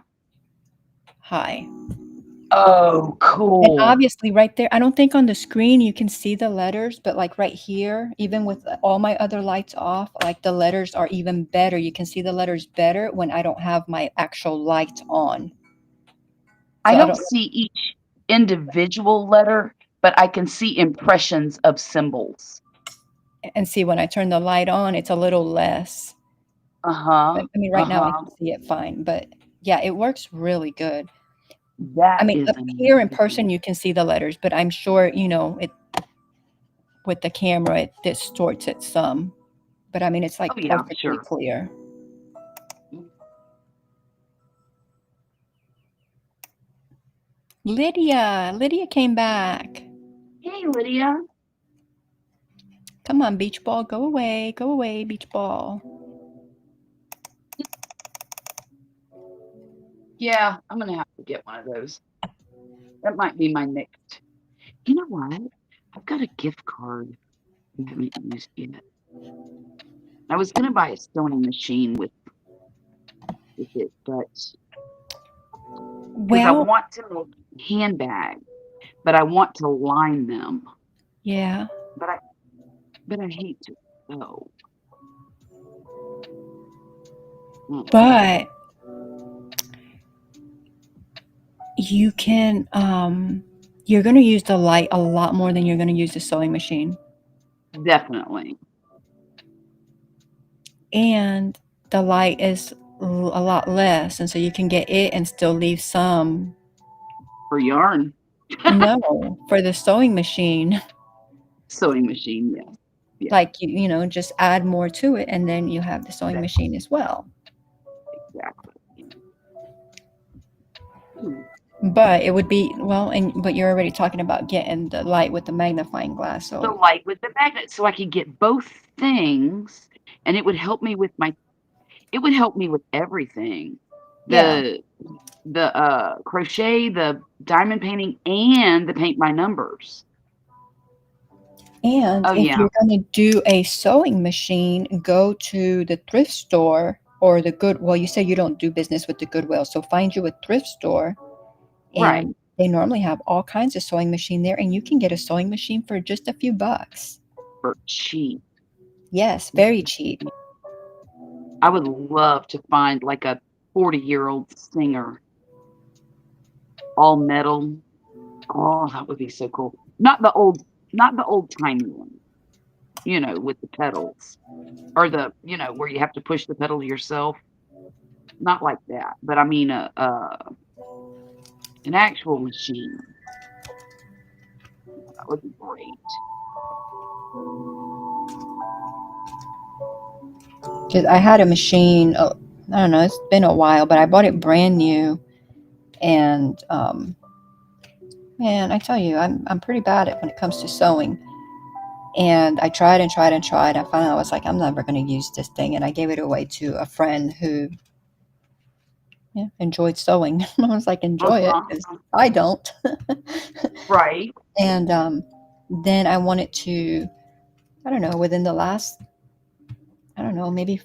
high. Oh, And cool. obviously right there, I don't think on the screen you can see the letters, but like right here, even with all my other lights off, like the letters are even better. You can see the letters better when I don't have my actual light on. I So I don't don't, see each individual letter, but I can see impressions of symbols. and see when I turn the light on, it's a little less. Uh-huh. I mean, right now I Uh-huh. can see it fine, but yeah, it works really good. I That mean, is up here in amazing. person, you can see the letters, but I'm sure, it with the camera, it distorts it some. But I mean, it's like Oh, yeah, perfectly sure. clear. Lydia came back. Hey, Lydia. Come on, beach ball, go away, beach ball. Yeah, I'm gonna have to get one of those. That might be my next. You know what? I've got a gift card I haven't used yet. I was gonna buy a sewing machine with it, but because I Well, want to make handbags, but I want to line them. yeah, But I hate to sew. Mm. but you can, you're going to use the light a lot more than you're going to use the sewing machine. Definitely. And the light is a lot less. And so you can get it and still leave some. For yarn. No, for the sewing machine, Sewing machine, yes. Yeah, like just add more to it and then you have the sewing that, machine as well. exactly. Hmm. But it would be, well, but you're already talking about getting the light with the magnifying glass. The So light with the magnet, so I could get both things, and it would help me with everything. yeah. The crochet, the diamond painting, and the paint by numbers. And Oh, if yeah. you're going to do a sewing machine, go to the thrift store or well, you say you don't do business with the Goodwill. So find you a thrift store, Right. and they normally have all kinds of sewing machine there, and you can get a sewing machine for just a few bucks. For cheap. Yes, very cheap. I would love to find, like, a 40-year-old Singer, all metal. Oh, that would be so cool. Not the old-timey one, with the pedals, or where you have to push the pedal yourself. Not like that, but I mean, an actual machine. That would be great. Because I had a machine, I don't know, it's been a while, but I bought it brand new. And man, I tell you, I'm pretty bad at when it comes to sewing. And I tried and tried and tried. I finally was like, I'm never going to use this thing. And I gave it away to a friend who enjoyed sewing. I was like, enjoy it, Uh-huh. because I don't. Right. And then I wanted to, I don't know, within the last, I don't know, maybe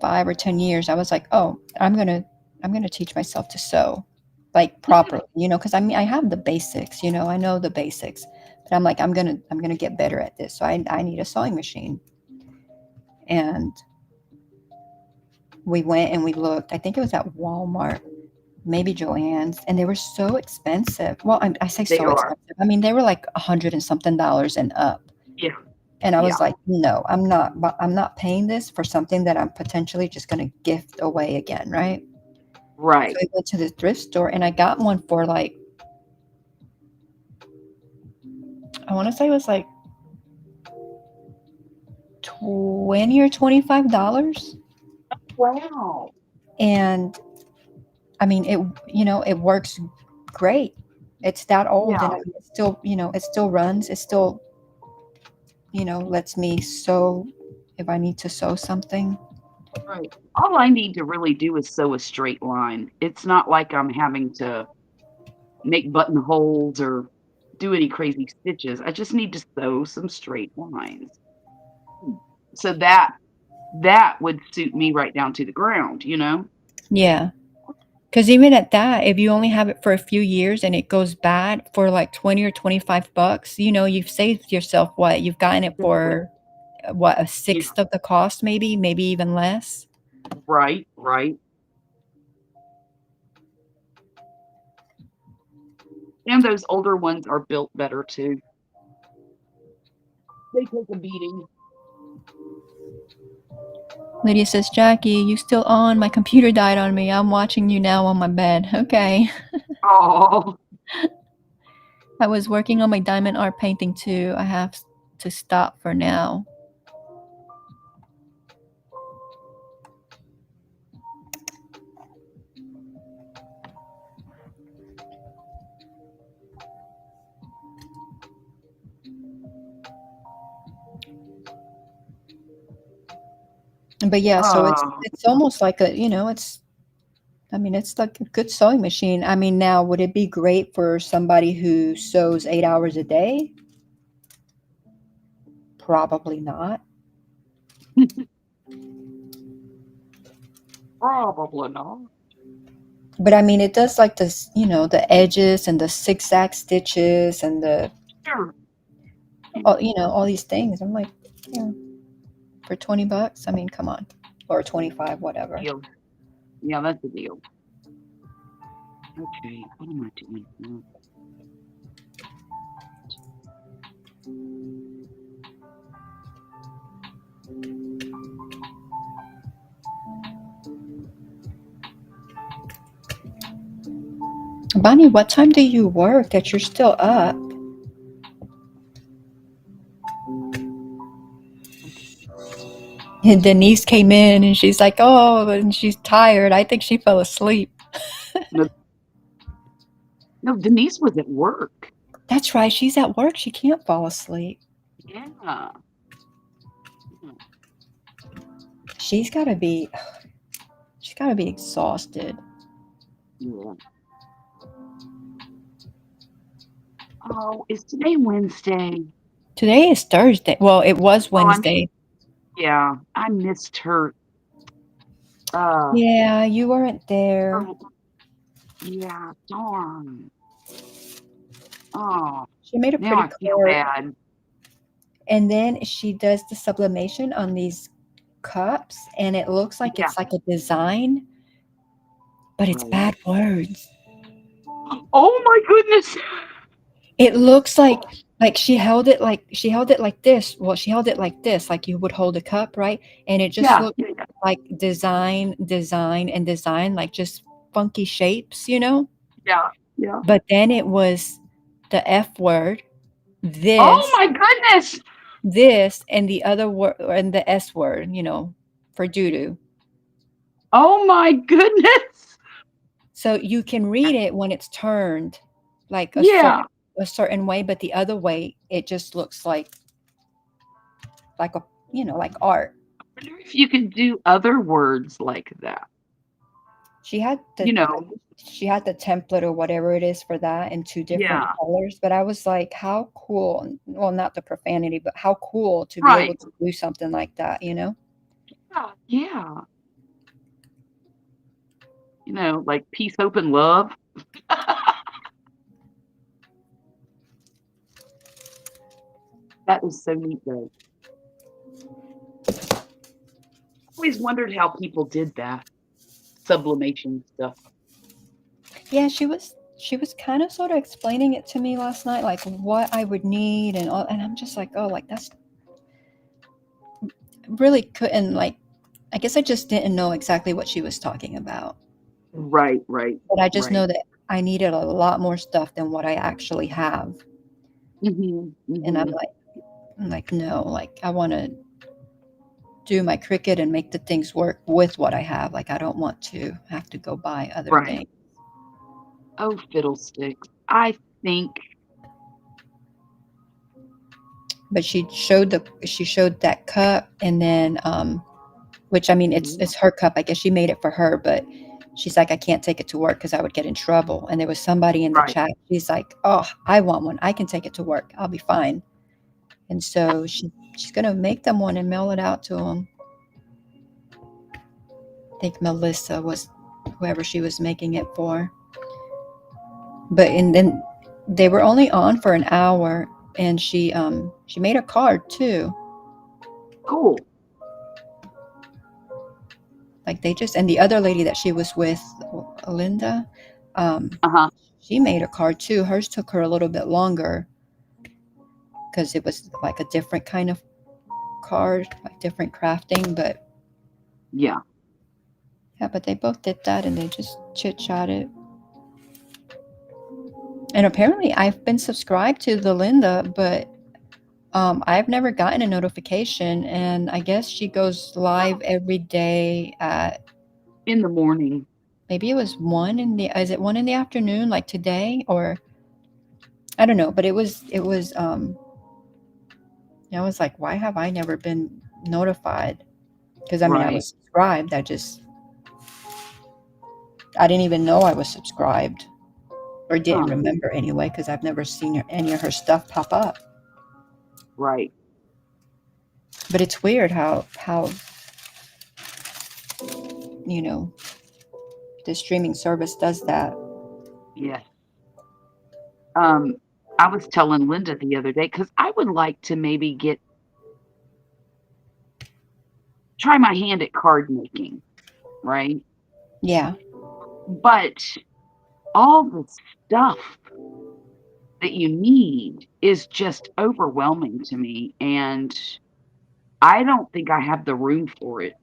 5 or 10 years, I was like, oh, I'm gonna teach myself to sew, like properly, because I mean, I have the basics, I know the basics, but I'm like, I'm gonna get better at this. So I need a sewing machine. And we went and we looked. I think it was at Walmart, maybe Joann's, and they were so expensive. Well, I say They so are. expensive. I mean, they were like $100 and something and up. Yeah. And I Yeah. was like, no, I'm not paying this for something that I'm potentially just going to gift away again, right? Right. So I went to the thrift store and I got one for like, I want to say it was like 20 or $25. Wow. And I mean, it works great. It's that old, and Yeah. I mean, it still, it still runs. It still, lets me sew if I need to sew something. Right. All I need to really do is sew a straight line. It's not like I'm having to make buttonholes or do any crazy stitches. I just need to sew some straight lines. So that would suit me right down to the ground, you know? Yeah. Because even at that, if you only have it for a few years and it goes bad for like 20 or $25, you've saved yourself what? You've gotten it for what, a Yeah. sixth of the cost, maybe even less. Right, right. And those older ones are built better too. They take a beating. Lydia says, Jackie, you still on? My computer died on me. I'm watching you now on my bed. Okay. Oh, I was working on my diamond art painting too. I have to stop for now. But yeah, so it's almost like it's like a good sewing machine. I mean, now would it be great for somebody who sews 8 hours a day? Probably not. probably not. But I mean, it does like this, the edges and the zigzag stitches and Sure. all these things. I'm like, yeah, for $20, I mean, come on, or 25, whatever. Deal. Yeah, that's a deal. Okay, what am I doing now? Bonnie, what time do you work that you're still up? And Denise came in and she's like, oh, and she's tired. I think she fell asleep. No, Denise was at work. That's right. She's at work. She can't fall asleep. Yeah. She's got to be exhausted. Yeah. Oh, is today Wednesday? Today is Thursday. Well, it was Wednesday. Yeah, I missed her. Yeah, you weren't there. Yeah, darn. Oh, She made a now I pretty feel card. bad. And then she does the sublimation on these cups, and it looks like it's like a design, but it's bad words. Oh my goodness. It looks like she held it like this. Well, she held it like this, like you would hold a cup, right? And it just looked like design, and design, like just funky shapes, Yeah. But then it was the F word, this. Oh my goodness. This and the other word, and the S word, for doo-doo. Oh my goodness. So you can read it when it's turned like a certain way, but the other way it just looks like like art. I wonder if you can do other words like that. She had she had the template or whatever it is for that in 2 different colors, but I was like, how cool. Well, not the profanity, but how cool to be able to do something like that, Yeah. Like peace, hope, and love. That is so neat, though. I always wondered how people did that sublimation stuff. Yeah, she was kind of sort of explaining it to me last night, like what I would need and all, and I'm just like, oh, like that's really couldn't, like, I guess I just didn't know exactly what she was talking about. Right. But I just know that I needed a lot more stuff than what I actually have. And I'm like, no, like I want to do my Cricut and make the things work with what I have. Like I don't want to have to go buy other things. Oh, fiddlesticks. I think. But she showed that cup, and then which, I mean, it's her cup. I guess she made it for her, but she's like, I can't take it to work because I would get in trouble. And there was somebody in the Right. chat. She's like, oh, I want one. I can take it to work. I'll be fine. And so she's going to make them one and mail it out to them. I think Melissa was whoever she was making it for. But and then they were only on for an hour, and she made a card too. Cool. Like they just, and the other lady that she was with, Linda, she made a card too. Hers took her a little bit longer because it was like a different kind of card, like different crafting. But yeah, but they both did that, and they just chit-chatted. And apparently I've been subscribed to the Linda, but I've never gotten a notification, and I guess she goes live every day at in the morning. Maybe it was 1 in the afternoon, like today, or I don't know, but it was I was like, why have I never been notified? Because I mean, I was subscribed. I didn't even know I was subscribed, or didn't remember anyway, because I've never seen any of her stuff pop up. Right. But it's weird how the streaming service does that. Yes. I was telling Linda the other day, because I would like to maybe try my hand at card making, right? Yeah. But all the stuff that you need is just overwhelming to me, and I don't think I have the room for it.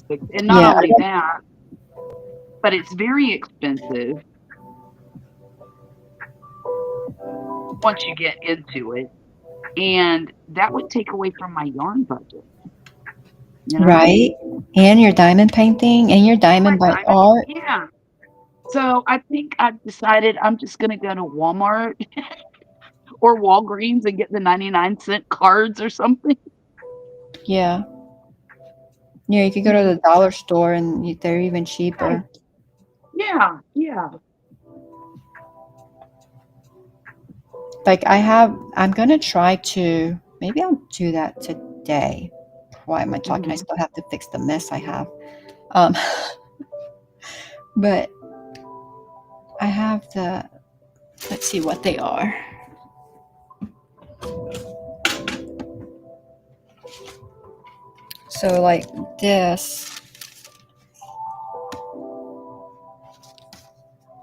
And not only that, but it's very expensive once you get into it, and that would take away from my yarn budget. You know? Right. And your diamond painting and your diamond by art. Yeah. So I think I've decided I'm just going to go to Walmart or Walgreens and get the 99-cent cards or something. Yeah. Yeah, you could go to the dollar store and they're even cheaper. Yeah, yeah. Like I'm going to try to, maybe I'll do that today. Why am I talking? I still have to fix the mess I have. But I have let's see what they are. So like this.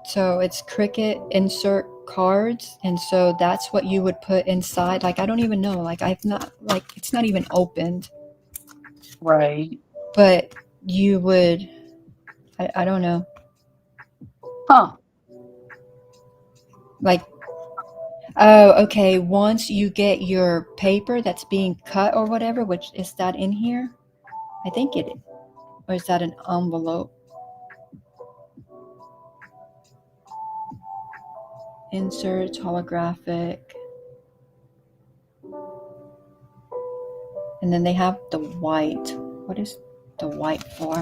So it's Cricut insert cards, and so that's what you would put inside. Like I don't even know. Like it's not even opened. Right. But you would, I don't know. Huh. Like, oh, okay. Once you get your paper that's being cut or whatever, which is that in here? I think it is. Or is that an envelope? Inserts, holographic. And then they have the white. What is the white for?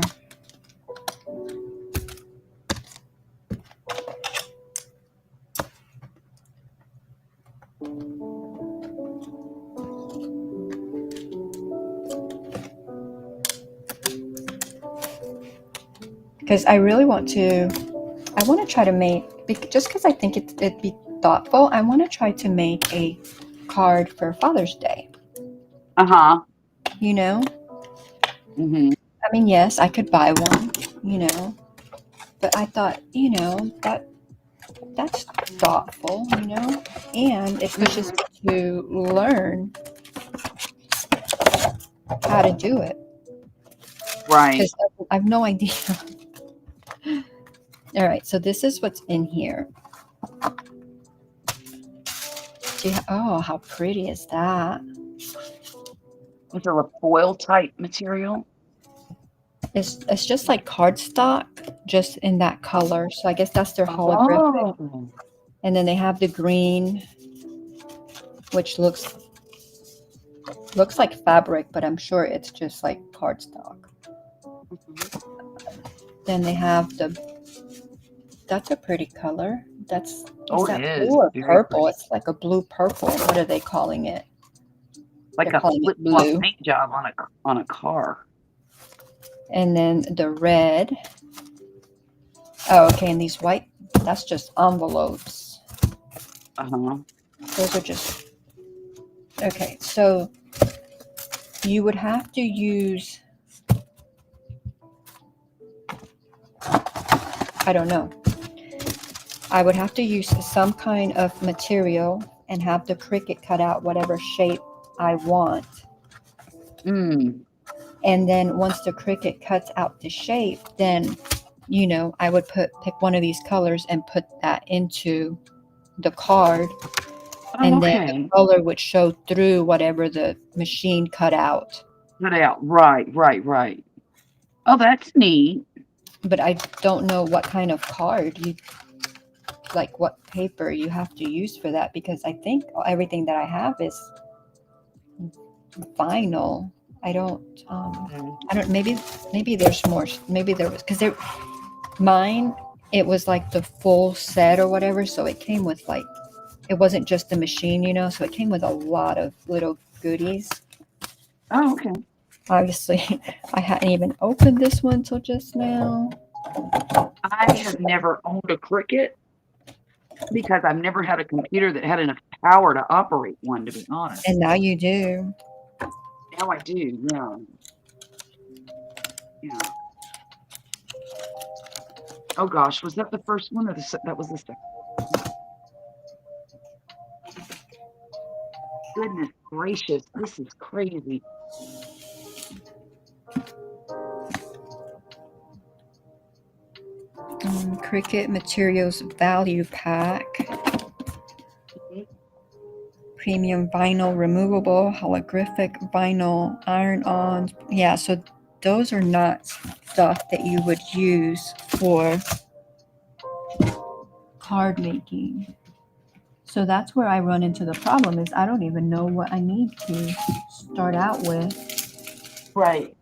Because I really want to try to make, just because I think it'd be thoughtful, I want to try to make a card for Father's Day. You know? Mm-hmm. I mean, yes, I could buy one, but I thought, that's thoughtful, and it pushes me to learn how to do it. Right. Because I have no idea. All right, so this is what's in here. Oh, how pretty is that? Is it a foil type material? It's just like cardstock, just in that color. So I guess that's their holographic. Oh. And then they have the green, which looks like fabric, but I'm sure it's just like cardstock. Then they have that's a pretty color. Is that it is. blue or Very purple? pretty. It's like a blue purple. What are they calling it? Like They're a calling it flip flop blue. paint job on a car. And then the red. Oh, okay. And these white, that's just envelopes. Uh-huh. Those are just, okay. So you would have to use, I don't know. I would have to use some kind of material and have the Cricut cut out whatever shape I want. Mm. And then once the Cricut cuts out the shape, then, I would pick one of these colors and put that into the card. Oh, And then okay. the color would show through whatever the machine cut out. Cut out. Right. Oh, that's neat. But I don't know what kind of card like what paper you have to use for that, because I think everything that I have is vinyl. I don't, maybe there's more, maybe there was, because mine, it was like the full set or whatever. So it came with like, it wasn't just the machine, so it came with a lot of little goodies. Oh, okay. Obviously, I hadn't even opened this one till just now. I have never owned a Cricut because I've never had a computer that had enough power to operate one, to be honest. And now you do. Now I do, yeah. Oh gosh, was that the first one or that was the second? Goodness gracious, this is crazy. Cricut Materials Value Pack. Premium vinyl, removable, holographic vinyl, iron-on. Yeah, so those are not stuff that you would use for card making. So that's where I run into the problem, is I don't even know what I need to start out with. Right.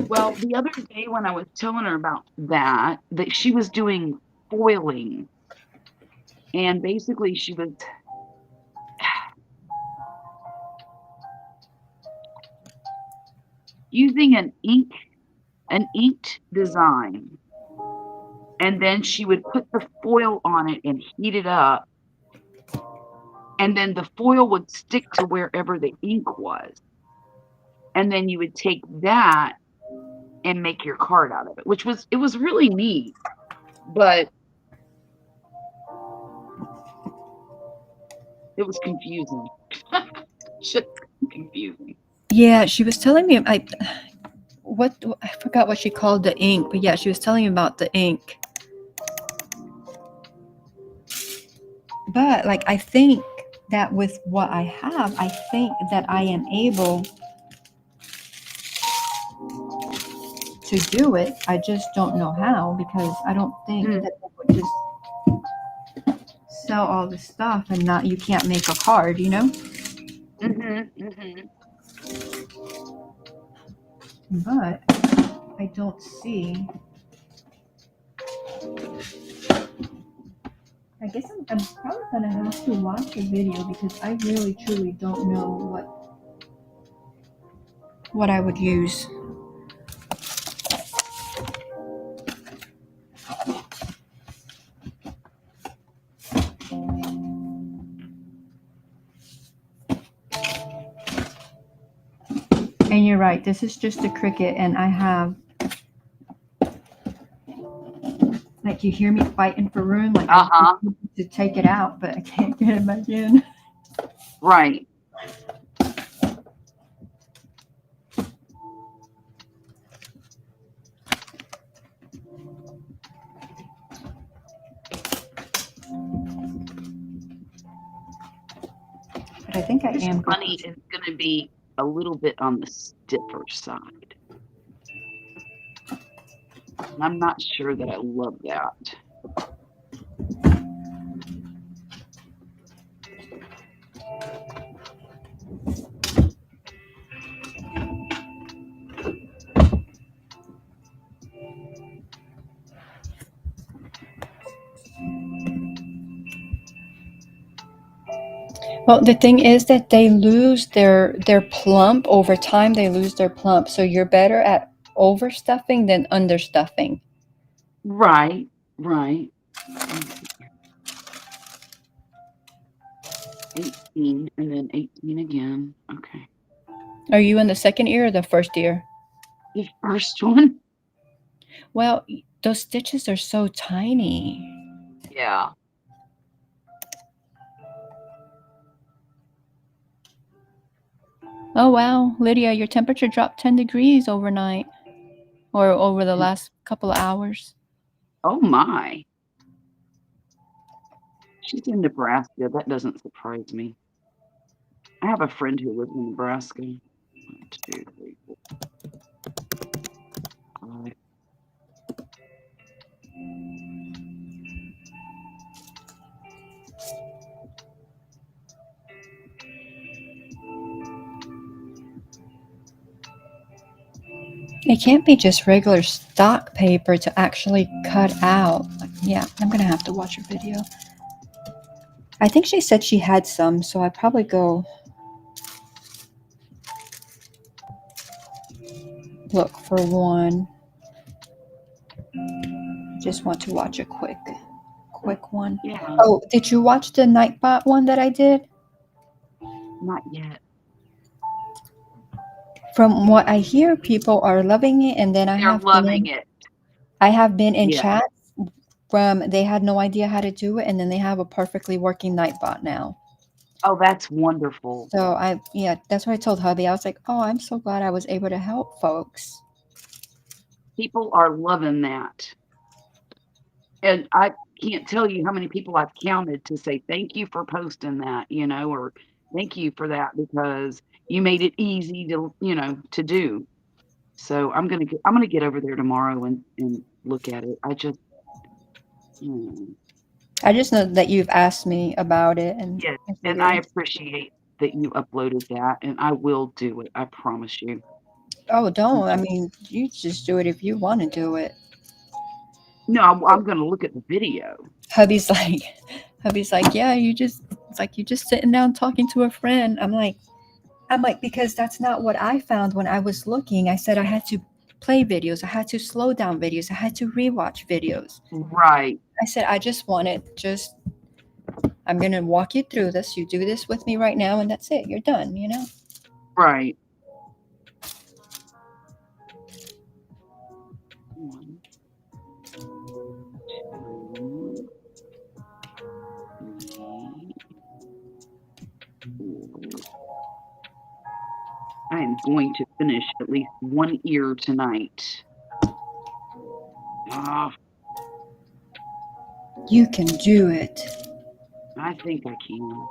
Well, the other day when I was telling her about that she was doing foiling. And basically she was using an inked design. And then she would put the foil on it and heat it up. And then the foil would stick to wherever the ink was. And then you would take that and make your card out of it, it was really neat. But it was confusing. Just confusing. Yeah, she was telling me, I forgot what she called the ink, but yeah, she was telling me about the ink. But like, I think that with what I have, I think that I am able to do it. I just don't know how, because I don't think that they would just sell all this stuff and you can't make a card, But I don't see. I guess I'm probably gonna have to watch a video, because I really truly don't know what I would use. And you're right, this is just a Cricut, and I have, like, you hear me fighting for room, like I need to take it out, but I can't get it back in. Right. But I think I This am. bunny is going to be a little bit on the stiffer side. And I'm not sure that I love that. Well, the thing is that they lose their plump over time. They lose their plump, so you're better at overstuffing than understuffing. Right, right. 18 and then 18 again. Okay. Are you in the second ear or the first ear? The first one? Well, those stitches are so tiny. Yeah. Oh wow, Lydia, your temperature dropped 10 degrees overnight or over the last couple of hours. Oh my. She's in Nebraska. That doesn't surprise me. I have a friend who lives in Nebraska. 1, 2, 3, 4, 5. It can't be just regular stock paper to actually cut out. Yeah, I'm gonna have to watch her video. I think she said she had some, so I'd probably go look for one. Just want to watch a quick one. Yeah, Oh, did you watch the Nightbot one that I did? not yet. From what I hear, people are loving it, and then They're loving it. I have been in Yeah. chats from they had no idea how to do it, and then they have a perfectly working Nightbot now. Oh, that's wonderful. So that's what I told hubby. I was like, oh, I'm so glad I was able to help folks. People are loving that. And I can't tell you how many people I've counted to say thank you for posting that, or thank you for that because you made it easy to, to do. So I'm gonna get over there tomorrow and look at it. I just know that you've asked me about it, and yes, and I appreciate that you uploaded that, and I will do it. I promise you. Oh, don't. I mean, you just do it if you want to do it. No, I'm gonna look at the video. Hubby's like, yeah, it's like you just sitting down talking to a friend. I'm like, because that's not what I found when I was looking. I said I had to play videos, I had to slow down videos, I had to rewatch videos. Right. I said I just wanted I'm gonna walk you through this. You do this with me right now, and that's it. You're done. Right. 1, 2, 3, 4. I am going to finish at least one ear tonight. You can do it. I think I can.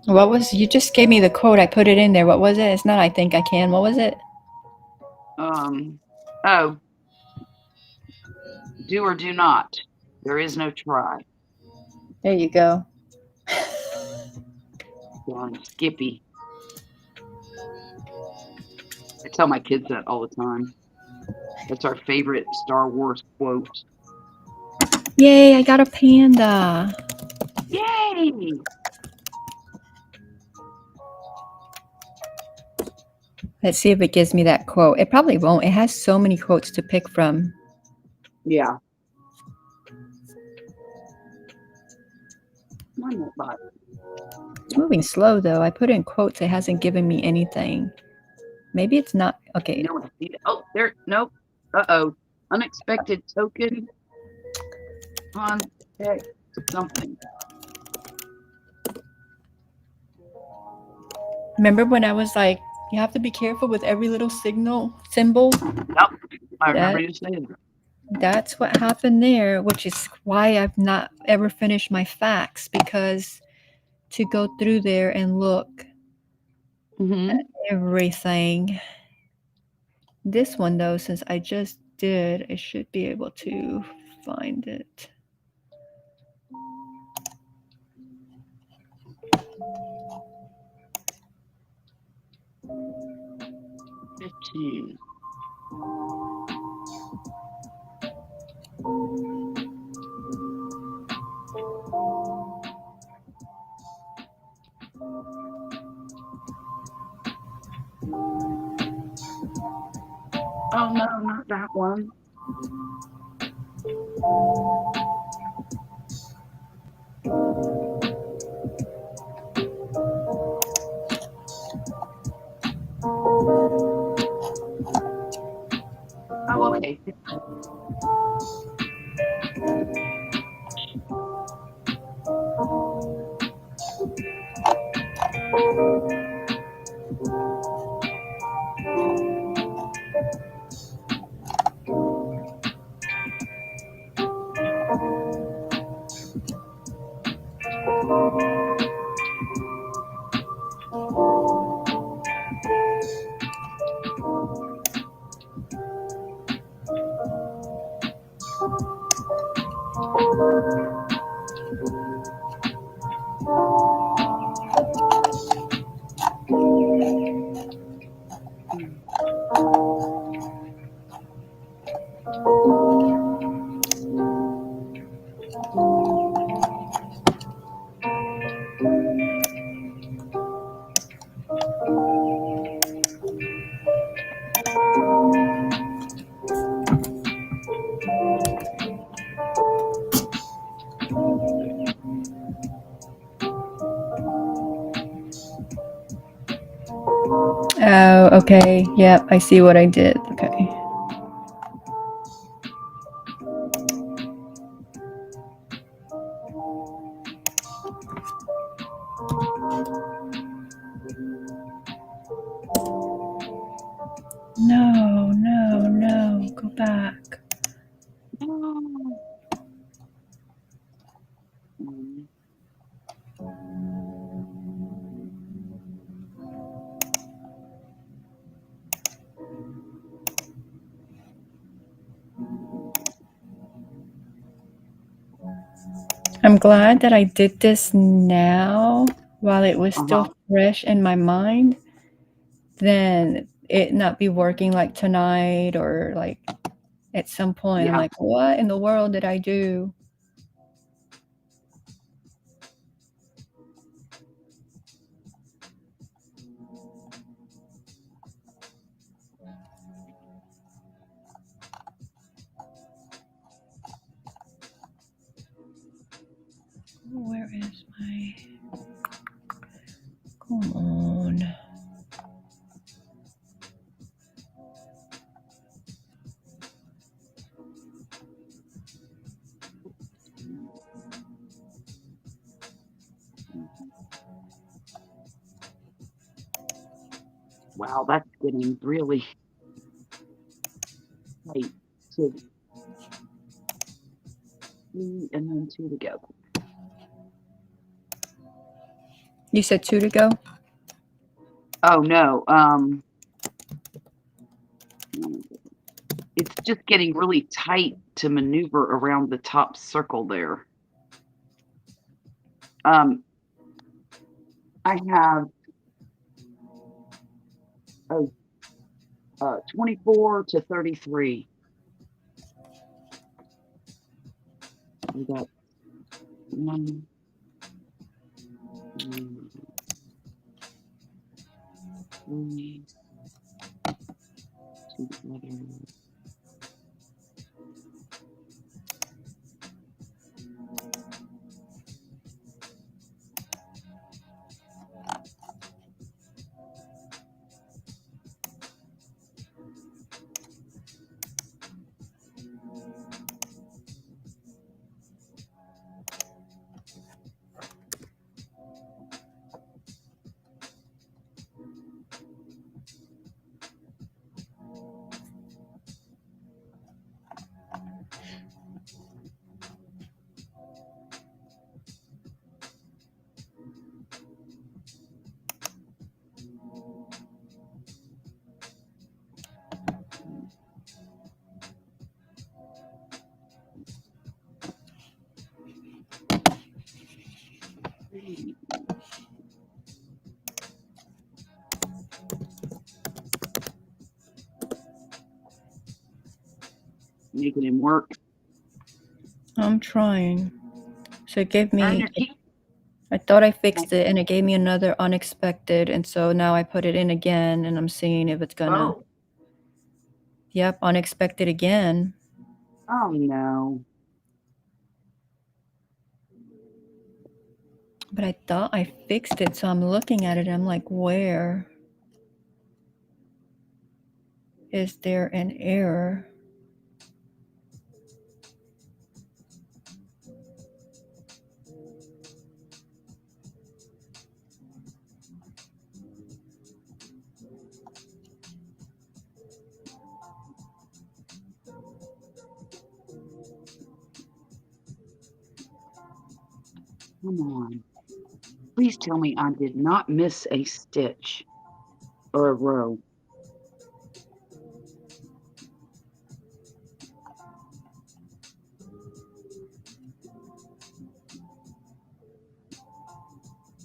What was you just gave me the quote? I put it in there. What was it? It's not I think I can. What was it? Oh. Do or do not. There is no try. There you go. Darn Skippy. I tell my kids that all the time. That's our favorite Star Wars quote. Yay, I got a panda. Yay! Let's see if it gives me that quote. It probably won't. It has so many quotes to pick from. Yeah. It's moving slow, though. I put in quotes. It hasn't given me anything. Maybe it's not. Okay. No, oh, there. Nope. Uh-oh. Unexpected token. Contact something. Remember when I was like, you have to be careful with every little symbol? Yep. I remember you saying that. That's what happened there, which is why I've not ever finished my facts, because to go through there and look at everything. This one, though, since I just did, I should be able to find it. $15. Oh no, not that one. Oh, okay. Oh, okay. Yep, I see what I did. Okay. No, no, no. Go back. Oh. Mm. I'm glad that I did this now while it was still fresh in my mind than it not be working like tonight or like at some point. I'm Yeah. like, what in the world did I do? Where is my... Come on. Wow, that's getting really late. So 3 and then 2 to go. You said 2 to go? Oh no. It's just getting really tight to maneuver around the top circle there. I have 24 to 33. We got 1, 2, 3, 2 together. make it in work. I'm trying. So it gave Turn me, your key. I thought I fixed it and it gave me another unexpected. And so now I put it in again and I'm seeing if it's gonna, Oh. yep, unexpected again. Oh no. But I thought I fixed it. So I'm looking at it and I'm like, where is there an error? Come on. Please tell me I did not miss a stitch or a row.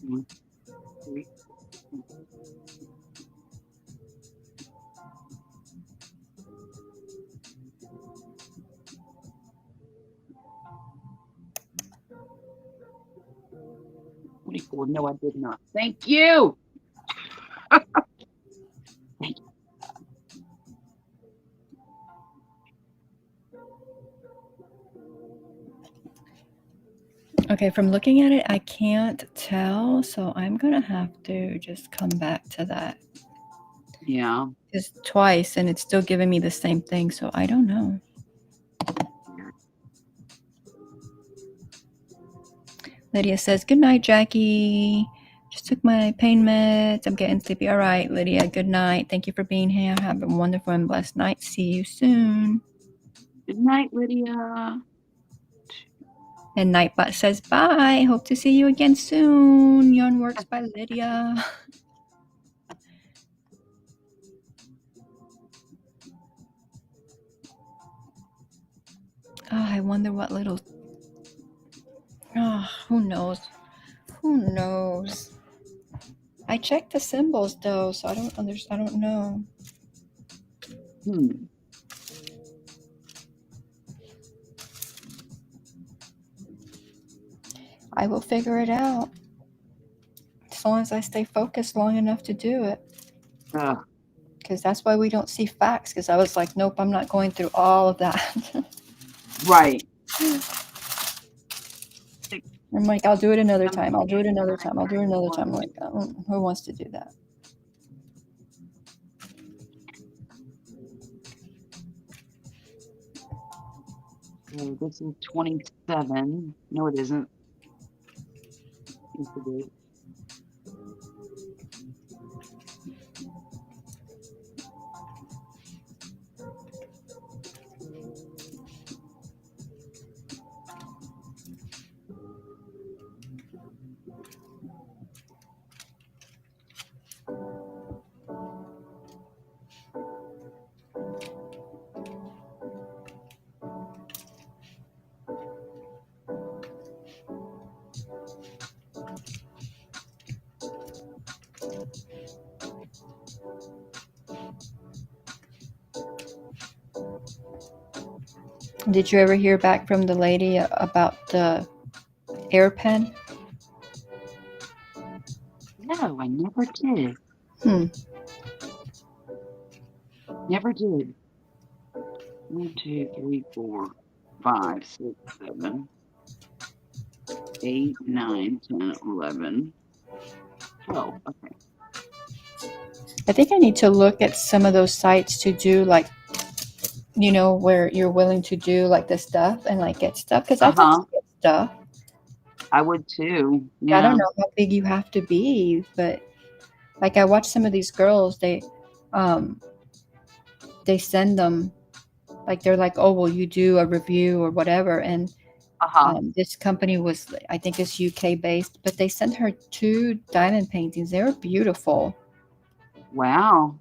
One, three. $24. No, I did not. Thank you. Thank you. Okay, from looking at it, I can't tell. So I'm going to have to just come back to that. Yeah. Just twice and it's still giving me the same thing. So I don't know. Lydia says, good night, Jackie. Just took my pain meds. I'm getting sleepy. All right, Lydia, good night. Thank you for being here. Have a wonderful and blessed night. See you soon. Good night, Lydia. And Nightbot says, bye. Hope to see you again soon. Yarn Works by Lydia. Oh, I wonder what little... Oh, who knows? Who knows? I checked the symbols, though, so I don't understand. I don't know. I will figure it out. As long as I stay focused long enough to do it. Because that's why we don't see facts. Because I was like, nope, I'm not going through all of that. Right. I'm like, I'll do it another time. I'll do it another time. I'll do it another time. I'm like, who wants to do that? So this is 27. No, it isn't. Yes, it is. Did you ever hear back from the lady about the air pen? No, I never did. Never did. 1, 2, 3, 4, 5, 6, 7, 8, 9, 10, 11, 12. Okay. I think I need to look at some of those sites to do like, you know, where you're willing to do like the stuff and like get stuff. Because I'd like to get stuff. I would too. Yeah. I don't know how big you have to be, but like I watch some of these girls, they send them, like they're like, oh, will you do a review or whatever? And this company was, I think it's UK based, but they sent her 2 diamond paintings. They were beautiful. Wow.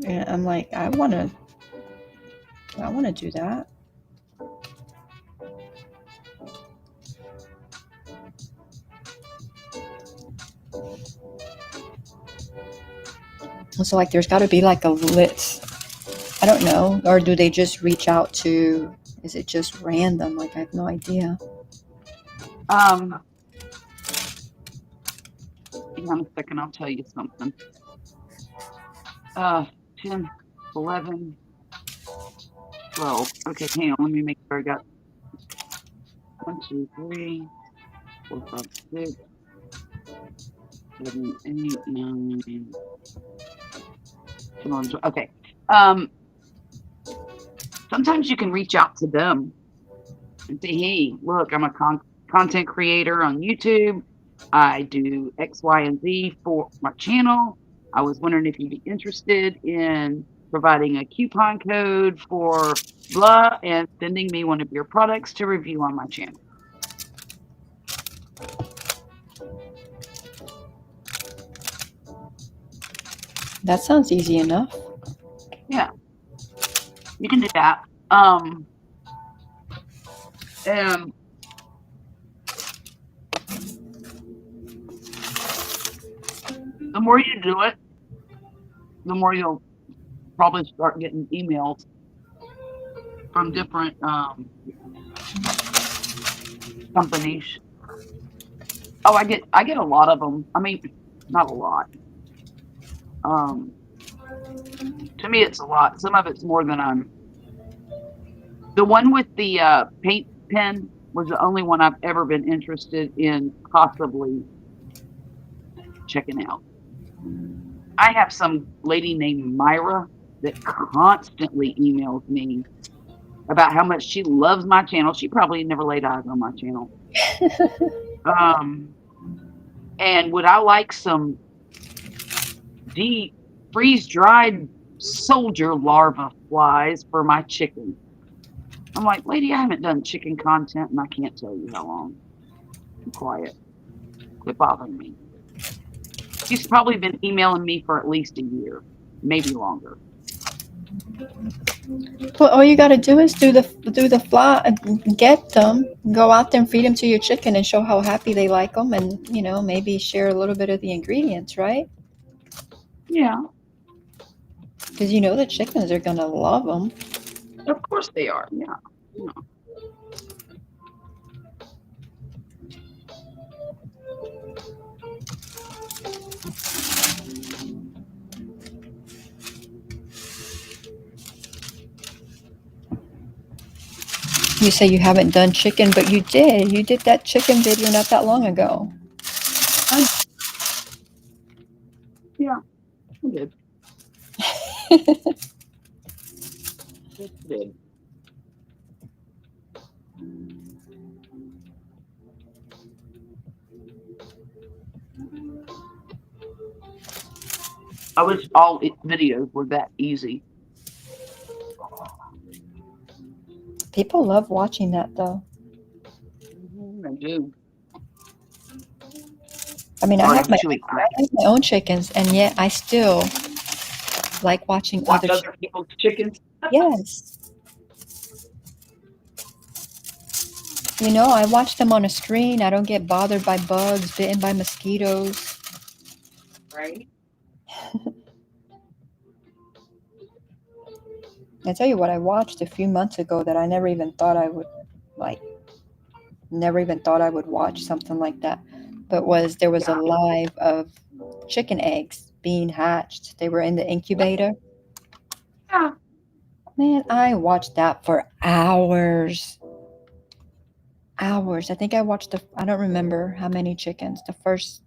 And I'm like, I want to do that. So like there's got to be like a lit I don't know. Or do they just reach out to, is it just random? Like, I have no idea. Hang on a second, I'll tell you something. 10, 11, 12. Okay, hang on, let me make sure I got 1, 2, 3, 4, 5, 6, 7, 8, 9, 10, 11, 12. Okay. Sometimes you can reach out to them and say, hey, look, I'm a content creator on YouTube. I do X, Y, and Z for my channel. I was wondering if you'd be interested in providing a coupon code for blah and sending me one of your products to review on my channel. That sounds easy enough. Yeah, you can do that. And the more you do it, the more you'll probably start getting emails from different companies. Oh, I get a lot of them. I mean, not a lot. To me, it's a lot. Some of it's more than I'm. The one with the paint pen was the only one I've ever been interested in possibly checking out. I have some lady named Myra that constantly emails me about how much she loves my channel. She probably never laid eyes on my channel. And would I like some deep freeze-dried soldier larva flies for my chicken? I'm like, lady, I haven't done chicken content and I can't tell you how long. Be quiet. Quit bothering me. She's probably been emailing me for at least a year, maybe longer. Well, all you got to do is do the fly, get them, go out there and feed them to your chicken, and show how happy they like them, and maybe share a little bit of the ingredients, right? Yeah, Because the chickens are gonna love them. of course they are. Yeah. You say you haven't done chicken, but you did. You did that chicken video not that long ago. Yeah, I did. Yes, I did. I wish all videos were that easy. People love watching that, though. I do. I mean, I Sorry, have I'm my chewing. own chickens, and yet I still like watching Watch other. other people's chickens. Yes. I watch them on a screen. I don't get bothered by bugs, bitten by mosquitoes. Right. I tell you what, I watched a few months ago that I never even thought I would watch something like that. But there was a live of chicken eggs being hatched. They were in the incubator. Yeah. Man, I watched that for hours. Hours. I think I watched I don't remember how many chickens. The first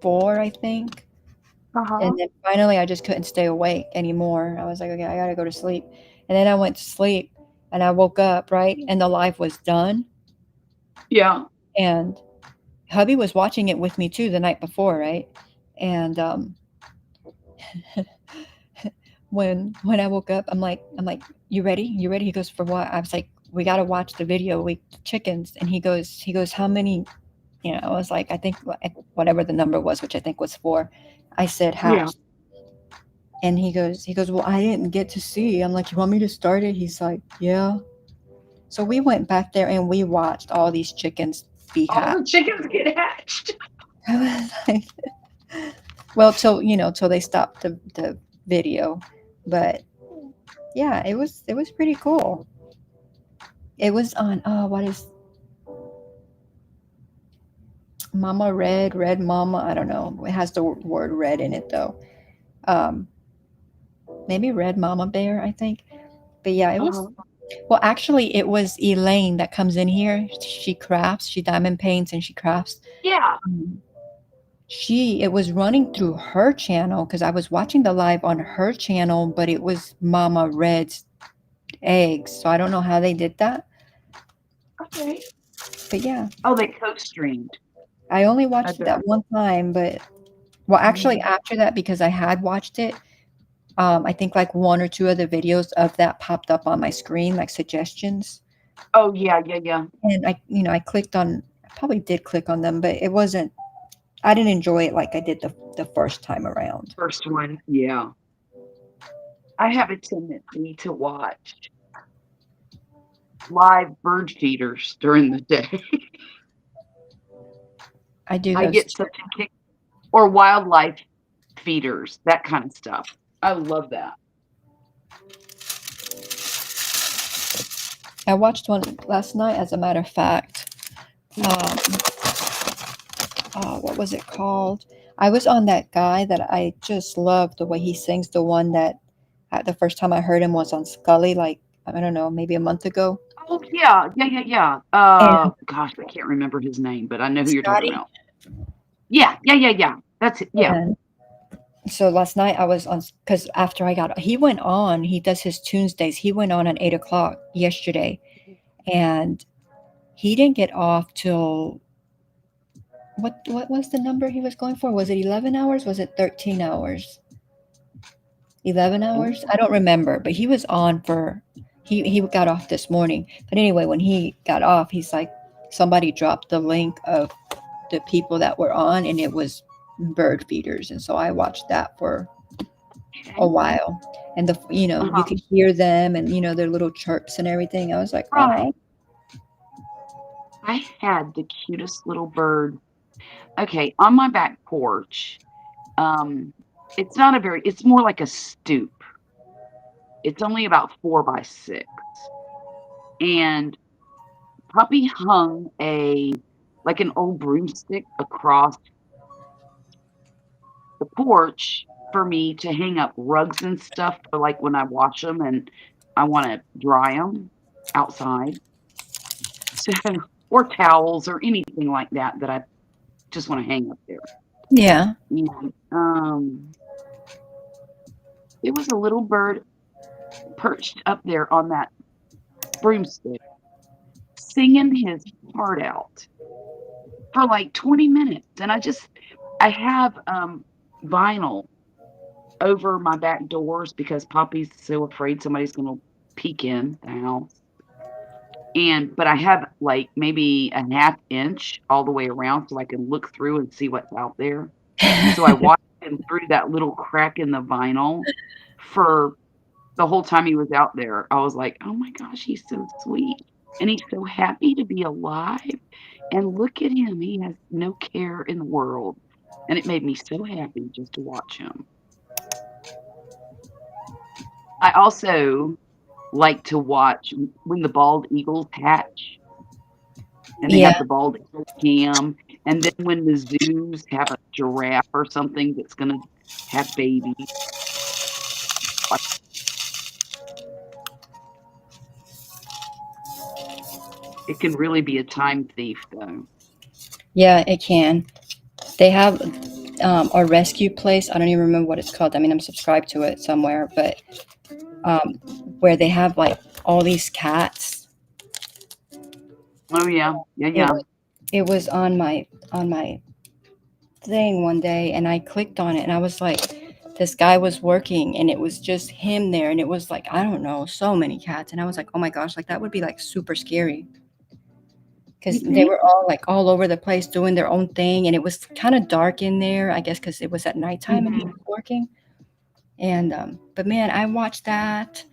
4, I think. And then finally I just couldn't stay awake anymore. I was like, okay, I gotta go to sleep. And then I went to sleep and I woke up, right? And the live was done. Yeah. And hubby was watching it with me too the night before, right? And when I woke up, I'm like, you ready? You ready? He goes, for what? I was like, we gotta watch the video, chickens. And he goes, how many? I was like, I think whatever the number was, which I think was 4. I said hatched. Yeah. And he goes, well, I didn't get to see. I'm like, you want me to start it? He's like, yeah. So we went back there and we watched all these chickens be hatched. All the chickens get hatched. I was like, well, till they stopped the video, but yeah, it was pretty cool. It was on what is Mama Red, Red Mama, I don't know. It has the word red in it though. Um maybe Red Mama Bear, I think. But yeah, it was Uh-huh. well actually it was Elaine that comes in here. She crafts, she diamond paints and she crafts. Yeah. Um, she it was running through her channel because I was watching the live on her channel, but it was Mama Red's eggs. So I don't know how they did that. Okay. But yeah, Oh, they co-streamed. I only I watched it bet. that one time, but well, actually Mhm. after that, because I had watched it, I think like one or two other videos of that popped up on my screen, like suggestions, Oh, yeah, yeah, yeah. and I clicked on, I probably did click on them, but it wasn't. I didn't enjoy it like I did the first time around. First one, yeah. I have a tendency to watch live bird feeders during the day. I do I those get too. such a kick, or wildlife feeders, that kind of stuff. I love that. I watched one last night, as a matter of fact. Um, what was it called? I was on that guy that I just love the way he sings. The one that the first time I heard him was on Scully, like I don't know, maybe a month ago. Oh, yeah, yeah, yeah, yeah. And Gosh, I can't remember his name, but I know who you're talking Scotty. about. Yeah, yeah, yeah, yeah. That's it. Yeah. And so last night I was on because after he went on. He does his Tuesdays. He went on at 8 o'clock yesterday, and he didn't get off till what was the number he was going for? Was it 11 hours? Was it 13 hours? 11 hours? Ooh, I don't remember, but he was on for he got off this morning. But anyway, when he got off, he's like somebody dropped the link of the people that were on and it was bird feeders. And so I watched that for a okay. while. And you Uh-huh. could hear them and their little chirps and everything. I was like, Right. oh, I had the cutest little bird. Okay, on my back porch, um, it's more like a stoop. It's only about 4 by 6. And Puppy hung like an old broomstick across the porch for me to hang up rugs and stuff for, like, when I wash them and I wanna dry them outside. So or towels or anything like that that I just wanna hang up there. yeah. And, there was a little bird perched up there on that broomstick, singing his heart out for, like, 20 minutes, and I have, vinyl over my back doors because Poppy's so afraid somebody's gonna peek in the house. But I have, like, maybe a half inch all the way around so I can look through and see what's out there. So I watched him through that little crack in the vinyl for the whole time he was out there. I was like, "Oh my gosh, he's so sweet, and he's so happy to be alive, and look at him, he has no care in the world." And it made me so happy just to watch him. I also like to watch when the bald eagles hatch, and they Yeah. have the bald eagle cam, and then when the zoos have a giraffe or something that's gonna have babies. Like, it can really be a time thief, though. Yeah, it can. They have a rescue place. I don't even remember what it's called. I mean, I'm subscribed to it somewhere, but um, where they have like all these cats. Oh, yeah. Yeah, It yeah. was it was on my thing one day, and I clicked on it, and I was like, this guy was working, and it was just him there, and it was like I don't know, so many cats, and I was like, oh my gosh, like that would be like super scary You because they think? were all like all over the place doing their own thing, and it was kind of dark in there, I guess, because it was at nighttime and he Mhm. was working. And but man, I watched that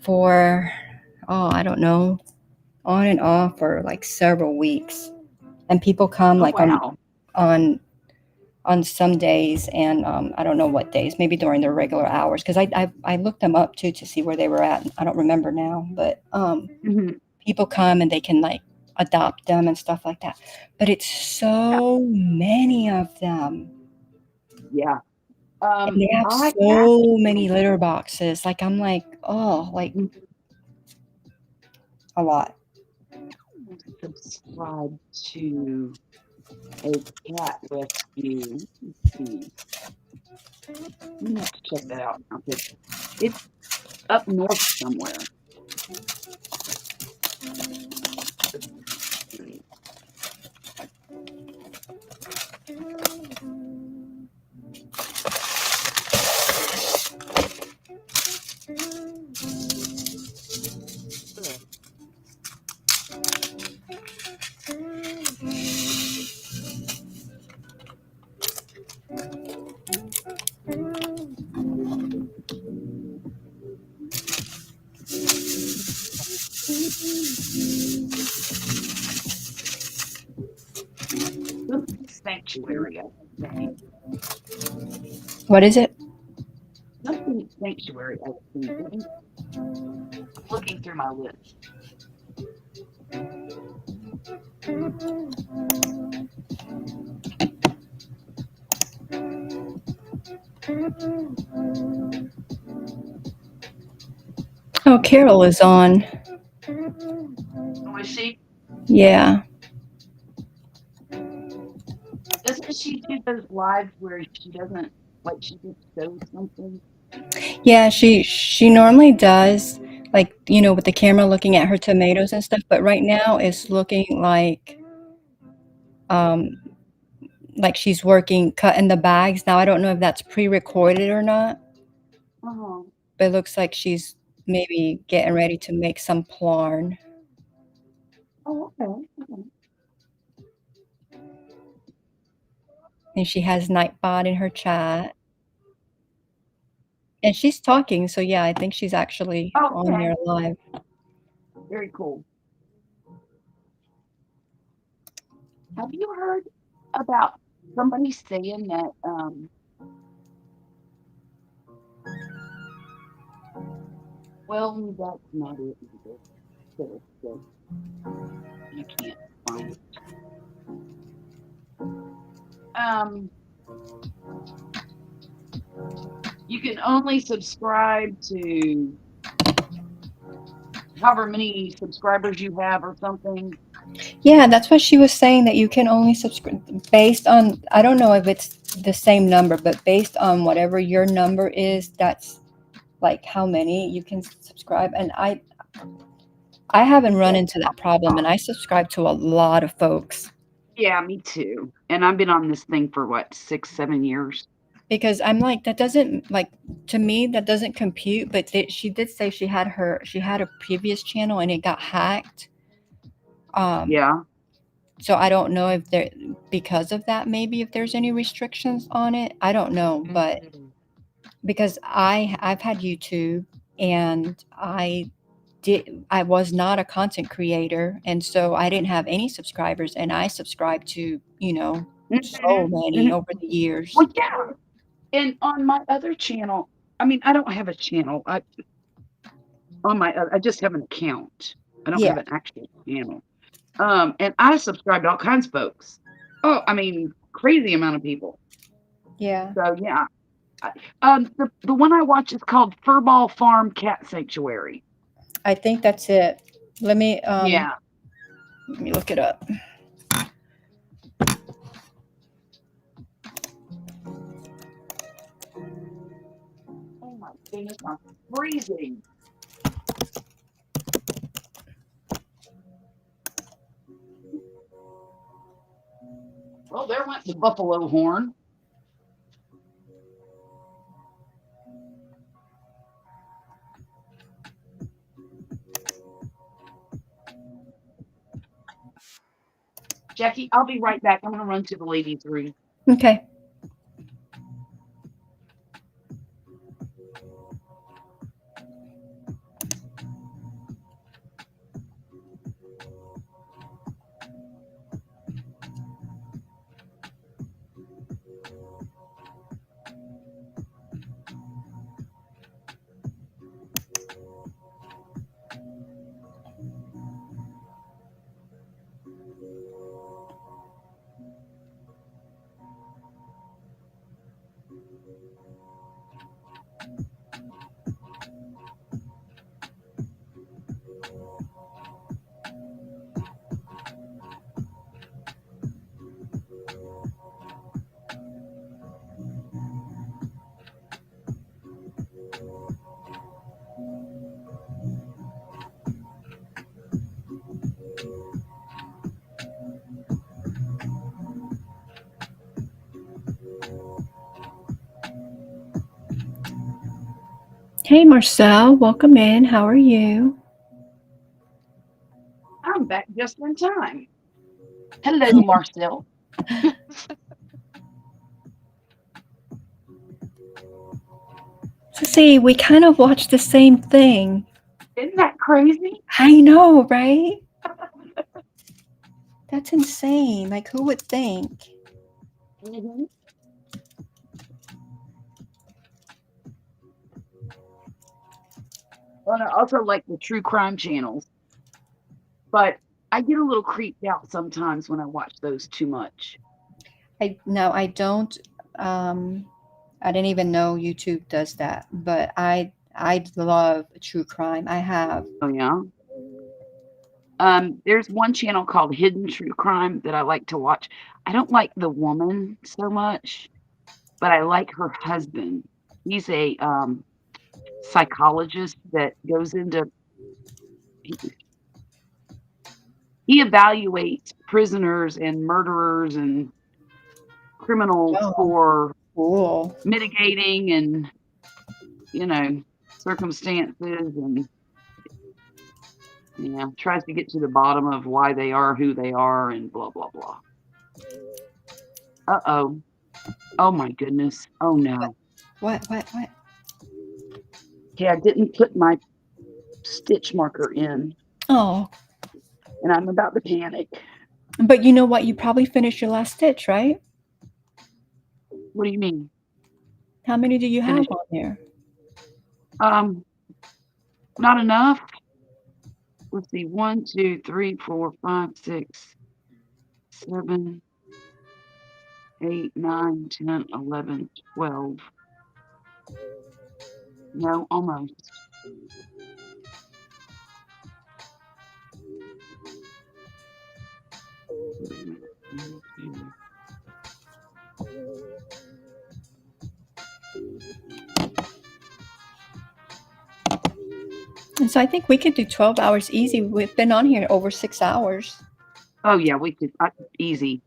for I don't know, on and off for like several weeks. And people come Oh, like on wow. on on some days, and I don't know what days, maybe during their regular hours, because I looked them up too to see where they were at. I don't remember now, but Mhm. people come and they can like adopt them and stuff like that. But it's so many of them. Yeah. And they have I so many actually litter boxes. Like I'm like, oh, like a lot. subscribe to a cat rescue. Let's see. Let me have to check that out now, 'cause it's up north somewhere. Something sanctuary, I think. What is it? Something sanctuary, I think. I'm looking through my list. Oh, Carol is on. Oh, is she? Yeah. Doesn't she do those lives where she doesn't, like, she just shows something? Yeah, she normally does, like, with the camera looking at her tomatoes and stuff, but right now it's looking um like she's working cutting the bags. Now I don't know if that's pre-recorded or not, Oh, but it looks like she's maybe getting ready to make some plarn. oh, okay. Okay. And she has Nightbot in her chat. And she's talking, so yeah, I think she's actually on Okay. there live. Very cool. Have you heard about somebody saying that, well, that's not it either. So you can't find it. Um, you can only subscribe to however many subscribers you have or something. Yeah, that's what she was saying, that you can only subscribe based on, I don't know if it's the same number, but based on whatever your number is, that's like how many you can subscribe. And I haven't run into that problem, and I subscribe to a lot of folks Yeah, me too. And I've been on this thing for what, 6, 7 years? because I'm like, that doesn't, like, to me that doesn't compute. But she did say she had a previous channel and it got hacked. Yeah. So I don't know if there, because of that, maybe if there's any restrictions on it. I don't know, but because I've had YouTube, and I was not a content creator, and so I didn't have any subscribers, and I subscribed to, so Mhm, many mhm. over the years. Well, yeah. And on my other channel, I mean, I don't have a channel. I just have an account. I don't Yeah. have an actual channel. And I subscribe to all kinds of folks. Oh, I mean, crazy amount of people. Yeah. So yeah. The one I watch is called Furball Farm Cat Sanctuary. I think that's it. Let me Yeah. look it up. Oh my goodness, I'm freezing. Well, there went the buffalo horn. Jackie, I'll be right back. I'm gonna run to the ladies' room. Okay. Hey, Marcel, welcome in. How are you? I'm back just in time. Hello, Marcel. So, see, we kind of watched the same thing. Isn't that crazy? I know, right? That's insane. Like, who would think? Mm-hmm. Well, I also like the true crime channels, but I get a little creeped out sometimes when I watch those too much. I don't. I didn't even know YouTube does that, but I love true crime. I have. Oh yeah. There's one channel called Hidden True Crime that I like to watch. I don't like the woman so much, but I like her husband. He's a psychologist that goes into he, he evaluates prisoners and murderers and criminals Oh, for cool. mitigating and circumstances and tries to get to the bottom of why they are who they are and blah blah blah. Uh-oh. Oh my goodness. Oh no. What? Okay, I didn't put my stitch marker in Oh, and I'm about to panic. but you know what? You probably finished your last stitch, right? What do you mean? How many do you have Finish? on there? Not enough. Let's see. 1, 2, 3, 4, 5, 6, 7, 8, 9, 10, 11, 12. No, almost. And so I think we could do 12 hours easy. We've been on here over 6 hours. Oh yeah, we could easy.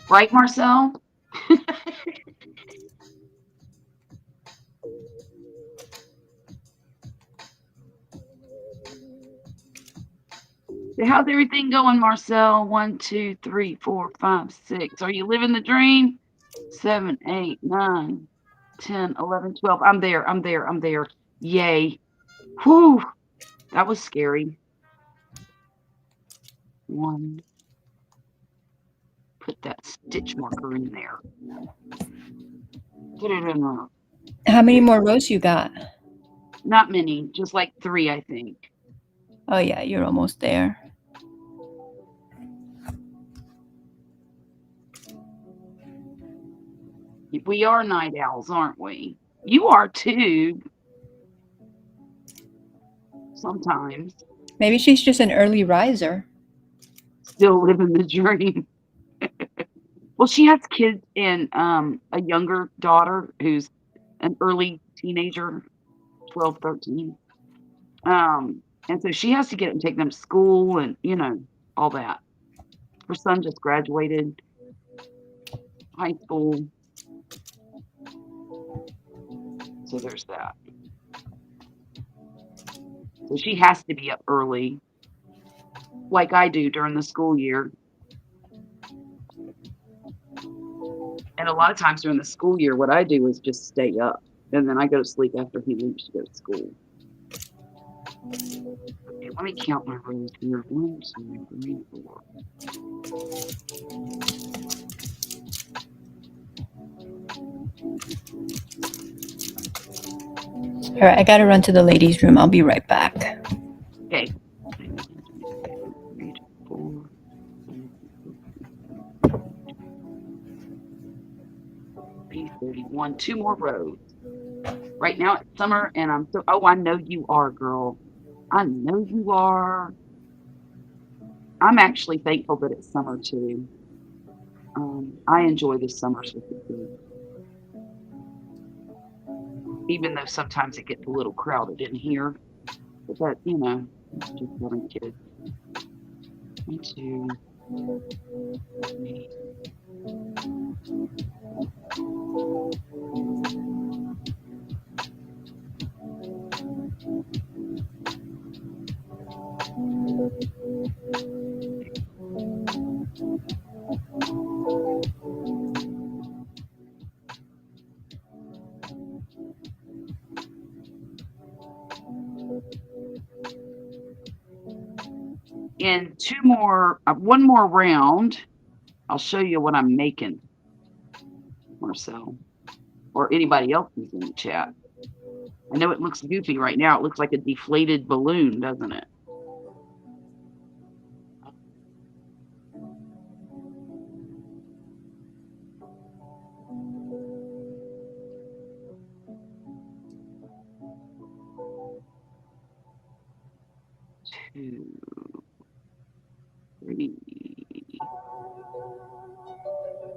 Right, Marcel? So how's everything going, Marcel? 1, 2, 3, 4, 5, 6. Are you living the dream? 7, 8, 9, 10, 11, 12. I'm there. I'm there. I'm there. Yay. Whew. That was scary. 1. Put that stitch marker in there. Put it in there. How many more rows you got? Not many, just like 3, I think. Oh, yeah, you're almost there. We are night owls, aren't we? You are too. Sometimes. Maybe she's just an early riser. Still living the dream. Well, she has kids and a younger daughter who's an early teenager, 12, 13. And so she has to get them, take them to school and, all that. Her son just graduated high school. So there's that. So she has to be up early, like I do during the school year. And a lot of times during the school year, what I do is just stay up. And then I go to sleep after he leaves to go to school. Okay, let me count my rows here. 1, 2, 3, 4. All right, I got to run to the ladies' room. I'll be right back. Okay. 3, 4. 31. 2 more rows. Right now it's summer, and I'm so. Oh, I know you are, girl. I know you are. I'm actually thankful that it's summer too. I enjoy the summer solstice, even though sometimes it gets a little crowded in here. But that, it's just having kids. 1, 2, 3. In one more round, I'll show you what I'm making, Marcel, or anybody else who's in the chat. I know it looks goofy right now. It looks like a deflated balloon, doesn't it? Two, 3,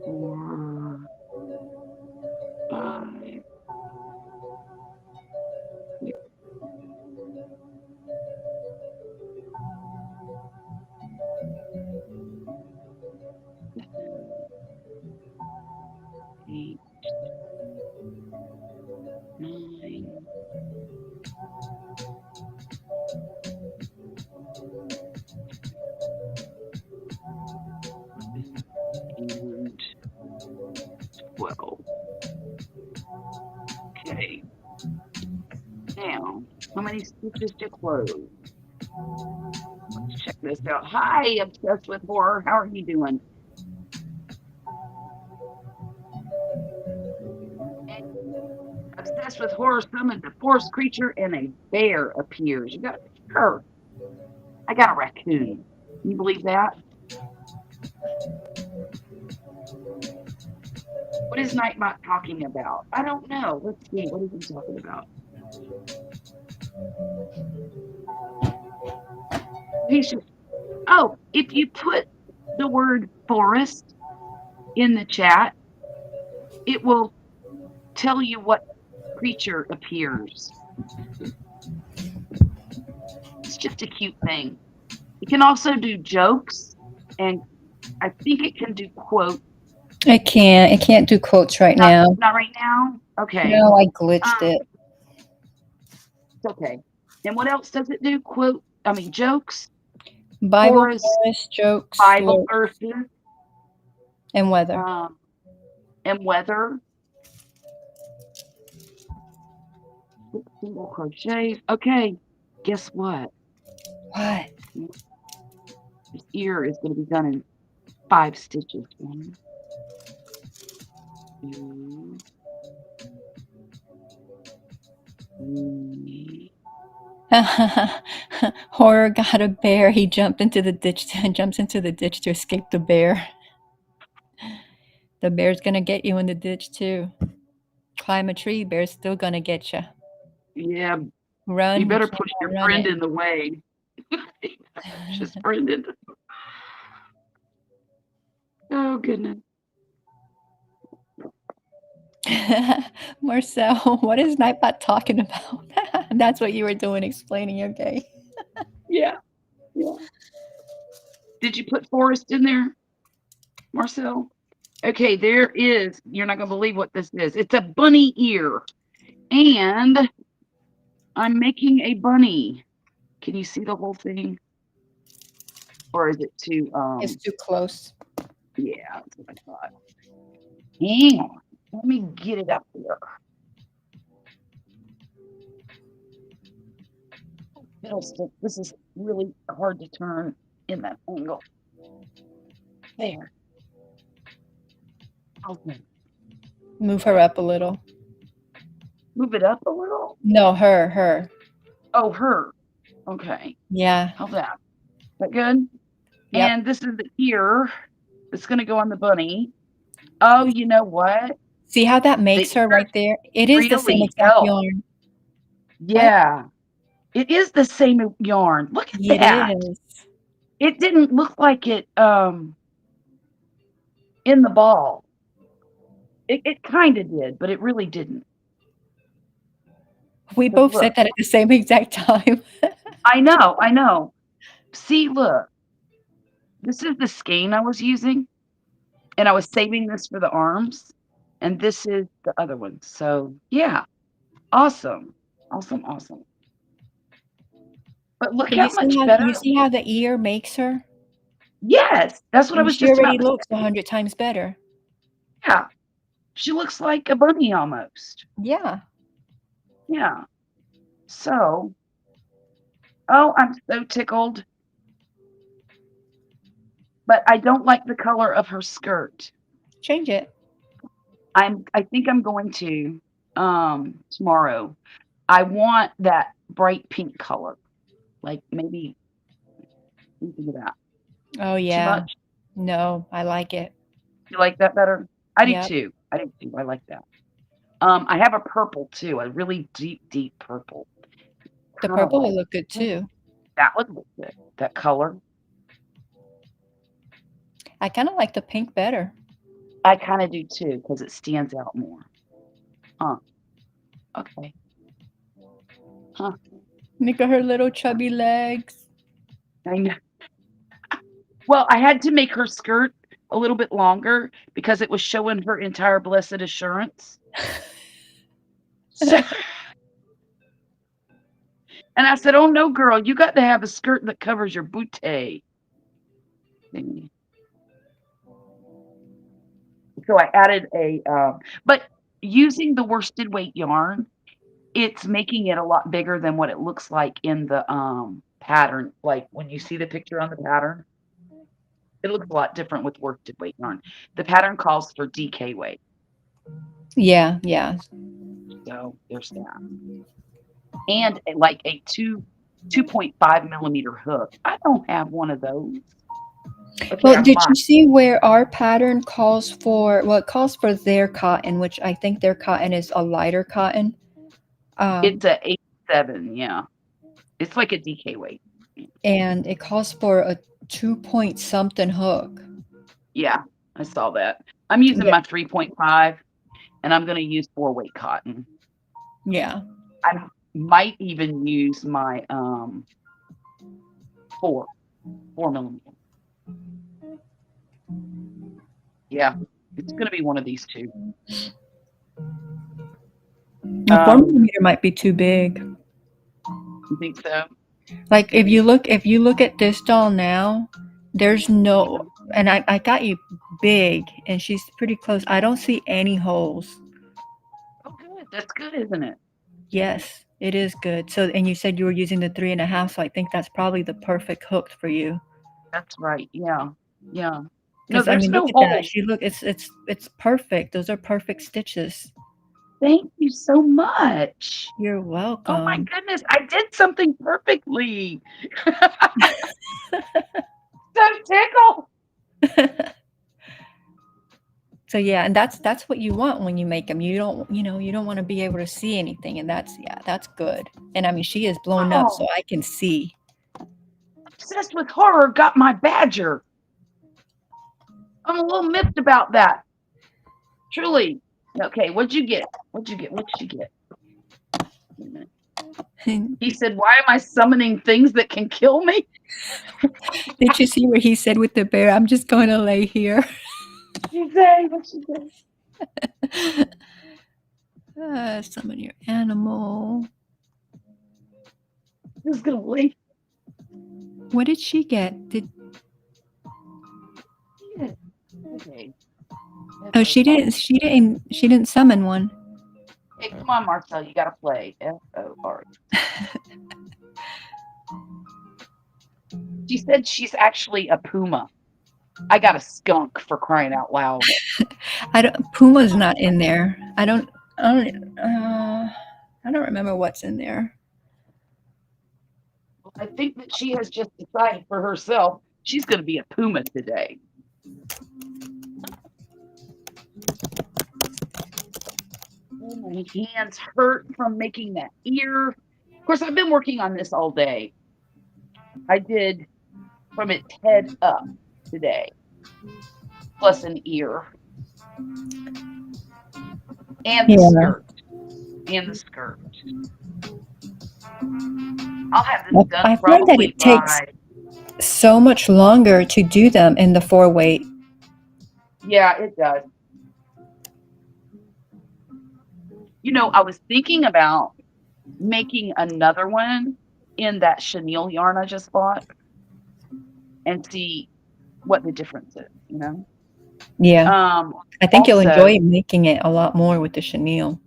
4, 5, 6, 7, 8, 9, and 12. Okay. Now, how many stitches to close? Let's check this out. Hi, Obsessed with Horror. How are you doing? Obsessed with Horror summons a forest creature and a bear appears. You got a picture. I got a raccoon. Can you believe that? What is Nightbot talking about? I don't know. Let's see. What is he talking about? He's just, oh, if you put the word forest in the chat, it will tell you what creature appears. It's just a cute thing. It can also do jokes, and I think it can do quotes. It can't. It can't do quotes right now. Not right now? Okay. No, I glitched it. It's okay. And what else does it do? Jokes? Bible, forest, jokes, Bible verses, and weather. And weather. 6 single crochets. Okay, guess what? What? This ear is going to be done in 5 stitches. 1, 2, 3. Horror got a bear. He jumped into the ditch and jumps into the ditch to escape the bear. The bear's gonna get you in the ditch too. Climb a tree, bear's still gonna get you. Yeah. Run. You better push your friend in the way. Just friend in the way. Oh goodness. Marcel, what is Nightbot talking about? That's what you were doing, explaining, okay? Yeah. Did you put forest in there, Marcel? Okay, there is. You're not going to believe what this is. It's a bunny ear. And I'm making a bunny. Can you see the whole thing? Or is it too... It's too close. Yeah, that's what I thought. Hang on. Let me get it up there. This is really hard to turn in that angle. There. Okay. Move her up a little. Move it up a little? No, her. Oh, her. Okay. Yeah. How's that? Is that good? Yep. And this is the ear that's going to go on the bunny. Oh, you know what? See how that makes They her right there? It is the same really exact help. yarn. What? Yeah. It is the same yarn. Look at It that. is. It didn't look like it in the ball. It kind of did, but it really didn't. We But both said look, that at the same exact time. I know. See, look, this is the skein I was using, and I was saving this for the arms, and this is the other one. So yeah, awesome, awesome. But look But how much better. you see how the ear makes her? Yes, that's what I I mean, was she just already about to looks say. 100 times better. Yeah, she looks like a bunny almost. Yeah. Yeah. So, oh, I'm so tickled. But I don't like the color of her skirt. Change it. I think I'm going to tomorrow. I want that bright pink color. Like maybe think of that. Oh, Too yeah. much? No, I like it. You like that better? I do Yep. too. I do too. I like that. I have a purple too, a really deep purple. The Kind of purple like will look good too. that would look good. That color. I kind of like the pink better. I kind of do too because it stands out more. Huh. Okay. Huh. Look at her little chubby legs. I know. Well, I had to make her skirt a little bit longer because it was showing her entire blessed assurance. So, and I said, "Oh no, girl, you got to have a skirt that covers your booty." Thingy. So I added but using the worsted weight yarn, it's making it a lot bigger than what it looks like in the pattern. Like when you see the picture on the pattern, it looks a lot different with worsted weight yarn. The pattern calls for DK weight. Yeah, yeah. So there's that. And like a 2.5 millimeter hook. I don't have one of those. Okay, Well, I did might. you see where our pattern calls for, well, it calls for their cotton, which I think their cotton is a lighter cotton. It's a 8.7, yeah. It's like a DK weight. And it calls for a 2 point something hook. Yeah, I saw that. I'm using Yeah. my 3.5 and I'm going to use 4-weight cotton. Yeah. I might even use my 4 millimeter. Yeah, it's going to be one of these two. A 4 millimeter might be too big. You think so? Like if you look at this doll now, there's no, and I got you big and she's pretty close. I don't see any holes. Oh, good. That's good, isn't it? Yes, it is good. So, and you said you were using the 3.5, so I think that's probably the perfect hook for you. That's right. Yeah. Yeah. No, Because I there's mean, look no at that. holes. She look, it's perfect. Those are perfect stitches. Thank you so much. You're Oh my welcome. goodness, I did something perfectly. So tickled. So yeah, and that's what you want when you make them. You don't, you don't want to be able to see anything, and that's good. And I mean, she is blown up, so Oh, I can see. Obsessed with Horror got my badger. I'm a little miffed about that. Truly. Okay, what'd you get? What'd you get? What'd you get? Wait a minute. He said, "Why am I summoning things that can kill me?" Did you see where he said with the bear, "I'm just going to lay here"? You say, what you say? Summon your animal. Just gonna lay. What did she get? Okay. Oh, she didn't summon one. Hey, come on, Marcel, you gotta play. FOR. She said she's actually a puma. I got a skunk, for crying out loud. Puma's not in there. I don't remember what's in there. I think that she has just decided for herself she's going to be a puma today. Oh, my hands hurt from making that ear. Of course, I've been working on this all day. I did from its head up today, plus an ear and the Yeah. skirt. And the skirt. I'll have this done I find that probably it takes by, so much longer to do them in the 4-weight. yeah, it does. You know, I was thinking about making another one in that chenille yarn I just bought and see what the difference is, you know? Yeah. I think you'll Also, enjoy making it a lot more with the chenille.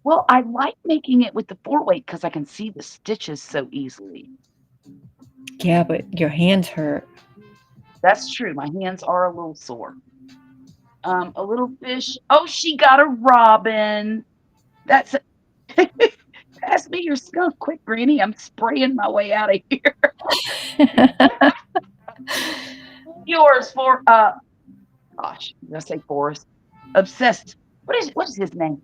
well, I like making it with the 4-weight because I can see the stitches so easily. Yeah, but your hands hurt. That's true. My hands are a little sore. A little fish. Oh, she got a robin. That's pass me your skunk quick, Granny. I'm spraying my way out of here. Yours for gosh, did I say Forrest? Obsessed. What is his name?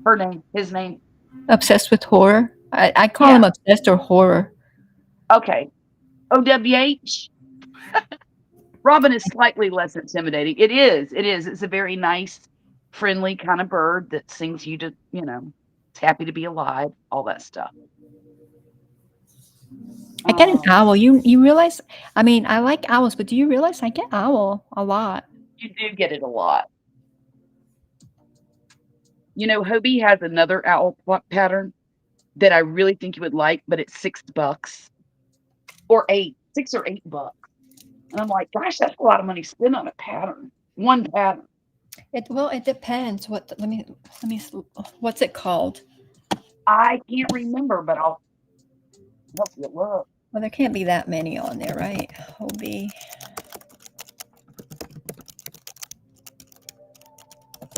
Her name? His name? Obsessed with horror. I call Yeah. him obsessed or horror. Okay. OWH. Robin is slightly less intimidating. It is. It is. It's a very nice, friendly kind of bird that sings you to, you know, it's happy to be alive, all that stuff. I get an owl. You realize? I mean, I like owls, but do you realize I get owl a lot? You do get it a lot. You know, Hobie has another owl pattern that I really think you would like, but it's $6 or $6 or $8. And I'm like, gosh, that's a lot of money spent on a pattern. One pattern. It depends. Let me what's it called? I can't remember, but I'll help you look. Well, there can't be that many on there, right? Hobie.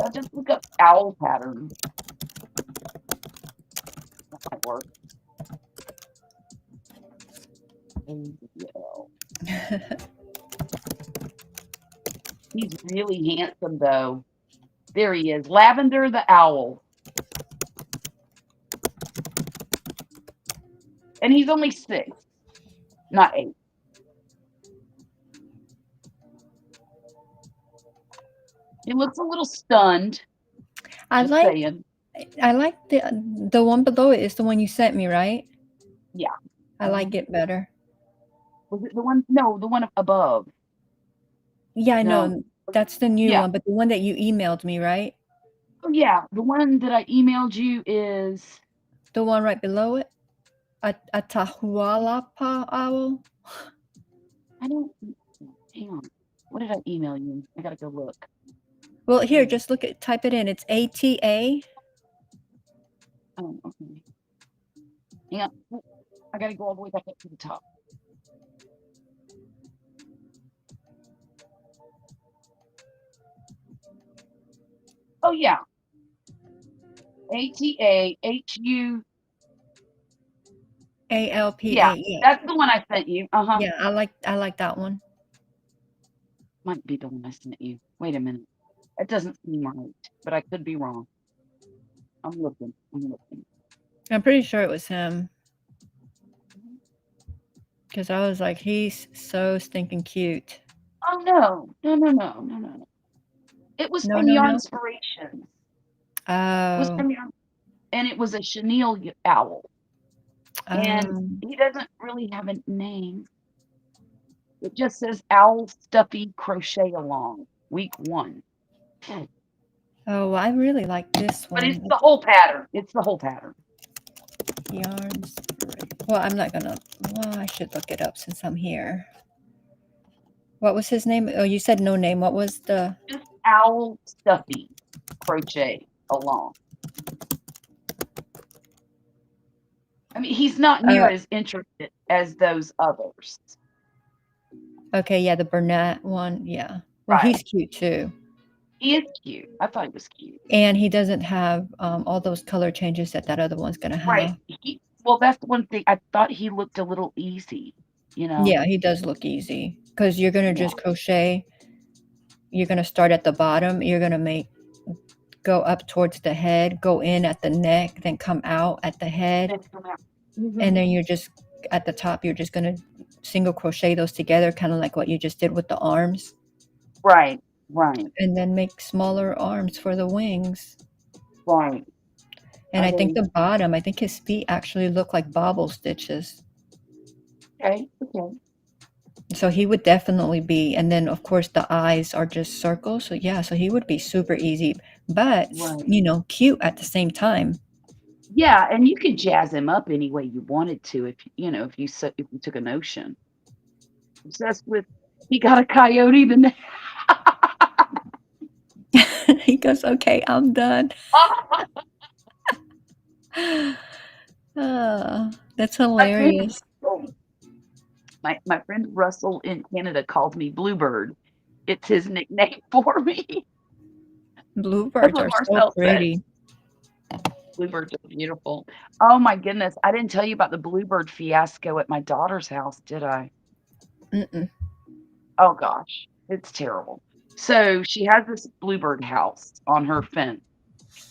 I'll just look up owl pattern. That might work. AWL. He's really handsome, though. There he is. Lavender the owl. And he's only 6, not 8. He looks a little stunned. I Just like saying. the one below it is the one you sent me, right? Yeah. I like it better. Was it the one? No, the one above. Yeah, I No. know. That's the new Yeah. one, but the one that you emailed me, right? Oh, yeah. The one that I emailed you is The one right below it? A Tahualapa owl? I don't hang on. What did I email you? I gotta go look. Well, here, just type it in. It's ATA. Oh, okay. Hang on. I gotta go all the way back up to the top. Oh yeah. ATAHU. ALPA. Yeah, that's the one I sent you. Uh-huh. Yeah, I like that one. Might be the one I sent you. Wait a minute. That doesn't seem right, but I could be wrong. I'm looking. I'm pretty sure it was him. Because I was like, he's so stinking cute. Oh no. No. It was from Yarnspirations. Oh. It was from Yarn, and it was a chenille owl. And he doesn't really have a name. It just says Owl Stuffy Crochet Along, week 1. Oh, I really like this one. But it's the whole pattern. It's the whole pattern. Yarns. Well, I'm not gonna. Well, I should look it up since I'm here. What was his name? Oh, you said no name. What was the? Just Owl Stuffy Crochet Along. I mean, he's not near as intricate as those others. Okay, yeah, the Burnett one. Yeah. Well, Right. he's cute too. He is cute. I thought he was cute. And he doesn't have all those color changes that other one's gonna have. Right. Well, that's one thing. I thought he looked a little easy. You know. Yeah, he does look easy because you're gonna just crochet. You're gonna start at the bottom. You're gonna make go up towards the head, go in at the neck, then come out at the head. Mhm. And then you're just at the top, you're just going to single crochet those together, kind of like what you just did with the arms. Right. And then make smaller arms for the wings. Right. And I think believe- the bottom, I think his feet actually look like bobble stitches. Okay. So he would definitely be, and then of course the eyes are just circles. So yeah, so he would be super easy, but Right. cute at the same time. Yeah, and you could jazz him up any way you wanted to if if you took a notion. Obsessed with he got a coyote the next. He goes, okay, I'm done. That's hilarious. My friend Russell in Canada calls me Bluebird. It's his nickname for me. That's Bluebirds what are so Marcel said. pretty. Bluebirds are beautiful. Oh my goodness. I didn't tell you about the bluebird fiasco at my daughter's house, did I? Mm-mm. Oh gosh, it's terrible. So she has this bluebird house on her fence,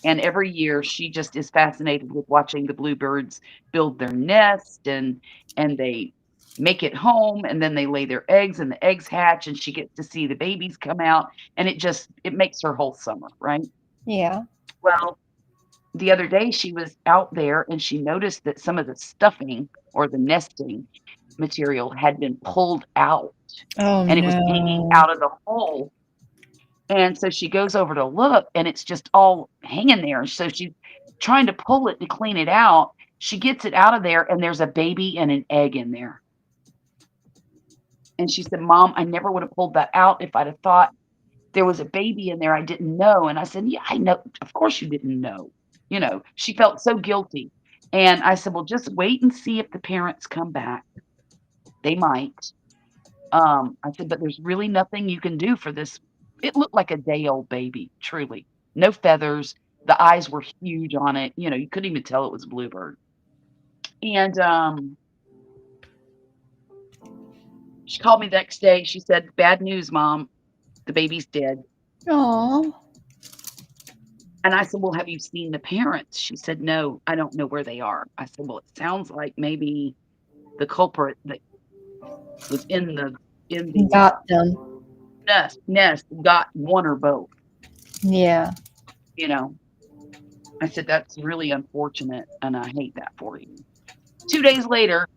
and every year she just is fascinated with watching the bluebirds build their nest and they make it home and then they lay their eggs and the eggs hatch and she gets to see the babies come out and it makes her whole summer, right? Yeah. Well, the other day she was out there and she noticed that some of the stuffing or the nesting material had been pulled out Oh and it was hanging no. out of the hole. And so she goes over to look and it's just all hanging there. So she's trying to pull it to clean it out. She gets it out of there and there's a baby and an egg in there. And she said, "Mom, I never would have pulled that out if I'd have thought there was a baby in there I didn't know." And I said, "Yeah, I know. Of course you didn't know." She felt so guilty. And I said, "Well, just wait and see if the parents come back. They might." I said, "But there's really nothing you can do for this." It looked like a day-old baby, truly. No feathers. The eyes were huge on it. You couldn't even tell it was a bluebird. And she called me the next day. She said, "Bad news, Mom. The baby's dead." Oh. And I said, "Well, have you seen the parents?" She said, "No, I don't know where they are." I said, "Well, it sounds like maybe the culprit that was in the Got them. nest got one or both, Yeah. you know." I said, "That's really unfortunate, and I hate that for you." 2 days later,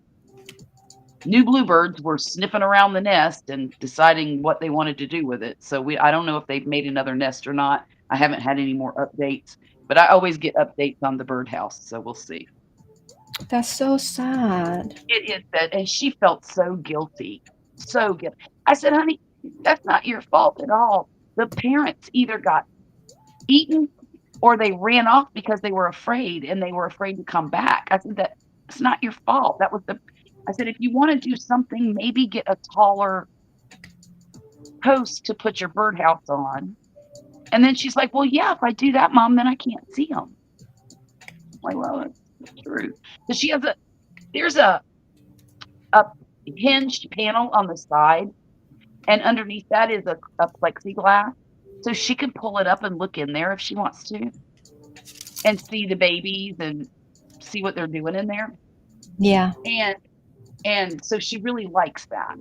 new bluebirds were sniffing around the nest and deciding what they wanted to do with it. So I don't know if they've made another nest or not. I haven't had any more updates, but I always get updates on the birdhouse, so we'll see. That's so sad. It is that, and she felt so guilty, so guilty. I said, "Honey, that's not your fault at all. The parents either got eaten or they ran off because they were afraid and they were afraid to come back." I said, "That's not your fault. I said, "If you want to do something, maybe get a taller post to put your birdhouse on." And then she's like, "Well, yeah, if I do that, Mom, then I can't see them." I'm like, "Well, that's true." So there's a hinged panel on the side, and underneath that is a plexiglass. So she can pull it up and look in there if she wants to and see the babies and see what they're doing in there. Yeah. And so she really likes that,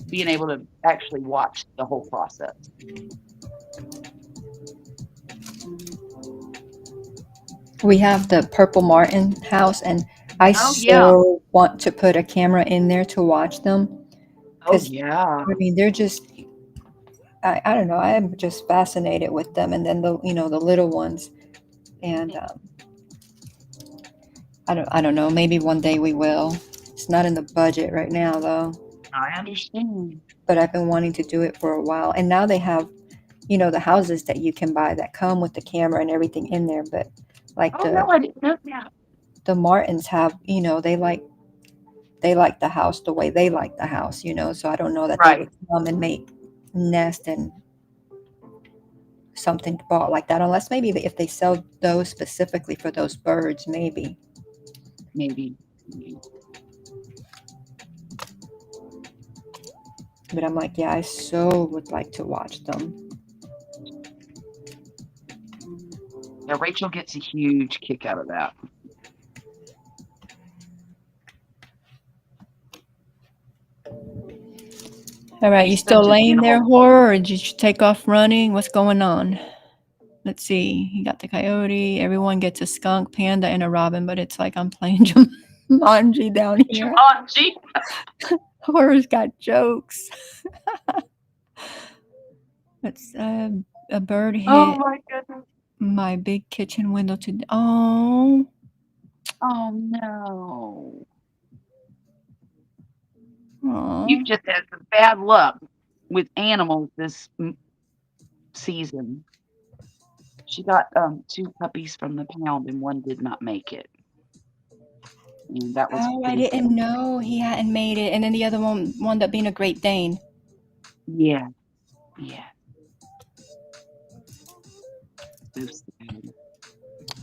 being able to actually watch the whole process. We have the Purple Martin house, and I Oh, yeah. so want to put a camera in there to watch them. Oh, 'Cause, yeah. I mean, they're just, I don't know, I'm just fascinated with them. And then the little ones. And I don't know, maybe one day we will. It's not in the budget right now, though. I understand. But I've been wanting to do it for a while. And now they have, the houses that you can buy that come with the camera and everything in there. But like Oh, no, I didn't know that. the Martins have, they like the house the way they like the house, so I don't know that they Right. would come and make nest and something bought like that, unless maybe if they sell those specifically for those birds, maybe. Maybe. But I'm like, yeah, I so would like to watch them. Yeah, Rachel gets a huge kick out of that. All right, you She's still such an laying there, animal. Horror, or did you take off running? What's going on? Let's see. You got the coyote. Everyone gets a skunk, panda, and a robin, but it's like I'm playing Jumanji down here. Jumanji. Horror's got jokes. It's a bird Oh hit my goodness. my big kitchen window today. Oh, Oh no. aw. You've just had some bad luck with animals this season. She got 2 puppies from the pound and one did not make it. And that was Oh, I pretty didn't know he hadn't made it, and then the other one wound up being a Great Dane. Yeah. Yeah. So sad.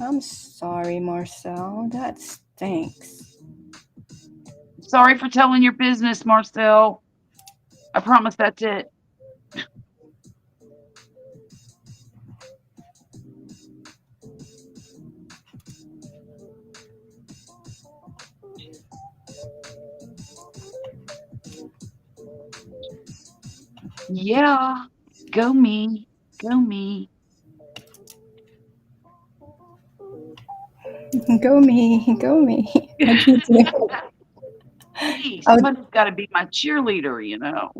I'm sorry, Marcel. That stinks. Sorry for telling your business, Marcel. I promise that's it. Yeah. Go me. Go me. Go me, go me. What'd you do? Hey, I was, somebody's got to be my cheerleader, you know.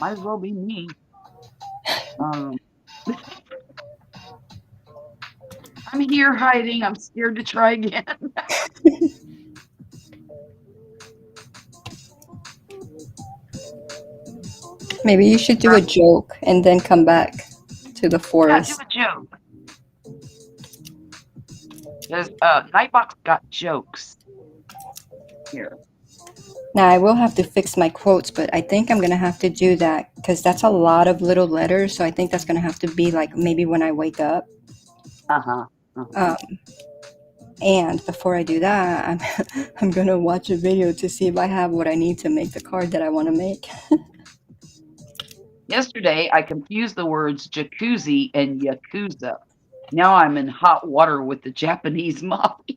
Might as well be me. Um, I'm here hiding. I'm scared to try again. maybe you should do a joke and then come back to the Yeah, do forest. a joke. Because Nightbox got jokes. Here. Now, I will have to fix my quotes, but I think I'm going to have to do that because that's a lot of little letters. So I think that's going to have to be like maybe when I wake up. Uh-huh. And before I do that, I'm going to watch a video to see if I have what I need to make the card that I want to make. Yesterday, I confused the words jacuzzi and yakuza. Now I'm in hot water with the Japanese mafia.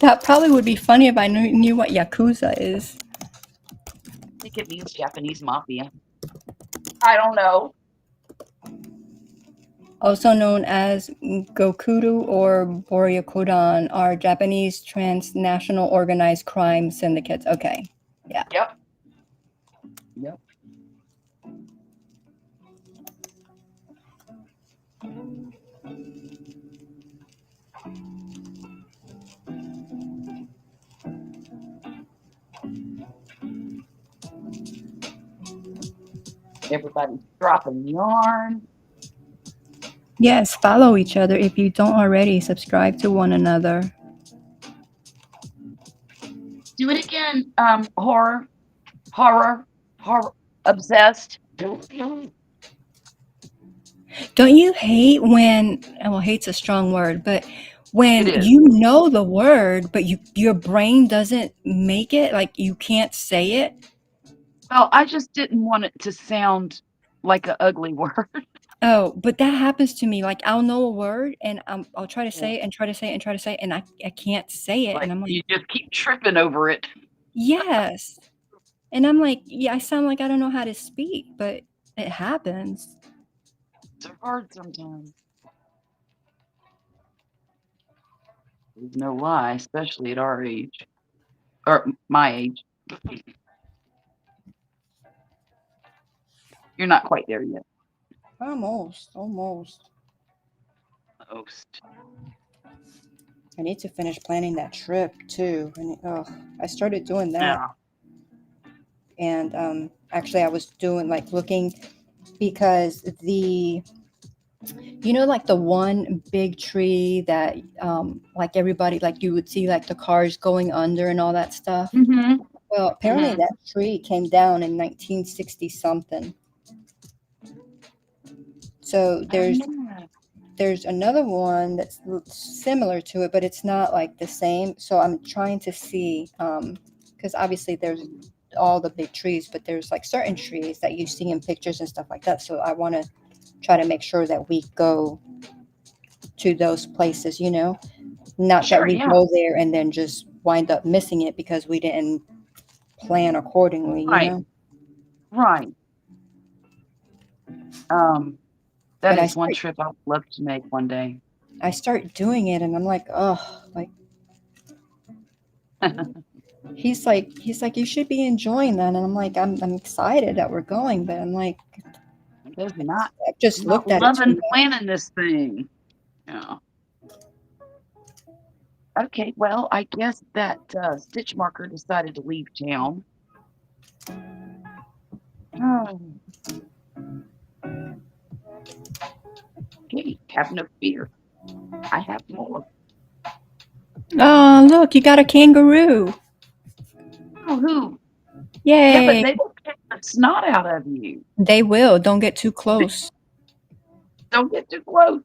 That probably would be funny if I knew what Yakuza is. I think it means Japanese mafia. I don't know. Also known as Gokudo or Boryakudan, are Japanese transnational organized crime syndicates. Okay. Yep. Yep. Everybody's dropping yarn. Yes, follow each other if you don't already. Subscribe to one another. Do it again. Horror, obsessed. Don't you hate when, well, hate's a strong word, but when It is. you know the word, but your brain doesn't make it, like you can't say it? Well, I just didn't want it to sound like an ugly word. Oh, but that happens to me. Like I'll know a word and I'll try to say it and try to say it and try to say it, and I can't say it. Like And I'm like, you just keep tripping over it. yes. And I'm like, yeah, I sound like I don't know how to speak, but it happens. It's hard sometimes. There's no lie, especially at our age. Or my age. You're not quite there yet. Almost. Host. I need to finish planning that trip too. And I started doing that. Yeah. And actually I was doing like looking because like the one big tree that like everybody, like you would see like the cars going under and all that stuff. Mm-hmm. Well, apparently Mhm. that tree came down in 1960 something. So there's another one that's similar to it, but it's not like the same. So I'm trying to see, because because obviously there's all the big trees, but there's like certain trees that you see in pictures and stuff like that. So I want to try to make sure that we go to those places, not that Sure, we yeah. go there and then just wind up missing it because we didn't plan accordingly, Right. Right. That But is one trip I would love to make one day. I start doing it and I'm like, oh, like he's like, you should be enjoying that. And I'm like, I'm excited that we're going, but I'm like, There's not I've just not looked at it too loving much. planning this thing. Yeah. Okay, well, I guess that stitch marker decided to leave town. Oh. Okay, have no fear. I have more. Oh, look, you got a kangaroo. Oh, who? Yay. Yeah, but they will kick the snot out of you. They will. Don't get too close. Don't get too close.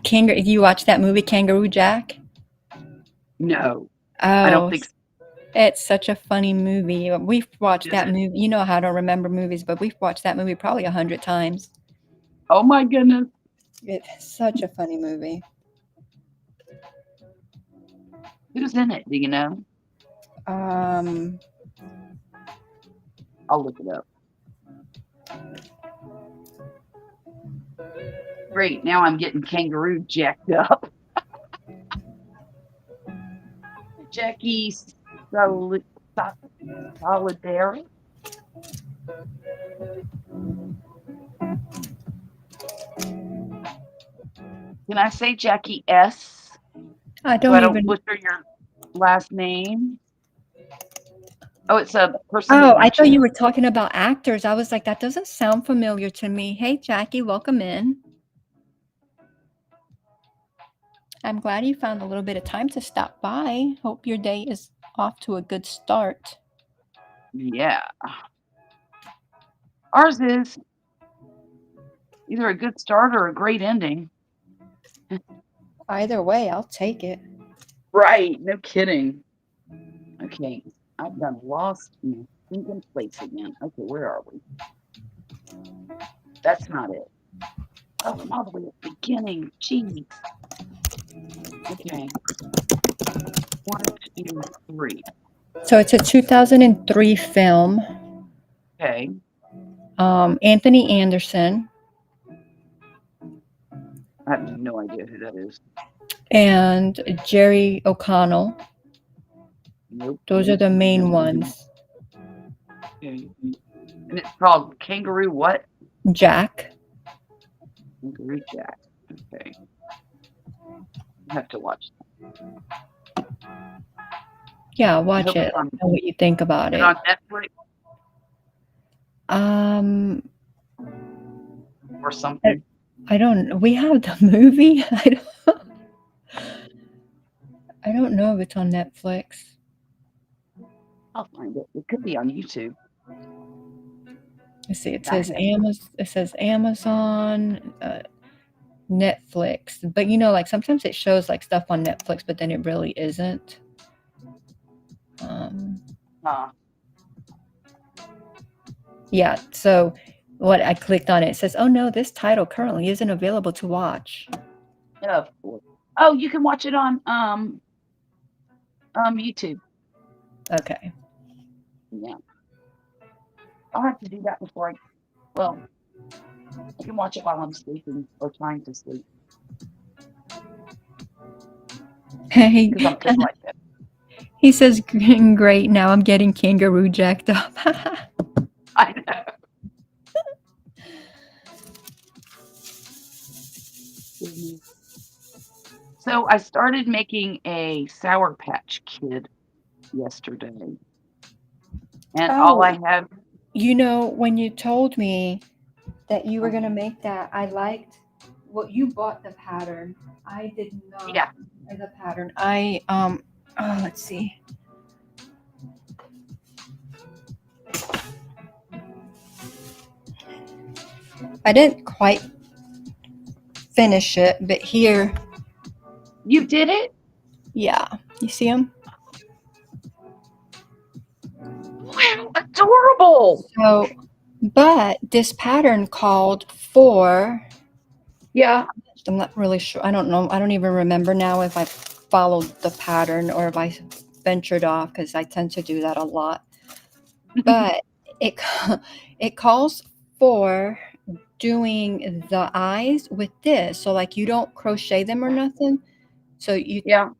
Kangaroo. You watch that movie, Kangaroo Jack? No, Oh, I don't think so. It's such a funny movie. We've watched Is that it? movie. You know how I don't remember movies, but we've watched that movie probably 100 times. Oh my goodness. It's such a funny movie. Who's in it? Do you know? Um, I'll look it up. Great. Now I'm getting kangaroo jacked up. Jackie Solidary. Can I say Jackie S? I So I don't don't even. butcher your last name. Oh, it's a person. Oh, named I thought you Jen. were talking about actors. I was like, that doesn't sound familiar to me. Hey, Jackie, welcome in. I'm glad you found a little bit of time to stop by. Hope your day is off to a good start. Yeah. Ours is either a good start or a great ending. Either way, I'll take it. Right. No kidding. Okay. I've done lost in a sinking place again. Okay, where are we? That's not it. Oh, I'm all the way at the beginning. Jeez. Okay. 1, 2, 3. So it's a 2003 film. Okay. Anthony Anderson I have no idea who that is. and Jerry O'Connell. Nope. Those are the main ones. Okay. And it's called Kangaroo what? Jack. Kangaroo Jack. Okay. I have to watch that. Yeah, I watch hope it. it's on, Know what you think about is it. it on Netflix or something. I don't. We have the movie. I don't know if it's on Netflix. I'll find it. It could be on YouTube. Let's see. It says Amazon. It says Amazon, Netflix. But like sometimes it shows like stuff on Netflix, but then it really isn't. Yeah. So what I clicked on it says, "Oh no, this title currently isn't available to watch." Yeah, of course. Oh, you can watch it on YouTube. Okay. Yeah. I'll have to do that before I can watch it while I'm sleeping or trying to sleep. Hey, Because I'm good like that. he says, "Great, now I'm getting kangaroo jacked up." I know. So I started making a Sour Patch Kid yesterday. And all I have. When you told me that you were going to make that, I liked what you bought the pattern. I did not. Yeah. The pattern. Let's see. I didn't quite finish it, but here. You did it? Yeah. You see them? Wow, adorable. So, but this pattern called for, Yeah. I'm not really sure. I don't know. I don't even remember now if I followed the pattern or if I ventured off, because I tend to do that a lot. But it it calls for doing the eyes with this. So like you don't crochet them or nothing. So Yeah.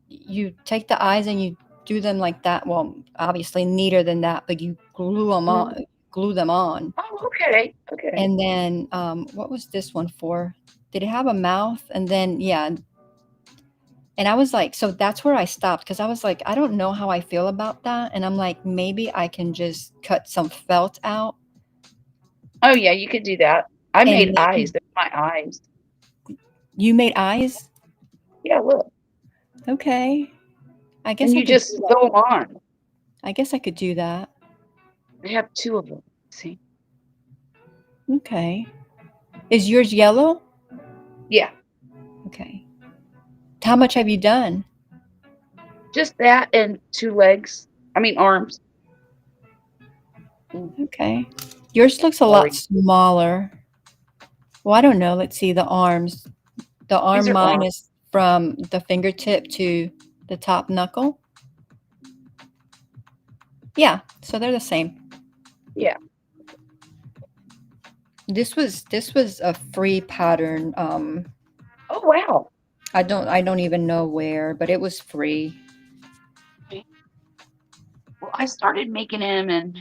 you take the eyes and you do them like that. Well, obviously neater than that, but you glue them on. Glue them on. Oh, okay. Okay. And then what was this one for? Did it have a mouth? And then yeah. And I was like, so that's where I stopped, because I was like, I don't know how I feel about that. And I'm like, maybe I can just cut some felt out. Oh yeah, you could do that. I And made maybe eyes. They're my eyes. you made eyes? Yeah, look. Okay. I guess And I you could just sew them on. I guess I could do that. I have 2 of them. See? Okay. Is yours yellow? Yeah. Okay. How much have you done? Just that and 2 legs. I mean arms. Okay. Yours looks a lot Sorry. smaller. Well, I don't know. Let's see the arms. The These arm are mine arms. is from the fingertip to the top knuckle. Yeah, so they're the same. Yeah. This was a free pattern. Oh wow. I don't even know where, but it was free. Well, I started making them and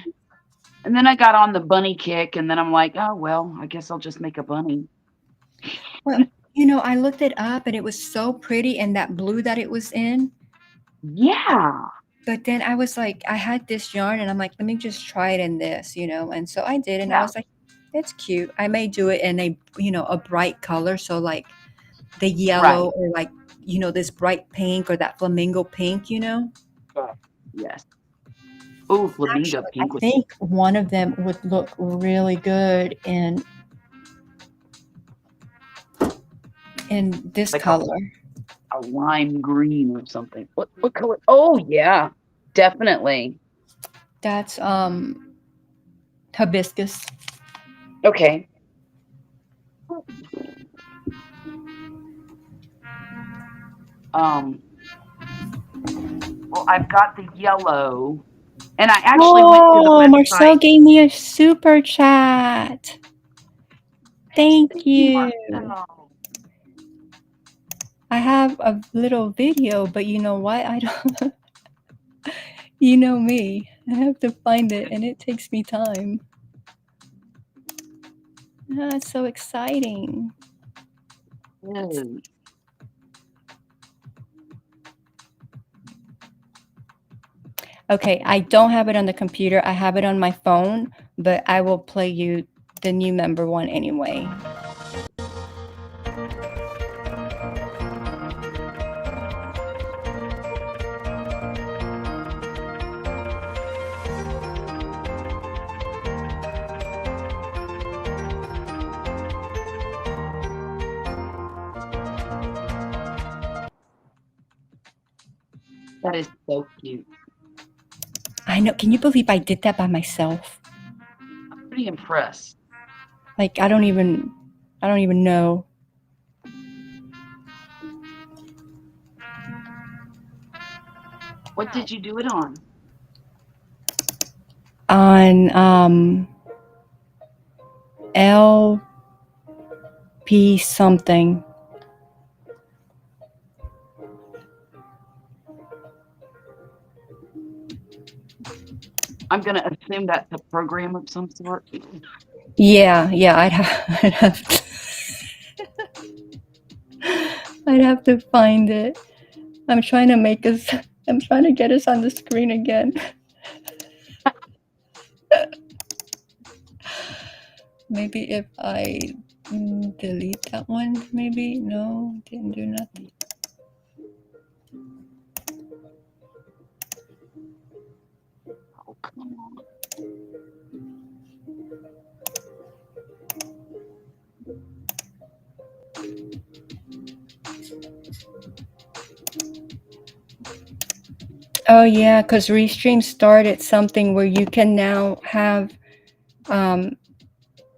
then I got on the bunny kick and then I'm like, "Oh, well, I guess I'll just make a bunny." Well, I looked it up and it was so pretty, and that blue that it was in. Yeah. But then I was like, I had this yarn and I'm like, let me just try it in this, and so I did, and I Yeah. was like, that's cute. I may do it in a bright color, so like the yellow Right. or like this bright pink or that flamingo pink. Yes. Oh, flamingo Actually, I pink was think one of them would look really good in this like color. a lime green or something. What color? Oh yeah. Definitely. That's hibiscus. Okay. Um well, I've got the yellow and I actually went to the Oh, Marcel website. gave me a super chat. Thank you. Marcel. I have a little video, but you know what? I don't. You know me. I have to find it, and it takes me time. It's so exciting. Yes. Okay, I don't have it on the computer. I have it on my phone, but I will play you the new member one anyway. That is so cute. I know. Can you believe I did that by myself? I'm pretty impressed. Like I don't even know. What did you do it on? On LP something. I'm gonna assume that's a program of some sort. Yeah, I'd have to, I'd have to find it. I'm trying to get us on the screen again. Maybe if I delete that one, maybe? No, didn't do nothing. Oh, come on. Oh yeah, because Restream started something where you can now have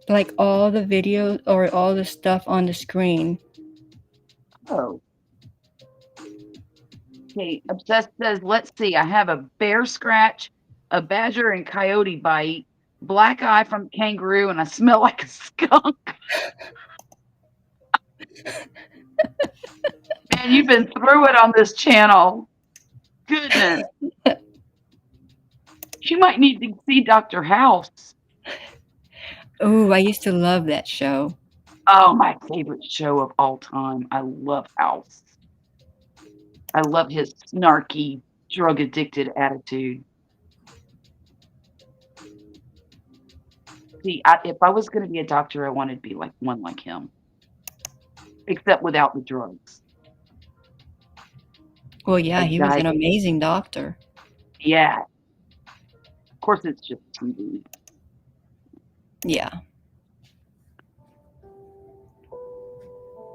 like all the videos or all the stuff on the screen. Oh. Okay, Obsessed says, let's see. I have a bear scratch, a badger and coyote bite, black eye from kangaroo, and I smell like a skunk. Man, you've been through it on this channel. Goodness. You might need to see Dr. House. Oh, I used to love that show. Oh, my favorite show of all time. I love House. I love his snarky, drug addicted attitude. See, if I was going to be a doctor, I wanted to be like one like him, except without the drugs. Well, yeah, Like he was an diet. amazing doctor. Yeah. Of course, it's just TV. Yeah.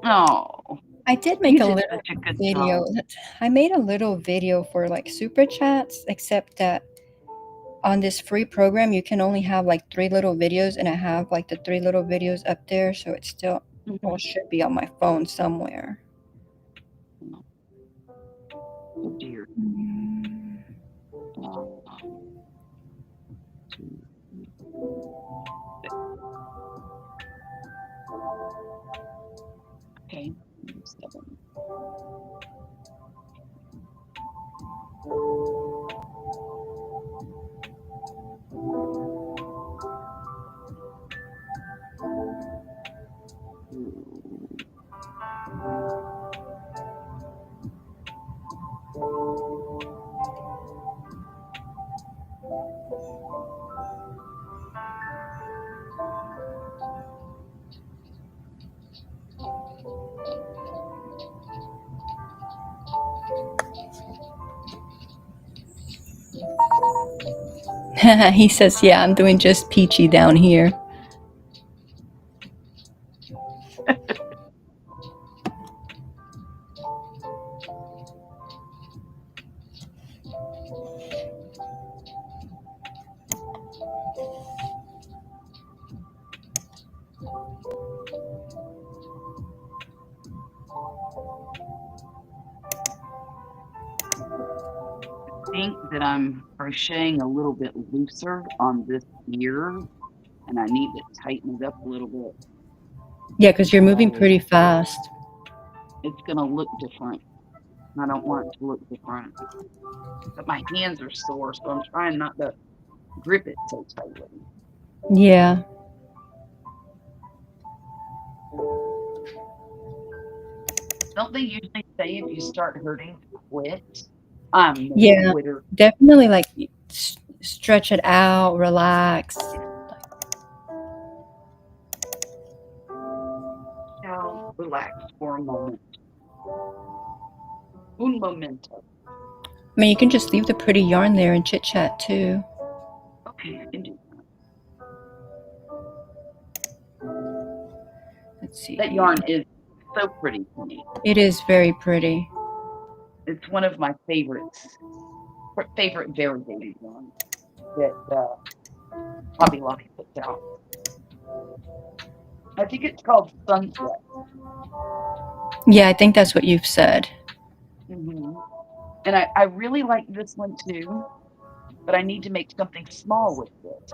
Oh, I did he make a did little such a good video. job. I made a little video for like super chats, except that on this free program, you can only have like 3 little videos, and I have like the 3 little videos up there, so it's still, well, it should be on my phone somewhere. Oh dear. Mm. Okay. 7. He says, yeah, I'm doing just peachy down here. I think that I'm crocheting a little bit looser on this ear, and I need to tighten it up a little bit. Yeah, because you're moving pretty fast. It's going to look different. I don't want it to look different. But my hands are sore, so I'm trying not to grip it so tightly. Yeah. Don't they usually say if you start hurting, quit? Yeah, Quitter. definitely like stretch it out, relax. Now, relax for a moment. Un momento. I mean, you can just leave the pretty yarn there and chit chat too. Okay, I can do that. Let's see. That yarn is so pretty to me. It is very pretty. It's one of my favorites. Favorite variegated yarn that Hobby Lobby puts out. I think it's called Sunset. Yeah, I think that's what you've said. Mm-hmm. And I really like this one too, but I need to make something small with it.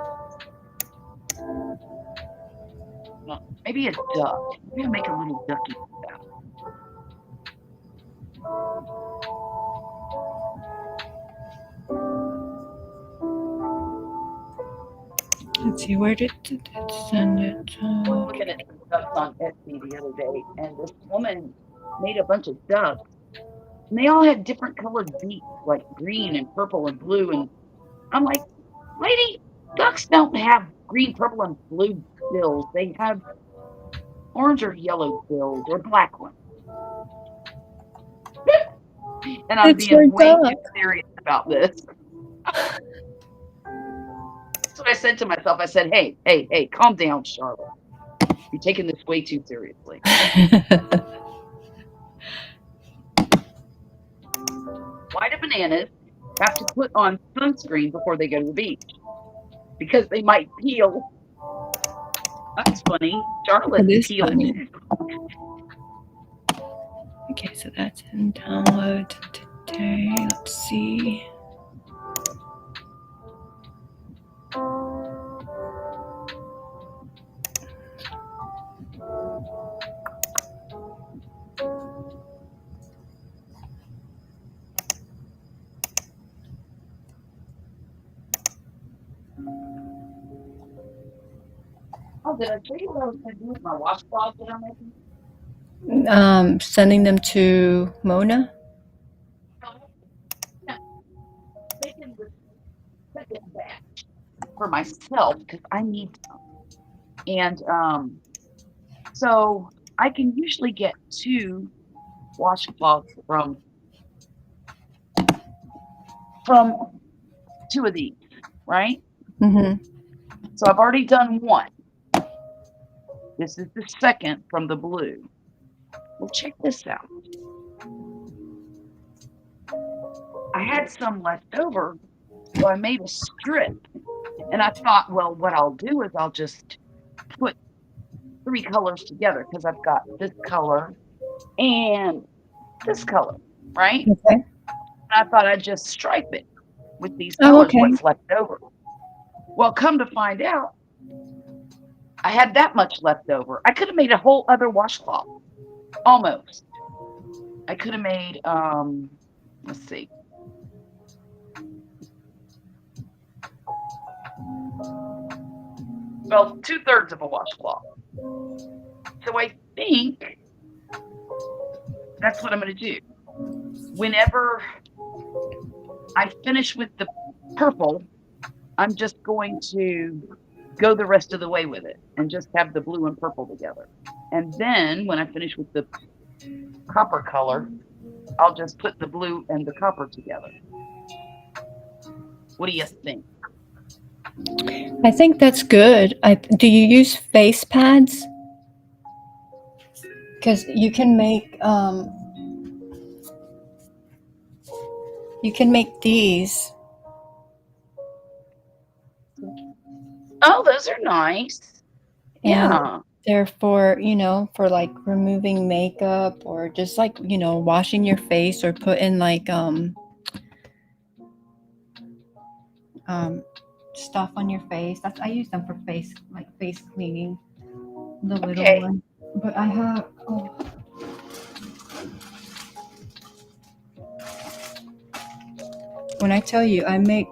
Maybe a duck. Maybe I'll make a little ducky with that. Let's see, where did it send it? I was looking at some ducks on Etsy the other day, and this woman made a bunch of ducks, and they all had different colored beaks, like green and purple and blue. And I'm like, lady, ducks don't have green, purple, and blue bills. They have orange or yellow bills or black ones. And I'm being way too serious about this. So I said to myself, I said, hey, calm down, Charlotte. You're taking this way too seriously. White of bananas, have to put on sunscreen before they go to the beach because they might peel. That's funny. It Charlotte is peeled. funny. Okay, so that's in download today. Let's see. Oh, did I tell you what I was going to do with my washcloth that I'm making? Sending them to Mona. Making the second batch for myself because I need some. And so I can usually get 2 washcloths from 2 of these, right? Mm-hmm. So I've already done 1. This is the second from the blue. Well, check this out. I had some left over, so I made a strip. And I thought, well, what I'll do is I'll just put 3 colors together because I've got this color and this color, right? Okay. And I thought I'd just stripe it with these Oh, colors, okay. what's left over. Well, come to find out, I had that much left over. I could have made a whole other washcloth, almost. I could have made, let's see. Well, 2/3 of a washcloth. So I think that's what I'm going to do. Whenever I finish with the purple, I'm just going to go the rest of the way with it and just have the blue and purple together. And then when I finish with the copper color, I'll just put the blue and the copper together. What do you think? I think that's good. Do you use face pads? Because you can make these. Oh, those are nice. And Yeah. they're for, for like removing makeup or just like, washing your face or putting like stuff on your face. I use them for face cleaning. The little Okay. one. But I have when I tell you I make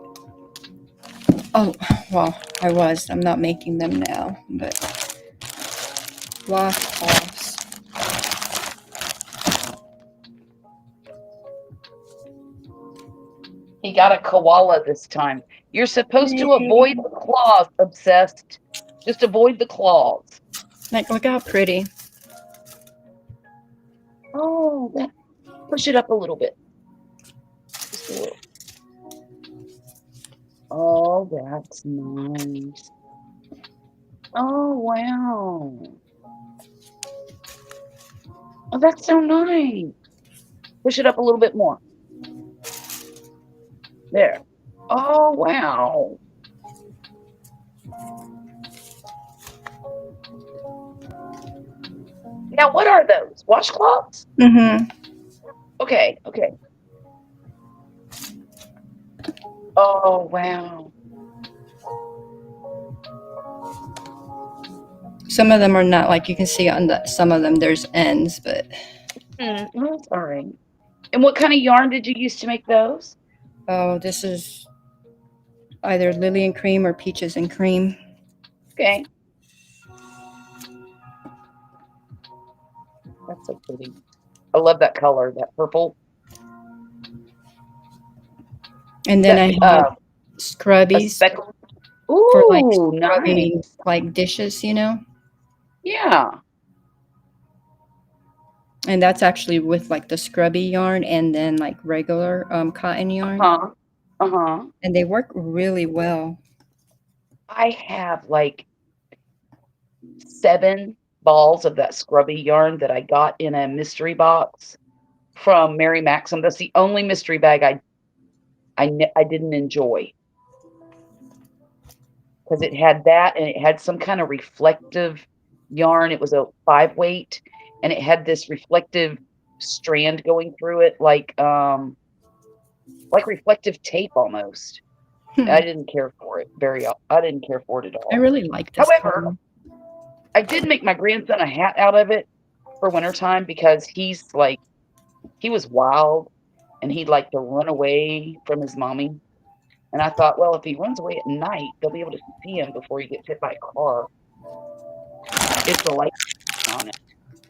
I'm not making them now, but washcloths. He got a koala this time. You're supposed to avoid the claws, obsessed. Just avoid the claws. Like, look how pretty. Oh, push it up a little bit. Just a little. Oh, that's nice. Oh, wow. Oh, that's so nice. Push it up a little bit more. There. Oh, wow. Now, what are those? Washcloths? Mm-hmm. Okay, okay. Oh, wow. Some of them are not, like you can see on some of them there's ends, but Well, that's all right. And what kind of yarn did you use to make those? oh, this is either Lily and Cream or Peaches and Cream. Okay. That's so pretty. I love that color, that purple. And then I have scrubbies speckled. for like Ooh, scrubbing nice. like dishes, Yeah. And that's actually with like the scrubby yarn and then like regular cotton yarn. Uh-huh. And they work really well. I have like 7 balls of that scrubby yarn that I got in a mystery box from Mary Maxim. That's the only mystery bag I I didn't enjoy because it had that and it had some kind of reflective yarn. It was a 5 weight and it had this reflective strand going through it like reflective tape almost. Hmm. I didn't care for it I didn't care for it at I all. really like this However, color. I did make my grandson a hat out of it for wintertime because he was wild and he'd like to run away from his mommy. And I thought, well, if he runs away at night, they'll be able to see him before he gets hit by a car. It's a light on it,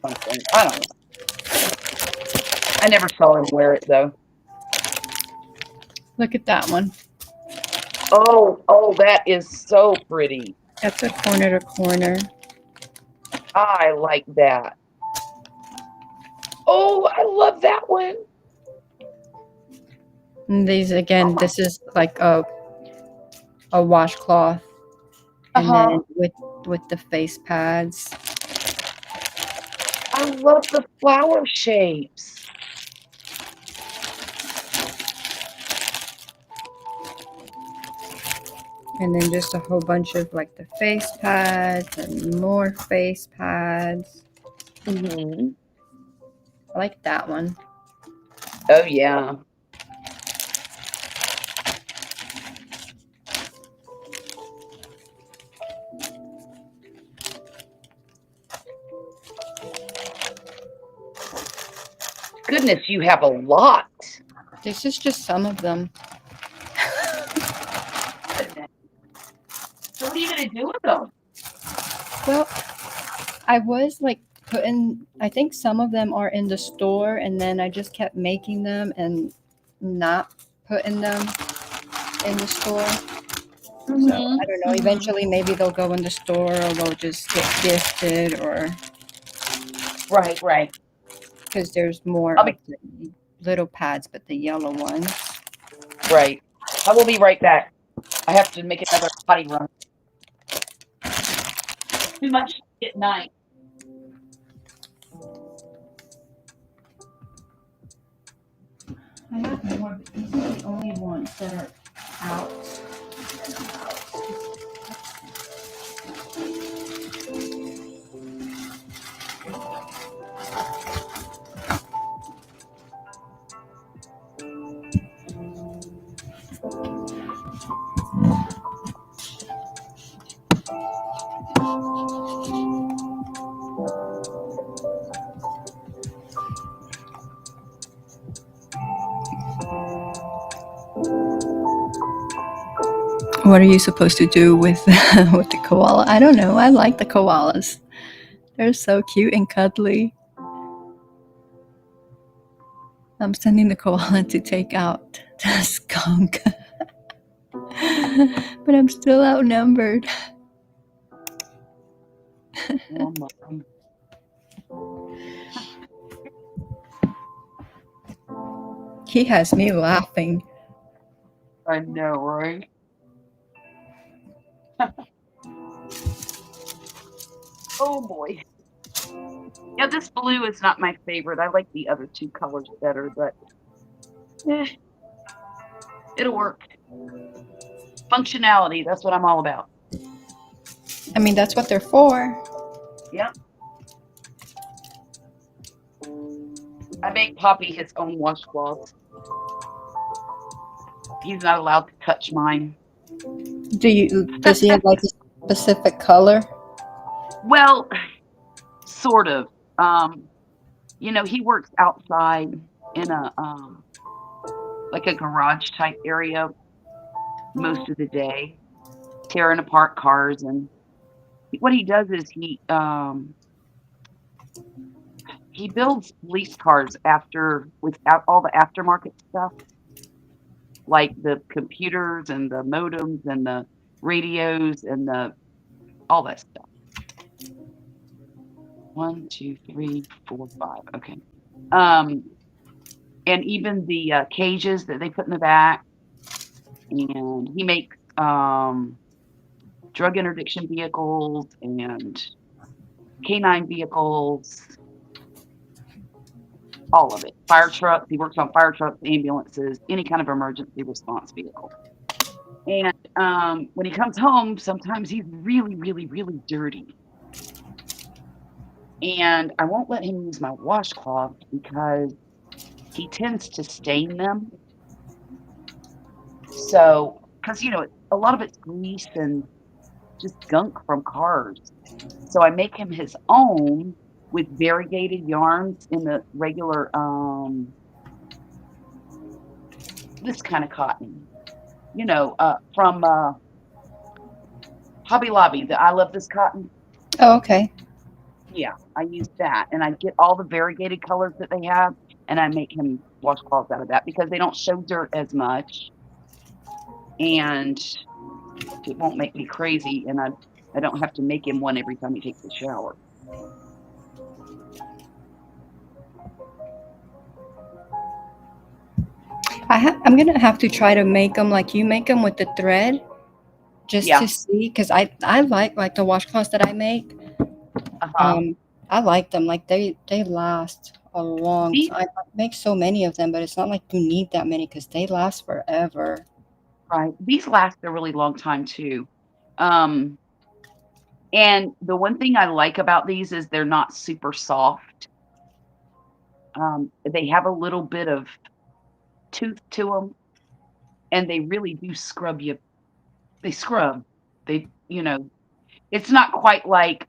something. I don't know. I never saw him wear it though. Look at that one. Oh, that is so pretty. That's a corner to corner. I like that. Oh, I love that one. And these again, this is like a washcloth, and Uh-huh. then with the face pads. I love the flower shapes. And then just a whole bunch of like the face pads and more face pads. Hmm. I like that one. Oh, yeah. Goodness, you have a lot. This is just some of them. So what are you going to do with them? Well, I was like I think some of them are in the store, and then I just kept making them and not putting them in the store. So I don't know. Eventually, maybe they'll go in the store, or they'll just get gifted, or Right. because there's more I'll of be the little pads, but the yellow ones. right. I will be right back. I have to make another potty run. Too much at night. I have more, but these are the only ones that are out. What are you supposed to do with with the koala? I don't know. I like the koalas. They're so cute and cuddly. I'm sending the koala to take out the skunk. But I'm still outnumbered. Oh, my. He has me laughing. I know, right? Oh boy. Yeah, this blue is not my favorite. I like the other two colors better, but it'll work. Functionality, that's what I'm all about. I mean, that's what they're for. Yep. I make Poppy his own washcloths. He's not allowed to touch mine. Does he have like a specific color? Well, sort of. He works outside in a like a garage type area most of the day, tearing apart cars. And what he does is he builds police cars without all the aftermarket stuff, like the computers and the modems and the radios and all that stuff. 1, 2, 3, 4, 5. Okay. And even the cages that they put in the back. And he makes drug interdiction vehicles and canine vehicles. all of it. Fire trucks. He works on fire trucks, ambulances, any kind of emergency response vehicle. And when he comes home, sometimes he's really, really, really dirty. And I won't let him use my washcloth because he tends to stain them. So, because a lot of it's grease and just gunk from cars. So I make him his own with variegated yarns in the regular this kind of cotton. From Hobby Lobby, the I Love This Cotton. Oh, okay. Yeah, I use that, and I get all the variegated colors that they have, and I make him washcloths out of that because they don't show dirt as much, and it won't make me crazy, and I don't have to make him one every time he takes a shower. I'm gonna have to try to make them like you make them with the thread, just Yeah. to see, because I like the washcloths that I make. Uh-huh. I like them. Like they last a long These time. I make so many of them, but it's not like you need that many because they last forever. right, these last a really long time too. Um, and the one thing I like about these is they're not super soft. They have a little bit of tooth to them, and they really do scrub you. They scrub. It's not quite like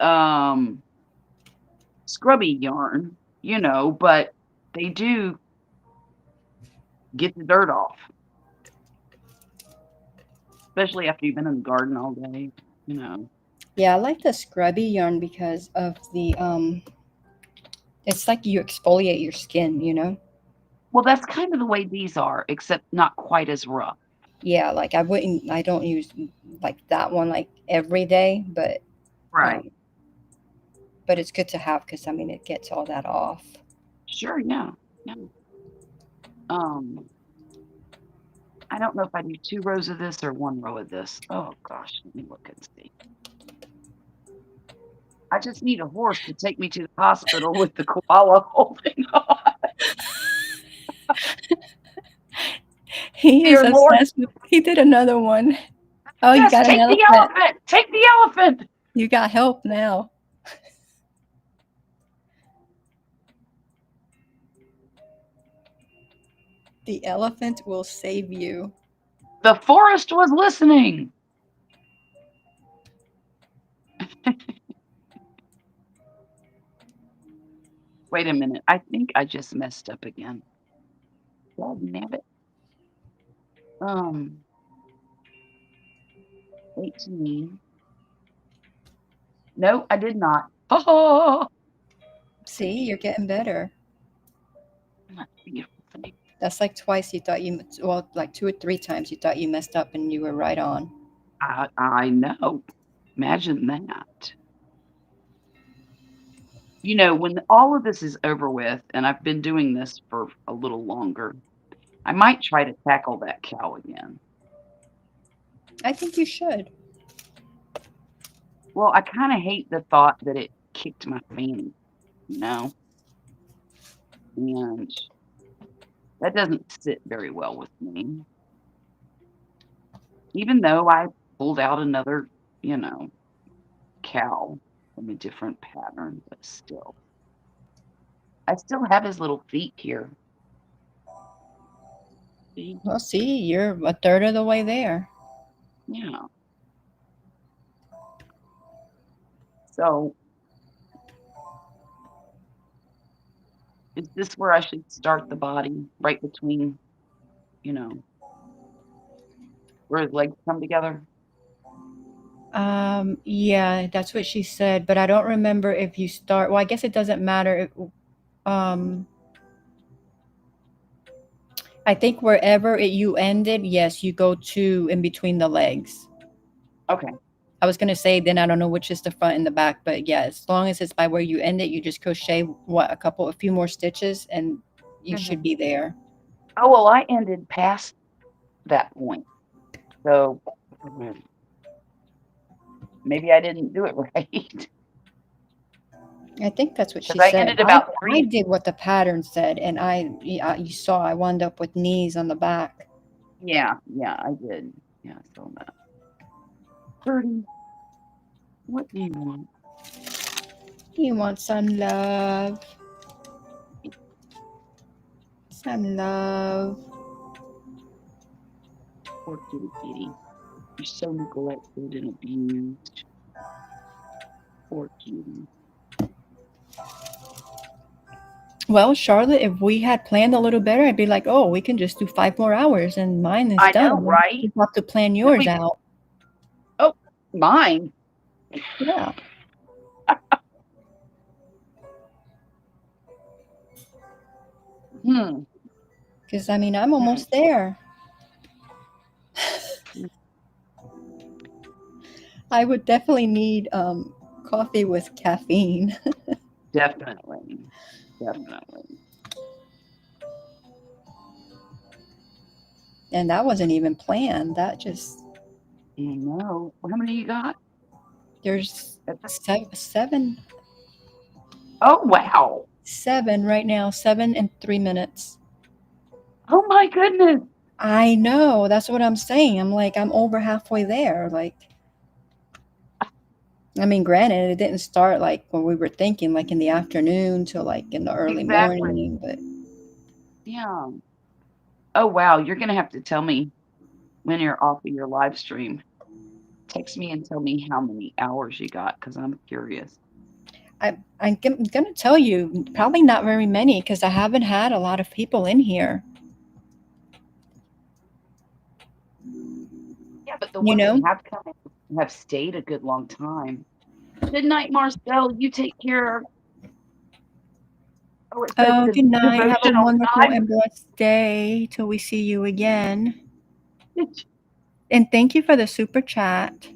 scrubby yarn, but they do get the dirt off, especially after you've been in the garden all day, you know. Yeah, I like the scrubby yarn because of the it's like you exfoliate your skin, you know? Well, that's kind of the way these are, except not quite as rough. Yeah, like I don't use like that one like every day, Right. um but it's good to have because I mean it gets all that off. Sure, yeah. Yeah. Um, I don't know if I do 2 rows of this or 1 row of this. Oh gosh, let me look and see. I just need a horse to take me to the hospital with the koala holding on. He is Dear Lord, obsessed with he did another one. Oh, you yes, got an take the elephant. elephant! Take the elephant! You got help now. The elephant will save you. The forest was listening. Wait a minute. I think I just messed up again. Dagnabbit. 18. No, I did not. Oh, See, you're getting better. that's beautiful thing. That's like twice you thought you, well, like 2 or 3 times you thought you messed up and you were right on. I know. Imagine that. When all of this is over with, and I've been doing this for a little longer, I might try to tackle that cow again. I think you should. Well, I kind of hate the thought that it kicked my fanny, you know, and that doesn't sit very well with me. Even though I pulled out another, cow from a different pattern, but still. I still have his little feet here. See? Well, see, you're a third of the way there. Yeah. So, is this where I should start the body? Right between, you know, where his legs come together? Yeah, that's what she said, but I don't remember if you start. Well, I guess it doesn't matter. Um, I think wherever you ended, yes, you go to in between the legs. Okay. I was gonna say then I don't know which is the front and the back, but yeah, as long as it's by where you end it, you just crochet a few more stitches, and you should be there. Oh, well, I ended past that point. So, maybe I didn't do it right. I think that's what she Because I said. ended about I 3. did what the pattern said, and you saw I wound up with knees on the back. Yeah, I did. Yeah, I saw that. Birdie, what do you want? You want some love? Some love. Poor kitty kitty. You're so neglected and abused. Poor kitty. Well, Charlotte, if we had planned a little better, I'd be like, oh, we can just do 5 more hours and mine is I done. know, right? You have to plan Then yours we, out. oh, mine. Yeah. Hmm. Because, I mean, I'm hmm, almost there. hmm. I would definitely need coffee with caffeine. Definitely. Definitely. And that wasn't even planned. That just, You know. Well, how many you got? there's That's- seven Oh, wow. right now, 7 and 3 minutes. Oh, my goodness. I know. That's what I'm saying. I'm like, I'm over halfway there. Like, I mean, granted, it didn't start like when we were thinking, like in the afternoon till like in the early Exactly. morning. But Yeah. Oh, wow. You're going to have to tell me when you're off of your live stream. Text me and tell me how many hours you got because I'm curious. I'm going to tell you, probably not very many because I haven't had a lot of people in here. Yeah, but the You ones that know? have come in have stayed a good long time. Good night, Marcel. You take care. Oh, it says Oh, the good night. Have a devotional wonderful time. and blessed day till we see you again. And thank you for the super chat.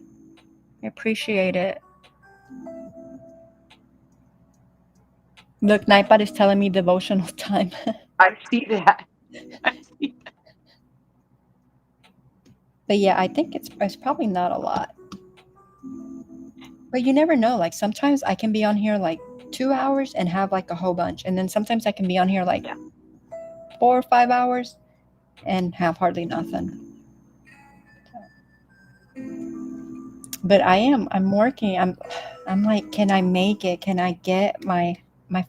I appreciate it. Look, Nightbot is telling me devotional time. I see that. I see that. But yeah, I think it's probably not a lot. But you never know. Like sometimes I can be on here like 2 hours and have like a whole bunch. And then sometimes I can be on here like Yeah. 4 or 5 hours and have hardly nothing. But I'm working. I'm like, can I make it? Can I get my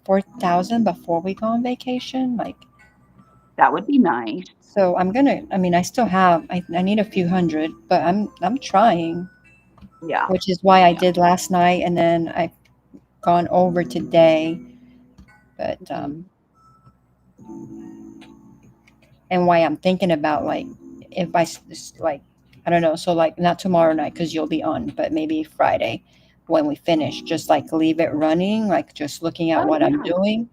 4,000 before we go on vacation? Like, That would be nice. so I mean, I still have, I need a few hundred, but I'm trying, Yeah. which is why I Yeah. did last night. And then I've gone over today, but, Mhm. and why I'm thinking about like, if like, I don't know. So like not tomorrow night, cause you'll be on, but maybe Friday when we finish, just like leave it running, like just looking at Oh, what I'm yeah. doing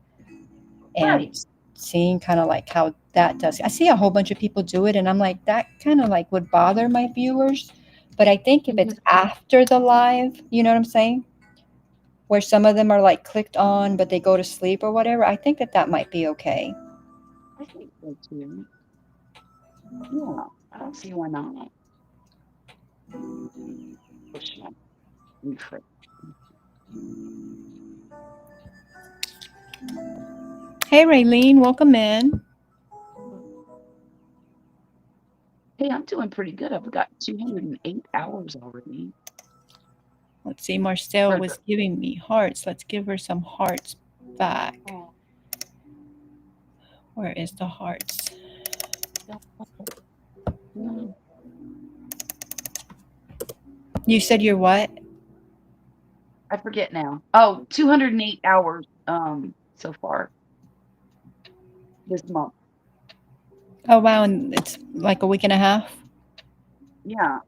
and Right. seeing kind of like how that does. I see a whole bunch of people do it, and I'm like, that kind of like would bother my viewers. But I think if it's Mhm. after the live, you know what I'm saying? Where some of them are like clicked on, but they go to sleep or whatever, I think that might be okay. I think so too. Yeah. I don't see why not. For sure. Refresh. Hey, Raylene, welcome in. Hey, I'm doing pretty good. I've got 208 hours already. Let's see, Marcel For was giving me hearts. Let's give her some hearts back. Oh. Where is the hearts? Mm. You said you're what? I forget now. Oh, 208 hours so far this month. Oh, wow. And it's like a week and a half. Yeah.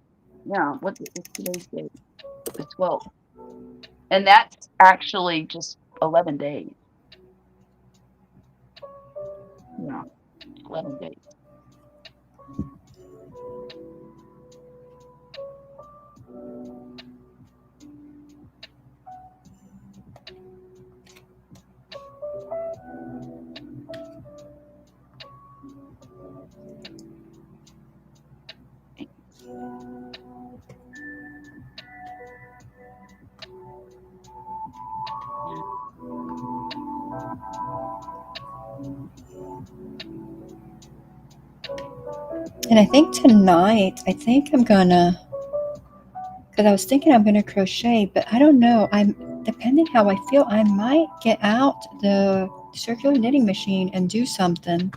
Yeah. What's today's date? The 12th. And that's actually just 11 days. Yeah. 11 days. And I think tonight, I'm gonna, because I was thinking I'm gonna crochet, but I don't know. Depending how I feel, I might get out the circular knitting machine and do something.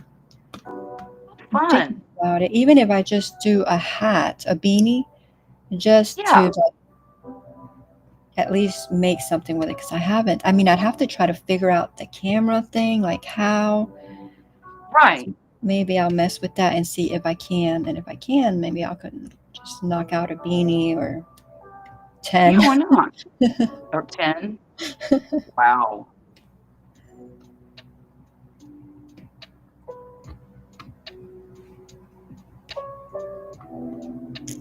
I'm thinking Fun. about it. Even if I just do a hat, a beanie, just Yeah. to at least make something with it, because I haven't. I mean, I'd have to try to figure out the camera thing, like how. Right. Maybe I'll mess with that and see if I can. And if I can, maybe I could just knock out a beanie or 10. Yeah, why not? Or 10. Wow.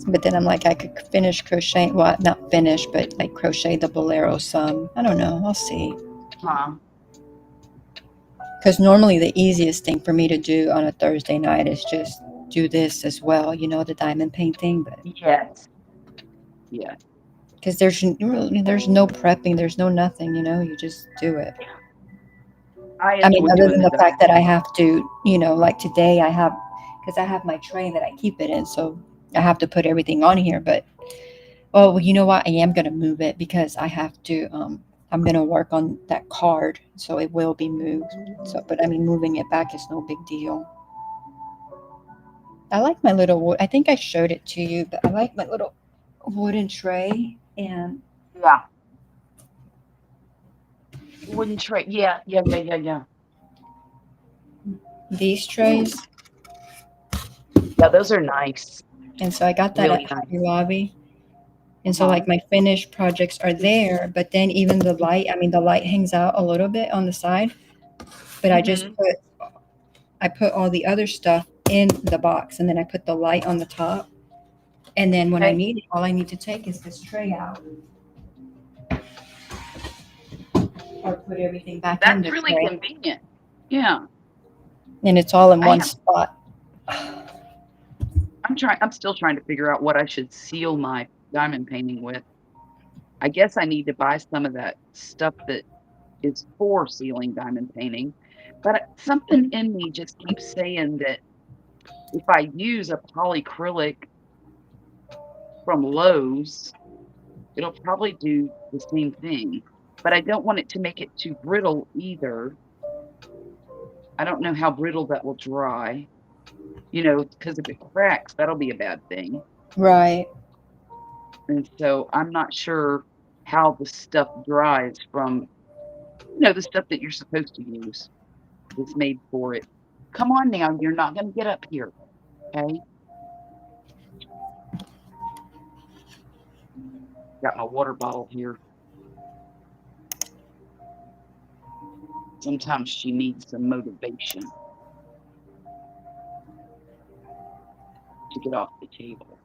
But then I'm like, I could finish crocheting. Well, not finish, but like crochet the bolero some. I don't know. I'll see. Huh. Because normally the easiest thing for me to do on a Thursday night is just do this as well, the diamond painting. But Yes. Yeah. because there's no prepping, there's no nothing, you just do it. I I mean, enjoy other doing than the the fact that I diamond. have to, like today because I have my tray that I keep it in, so I have to put everything on here. But, well, you know what? I am going to move it because I have to, I'm going to work on that card, so it will be moved. So, but I mean, moving it back is no big deal. I like my little wood. I think I showed it to you, but I like my little wooden tray and Yeah. Wooden tray. Yeah. Yeah. these trays. Yeah, those are nice. And so I got that Really at nice. Hobby Lobby. And so, Uh-huh. like, my finished projects are there, but then even the light hangs out a little bit on the side. But Mhm. I put all the other stuff in the box, and then I put the light on the top. And then when I Okay. need it, all I need to take is this tray out or put everything back in That's the really tray, convenient. Yeah. and it's all in I one have spot. I'm still trying to figure out what I should seal my diamond painting with. I guess I need to buy some of that stuff that is for sealing diamond painting. But something in me just keeps saying that if I use a polycrylic from Lowe's, it'll probably do the same thing. But I don't want it to make it too brittle either. I don't know how brittle that will dry, because if it cracks, that'll be a bad thing. Right. And so I'm not sure how the stuff dries from, the stuff that you're supposed to use that's made for it. Come on now, you're not going to get up here, okay? Got my water bottle here. Sometimes she needs some motivation to get off the table.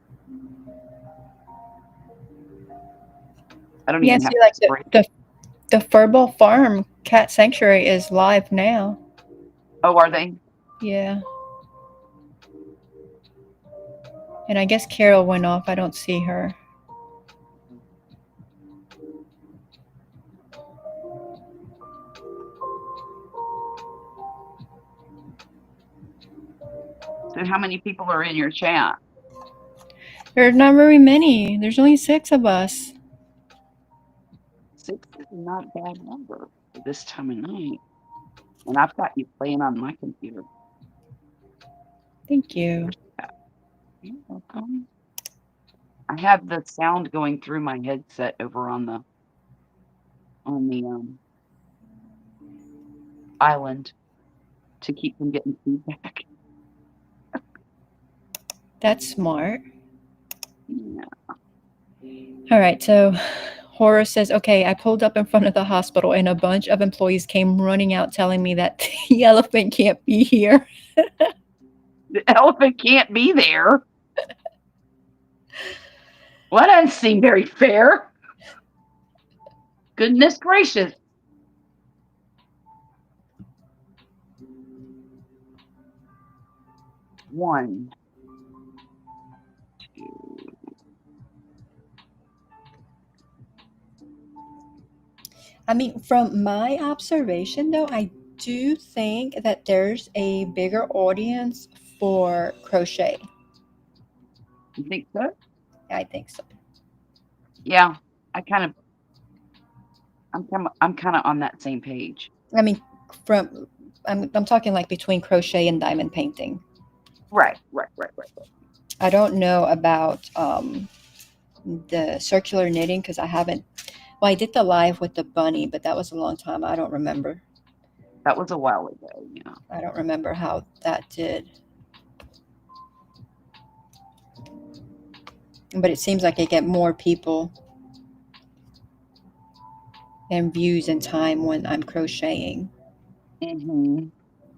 I don't Yeah, even see, have to like spray. the Furball Farm Cat Sanctuary is live now. Oh, are they? Yeah. And I guess Carol went off. I don't see her. So how many people are in your chat? There's not very many. There's only 6 of us. 6 is not a bad number for this time of night. And I've got you playing on my computer. Thank you. You're welcome. I have the sound going through my headset over on the island to keep from getting feedback. That's smart. Yeah. All right, so Horace says, okay, I pulled up in front of the hospital and a bunch of employees came running out telling me that the elephant can't be here. The elephant can't be there. Well, that doesn't seem very fair. Goodness gracious. One, two. I mean, from my observation, though, I do think that there's a bigger audience for crochet. You think so? I think so. Yeah, I'm kind of on that same page. I mean, I'm talking like between crochet and diamond painting. Right. I don't know about the circular knitting because I haven't. Well, I did the live with the bunny, but that was a long time. I don't remember. That was a while ago. Yeah. I don't remember how that did. But it seems like I get more people and views and time when I'm crocheting, Mhm.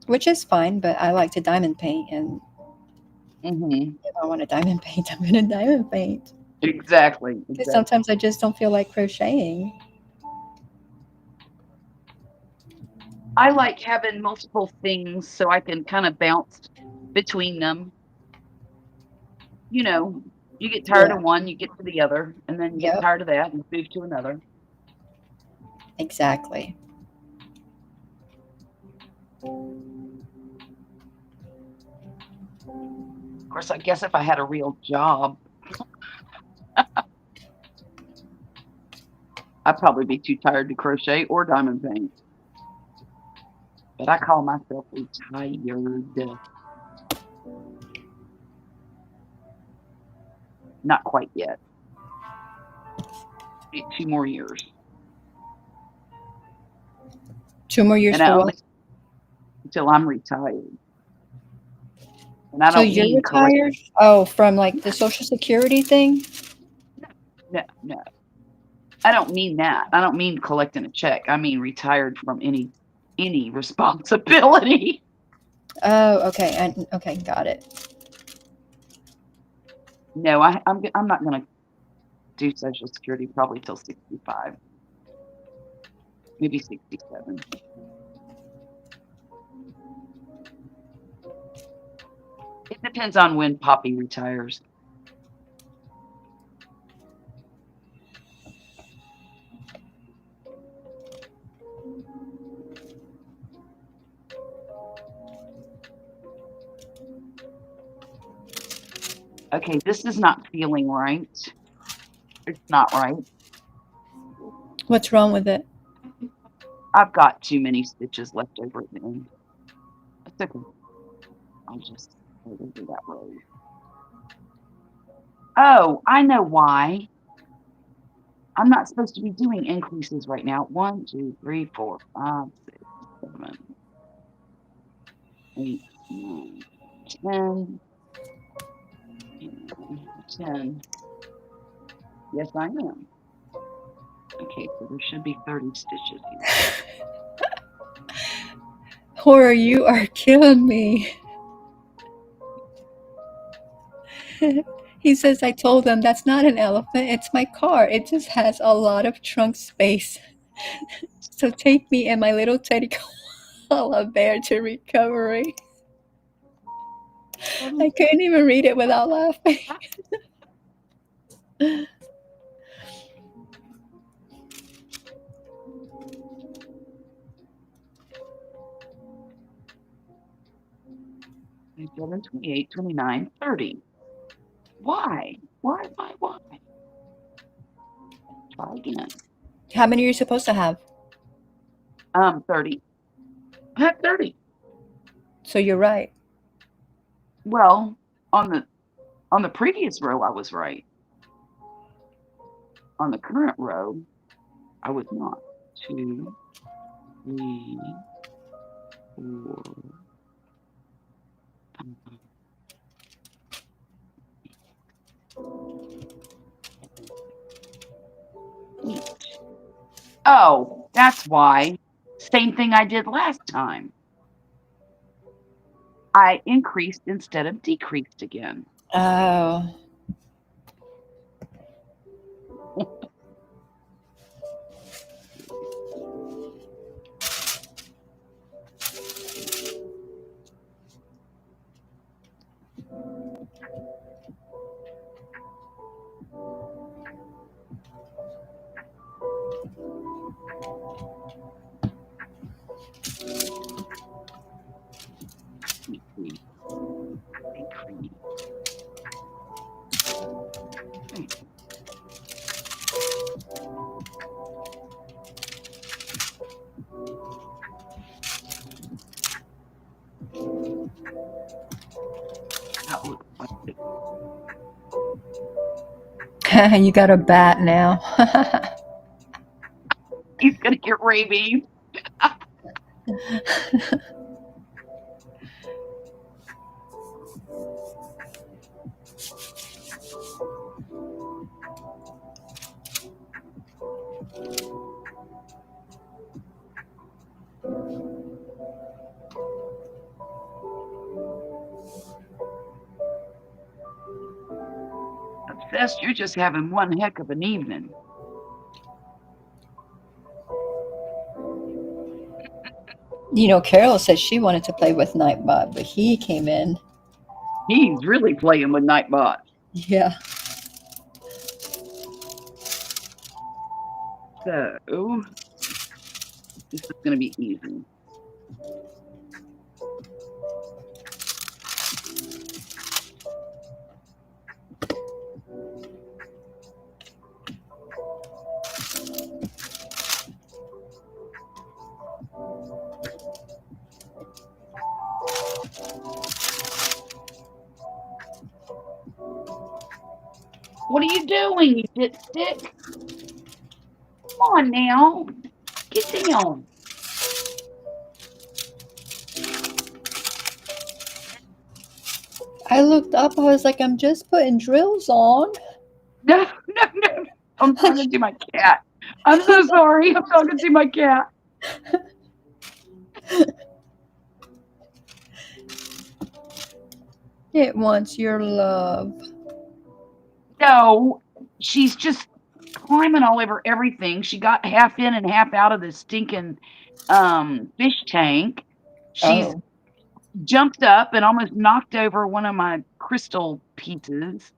which is fine. But I like to diamond paint, and Mhm. if I want to diamond paint, I'm going to diamond paint. Exactly. Because sometimes I just don't feel like crocheting. I like having multiple things so I can kind of bounce between them. You know, you get tired Yeah. of one, you get to the other, and then you get Yep. tired of that and move to another. Exactly. Of course, I guess if I had a real job, I'd probably be too tired to crochet or diamond paint. But I call myself retired. Not quite yet. Need 2 more years. 2 more years And I for only what? until I'm retired. And I So don't you're mean collect. retired? Oh, from like the Social Security thing? No. I don't mean that. I don't mean collecting a check. I mean retired from any responsibility. Oh, okay. Okay, got it. No, I'm not gonna do Social Security probably till 65, maybe 67. It depends on when Poppy retires. Okay, this is not feeling right. It's not right. What's wrong with it? I've got too many stitches left over at the end. It's okay. I'll just go over that row. Oh, I know why. I'm not supposed to be doing increases right now. 1, 2, 3, 4, 5, 6, 7, 8, 9, 10. 10. Yes, I am. Okay, so there should be 30 stitches here. Horror, you are killing me. He says, I told him that's not an elephant, it's my car. It just has a lot of trunk space. So take me and my little teddy koala bear to recovery. I couldn't even read it without laughing. 27, 28, 29, 30. Why? Why? Try again. How many are you supposed to have? 30. I have 30. So you're right. Well, on the previous row, I was right. On the current row, I was not. 2, 3, 4, 5, 8. Oh, that's why. Same thing I did last time. I increased instead of decreased again. Oh. You got a bat now. He's gonna get rabies. Obsessed, you're just having one heck of an evening. Carol said she wanted to play with Nightbot, but he came in. He's really playing with Nightbot. Yeah. So this is gonna be easy. What are you doing, you dipstick? Come on now. Get down. I looked up. I was like, I'm just putting drills on. No. I'm talking to my cat. I'm so sorry. I'm talking to my cat. It wants your love. No, she's just climbing all over everything. She got half in and half out of the stinking fish tank. She's jumped up and almost knocked over one of my crystal pieces,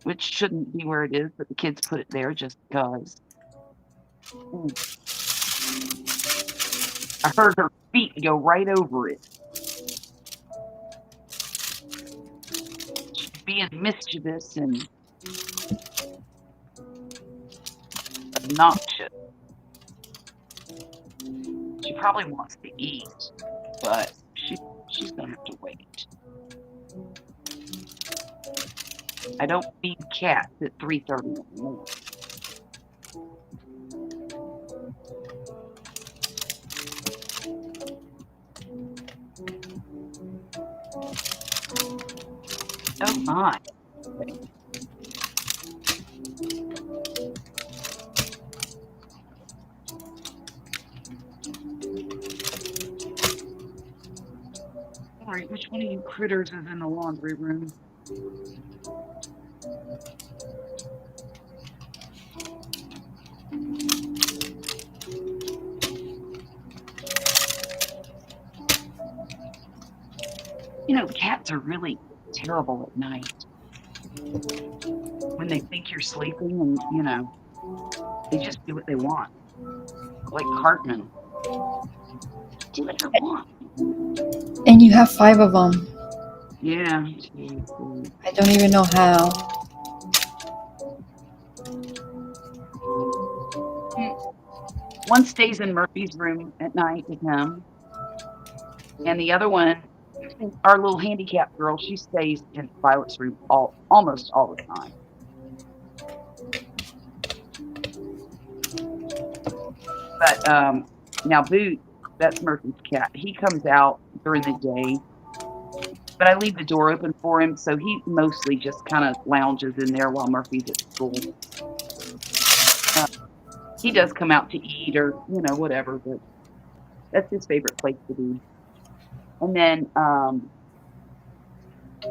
which shouldn't be where it is, but the kids put it there just because. I heard her feet go right over it. She's being mischievous and obnoxious. She probably wants to eat, but she's gonna have to wait. I don't feed cats at 3:30 in the morning. Oh my. All right, which one of you critters is in the laundry room? Cats are really terrible at night. When they think you're sleeping and, they just do what they want. Like Cartman. Do what they want. And you have 5 of them. Yeah. I don't even know how. One stays in Murphy's room at night with him. And the other one, our little handicapped girl, she stays in Violet's room almost all the time. But now Boot, that's Murphy's cat. He comes out during the day, but I leave the door open for him, so he mostly just kind of lounges in there while Murphy's at school. He does come out to eat or whatever, but that's his favorite place to be. And then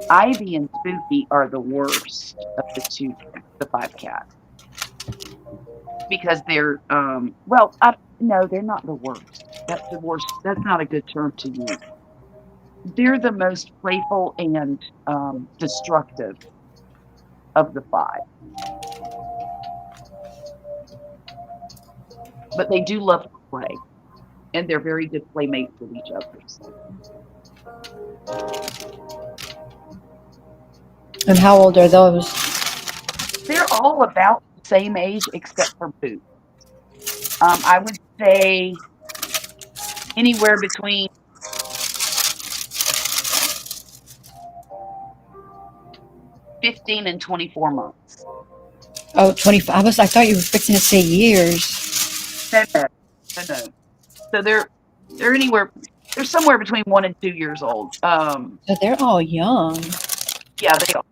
Ivy and Spooky are the worst of the 5 cats. Because they're, no, they're not the worst. That's the worst. That's not a good term to use. They're the most playful and destructive of the 5. But they do love to play. And they're very good playmates with each other. And how old are those? They're all about the same age except for Boot. I would say anywhere between 15 and 24 months. Oh, 25. I thought you were fixing to say years. No, no, no, no. So they're anywhere they're somewhere between 1 and 2 years old. So they're all young. Yeah, they are.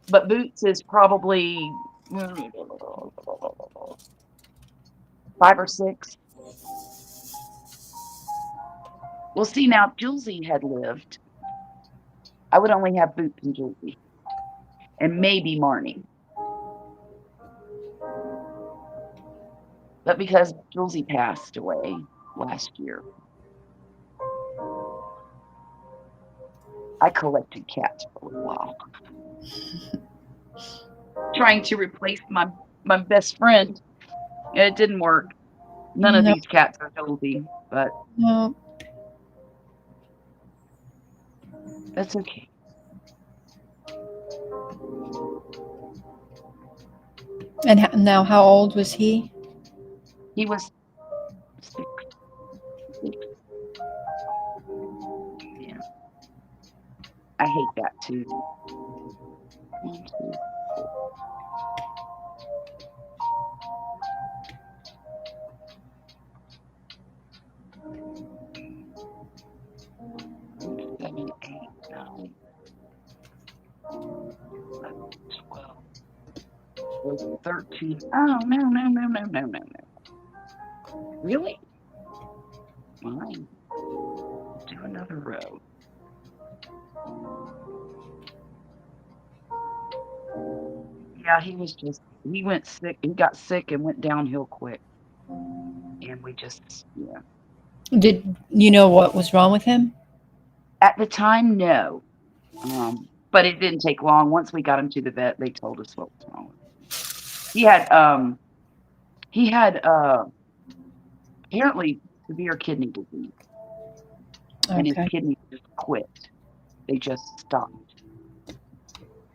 But Boots is probably 5 or 6. Well, see, now if Julesy had lived, I would only have Boots and Julesy, and maybe Marnie. But because Julesy passed away last year, I collected cats for a little while, trying to replace my best friend, and it didn't work. None of No, these cats are Julesy, but no. that's okay. And now, how old was he? He was 6. Yeah, I hate that too. 1, 2, 7, 8, 9, 11, 12, 13. Oh, no, no, no, no, no, no, no. Really? Fine. Do another row. Yeah, he went sick. He got sick and went downhill quick. And we just, yeah. Did you know what was wrong with him? At the time, no. But it didn't take long. Once we got him to the vet, they told us what was wrong with him. He had apparently severe kidney disease, and his Okay. kidneys just quit. They just stopped.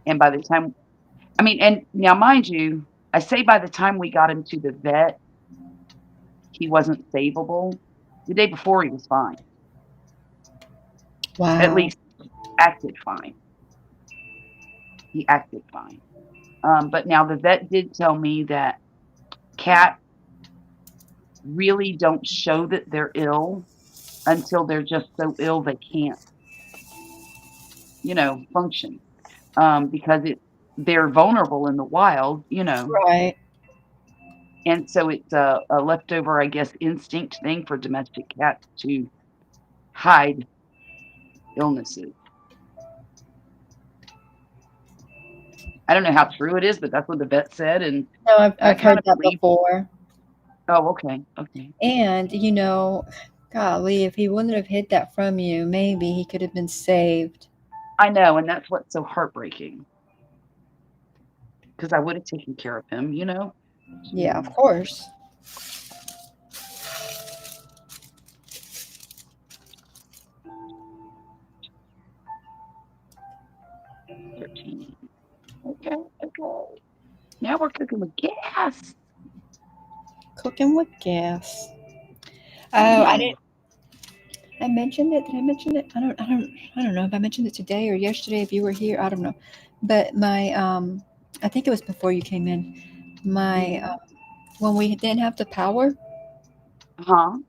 And by the time, I mean, and now mind you, I say by the time we got him to the vet, he wasn't savable. The day before, he was fine. At Wow. least acted fine. He acted fine. But now the vet did tell me that cats really don't show that they're ill until they're just so ill they can't, function. Because they're vulnerable in the wild, Right. and so it's a leftover, I guess, instinct thing for domestic cats to hide illnesses. I don't know how true it is, but that's what the vet said, and No, I I've kind heard of that believe. before. Oh, okay, okay. And golly, if he wouldn't have hid that from you, maybe he could have been saved. I know, and that's what's so heartbreaking. Because I would have taken care of him, Yeah, of course. 13. Okay, okay. Now we're cooking with gas. Cooking with gas. Oh, I Yeah. didn't. I mentioned it. Did I mention it? I don't know if I mentioned it today or yesterday. If you were here, I don't know. But I think it was before you came in. My when we didn't have the power, Uh-huh.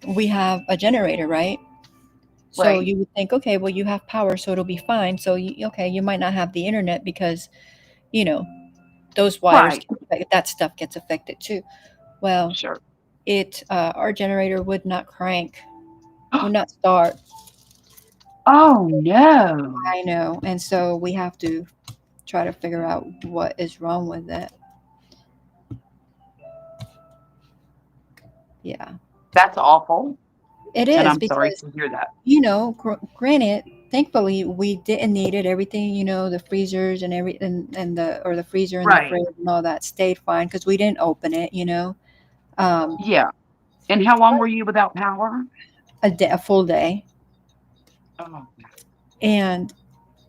we have a generator, right? So Right. you would think, okay, well, you have power, so it'll be fine. So you might not have the internet because you know those wires, Right. that stuff gets affected too. Well, Sure. our generator would not crank, would not start. Oh, no. I know, and so we have to try to figure out what is wrong with it. Yeah, That's awful, it and is I'm sorry because to hear that. granted, thankfully we didn't need it. Everything, the freezers and the freezer and the Right. fridge and all that stayed fine because we didn't open it. Yeah. And how long were you without power? A full day, Oh, and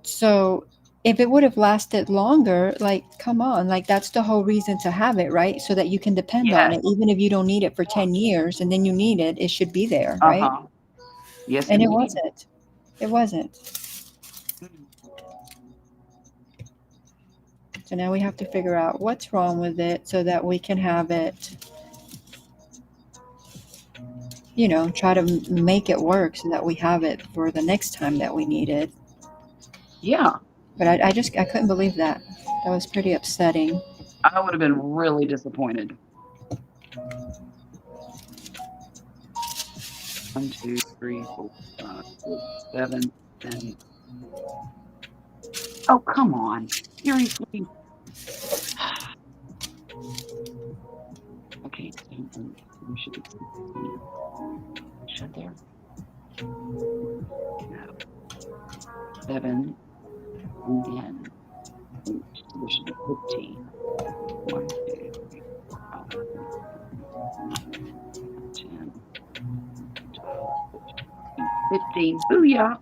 so if it would have lasted longer, like, come on, like, that's the whole reason to have it, right? So that you can depend on yes. it, even if you don't need it for 10 years and then you need it, it should be there, right? Uh-huh. Yes, And it indeed. wasn't. It wasn't. Mm. So now we have to figure out what's wrong with it so that we can have it, try to make it work so that we have it for the next time that we need it. Yeah, But I couldn't believe that. That was pretty upsetting. I would have been really disappointed. 1, 2, 3, 4, 5, 6, 7, 10. Oh, come on. Seriously. Okay, so we should be 16. Should there? No. 7 and then 8. So there should be 15. 1, 2, 3, 4, 5, 6, 7, 8, 10, 12, 13, 15. Booyah.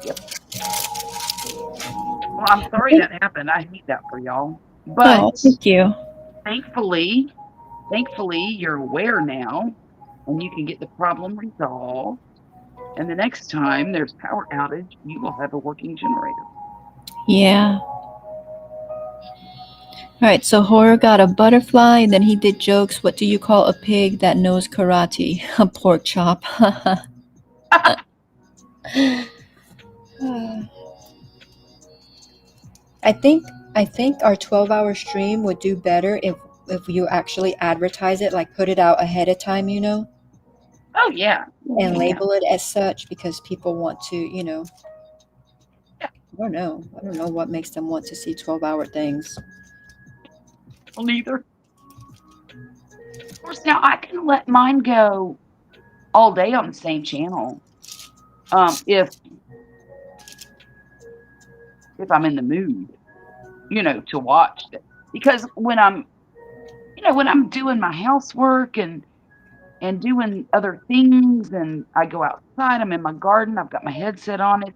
Yep. Well, I'm sorry that happened. I hate that for y'all. But Oh, thank you. thankfully, you're aware now and you can get the problem resolved. And the next time there's power outage, you will have a working generator. Yeah. All right, so Horror got a butterfly, and then he did jokes. What do you call a pig that knows karate? A pork chop. I think our 12-hour stream would do better if you actually advertise it, like put it out ahead of time, Oh, yeah. and Yeah. label it as such, because people want to, Yeah. I don't know what makes them want to see 12-hour things. Well, neither. Of course, now I can let mine go all day on the same channel. If I'm in the mood, to watch it. Because when I'm doing my housework and doing other things and I go outside, I'm in my garden, I've got my headset on it,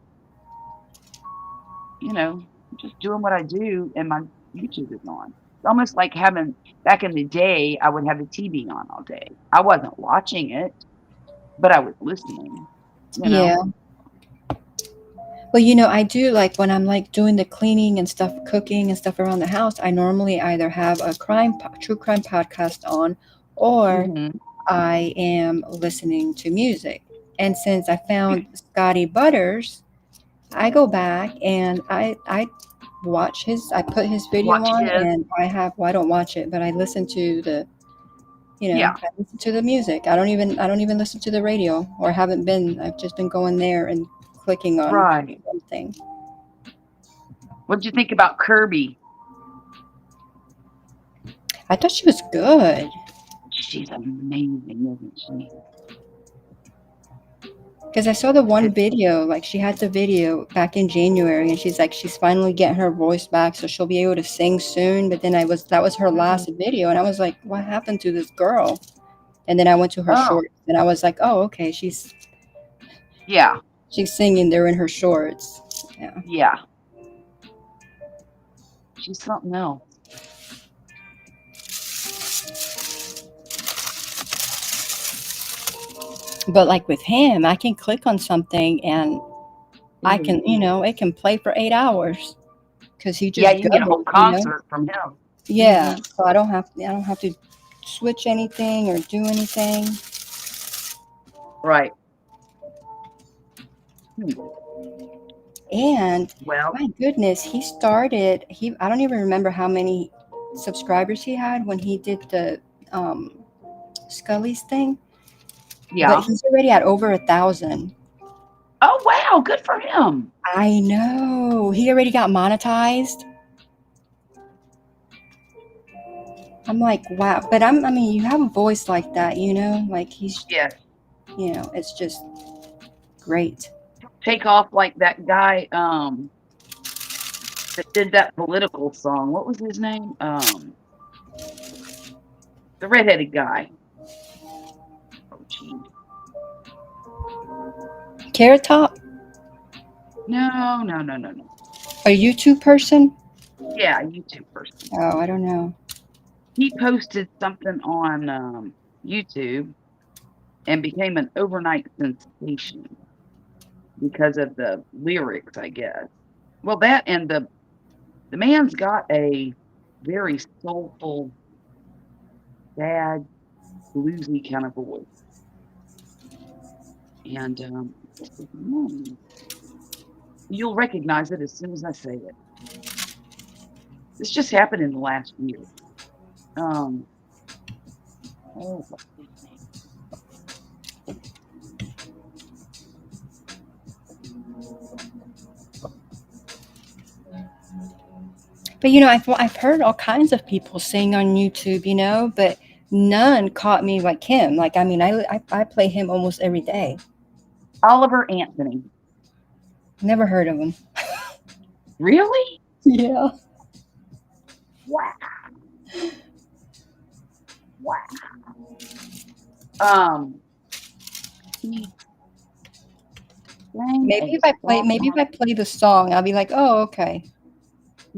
just doing what I do and my YouTube is on. It's almost like having, back in the day, I would have the TV on all day. I wasn't watching it, but I was listening, Yeah. Well, I do, like, when I'm like doing the cleaning and stuff, cooking and stuff around the house, I normally either have a true crime podcast on, or Mhm. I am listening to music. And since I found Scotty Butters, I go back and I put his video Watch on, his. and I don't watch it, but I listen to the, Yeah. I listen to the music. I don't even listen to the radio, or I've just been going there and clicking on Right. something. What'd you think about Kirby? I thought she was good. She's amazing, isn't she? Because I saw the one video, like she had the video back in January, and she's finally getting her voice back, so she'll be able to sing soon. But then that was her last video, and I was like, what happened to this girl? And then I went to her shorts, and I was like, oh, okay, she's singing there in her shorts. Yeah. She's something else. But like with him, I can click on something and I can, it can play for 8 hours, because he just you can get a whole concert from him. Yeah, so I don't have to switch anything or do anything. Right. And well, my goodness, I don't even remember how many subscribers he had when he did the Scully's thing. Yeah. But he's already at over 1,000. Oh, wow, good for him. I know. He already got monetized. I'm like, wow. But you have a voice like that, like he's, it's just great. Take off like that guy that did that political song. What was his name? The redheaded guy. Oh, geez. Carrot Top? No. A YouTube person? Yeah, a YouTube person. Oh, I don't know. He posted something on YouTube and became an overnight sensation because of the lyrics, I guess. Well, that and the The man's got a very soulful, sad, bluesy kind of voice. And you'll recognize it as soon as I say it. This just happened in the last year. Oh, what's his name? But I've heard all kinds of people sing on YouTube, but none caught me like him. Like, I mean, I play him almost every day. Oliver Anthony. Never heard of him. Really? Yeah. Wow. Wow. He sang Maybe a if I song. play the song, I'll be like, oh, okay.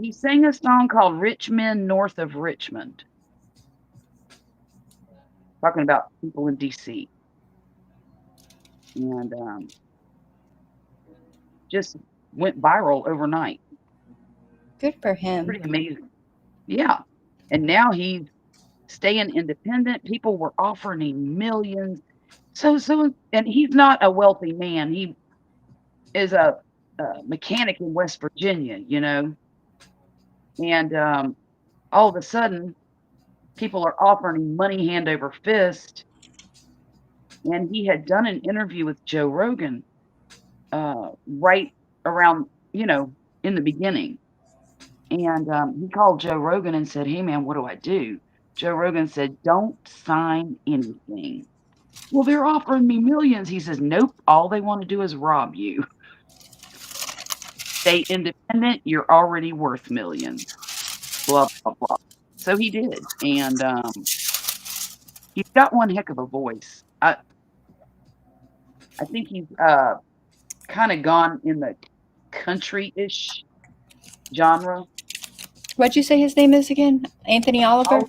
He sang a song called Rich Men North of Richmond. Talking about people in DC. And just went viral overnight. Good for him. Pretty amazing. Yeah. And now he's staying independent. People were offering him millions. So, and he's not a wealthy man. He is a mechanic in West Virginia, and all of a sudden, people are offering him money hand over fist. And he had done an interview with Joe Rogan right around, in the beginning. And he called Joe Rogan and said, "Hey, man, what do I do?" Joe Rogan said, "Don't sign anything." "Well, they're offering me millions." He says, "Nope, all they want to do is rob you. Stay independent, you're already worth millions." Blah, blah, blah. So he did. And he's got one heck of a voice. I think he's kind of gone in the country-ish genre. What'd you say his name is again? Anthony Oliver?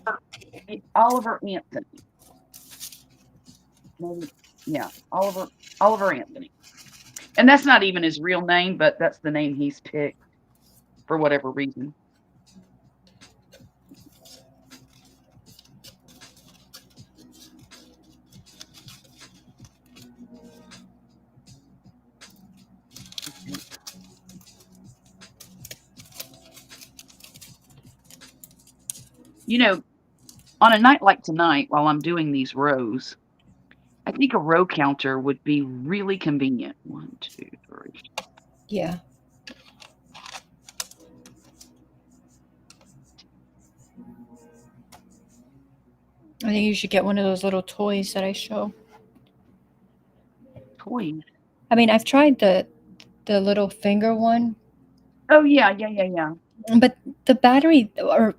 Oliver Anthony. Maybe, yeah, Oliver Anthony. And that's not even his real name, but that's the name he's picked for whatever reason. On a night like tonight, while I'm doing these rows, I think a row counter would be really convenient. 1, 2, 3. Yeah. I think you should get one of those little toys that I show. Toys. I mean, I've tried the little finger one. Oh yeah. But the battery, or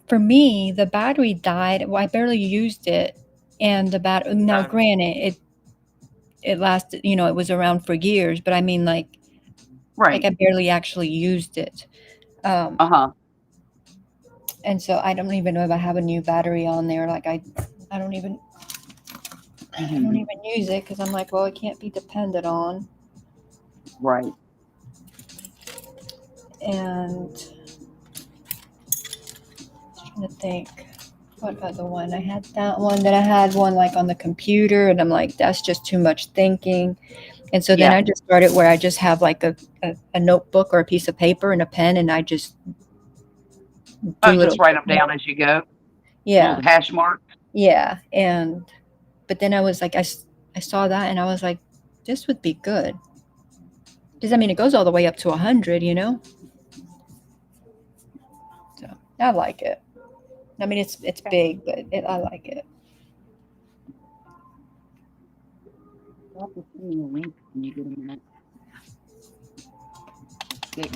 for me, the battery died. Well, I barely used it, and the battery. Now, granted, it lasted. It was around for years. But I mean, like Right. I barely actually used it. And so I don't even know if I have a new battery on there. Like I don't even use it because I'm like, well, it can't be depended on. Right. And I'm trying to think, what other one? I had that one. Then I had one like on the computer, and I'm like, that's just too much thinking. And so then I just started where I just have like a notebook or a piece of paper and a pen, and I just just write them down as you go. Yeah. Little hash marks. Yeah. But then I was like, I saw that and I was like, this would be good. Because I mean, it goes all the way up to 100, So I like it. I mean, it's big, but I like it. I'll have to send you a link when you get a minute. Okay.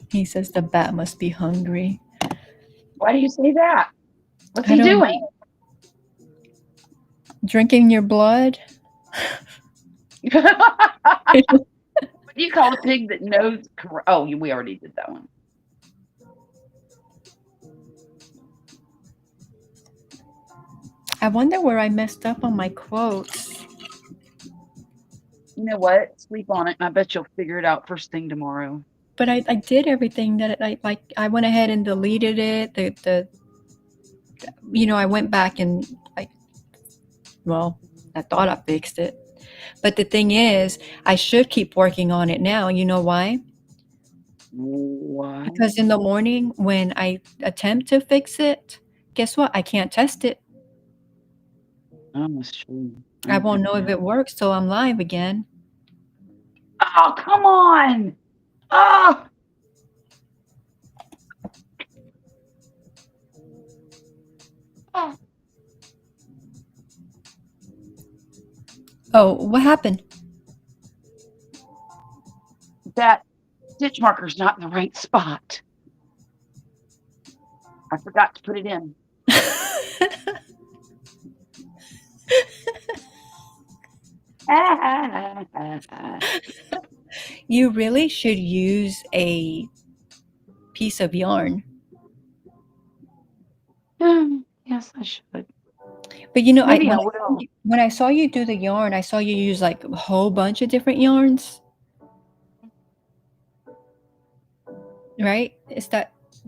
He says the bat must be hungry. Why do you say that? What's he doing? Drinking your blood? What do you call a pig that knows? Oh, we already did that one. I wonder where I messed up on my quotes. You know what? Sleep on it, and I bet you'll figure it out first thing tomorrow. But I did everything that I went ahead and deleted it. I went back and I thought I fixed it. But the thing is, I should keep working on it now. You know why? Why? Because in the morning when I attempt to fix it, guess what? I can't test it. Oh, that's true. I won't know if it works till I'm live again. Oh, come on! Oh! Oh, Oh, what happened? that stitch marker's not in the right spot. I forgot to put it in. You really should use a piece of yarn. Yes, I should. But Maybe I will. when I saw you do the yarn, I saw you use like a whole bunch of different yarns. Right? I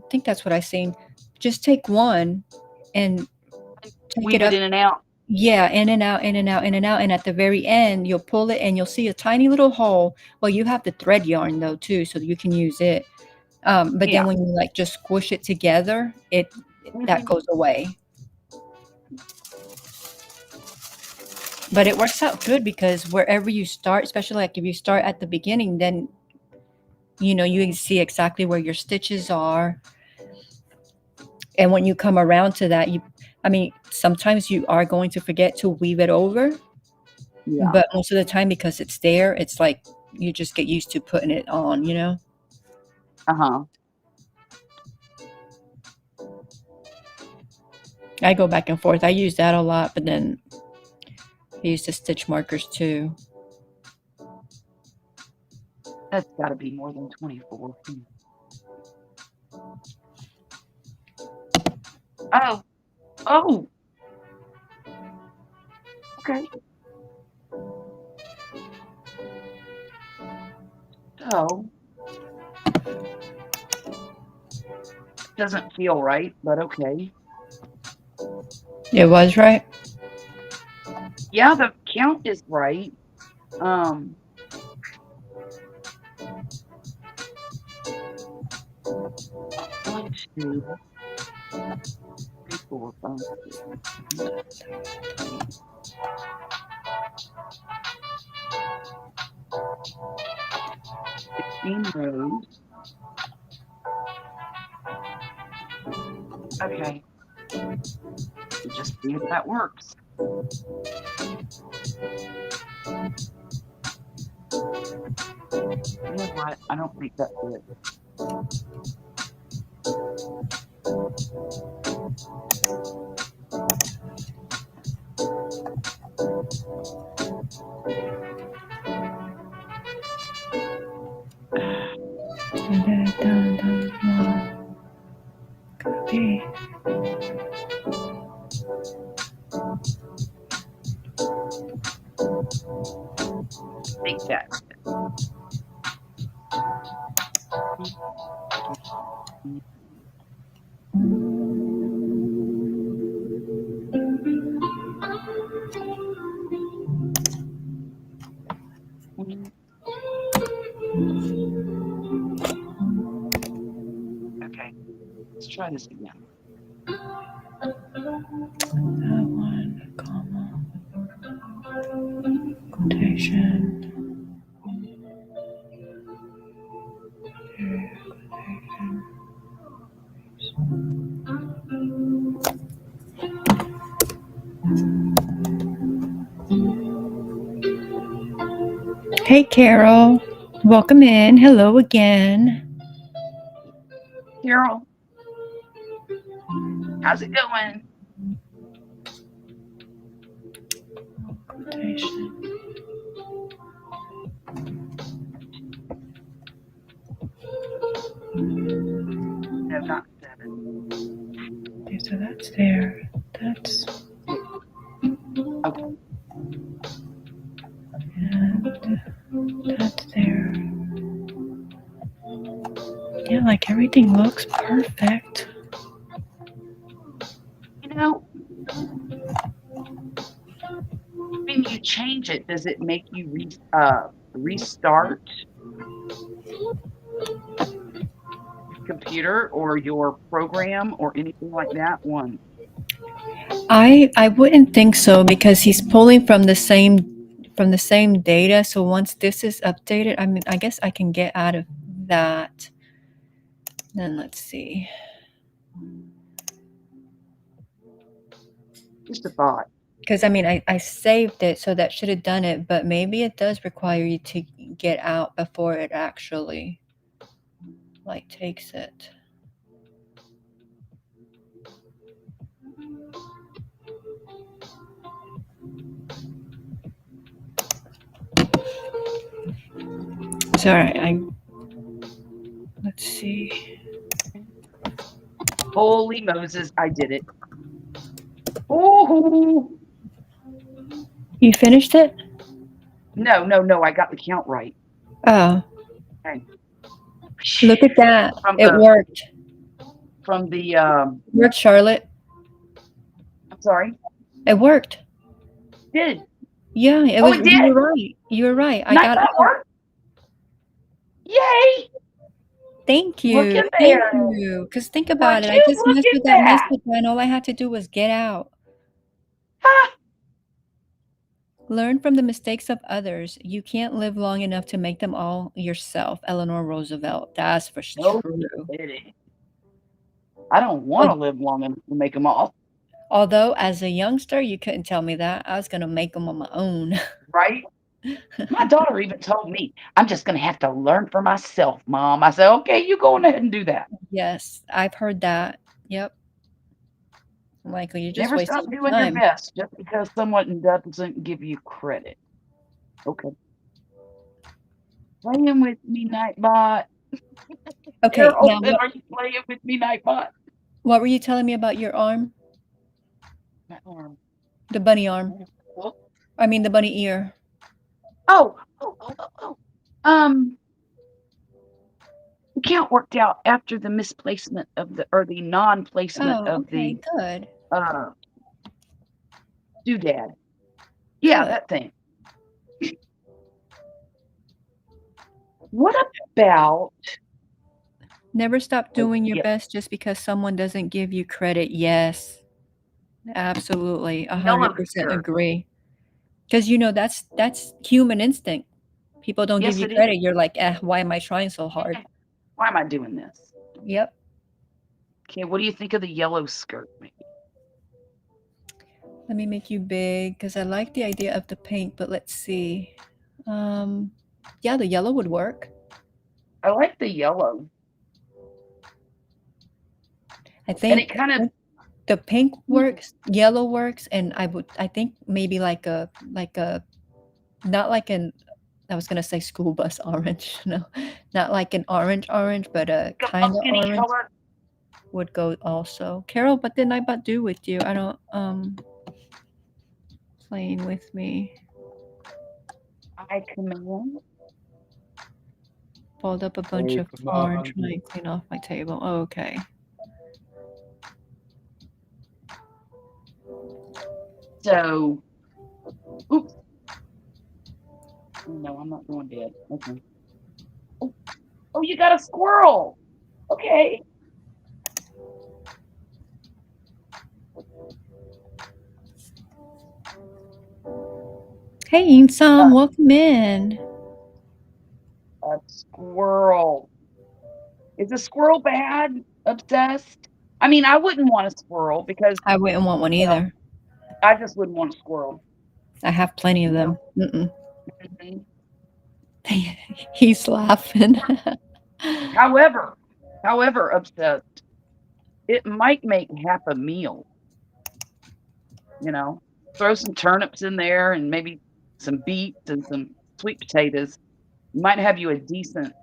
think that's what I seen. Just take one and take Weave it up. in and out. Yeah, in and out, in and out, in and out. And at the very end, you'll pull it and you'll see a tiny little hole. Well, you have the thread yarn though too, so you can use it. But Yeah. then when you like just squish it together, that goes away. But it works out good because wherever you start, especially like if you start at the beginning, then you can see exactly where your stitches are. And when you come around to that, sometimes you are going to forget to weave it over. Yeah. But most of the time, because it's there, it's like you just get used to putting it on, Uh-huh. I go back and forth. I use that a lot, but then I use the stitch markers too. That's got to be more than 24. Oh. Oh. Okay. So. Doesn't feel right, but okay. It was right. Yeah, the count is right. 1, 2, 3, 4, 5, 6, 16 rows. Okay. Just see if that works. You know what? I don't think that's it. Copy. I think that's it. Okay, let's try this again. That one, comma, quotation. Hey, Carol. Welcome in. Hello again. Carol, how's it going? Quotation. No, not 7. Okay, so that's there. That's. Okay. And Perfect. You know, when you change it, does it make you restart your computer or your program or anything like that? One. I wouldn't think so because he's pulling from the same data. So once this is updated, I mean, I guess I can get out of that. Then let's see. Just a thought. Because I mean, I saved it, so that should have done it. But maybe it does require you to get out before it actually like takes it. Sorry, let's see. Holy Moses, I did it. Oh, You finished it? no, I got the count right. Oh, Okay. look at that. It worked. From the, Worked, Charlotte. I'm sorry, It worked. did. Yeah, it Oh, was. it did. You were right. You were right. I got it. Nightbot. Yay! Thank you. Look at Thank there. you. Because think about Would it. I you just look messed at with that that? message, and all I had to do was get out. Ha! Learn from the mistakes of others. You can't live long enough to make them all yourself. Eleanor Roosevelt. That's for No true. kidding. I don't want to live long enough to make them all. Although, as a youngster, you couldn't tell me that. I was going to make them on my own. Right? My daughter even told me, I'm just going to have to learn for myself, Mom. I said, okay, you go ahead and do that. Yes, I've heard that. Yep. Michael, you're just Never wasting stop your doing your time. best just because someone doesn't give you credit. Okay. Playing with me, Nightbot. Okay, Carol now said, are you playing with me, Nightbot? what were you telling me about your arm? My arm. The bunny arm. What? I mean, the bunny ear. Oh. The count worked out after the misplacement of the non-placement Oh, of okay, the good. doodad. Yeah, Good. that thing. What about Never stop doing your yeah. best just because someone doesn't give you credit. Yes, absolutely, Yellow 100% skirt? agree. Because that's human instinct. People don't give Yes, you it is. credit. You're like, why am I trying so hard? Why am I doing this? Yep. Okay, what do you think of the yellow skirt, maybe? Let me make you big because I like the idea of the pink, but let's see. Yeah, the yellow would work. I like the yellow. I And think it kind of the pink works, yellow works, and I think maybe like a not like an I was gonna say school bus orange. No, not like an orange, but a a kind of pumpkin orange color. would go also. Carol, what did Nightbot do with you? I don't playing with me. I command. Pulled up a bunch of orange when I clean off my table. Oh, okay. So, oops. No, I'm not going dead. Okay. Oh, you got a squirrel. Okay. Hey, Insom, welcome in. A squirrel. Is a squirrel bad? Obsessed? I mean, I wouldn't want a squirrel because I wouldn't want one either. I just wouldn't want a squirrel. I have plenty of them. Mhm. He's laughing. However, obsessed, it might make half a meal. You know, throw some turnips in there and maybe some beets and some sweet potatoes. Might have you a decent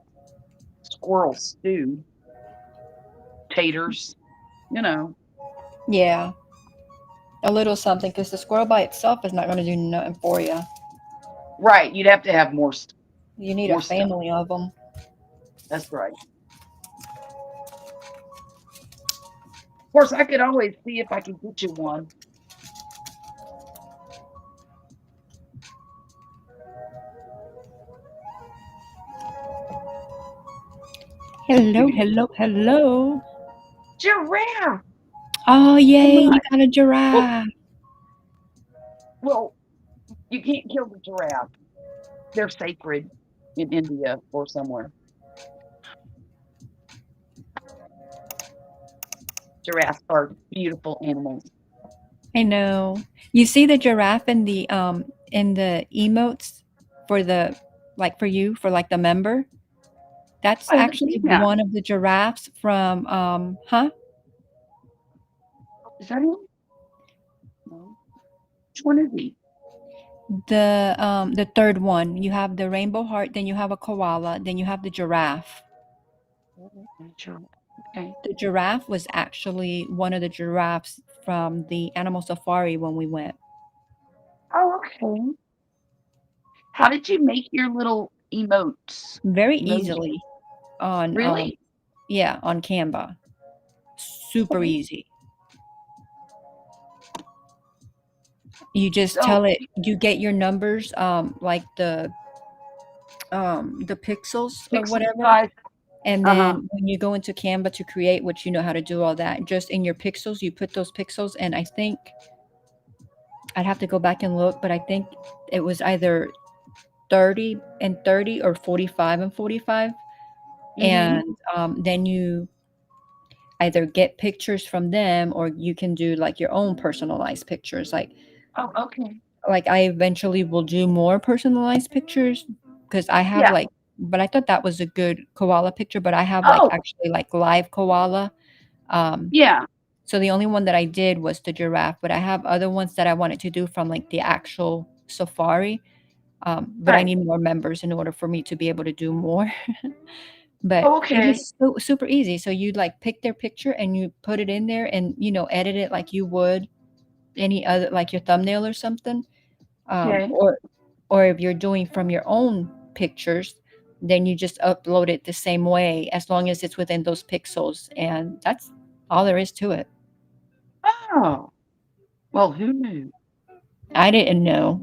squirrel stew. Taters, you know. Yeah. A little something because the squirrel by itself is not going to do nothing for you. Right, you'd have to have more. You need more a family of them. That's right. Of course, I could always see if I can get you one. Hello, Maybe hello, hello. giraffe. Oh, Oh yay, my. you got a Well, giraffe. well, you can't kill the giraffe. They're sacred in India or somewhere. Giraffes are beautiful animals. I know. You see the giraffe in the emotes for the like for you for like the member? That's I haven't actually seen that. one of the giraffes from huh? Is that him? No. Which one is he? The third one. You have the rainbow heart, then you have a koala, then you have the giraffe. Giraffe. Okay. The giraffe was actually one of the giraffes from the animal safari when we went. Oh, okay. How did you make your little emotes? Very Emoji. easily on Really? yeah, on Canva. Super Okay. easy. You just tell So it you get your numbers like the pixels or pixel whatever. size. And Uh-huh. then when you go into Canva to create, which you know how to do all that, just in your pixels, you put those pixels. And I think I'd have to go back and look, but I think it was either 30 and 30 or 45 and 45. Mm-hmm. And then you either get pictures from them or you can do like your own personalized pictures. Oh, okay. Like I eventually will do more personalized pictures because I have Yeah. like, but I thought that was a good koala picture, but I have like Oh, actually like live koala. Um, yeah. so the only one that I did was the giraffe, but I have other ones that I wanted to do from like the actual safari. But I Right. need more members in order for me to be able to do more. But Oh, it okay. was super easy. So you like pick their picture and you put it in there and edit it like you would any other like your thumbnail or something. Um, Okay. or or if you're doing from your own pictures, then you just upload it the same way as long as it's within those pixels. And that's all there is to it. Oh, well, who knew? I didn't know.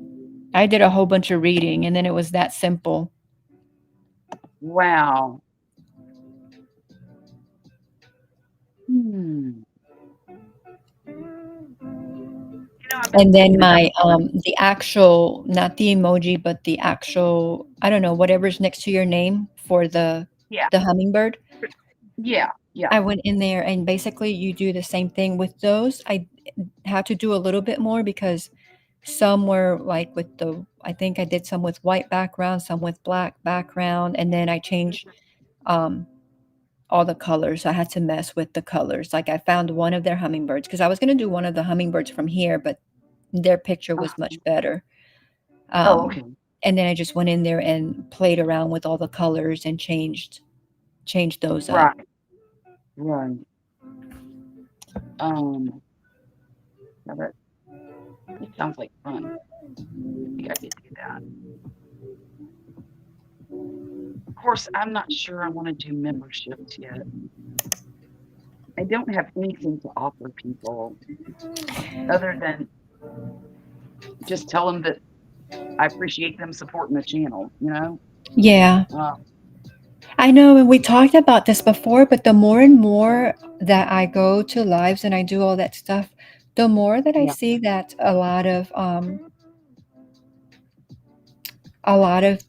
I did a whole bunch of reading and then it was that simple. Wow. Hmm. I've been And then thinking about my doing. the actual, not the emoji, but the actual, I don't know, whatever's next to your name for Yeah. the hummingbird. Yeah. Yeah. I went in there and basically you do the same thing with those. I had to do a little bit more because some were like with the, I think I did some with white background, some with black background, and then I changed um, all the colors. I had to mess with the colors. Like I found one of their hummingbirds because I was going to do one of the hummingbirds from here, but their picture was Uh, much better. oh, Um, okay. and then I just went in there and played around with all the colors and changed those up. Right. Right. Now that it sounds like fun. I think I could do that. Of course, I'm not sure I want to do memberships yet. I don't have anything to offer people other than just tell them that I appreciate them supporting the channel, you know? Yeah, Uh, I know, and we talked about this before, but the more and more that I go to lives and I do all that stuff, the more that I yeah. see that a lot of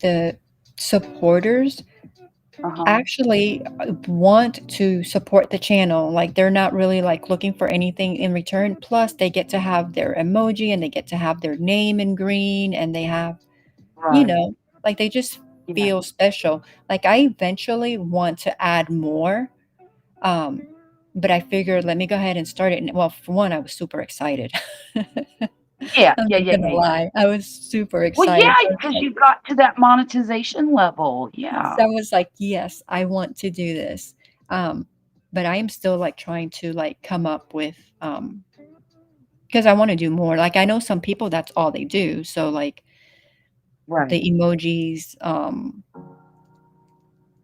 the supporters Uh-huh. actually want to support the channel. Like they're not really like looking for anything in return. Plus, they get to have their emoji and they get to have their name in green and they have, you Right. know, like they just Yeah. feel special. Like I eventually want to add more. Um, but I figured let me go ahead and start it. And well, for one, I was super excited. Yeah. I'm Yeah. not Yeah. gonna Yeah. Yeah. lie. I was super Well, yeah, excited. because you got to that monetization level. Yeah. So I was like, yes, I want to do this. Um, but I am still like trying to like come up with because I want to do more. Like I know some people that's all they do. So like Right. the emojis,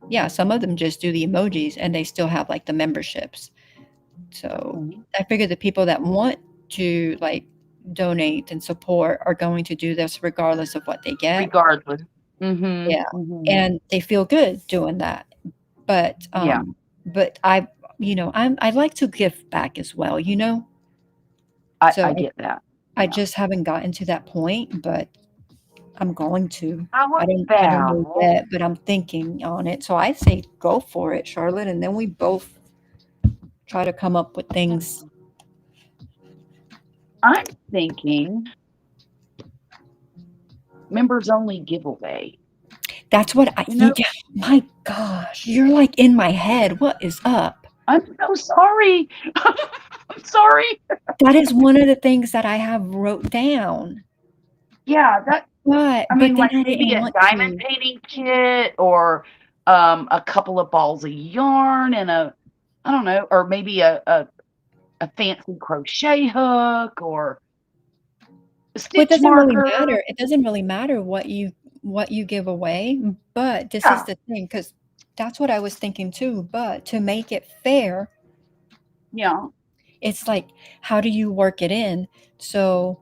yeah, some of them just do the emojis and they still have like the memberships. So Mhm. I figure the people that want to like donate and support are going to do this regardless of what they get. Regardless. Mhm. Yeah. Mhm. And they feel good doing that. But Yeah. but I like to give back as well, you know? I So get that. I Yeah. just haven't gotten to that point, but I'm going to. How I don't know about yet, but I'm thinking on it. So I say go for it, Charlotte, and then we both try to come up with things. I'm thinking members only giveaway. That's what I You know, yeah, my gosh, you're like in my head. What is up? I'm so sorry. I'm sorry. That is one of the things that I have wrote down. Yeah, that But I but mean, then like I maybe didn't a want diamond to. painting kit or a couple of balls of yarn and I don't know, or maybe a fancy crochet hook or a Well, it stitch doesn't really marker. matter. It doesn't really matter what you give away, but this is Yeah, the thing, because that's what I was thinking too. But to make it fair, yeah, it's like, how do you work it in? So,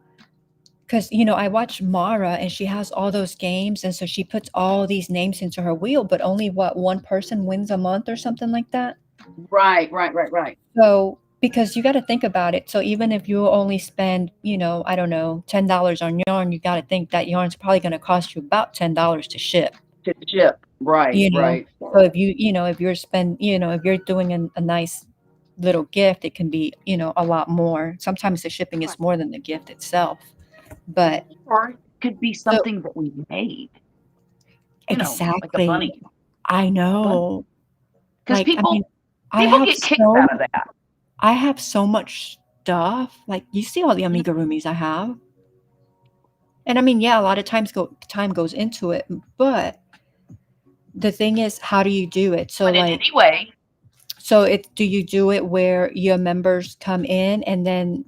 because I watch Mara and she has all those games, and so she puts all these names into her wheel, but only what one person wins a month or something like that. right, right, right, right. So, because you got to think about it. So, even if you only spend, I don't know, $10 on yarn, you got to think that yarn's probably going to cost you about $10 to ship, To ship. Right, you know. right. So, if you're doing a nice little gift, it can be, a lot more. Sometimes the shipping Right. is more than the gift itself. But Or it could be so, something that we made, like a exactly, bunny. I Bunny. know. Because Like, I mean, I people have get kicks so out of that. I have so much stuff. Like, you see all the Mhm. amigurumis I have. And I mean, yeah, a lot of time goes into it, but the thing is, how do you do it? So But in like, any way, do you do it where your members come in and then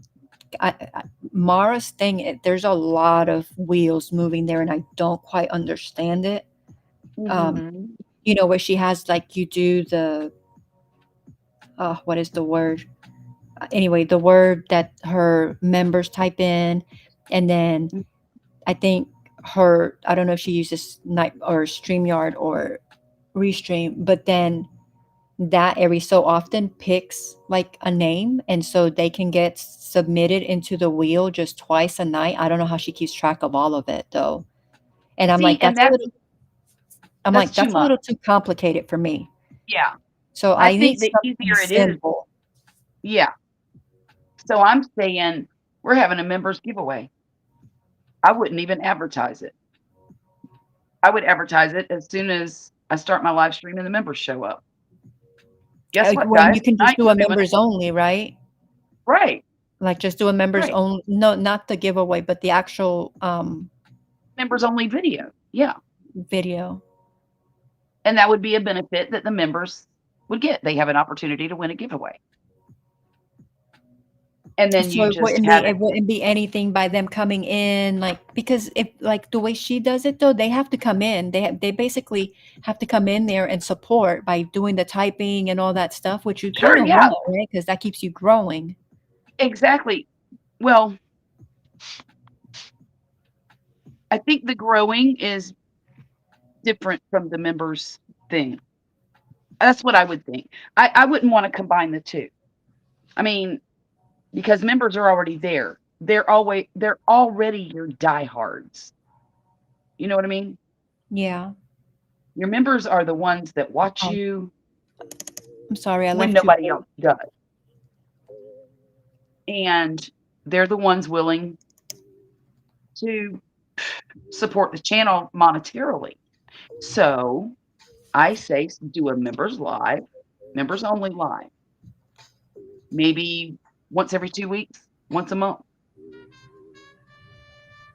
Mara's thing? There's a lot of wheels moving there, and I don't quite understand it. Um, mhm. where she has like you do the what is the word? Anyway, the word that her members type in, and then I think I don't know if she uses Night or StreamYard or Restream, but then that every so often picks like a name, and so they can get submitted into the wheel just twice a night. I don't know how she keeps track of all of it though. And See, and I'm that's like, too that's a much. little too complicated for me. Yeah. So I I need think the something easier it is, simple. yeah. So I'm saying we're having a members giveaway. I wouldn't even advertise it. I would advertise it as soon as I start my live stream and the members show up. Guess what, When guys? you can just Tonight do we're a doing it. members only, right? Right, Like just do a members right. only, no, not the giveaway, but the actual Members only video. Yeah. video. And that would be a benefit that the members would get. They have an opportunity to win a giveaway. And then So you just have it. it wouldn't be anything by them coming in, like, because if like the way she does it though, they have to come in. They basically have to come in there and support by doing the typing and all that stuff, which you kind Sure, of yeah, want, right? Because that keeps you growing. exactly. Well, I think the growing is different from the members thing. That's what I would think. I wouldn't want to combine the two. I mean, because members are already there. They're already your diehards. You know what I mean? Yeah. Your members are the ones that watch Oh, you I'm sorry, I when left you. nobody else does. And they're the ones willing to support the channel monetarily. So I say do a members only live, maybe once every 2 weeks, once a month,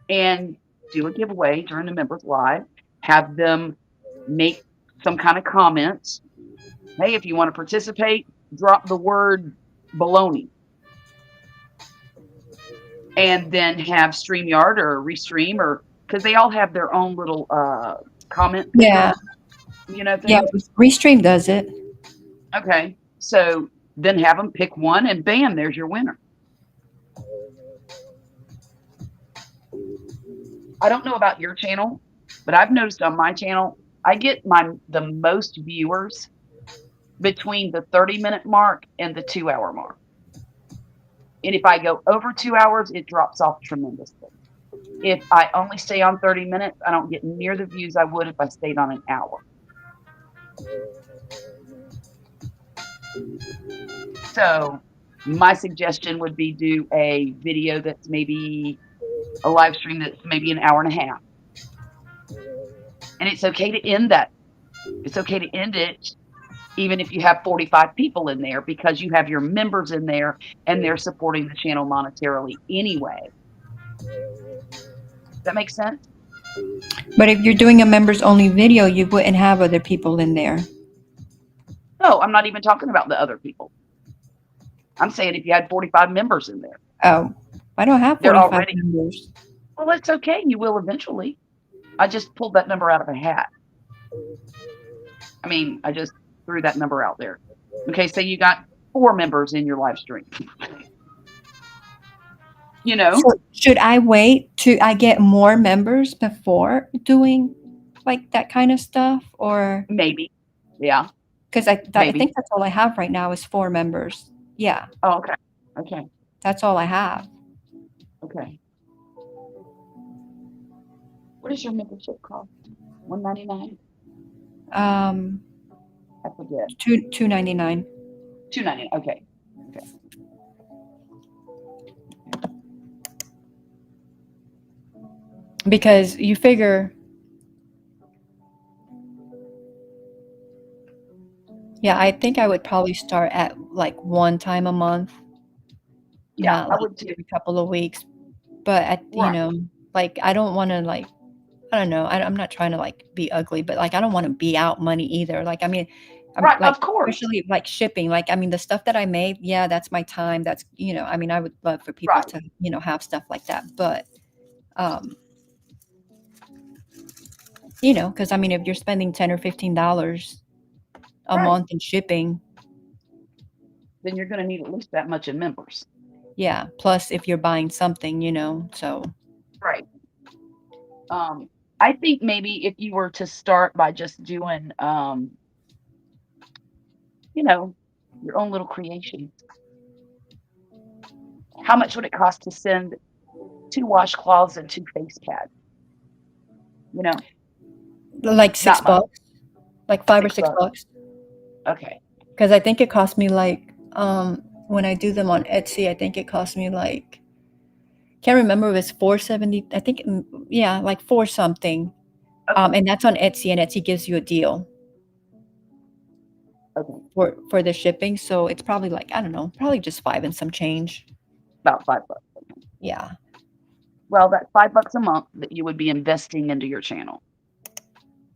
and do a giveaway during the members live. Have them make some kind of comments. Hey, if you want to participate, drop the word baloney. And then have StreamYard or Restream or because they all have their own little comment Yeah. field, Yeah. thing. Restream does it. Okay. So Then have them pick one, and bam, there's your winner. I don't know about your channel, but I've noticed on my channel, I get the most viewers between the 30-minute mark and the 2-hour mark. And if I go over 2 hours, it drops off tremendously. If I only stay on 30 minutes, I don't get near the views I would if I stayed on an hour. So my suggestion would be do a video that's maybe a live stream that's maybe an hour and a half. And it's okay to end that. It's okay to end it even if you have 45 people in there, because you have your members in there and they're supporting the channel monetarily anyway. Does that make sense? But if you're doing a members only video, you wouldn't have other people in there. No, I'm not even talking about the other people. I'm saying if you had 45 members in there. Oh, I don't have They're 45 already- members. Well, it's okay. You will eventually. I just pulled that number out of a hat. I mean, I just threw that number out there. Okay, so you got 4 members in your live stream. You know? So should I wait till I get more members before doing like that kind of stuff? Or Maybe. Yeah. because I Maybe. think that's all I have right now is 4 members. Yeah, Oh, okay. Okay. that's all I have. Okay. What is your membership cost? $199? I forget. $2.99. $2.99. Okay. Okay. Because you figure, yeah, I think I would probably start at like 1 time a month. Yeah, not I like would too. every couple of weeks. But at, you Right. know, like I don't want to like, I don't know. I'm not trying to like be ugly, but like I don't want to be out money either. Like I mean, I'm Right, like of course. especially like shipping. Like I mean, the stuff that I made, yeah, that's my time. That's I mean, I would love for people Right. to have stuff like that. But because I mean, if you're spending $10 or $15 a Right. month in shipping, Then you're going to need at least that much in members. yeah. Plus, if you're buying something, so Right. I think maybe if you were to start by just doing, your own little creations. How much would it cost to send 2 washcloths and 2 face pads? like $6, Not much. like $5 or $6. $6. Okay. Because I think it cost me like when I do them on Etsy, I think it cost me like can't remember if it's $4.70. I think yeah, like 4 something. Okay. And that's on Etsy, and Etsy gives you a deal Okay. for the shipping. So it's probably like I don't know, probably just 5 and some change. About $5. Yeah. Well, that's $5 a month that you would be investing into your channel.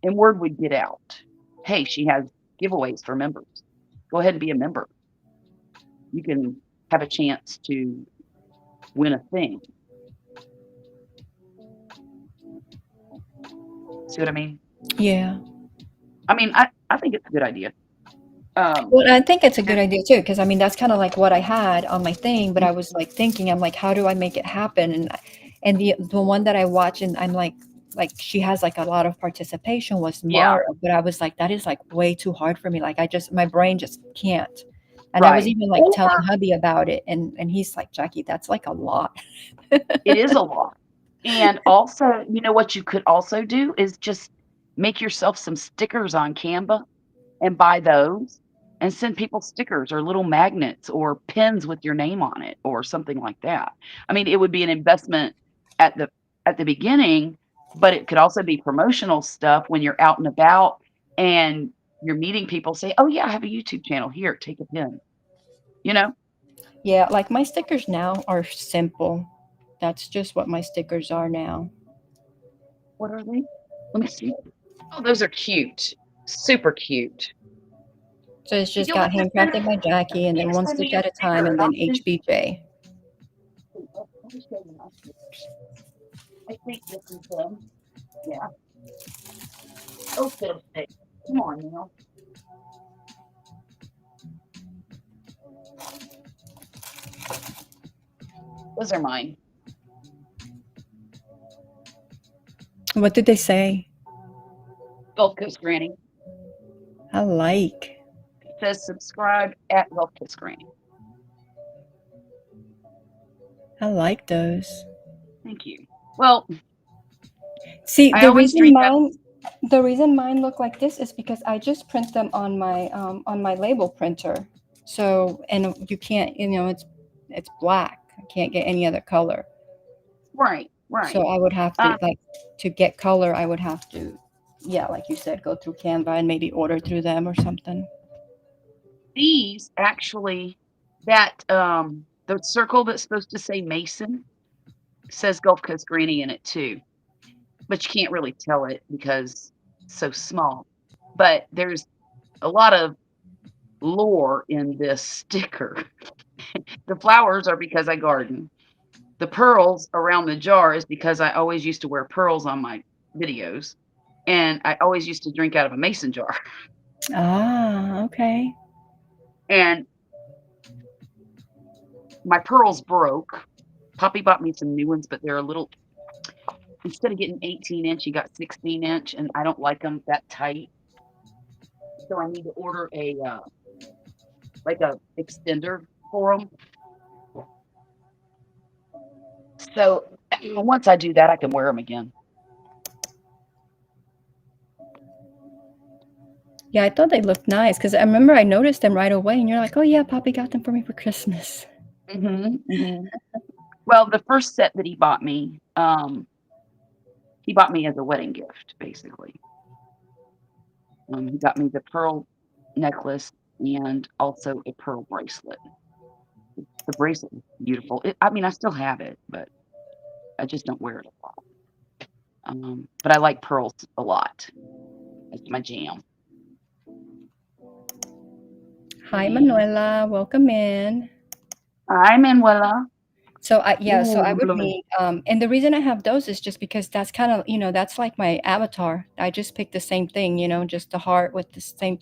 And word would get out. Hey, she has giveaways for members. Go ahead and be a member. You can have a chance to win a thing. See what I mean? Yeah. I mean, I think it's a good idea. Well, I think it's a good idea too, because I mean that's kind of like what I had on my thing, but I was like thinking, I'm like, how do I make it happen? And the one that I watch, and I'm like she has like a lot of participation was Mara, but I was like, that is like way too hard for me. Like my brain just can't. And I was Right. even like telling hubby about it, and he's like, Jackie, that's like a lot. It is a lot. And also, what you could also do is just make yourself some stickers on Canva and buy those and send people stickers or little magnets or pins with your name on it or something like that. I mean, it would be an investment at the beginning, but it could also be promotional stuff when you're out and about and you're meeting people. Say, oh yeah, I have a YouTube channel. Here, take a pin. Yeah, like my stickers now are simple. That's just what my stickers are now. What are they? Let me see. Oh, those are cute. Super cute. So it's just got handcrafted by Jackie, and then 1 stitch at a time, and then HBJ. I think this is them. Yeah. Oh, fiddlestick. Come on, Neil. Those are mine. What did they say? Gulf Coast Granny. I like. It says subscribe at Gulf Coast Granny. I like those. Thank you. Well, See, I always drink out. the reason mine look like this is because I just print them on my label printer. So, and you can't, it's black. I can't get any other color. Right, right. So I would have to to get color, I would have to, yeah, like you said, go through Canva and maybe order through them or something. These actually, the circle that's supposed to say Mason says Gulf Coast Granny in it too, but you can't really tell it because it's so small. But there's a lot of lore in this sticker. The flowers are because I garden. The pearls around the jar is because I always used to wear pearls on my videos, and I always used to drink out of a mason jar. Ah, okay. And my pearls broke. Poppy bought me some new ones, but they're a little, instead of getting 18-inch, he got 16-inch, and I don't like them that tight. So I need to order like a extender for them. So once I do that, I can wear them again. Yeah, I thought they looked nice because I remember I noticed them right away, and you're like, "Oh yeah, Poppy got them for me for Christmas." Well, the first set that he bought me as a wedding gift, basically. He got me the pearl necklace and also a pearl bracelet. The bracelet is beautiful. I mean, I still have it, but I just don't wear it a lot. But I like pearls a lot. It's my jam. Hi, Manuela. Welcome in. Hi, Manuela. So I would blooming. need, and the reason I have those is just because that's kind of, that's like my avatar. I just picked the same thing, just the heart with the same,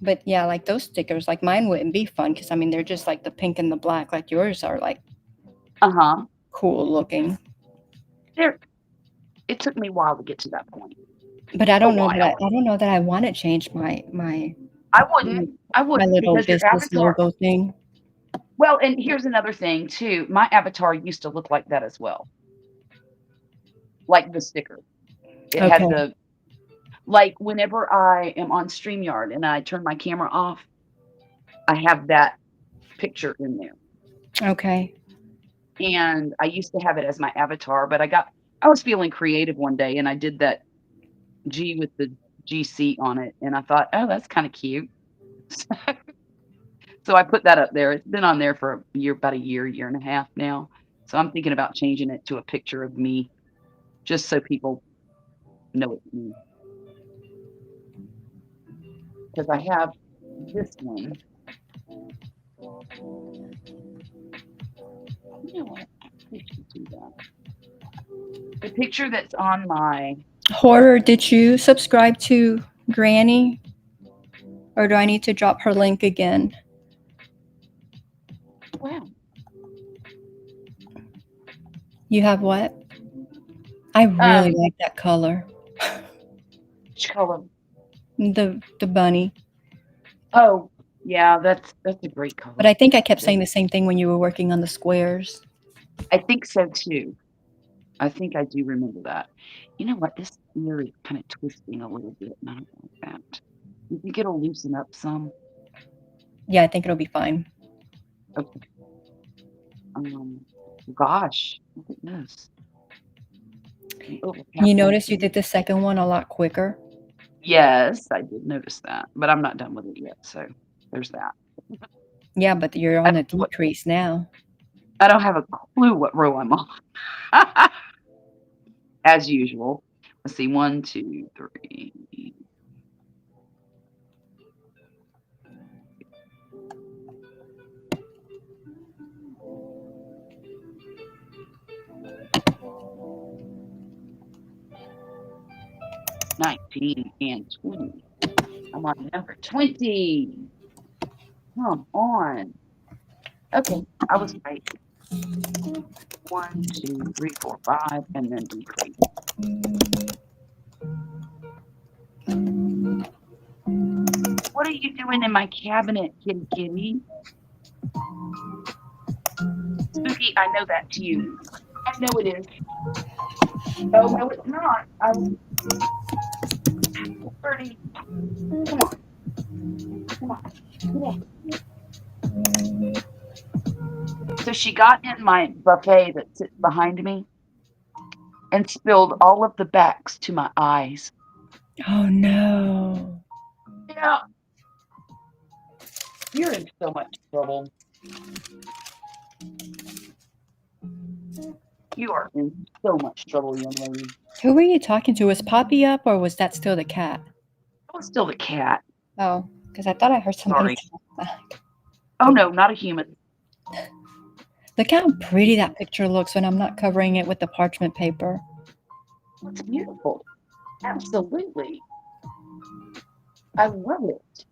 but yeah, like those stickers, like mine wouldn't be fun because I mean they're just like the pink and the black, like yours are like cool looking. It took me a while to get to that point. But I don't know that I want to change my I wouldn't my little because your business avatar logo thing. Well, and here's another thing too. My avatar used to look like that as well. Like the sticker. It had like whenever I am on StreamYard and I turn my camera off, I have that picture in there. Okay. And I used to have it as my avatar, but I was feeling creative one day and I did that G with the GC on it. And I thought, oh, that's kind of cute. So I put that up there. It's been on there for about a year and a half now. So I'm thinking about changing it to a picture of me just so people know it's me. Because I have this one. You know what? I should do that. The picture that's on my Horror, did you subscribe to Granny? Or do I need to drop her link again? Wow. You have what? I really like that color. Which color? The bunny. Oh, yeah, that's a great color. But I think I kept saying the same thing when you were working on the squares. I think so too. I think I do remember that. You know what? This ear is kind of twisting a little bit, and I don't like that. You think it'll loosen up some? Yeah, I think it'll be fine. Okay. Gosh, look at this. You notice you did the second one a lot quicker? Yes, I did notice that, but I'm not done with it yet, so there's that. Yeah, but you're on a decrease now. I don't have a clue what row I'm on. As usual. Let's see, 1, 2, 3. $19 and $20. I'm on number 20. Come on. Okay, I was right. 1, 2, 3, 4, 5, and then decrease. What are you doing in my cabinet, kitty kitty? Spooky, I know that's you. I know it is. Oh, no, it's not. I'm pretty. Come on. Come on. Come on. So she got in my buffet that sits behind me and spilled all of the backs to my eyes. Oh no. Yeah. You're in so much trouble. You are in so much trouble, young lady. Who were you talking to? Was Poppy up or was that still the cat? It was still the cat. Oh, because I thought I heard somebody Sorry. talk back. Oh, no, not a human. Look how pretty that picture looks when I'm not covering it with the parchment paper. It's beautiful. Absolutely. I love it.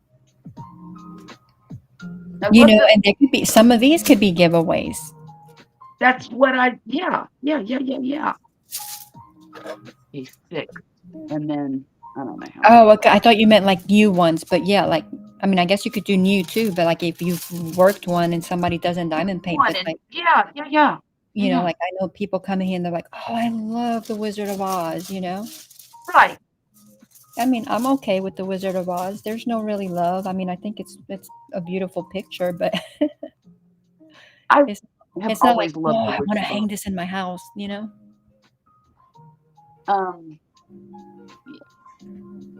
I You love know, that- and there could be some of these could be giveaways. That's what yeah. He's 6. And then, I don't know how. Oh, okay. I thought you meant like new ones, but yeah, like I mean, I guess you could do new too. But like if you've worked one and somebody doesn't diamond paint, One but and- like yeah. you know, Yeah. like I know people come in here and they're like, "Oh, I love the Wizard of Oz," you know. Right. I mean, I'm okay with the Wizard of Oz. There's no really love. I mean, I think it's a beautiful picture, but I it's have it's not like, always loved oh, the I want Wizard to of hang Oz. this in my house, you know.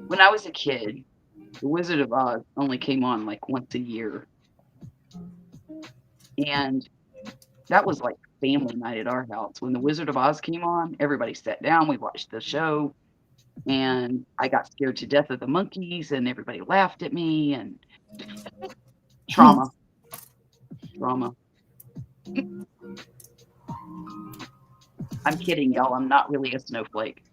When I was a kid, the Wizard of Oz only came on like once a year. And that was like family night at our house. When the Wizard of Oz came on, everybody sat down, we watched the show, and I got scared to death of the monkeys, and everybody laughed at me, and trauma. I'm kidding, y'all. I'm not really a snowflake.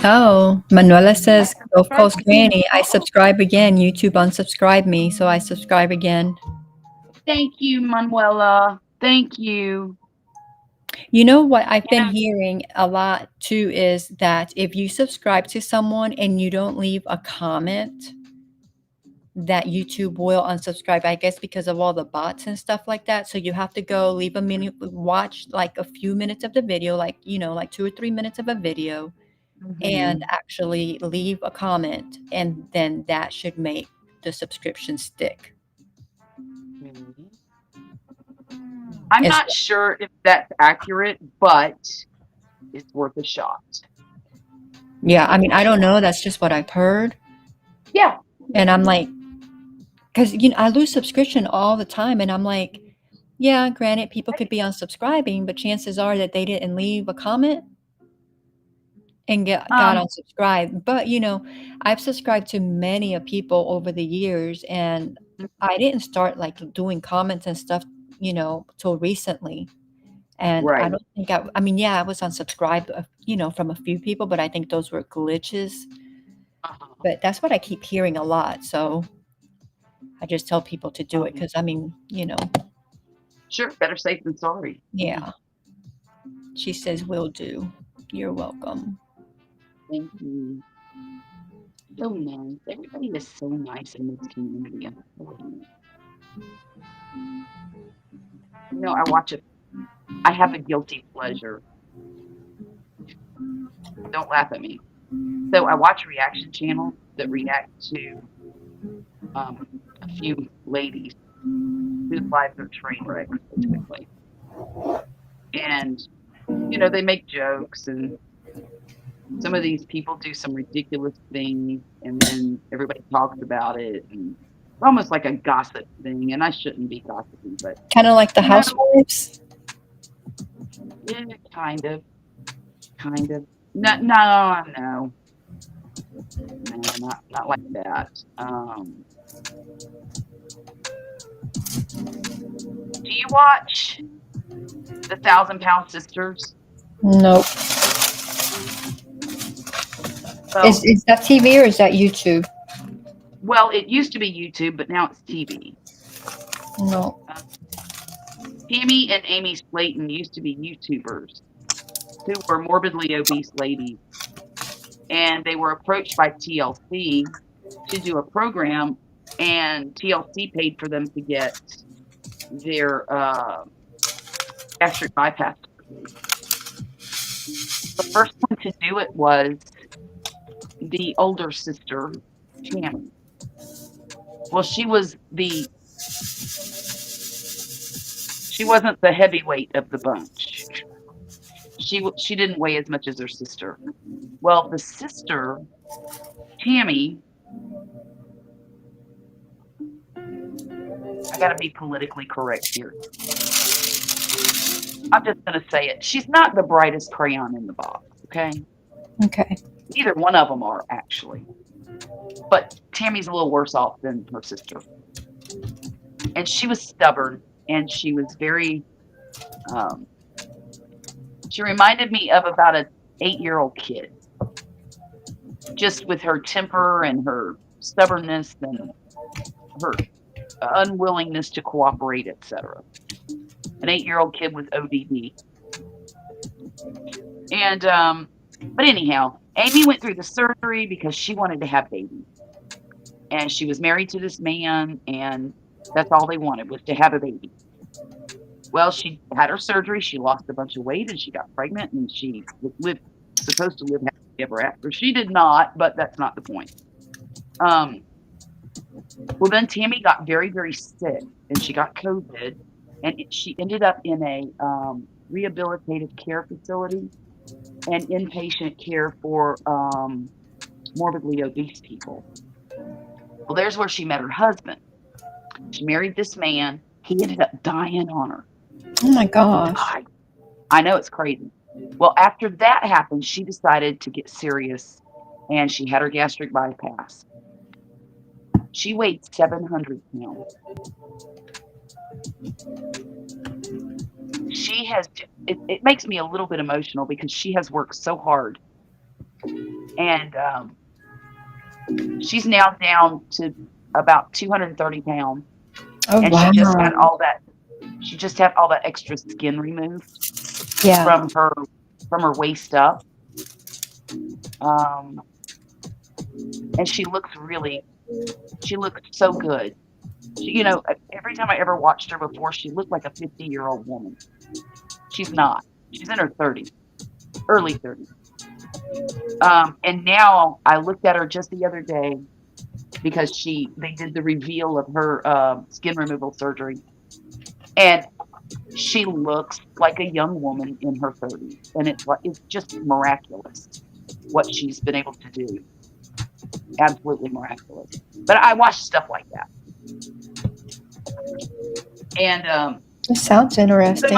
Oh, Manuela says, Gulf Coast Granny, I subscribe again. YouTube unsubscribed me, so I subscribe again. Thank you, Manuela. Thank you. You know what I've been Yeah. hearing a lot too is that if you subscribe to someone and you don't leave a comment, that YouTube will unsubscribe, I guess, because of all the bots and stuff like that. So you have to go leave a minute, watch like a few minutes of the video, like, you know, like 2 or 3 minutes of a video, and actually leave a comment, and then that should make the subscription stick. I'm It's- not sure if that's accurate, but it's worth a shot. Yeah, I mean, I don't know. That's just what I've heard. Yeah. And I'm like, because, you know, I lose subscription all the time. And I'm like, yeah, granted, people could be unsubscribing, but chances are that they didn't leave a comment and got unsubscribed. But, you know, I've subscribed to many of people over the years, and I didn't start like doing comments and stuff, you know, till recently. And I Right. don't think I mean, yeah, I was unsubscribed, you know, from a few people, but I think those were glitches. But that's what I keep hearing a lot. So I just tell people to do it because, I mean, you know, Sure, better safe than sorry. yeah. She says, will do. You're welcome. Thank you. So nice. Everybody is so nice in this community. I'm telling you. You know, I have a guilty pleasure. Don't laugh at me. So I watch reaction channels that react to a few ladies whose lives are train wrecks, basically. And, you know, they make jokes, and some of these people do some ridiculous things, and then everybody talks about it, and it's almost like a gossip thing, and I shouldn't be gossiping, but Kind of like the You know- housewives. yeah, kind of. No, not like that. Do you watch the 1,000 Pound Sisters? Nope. Well, is that TV or is that YouTube? well, it used to be YouTube, but now it's TV. No. Tammy and Amy Slayton used to be YouTubers who were morbidly obese ladies, and they were approached by TLC to do a program, and TLC paid for them to get their gastric bypass. The first one to do it was the older sister, Tammy. Well, she wasn't the heavyweight of the bunch. She didn't weigh as much as her sister. Well, the sister, Tammy, I got to be politically correct here. I'm just going to say it. She's not the brightest crayon in the box, okay? Okay. Neither one of them are, actually. But Tammy's a little worse off than her sister. And she was stubborn, and she was very, she reminded me of about an 8-year-old kid. Just with her temper and her stubbornness and her unwillingness to cooperate, etc. An 8-year-old kid with ODD. And, but anyhow, Amy went through the surgery because she wanted to have babies. And she was married to this man, and that's all they wanted was to have a baby. Well, she had her surgery, she lost a bunch of weight, and she got pregnant, and she was supposed to live happily ever after. She did not, but that's not the point. Well, then Tammy got very, very sick, and she got COVID, and she ended up in a rehabilitative care facility and inpatient care for morbidly obese people. Well, there's where she met her husband. She married this man. He ended up dying on her. Oh my gosh. I know, it's crazy. Well, after that happened, she decided to get serious, and she had her gastric bypass. She weighed 700 pounds. She has, it makes me a little bit emotional because she has worked so hard. And she's now down to about 230 pounds. Oh, And wow. she just had all that extra skin removed Yeah. from her waist up. And she looks so good. She, every time I ever watched her before, she looked like a 50-year-old woman. She's not. She's in her 30s, early 30s. And now I looked at her just the other day because they did the reveal of her skin removal surgery. And she looks like a young woman in her 30s. And it's just miraculous what she's been able to do. Absolutely miraculous. But I watch stuff like that. And It sounds interesting.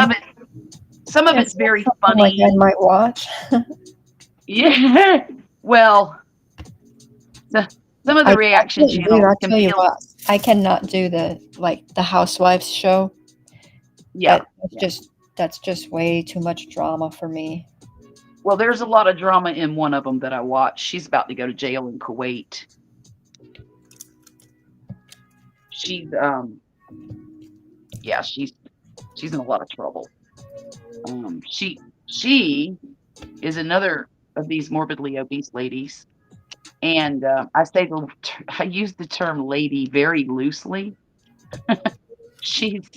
some of it's very funny. Like I might watch. Yeah. Well, some of the reaction channels I'll can tell you feel. what, I cannot do the Housewives show. Yeah. That's just way too much drama for me. Well, there's a lot of drama in one of them that I watched. She's about to go to jail in Kuwait. She's in a lot of trouble. She is another of these morbidly obese ladies, and I use the term lady very loosely. She's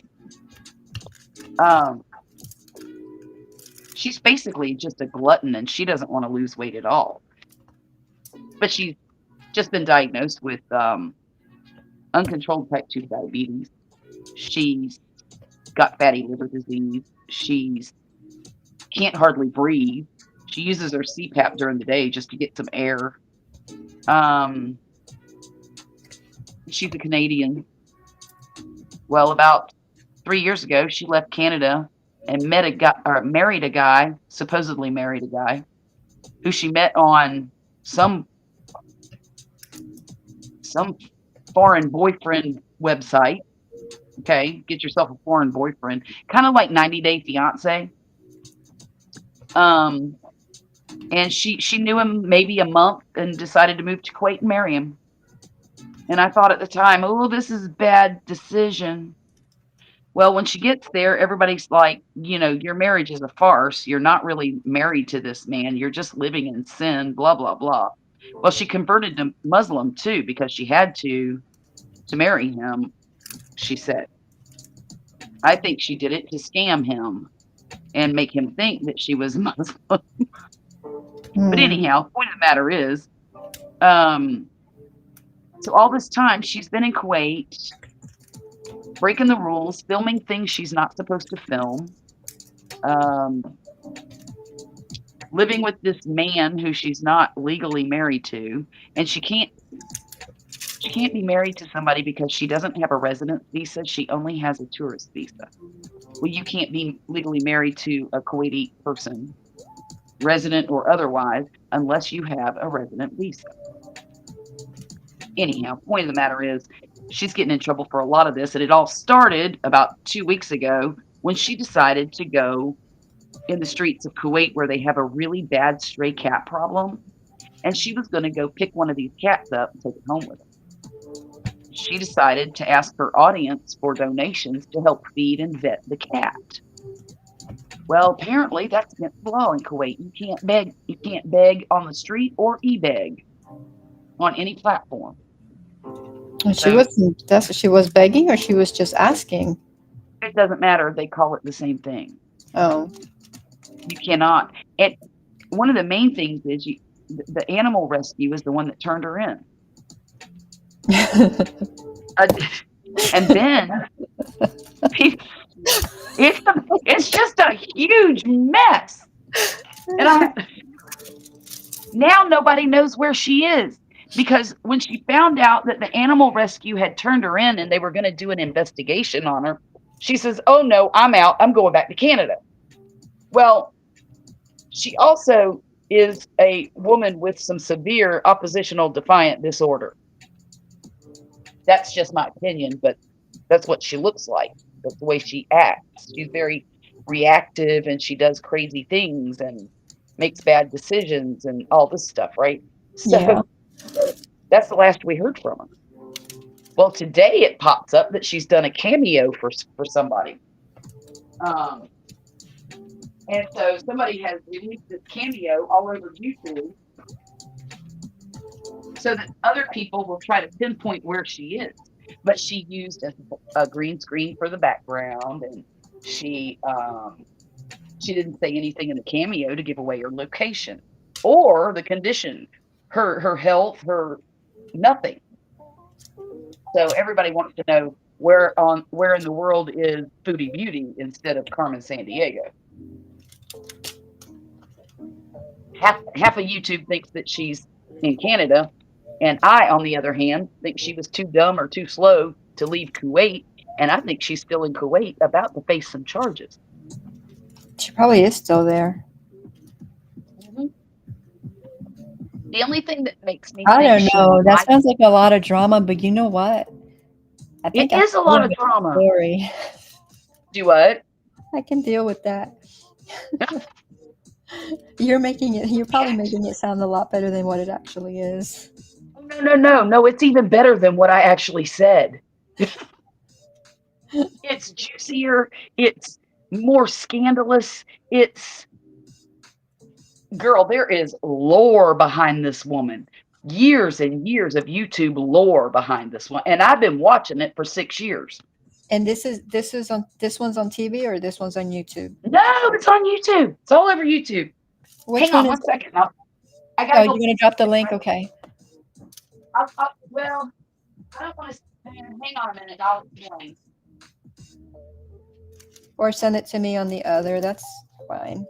basically just a glutton, and she doesn't want to lose weight at all. But she's just been diagnosed with uncontrolled type 2 diabetes. She's got fatty liver disease. She's can't hardly breathe. She uses her CPAP during the day just to get some air. She's a Canadian. Well, about 3 years ago, she left Canada and supposedly married a guy, who she met on some foreign boyfriend website. Okay, get yourself a foreign boyfriend, kind of like 90 Day Fiance. And she knew him maybe a month and decided to move to Kuwait and marry him. And I thought at the time, oh, this is a bad decision. Well, when she gets there, everybody's like, your marriage is a farce. You're not really married to this man. You're just living in sin, blah, blah, blah. Well, she converted to Muslim too because she had to marry him, she said. I think she did it to scam him and make him think that she was Muslim. But anyhow, point of the matter is, so all this time she's been in Kuwait, breaking the rules, filming things she's not supposed to film, living with this man who she's not legally married to, and she can't be married to somebody because she doesn't have a residence visa. She only has a tourist visa. Well, you can't be legally married to a Kuwaiti person, resident or otherwise, unless you have a resident visa. Anyhow, point of the matter is, she's getting in trouble for a lot of this, and it all started about 2 weeks ago when she decided to go in the streets of Kuwait where they have a really bad stray cat problem, and she was going to go pick one of these cats up and take it home with her. She decided to ask her audience for donations to help feed and vet the cat. Well, apparently that's against the law in Kuwait. You can't beg on the street or e-beg on any platform. She was begging, or she was just asking? It doesn't matter. They call it the same thing. Oh. You cannot. And one of the main things is the animal rescue is the one that turned her in. And then it's just a huge mess. And now nobody knows where she is, because when she found out that the animal rescue had turned her in and they were going to do an investigation on her, she says, "Oh no, I'm out. I'm going back to Canada." Well, she also is a woman with some severe oppositional defiant disorder. That's just my opinion, but that's what she looks like. That's the way she acts. She's very reactive, and she does crazy things and makes bad decisions and all this stuff, right? So that's the last we heard from her. Well, today it pops up that she's done a cameo for somebody. And so somebody has released this cameo all over YouTube so that other people will try to pinpoint where she is. But she used a green screen for the background, and she didn't say anything in the cameo to give away her location or the condition, her health, her nothing. So everybody wants to know where in the world is Foodie Beauty instead of Carmen Sandiego. Half of YouTube thinks that she's in Canada, and I, on the other hand, think she was too dumb or too slow to leave Kuwait, and I think she's still in Kuwait about to face some charges. She probably is still there. Mm-hmm. The only thing that makes me I don't know. That sounds like a lot of drama, but you know what? I think it is a lot of drama. Story. Do what? I can deal with that. You're probably making it sound a lot better than what it actually is. No, it's even better than what I actually said. It's juicier, it's more scandalous, girl, there is lore behind this woman. Years and years of YouTube lore behind this one, and I've been watching it for 6 years. And this one's on TV, or this one's on YouTube? No, it's on YouTube. It's all over YouTube. Hang on one second. I gotta you're gonna drop the link? Okay. Well, I don't want to. Hang on a minute. I'll explain. Or send it to me on the other. That's fine.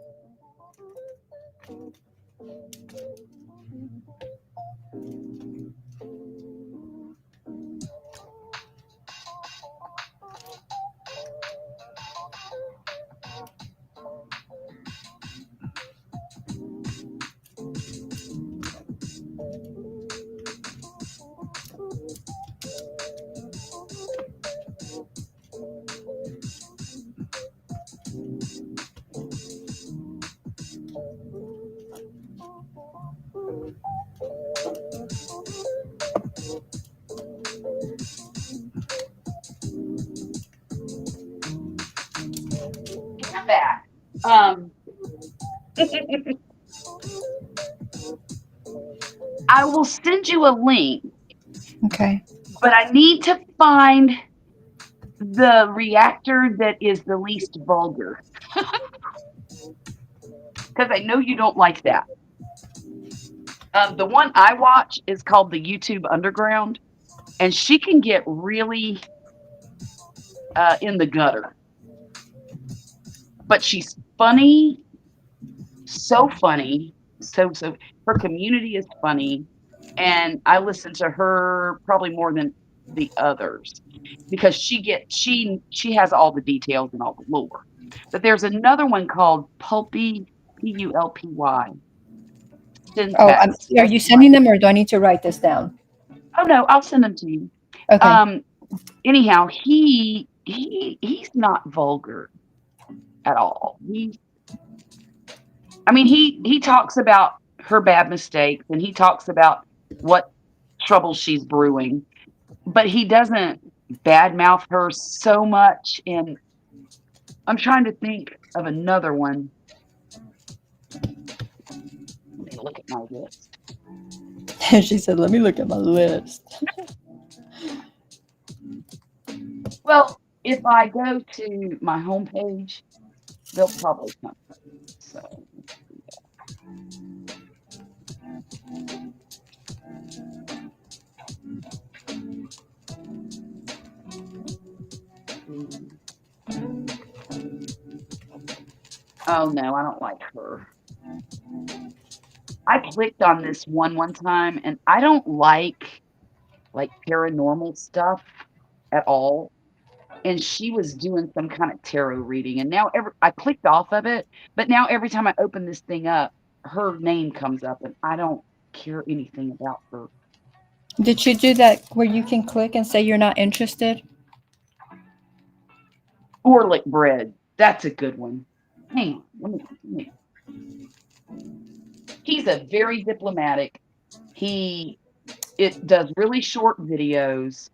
Um, I will send you a link, Okay. but I need to find the reactor that is the least vulgar because I know you don't like that. The one I watch is called the YouTube Underground, and she can get really in the gutter, but she's funny, so funny, so her community is funny, and I listen to her probably more than the others because she has all the details and all the lore. But there's another one called Pulpy, Pulpy, Oh, Syntax. are you sending them or do I need to write this down? Oh no, I'll send them to you. Okay. Anyhow, he's not vulgar at all. He talks about her bad mistakes and he talks about what trouble she's brewing, but he doesn't badmouth her so much. And I'm trying to think of another one. Let me look at my list. She said, let me look at my list. Well, if I go to my homepage, they'll probably come up. So oh no, I don't like her. I clicked on this one time and I don't like paranormal stuff at all. And she was doing some kind of tarot reading and now I clicked off of it, but now every time I open this thing up, her name comes up and I don't care anything about her. Did you do that where you can click and say you're not interested? Orlick bread. That's a good one. Hang on. Let me. He's a very diplomatic. It does really short videos.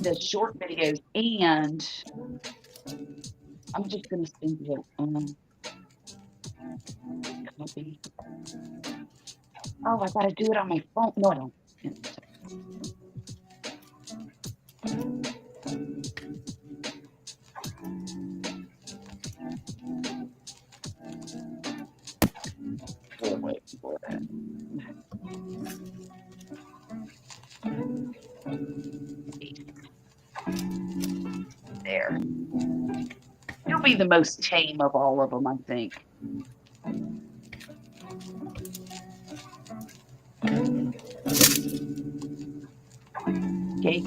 Does short videos and I'm just gonna send you copy. Oh, I gotta do it on my phone. No, I don't. Wait for that. There. You'll be the most tame of all of them, I think. Okay,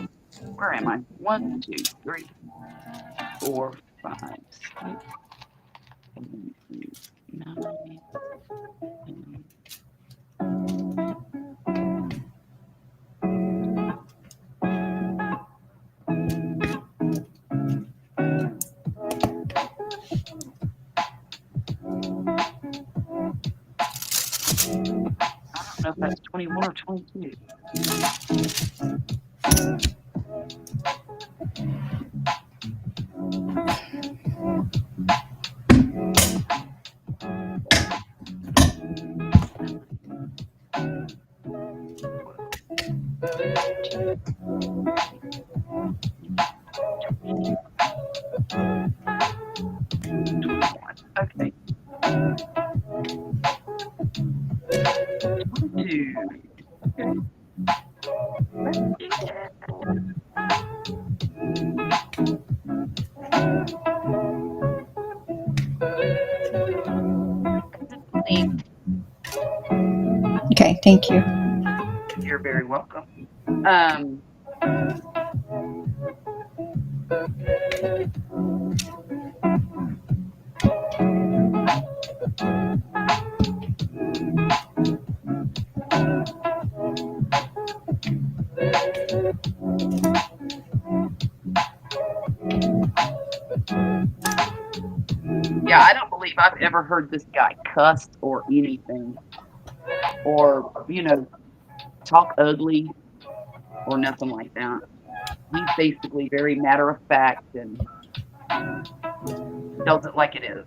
where am I? 1, 2, 3, 4, 5, 6, 7, 8, 9, 10. I don't know if that's 21 or 22. Okay. 22. Okay. Let's do that. Okay, thank you. You're very welcome. Yeah, I don't believe I've ever heard this guy cuss or anything, or talk ugly. or nothing like that. He's basically very matter of fact and tells it like it is.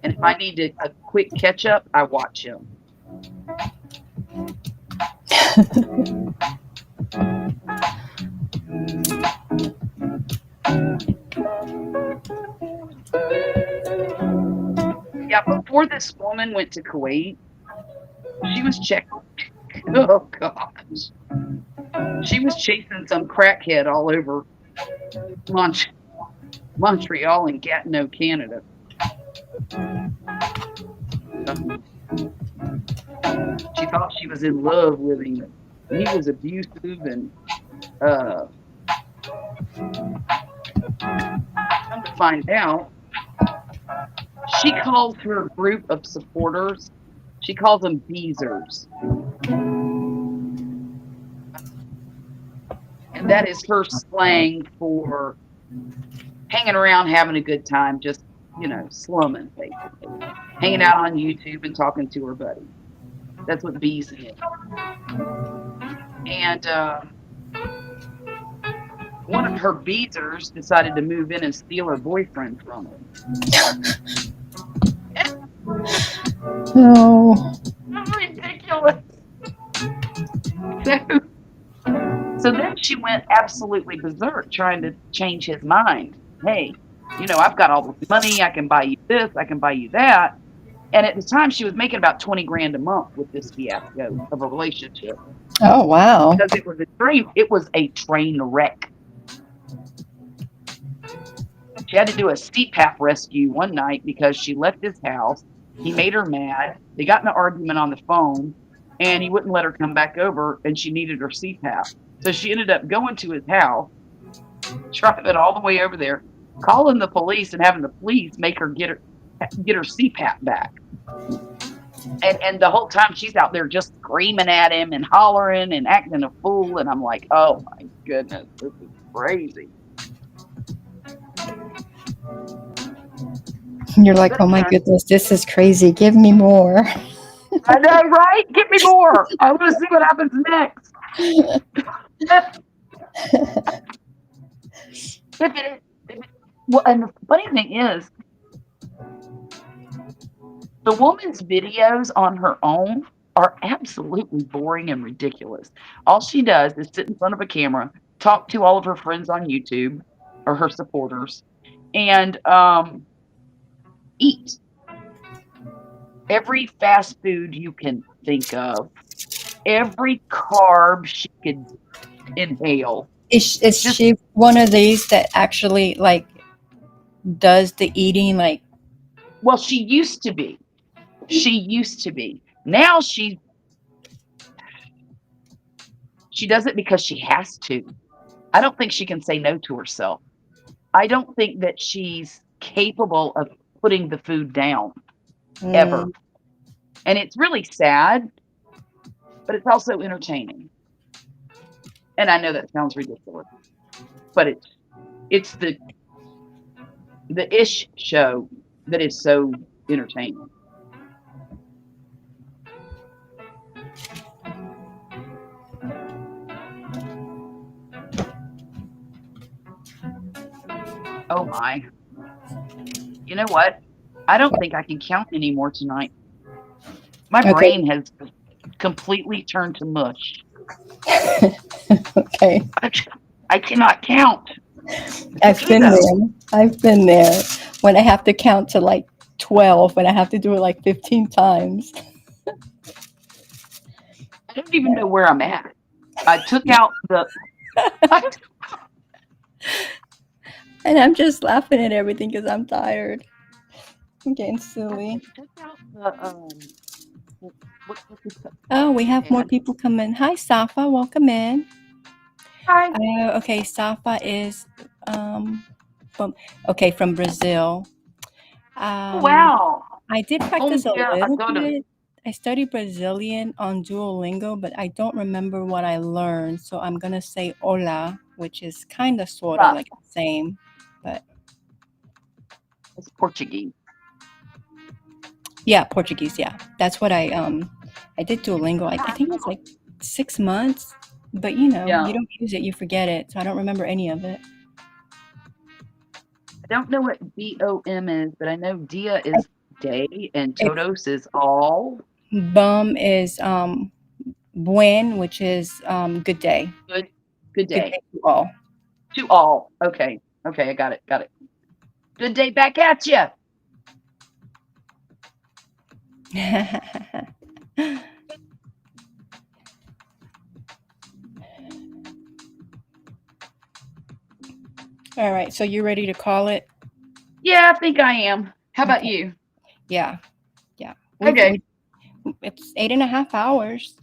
And if I need a quick catch up, I watch him. Yeah, before this woman went to Kuwait, she was checking. Oh gosh, she was chasing some crackhead all over Montreal and Gatineau, Canada. She thought she was in love with him. He was abusive and come to find out, she calls her group of supporters, she calls them Beezers. And that is her slang for hanging around, having a good time, just, slumming, basically. Hanging out on YouTube and talking to her buddy. That's what Beez is. And one of her Beezers decided to move in and steal her boyfriend from her. Oh. Ridiculous. So then she went absolutely berserk trying to change his mind. Hey, I've got all this money. I can buy you this. I can buy you that. And at the time, she was making about 20 grand a month with this fiasco of a relationship. Oh, wow. Because it was a train wreck. She had to do a CPAP rescue one night because she left his house. He made her mad. They got in an argument on the phone, and he wouldn't let her come back over, and she needed her CPAP. So she ended up going to his house, driving all the way over there, calling the police and having the police make her get her CPAP back. And the whole time she's out there just screaming at him and hollering and acting a fool. And I'm like, oh my goodness, this is crazy. You're like, oh my goodness, this is crazy. Give me more. I know, right? Give me more. I want to see what happens next. Well, and the funny thing is, the woman's videos on her own are absolutely boring and ridiculous. All she does is sit in front of a camera, talk to all of her friends on YouTube or her supporters, and eat every fast food you can think of, every carb she could inhale. Is she one of these that actually does the eating Well, she used to be. Now she does it because she has to. I don't think she can say no to herself. I don't think that she's capable of putting the food down ever. And it's really sad, but it's also entertaining. And I know that sounds ridiculous, but it's the ish show that is so entertaining. Oh my. You know what? I don't think I can count anymore tonight. My brain has completely turned to mush. Okay. I cannot count. I've been there. When I have to count to 12, and I have to do it 15 times. I don't even know where I'm at. I took out the... And I'm just laughing at everything because I'm tired. I'm getting silly. I took out the... Oh, we have more people coming. Hi, Safa. Welcome in. Hi. Okay, Safa is from Brazil. Wow. I did practice a little bit. I studied Brazilian on Duolingo, but I don't remember what I learned. So I'm going to say hola, which is kind of sort of the same. But It's Portuguese. Yeah, Portuguese. Yeah, that's what I did Duolingo. I think it was like 6 months, but you know, Yeah. you don't use it, you forget it. So I don't remember any of it. I don't know what BOM is, but I know dia is day and It's todos is all. bum is buen, which is good day. Good Good day. day to all. To all. Okay. Okay, I got it. Got it. Good day back at you. All right, so you ready to call it? Yeah, I think I am. How about Okay. you? Yeah, yeah. Okay. It's 8.5 hours.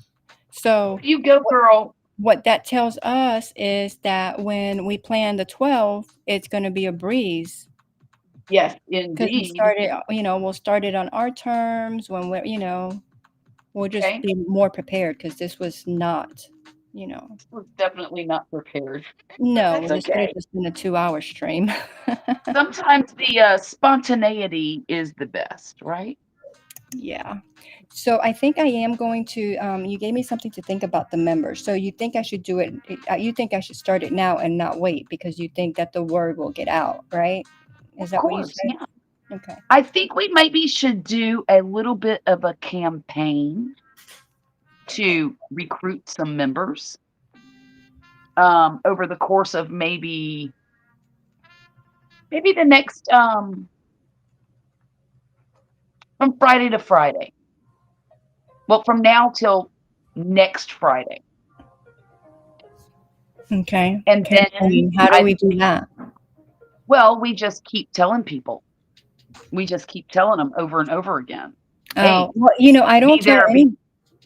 So You go, girl. what that tells us is that when we plan the 12, it's going to be a breeze Yes, because we indeed. started, we'll start it on our terms when we'll just Okay. be more prepared because this was not, We're definitely not prepared. no, That's this would have okay. just been a 2-hour stream. Sometimes the spontaneity is the best, right? Yeah. So I think I am going to, you gave me something to think about the members. So you think I should do it, you think I should start it now and not wait because you think that the word will get out, right? Is Of that what you course, said? yeah. Okay. I think we maybe should do a little bit of a campaign to recruit some members over the course of maybe the next from Friday to Friday. Well, from now till next Friday. Okay. And then How do we do that? we just keep telling people. We just keep telling them over and over again. Hey, Oh, well, I be don't tell there.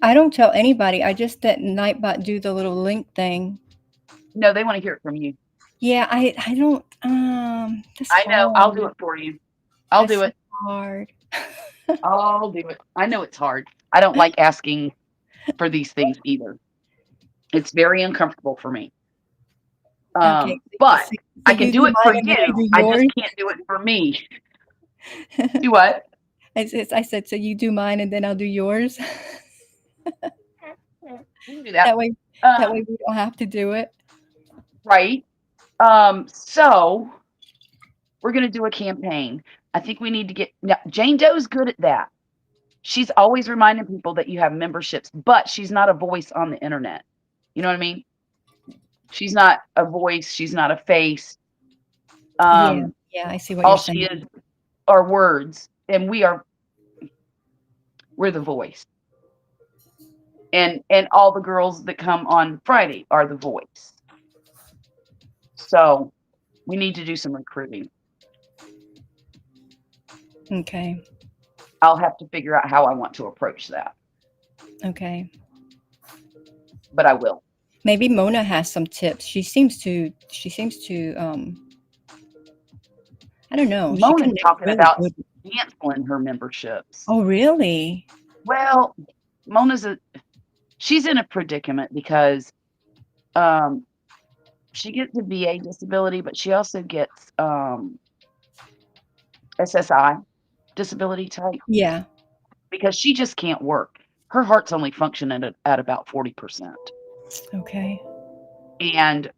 I don't tell anybody. I just let Nightbot do the little link thing. No, they want to hear it from you. Yeah, I don't, that's I know. I'll do hard. it for you. I'll That's do it. hard. I'll do it. I know it's hard. I don't like asking for these things either. It's very uncomfortable for me. Okay. But So I can you do do it for mine and then I you. do I just yours? can't do it for me. Do what? I said, so you do mine and then I'll do yours. We can do that. That way Um, we don't have to do it. right. So we're gonna do a campaign. I think we need to get now. Jane Doe's good at that. She's always reminding people that you have memberships, but she's not a voice on the internet. You know what I mean? She's not a voice. She's not a face. Yeah, I see what All you're she saying. is are words, and we're the voice. And all the girls that come on Friday are the voice. So we need to do some recruiting. Okay. I'll have to figure out how I want to approach that, Okay. but I will. Maybe Mona has some tips. She seems to I don't know. She Mona's connects talking really about good. canceling her memberships. Oh, really? Well, she's in a predicament because she gets a VA disability, but she also gets SSI disability type Yeah. because she just can't work. Her heart's only functioning at about 40%. Okay. And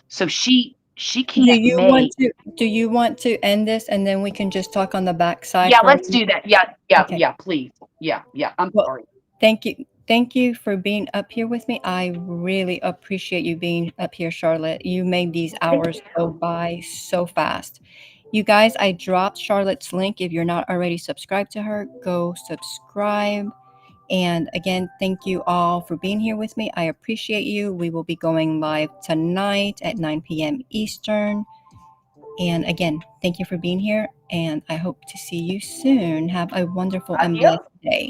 so she Do can't make. you want to end this and then we can just talk on the backside Yeah, for a let's minute? do that. Yeah, Okay. please. Yeah. I'm Well, sorry. thank you for being up here with me. I really appreciate you being up here, Charlotte. You made these hours go by so fast. You guys, I dropped Charlotte's link. If you're not already subscribed to her, go subscribe. And again, thank you all for being here with me. I appreciate you. We will be going live tonight at 9 p.m. Eastern. And again, thank you for being here. And I hope to see you soon. Have a wonderful and Adios. blessed day.